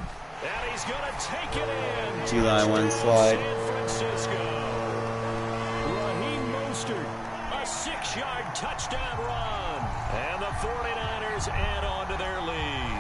And he's going to take it in. D-line one slide. San Francisco. Raheem Mostert. A 6-yard touchdown run. And the 49ers add on to their lead.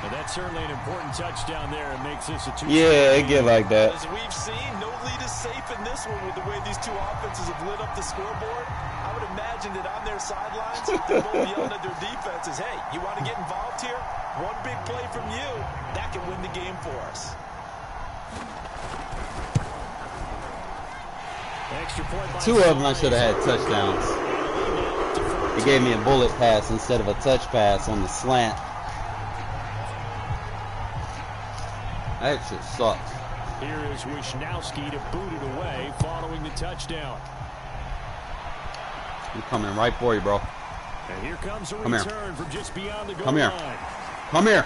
And that's certainly an important touchdown there. It makes this a 2. Yeah, it get like that. As we've seen, no lead is safe in this one with the way these two offenses have lit up the scoreboard. I would imagine that on their sidelines, they're both yelling at their defenses, hey, you want to get involved here? One big play from you, that can win the game for us. Extra point by 2 of them I should have had touchdowns. He gave me a bullet pass instead of a touch pass on the slant. That shit sucks. Here is Wisnowski to boot it away following the touchdown. I'm coming right for you, bro. And here comes a Come here. return from just beyond the goal Come here. line. Come here.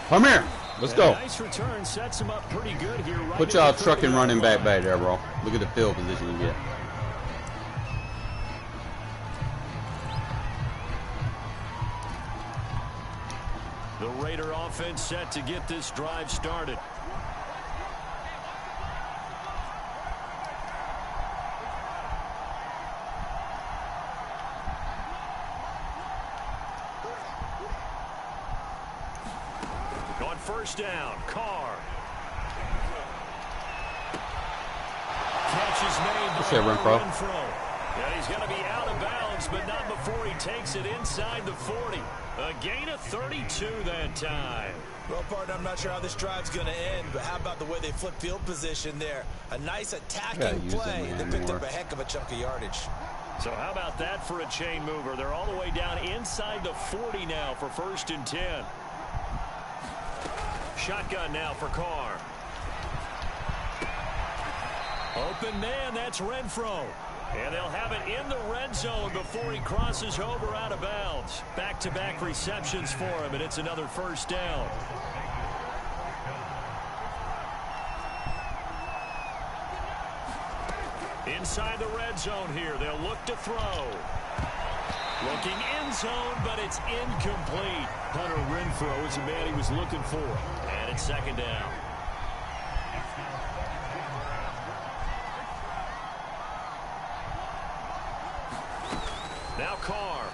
Come here. Let's And go. a nice return sets him up pretty good here. Right Put at y'all the trucking 30-yard running back line. there, bro. Look at the field position you get. The Raider offense set to get this drive started. on first down. Carr. Catch is made by Renfro. And he's going to be out of bounds, but not before he takes it inside the 40. A gain of 32 that time. Well, partner, I'm not sure how this drive's going to end, but how about the way they flip field position there? A nice attacking play. They picked up a heck of a chunk of yardage. So how about that for a chain mover? They're all the way down inside the 40 now for 1st and 10. Shotgun now for Carr. Open man, that's Renfro. And they'll have it in the red zone before he crosses over out of bounds. Back-to-back receptions for him, and it's another first down. Inside the red zone here, they'll look to throw. Looking end zone, but it's incomplete. Hunter Renfro is the man he was looking for. And it's 2nd down. Now Carr.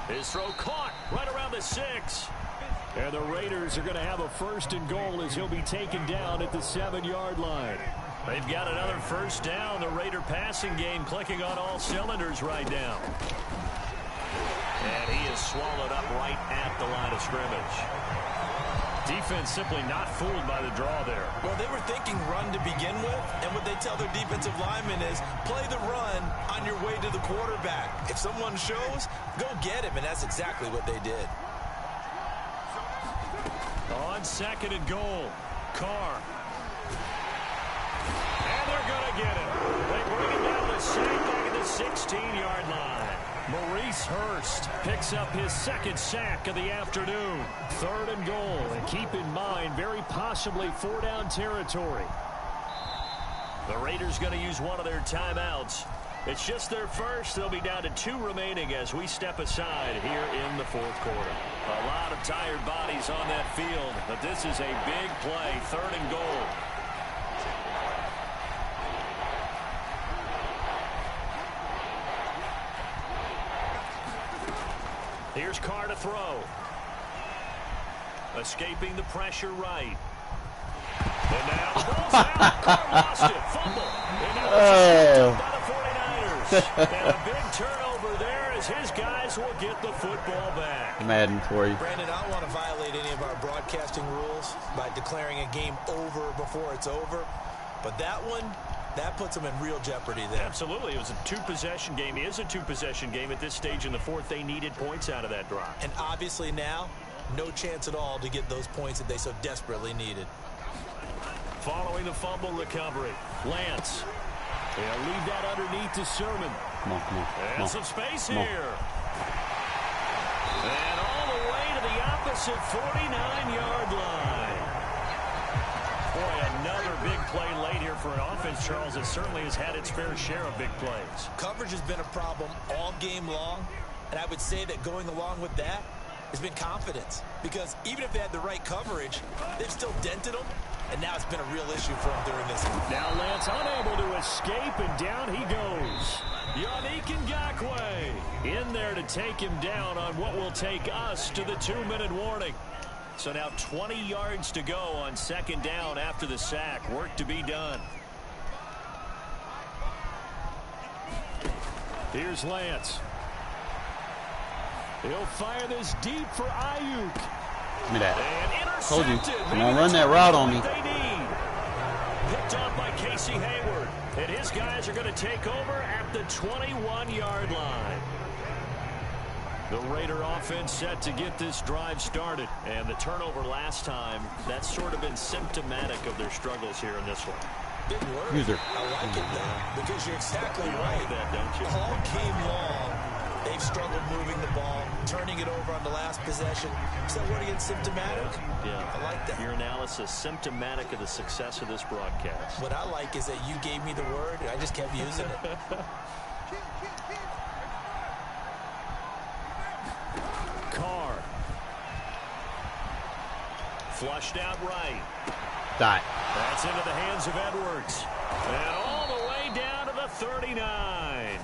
His throw caught right around the 6. And the Raiders are going to have a 1st and goal as he'll be taken down at the 7-yard line. They've got another first down. The Raider passing game clicking on all cylinders right now. And he is swallowed up right at the line of scrimmage. Defense simply not fooled by the draw there. Well, they were thinking run to begin with, and what they tell their defensive linemen is play the run on your way to the quarterback. If someone shows, go get him, and that's exactly what they did. On 2nd and goal, Carr. And they're going to get him. They bring him down to sack back at the 16-yard line. Maurice Hurst picks up his 2nd sack of the afternoon. 3rd and goal, and keep in mind, very possibly 4-down territory. The Raiders going to use one of their timeouts. It's just their first. They'll be down to 2 remaining as we step aside here in the 4th quarter. A lot of tired bodies on that field, but this is a big play. 3rd and goal. Here's Carr to throw. Escaping the pressure right. And now the ball's out. Carr lost it. Fumble. And now it's by the 49ers. And a big turnover there as his guys will get the football back. Madden for you. Brandon, I don't want to violate any of our broadcasting rules by declaring a game over before it's over. But that one, that puts them in real jeopardy there. Absolutely. It was a 2-possession game. It is a 2-possession game at this stage in the 4th. They needed points out of that drive. And obviously now, no chance at all to get those points that they so desperately needed. Following the fumble recovery, Lance. They'll leave that underneath to Sermon. Come on. And some space here. And all the way to the opposite 49-yard line. Boy, another big play late here for an offense, Charles, that certainly has had its fair share of big plays. Coverage has been a problem all game long, and I would say that going along with that has been confidence. Because even if they had the right coverage, they've still dented them, and now it's been a real issue for them during this game. Now Lance unable to escape, and down he goes. Yannick Ngakoue in there to take him down on what will take us to the 2-minute warning. So now 20 yards to go on 2nd down after the sack. Work to be done. Here's Lance. He'll fire this deep for Ayuk. Give me that. And intercepted. Told you. Come on, run that route on me. They need. Picked up by Casey Hayward. And his guys are going to take over at the 21-yard line. The Raider offense set to get this drive started. And the turnover last time, that's sort of been symptomatic of their struggles here in this one. Big word. User. I like it, though, because you're exactly right. Like that, don't you? All game long, they've struggled moving the ball, turning it over on the last possession. Is that word again, symptomatic? Yeah. I like that. Your analysis, symptomatic of the success of this broadcast. What I like is that you gave me the word, and I just kept using it. Carr. Flushed out right. Dot. That's into the hands of Edwards. And all the way down to the 39.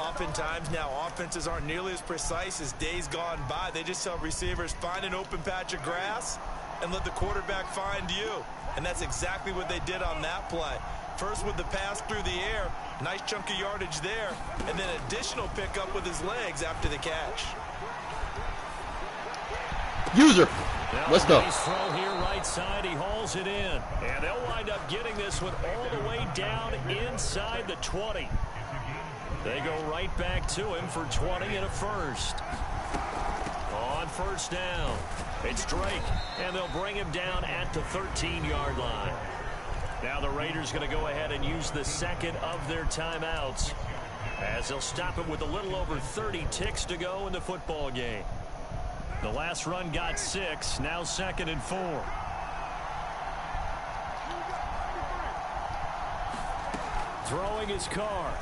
oftentimes now offenses aren't nearly as precise as days gone by. They just tell receivers, find an open patch of grass and let the quarterback find you. And that's exactly what they did on that play. First with the pass through the air, nice chunk of yardage there, and then additional pickup with his legs after the catch. User, let's go. Nice throw here right side. He hauls it in. And they'll wind up getting this one all the way down inside the 20. They go right back to him for 20 and a first. On first down, it's Drake, and they'll bring him down at the 13-yard line. Now the Raiders going to go ahead and use the second of their timeouts as they'll stop him with a little over 30 ticks to go in the football game. The last run got 6, now 2nd and 4. Throwing his car.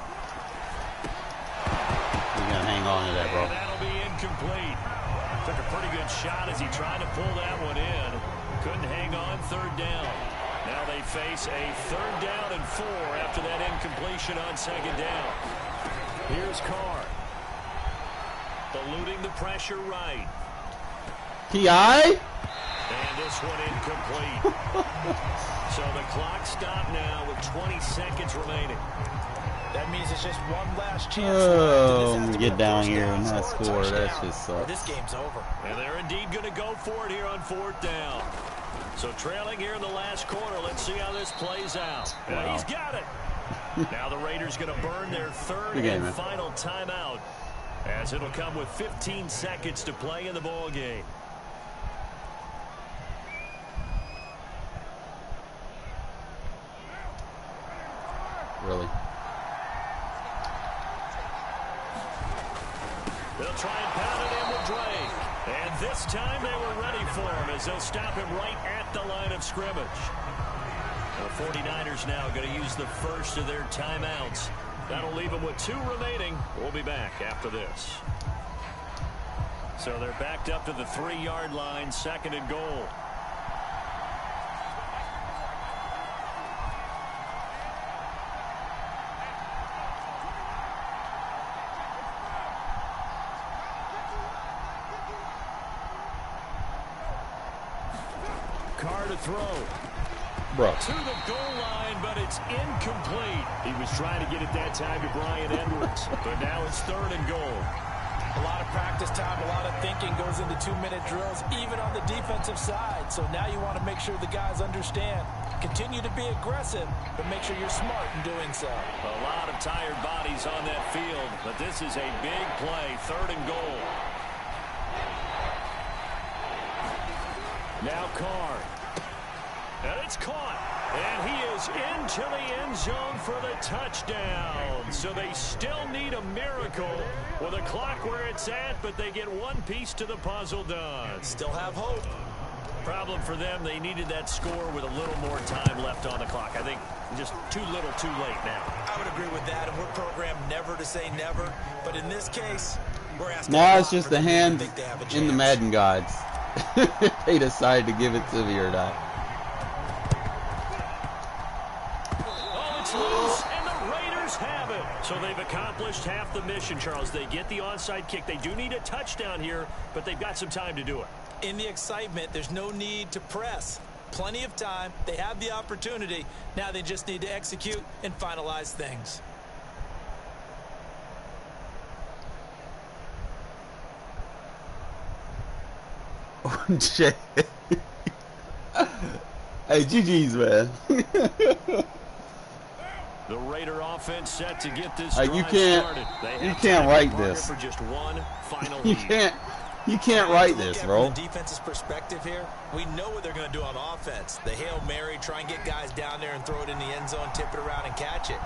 You gotta hang on to that, bro. And that'll be incomplete. Took a pretty good shot as he tried to pull that one in. Couldn't hang on, 3rd down. Now they face a 3rd down and 4 after that incompletion on 2nd down. Here's Carr. Eluding the pressure right. T.I.? And this one incomplete. So the clock stopped now with 20 seconds remaining. That means it's just one last chance. Oh, I'm gonna get down here and not score. That just sucks. This game's over. And they're indeed going to go for it here on 4th down. So trailing here in the last quarter. Let's see how this plays out. Wow. And he's got it. Now the Raiders going to burn their 3rd and final timeout, as it'll come with 15 seconds to play in the ball game. Really? They'll try and pound it in with Drake. And this time they were ready for him as they'll stop him right at the line of scrimmage. The 49ers now going to use the first of their timeouts. That'll leave them with 2 remaining. We'll be back after this. So they're backed up to the 3-yard line, 2nd and goal. Carr to throw. Bro. To the goal line, but it's incomplete. He was trying to get it that time to Brian Edwards, but now it's 3rd and goal. A lot of practice time, a lot of thinking goes into 2-minute drills, even on the defensive side. So now you want to make sure the guys understand. Continue to be aggressive, but make sure you're smart in doing so. A lot of tired bodies on that field, but this is a big play, 3rd and goal. Now Carr. And it's caught. And he is into the end zone for the touchdown. So they still need a miracle with a clock where it's at, but they get one piece to the puzzle done. Still have hope. Problem for them, they needed that score with a little more time left on the clock. I think just too little too late now. I would agree with that, and we're programmed never to say never. But in this case, we're asking. Now it's just the hand in the Madden gods. They decide to give it to me or not. Oh, it's loose, and the Raiders have it. So they've accomplished half the mission, Charles. They get the onside kick. They do need a touchdown here, but they've got some time to do it. In the excitement, there's no need to press. Plenty of time. They have the opportunity. Now they just need to execute and finalize things. Hey, GG's, man. The Raider offense set to get this you can't write this. For just one final you can't write this, bro. From the defense's perspective here, we know what they're going to do on offense. The Hail Mary, try and get guys down there and throw it in the end zone, tip it around and catch it.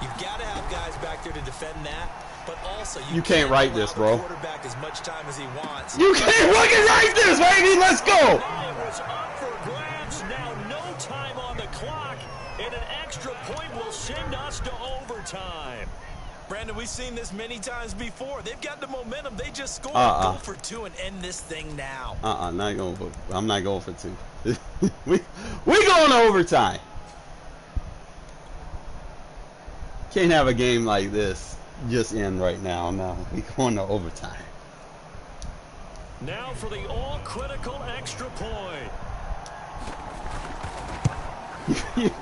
You've got to have guys back there to defend that, but also you can't write this, bro. Quarterback as much time as he wants. You can't fucking write this, baby. Let's go. It was up for grabs. Now no time on the clock, and an extra point will send us to overtime. Brandon, we've seen this many times before. They've got the momentum. They just scored. Go for 2 and end this thing now. Not going for. I'm not going for 2. we going to overtime. Can't have a game like this. just end right now. Now we going to overtime. Now for the all-critical extra point.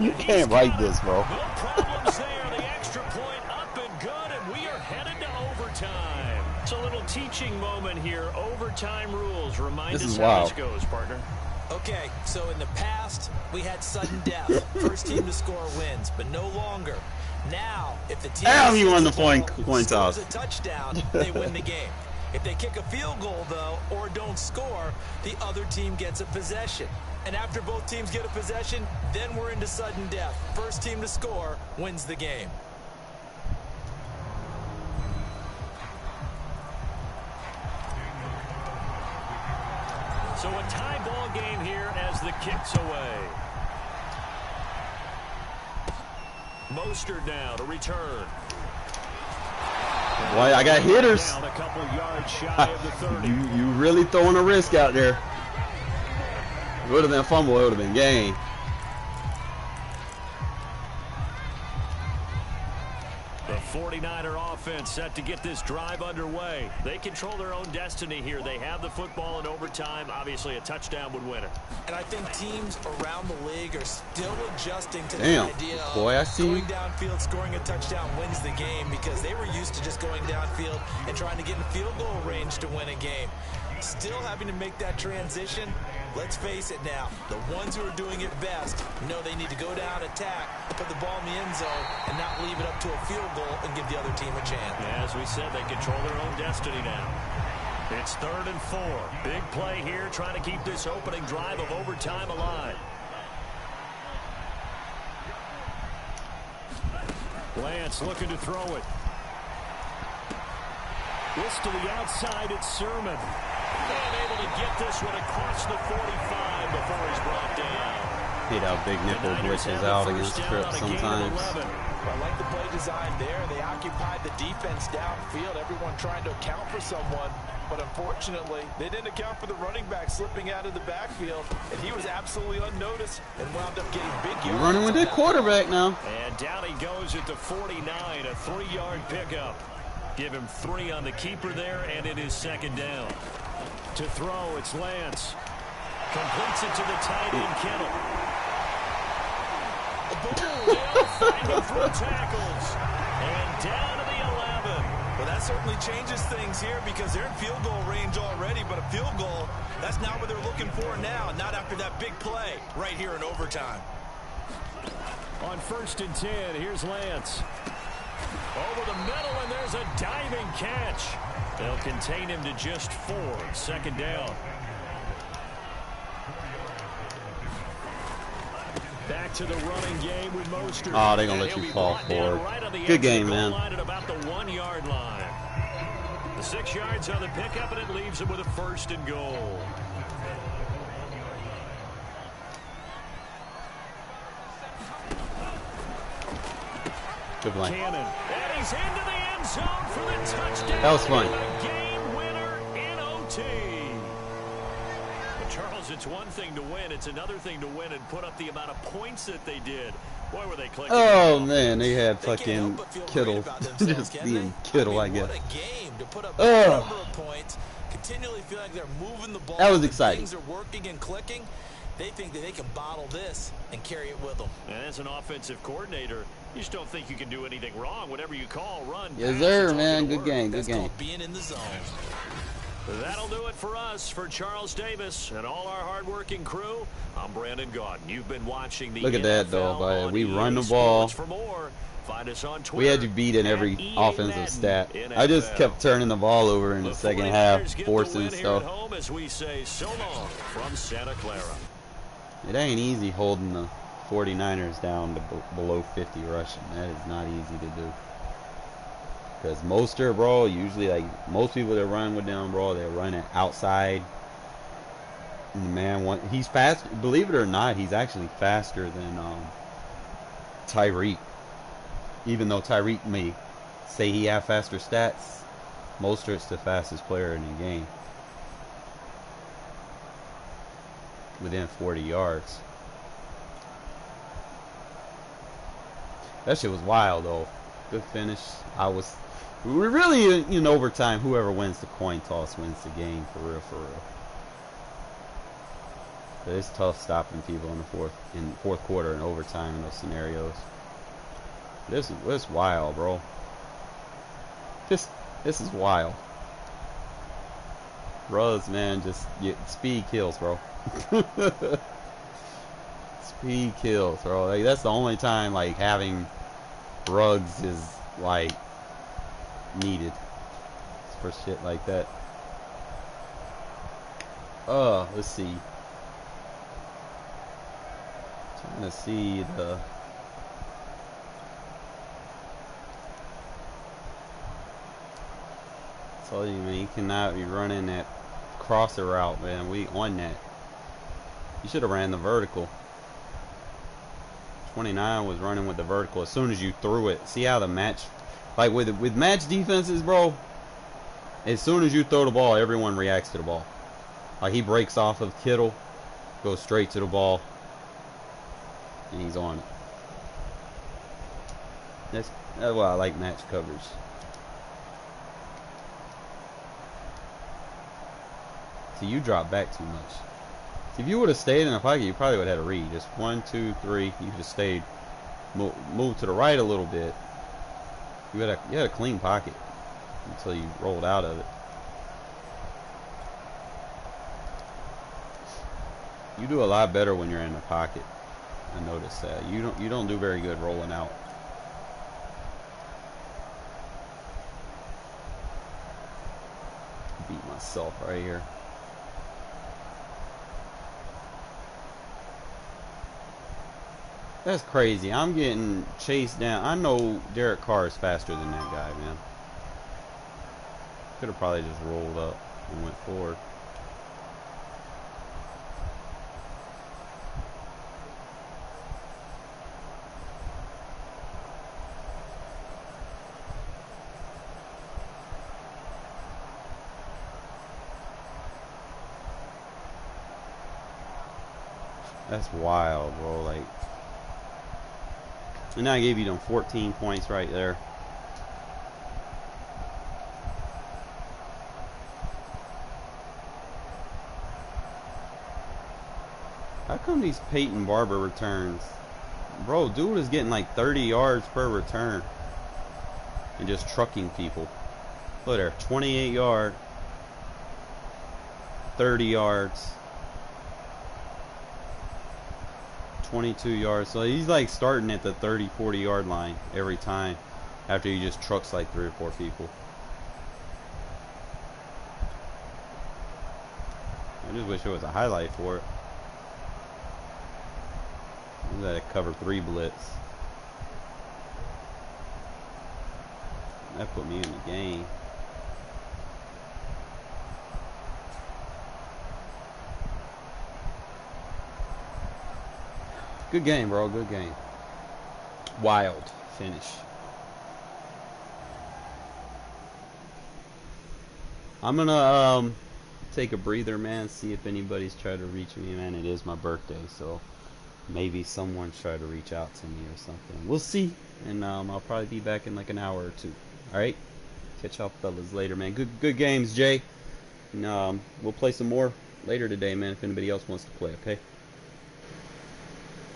You can't write this, bro. No problems there. The extra point up and good, and we are headed to overtime. It's a little teaching moment here. Overtime rules. Remind us how this goes, partner. Okay, so in the past, we had sudden death. First team to score wins, but no longer. Now, if the team he won the coin scores toss. a touchdown, they win the game. If they kick a field goal, though, or don't score, the other team gets a possession. And after both teams get a possession, then we're into sudden death. First team to score wins the game. So a tie ball game here as the kick's away. Mostert now to return. Boy, I got hitters. Down a couple yards shy of the 30. You really throwing a risk out there. It would have been a fumble. It would have been game. The 49er offense set to get this drive underway. They control their own destiny here. They have the football in overtime. Obviously, a touchdown would win it. And I think teams around the league are still adjusting to the idea of going downfield, scoring a touchdown wins the game, because they were used to just going downfield and trying to get in field goal range to win a game. Still having to make that transition. Let's face it now, the ones who are doing it best know they need to go down, attack, put the ball in the end zone, and not leave it up to a field goal and give the other team a chance. As we said, they control their own destiny now. It's 3rd and 4. Big play here, trying to keep this opening drive of overtime alive. Lance looking to throw it. This to the outside, it's Sermon. And able to get this one across the 45 before he's brought down. Hate how Big Nickel glitches out against trips sometimes. I like the play design there. They occupied the defense downfield, everyone trying to account for someone. But unfortunately, they didn't account for the running back slipping out of the backfield, and he was absolutely unnoticed and wound up getting big yards. You're running with that quarterback now. And down he goes at the 49, a 3-yard pickup. Give him 3 on the keeper there, and it is 2nd down. To throw, it's Lance. Completes it to the tight end, Kittle. They'll find him through tackles. And down to the 11. Well, that certainly changes things here, because they're in field goal range already, but a field goal, that's not what they're looking for now, not after that big play right here in overtime. On 1st and 10, here's Lance. Over the middle, and there's a diving catch. They'll contain him to just 4. 2nd down. Back to the running game with Mostert. Oh, they're going to let you fall forward. Good game, man. At about the 1-yard line. The 6 yards on the pickup, and it leaves him with a 1st and goal. Cannon. And he's into the end zone for the touchdown. That was fun. Game winner in OT. But Charles, it's one thing to win. It's another thing to win and put up the amount of points that they did. Boy, were they clicking. Oh, man, they had fucking Kittle. Just being Kittle, I guess. What a game to put up a number of points, continually feel like they're moving the ball. That was exciting. Things are working and clicking. They think that they can bottle this and carry it with them. And as an offensive coordinator, you just don't think you can do anything wrong. Whatever you call, run. Yes, sir, man. Good game, good game. Being in the zone. That'll do it for us, for Charles Davis and all our hardworking crew. I'm Brandon Gaudin. You've been watching the Look at that, though, buddy. We run the ball. For more, find us on Twitter. We had you beat in every offensive stat. I just kept turning the ball over in the second half, forcing stuff. As we say so long from Santa Clara. It ain't easy holding the 49ers down to below 50 rushing. That is not easy to do. Because Mostert, bro, usually, like, most people that run with them, bro, they run it outside. And the man, he's fast. Believe it or not, he's actually faster than Tyreek. Even though Tyreek may say he have faster stats, Mostert's the fastest player in the game. Within 40 yards. That shit was wild, though. Good finish. We're really in overtime. Whoever wins the coin toss wins the game, for real, for real. But it's tough stopping people in the fourth quarter and overtime in those scenarios. This is wild, bro. This is wild. Ruggs, man, just speed kills, bro. Speed kills, bro. Like, that's the only time like having Ruggs is like needed. It's for shit like that. Let's see. Trying to see the. Tell you, man, you cannot be running that crosser route, man. We on that. You should have ran the vertical. 29 was running with the vertical as soon as you threw it. See how the match, like with match defenses, bro. As soon as you throw the ball, everyone reacts to the ball. Like he breaks off of Kittle, goes straight to the ball, and he's on it. That's why I like match coverage. See, you drop back too much. See, if you would have stayed in the pocket, you probably would have had a read. Just 1, 2, 3. You just stayed, moved to the right a little bit. You had a clean pocket until you rolled out of it. You do a lot better when you're in the pocket. I noticed that. You don't do very good rolling out. Beat myself right here. That's crazy. I'm getting chased down. I know Derek Carr is faster than that guy, man. Could have probably just rolled up and went forward. That's wild, bro. Like, and I gave you them 14 points right there. How come these Peyton Barber returns? Bro, dude is getting like 30 yards per return. And just trucking people. Look there, 28 yard, 30 yards. 22 yards. So he's like starting at the 30-40 yard line every time after he just trucks like 3 or 4 people. I just wish there was a highlight for it. That cover 3 blitz. That put me in the game. Good game, bro. Good game. Wild finish. I'm gonna take a breather, man. See if anybody's tried to reach me, man. It is my birthday, so maybe someone's tried to reach out to me or something. We'll see. And I'll probably be back in like an hour or 2. All right. Catch y'all fellas later, man. Good games, Jay. And we'll play some more later today, man. If anybody else wants to play, okay.